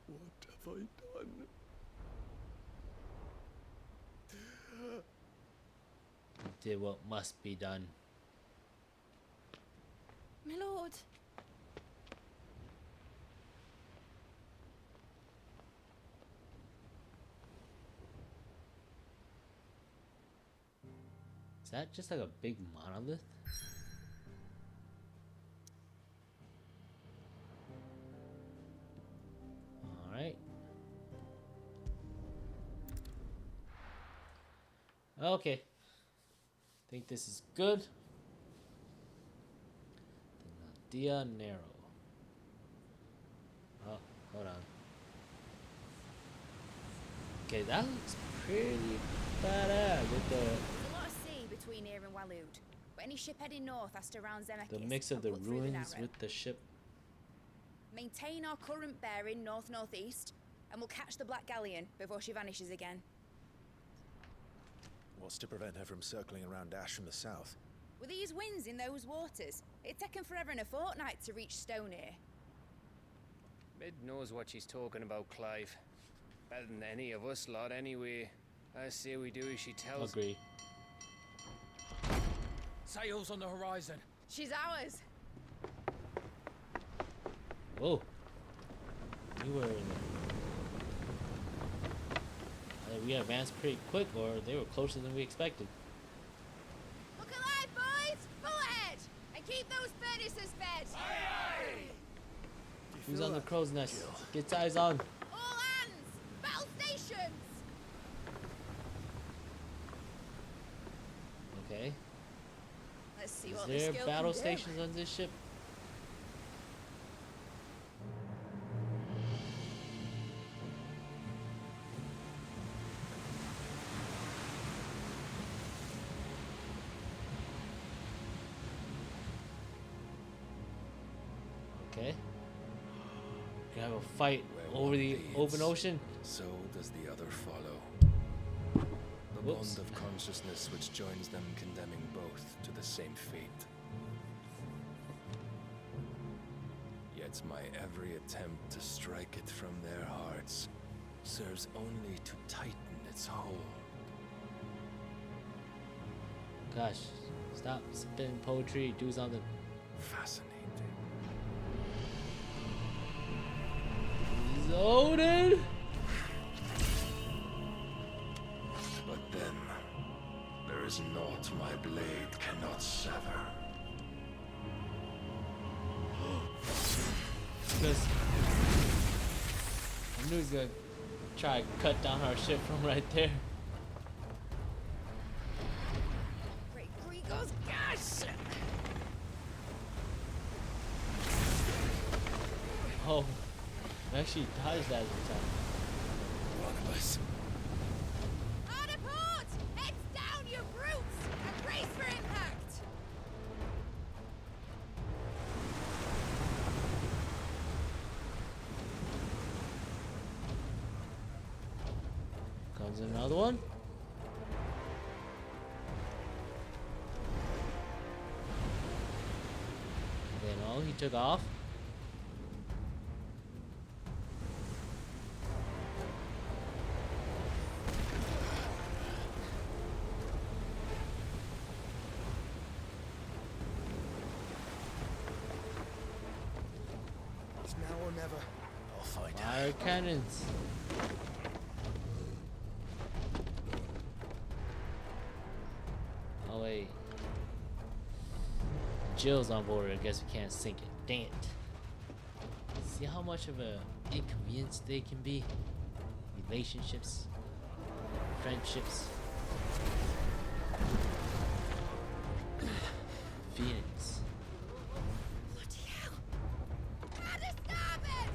What have I done? Did what must be done. My lord. Is that just like a big monolith? Alright. Okay. Think this is good. Dia Nero. Oh, hold on. Okay, that looks pretty badass with There's a lot of sea between here and Waloed, but any ship heading north has to round Zemeckis. the mix of and the put through the ruins narrow. with the ship. Maintain our current bearing north-northeast, and we'll catch the Black Galleon before she vanishes again. What's to prevent her from circling around Ash from the south? With these winds in those waters, it'd taken forever and a fortnight to reach Stonehenge. Mid knows what she's talking about, Clive. Better than any of us lot, anyway. I say we do as she tells. Agree. Sails on the horizon. She's ours. Whoa. You were in we advanced pretty quick, or they were closer than we expected. Look alive, boys! Full ahead! And keep those furnaces fed! Aye, aye! Who's on the crow's nest? Get eyes on. All hands! Battle stations! Okay. Let's see Is what there the skill battle can do. stations on this ship? Okay. We have a fight over the open ocean. So does the other follow. The Whoops. bond of consciousness which joins them, condemning both to the same fate. Yet my every attempt to strike it from their hearts serves only to tighten its hold. Gosh, stop spitting poetry. Do something. Fascinating. Odin! But then, there is naught my blade cannot sever. Because I knew he was gonna try to cut down our ship from right there. Great Grigos, gosh! Oh, we actually dodged that every time. One of us. Hard port! Heads down, you brutes! And brace for impact! Comes another one. You know, he took off. It's now or never. I'll find her. Fire cannons. Jill's on board, I guess we can't sink it. Dang it. See how much of a inconvenience they can be? Relationships, friendships. Phoenix. Bloody hell! Gotta stop it!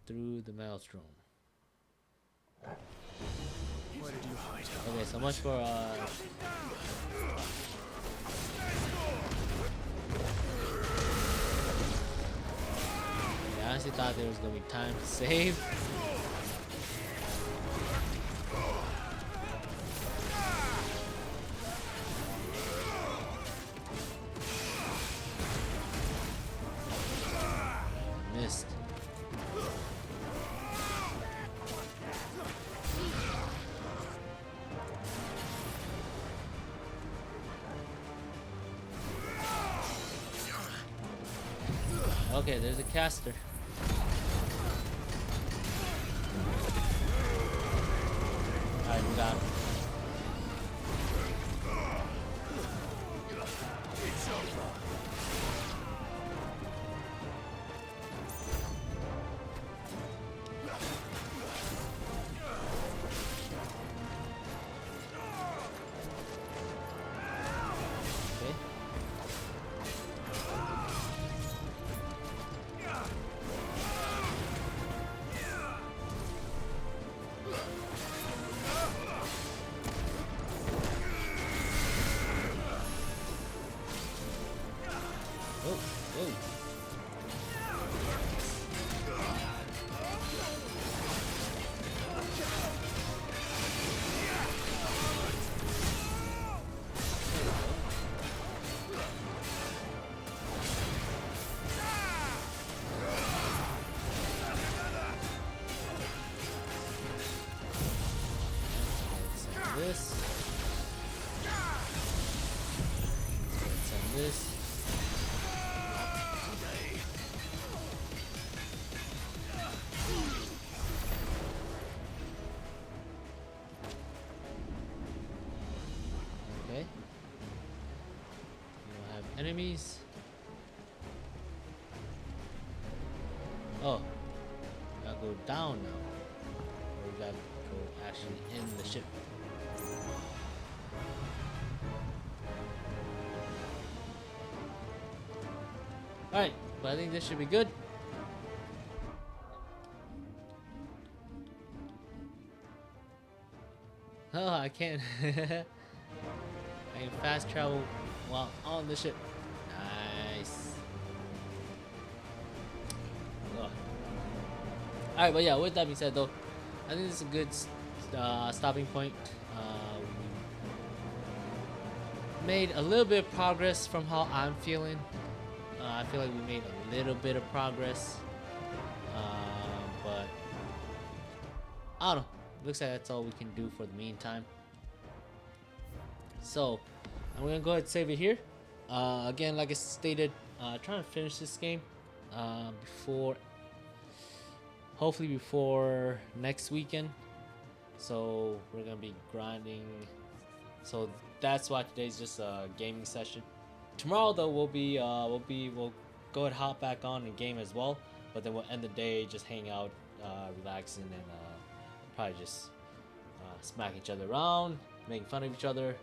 Through the maelstrom. Where did you hide? Okay, so much for I honestly thought there was gonna be time to save. Missed. Okay, there's a caster. Alright, we got him. Okay. Oh, oh. This. Let's send this. Okay. We don't have enemies. Oh. We gotta go down now. Or we gotta go actually in the ship. Alright, but I think this should be good. Oh, I can't. I can fast travel while on the ship. Nice. Oh. Alright, but yeah, with that being said though, I think this is a good stopping point. We made a little bit of progress from how I'm feeling. I feel like we made a little bit of progress. But I don't know. Looks like that's all we can do for the meantime. So I'm gonna go ahead and save it here. Again, like I stated, trying to finish this game hopefully before next weekend. So we're gonna be grinding. So that's why today's just a gaming session. Tomorrow though we'll go ahead hop back on and game as well. But then we'll end the day just hang out, relaxing, and probably just smack each other around, making fun of each other.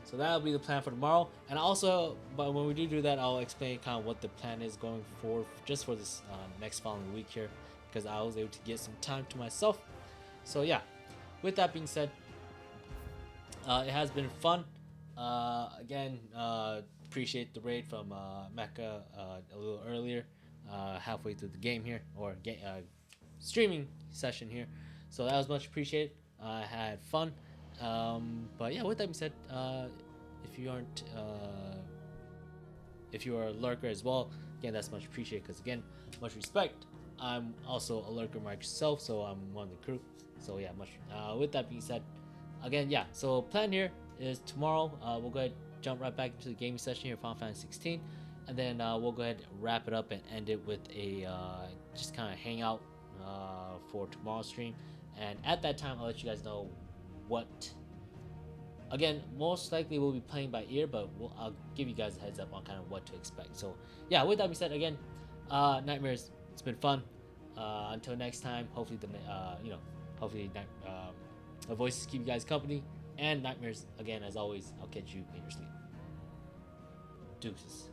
So that'll be the plan for tomorrow. And also, but when we do that, I'll explain kind of what the plan is going for just for this next following week here, because I was able to get some time to myself. So yeah, with that being said, it has been fun. Again, appreciate the raid from Mecca a little earlier, halfway through the game here, or streaming session here. So that was much appreciated. I had fun. But yeah, with that being said, if you are a lurker as well, again, that's much appreciated, because again, much respect. I'm also a lurker myself, so I'm one of the crew. So yeah, much. With that being said, again, yeah. So plan here is tomorrow. We'll go ahead jump right back into the gaming session here, Final Fantasy 16, and then we'll go ahead and wrap it up and end it with a just kind of hangout for tomorrow's stream. And at that time, I'll let you guys know what. Again, most likely we'll be playing by ear, but I'll give you guys a heads up on kind of what to expect. So yeah, with that being said, again, Nightmares, it's been fun. Until next time, hopefully hopefully the voices keep you guys company. And Nightmares, again, as always, I'll catch you in your sleep. Deuces.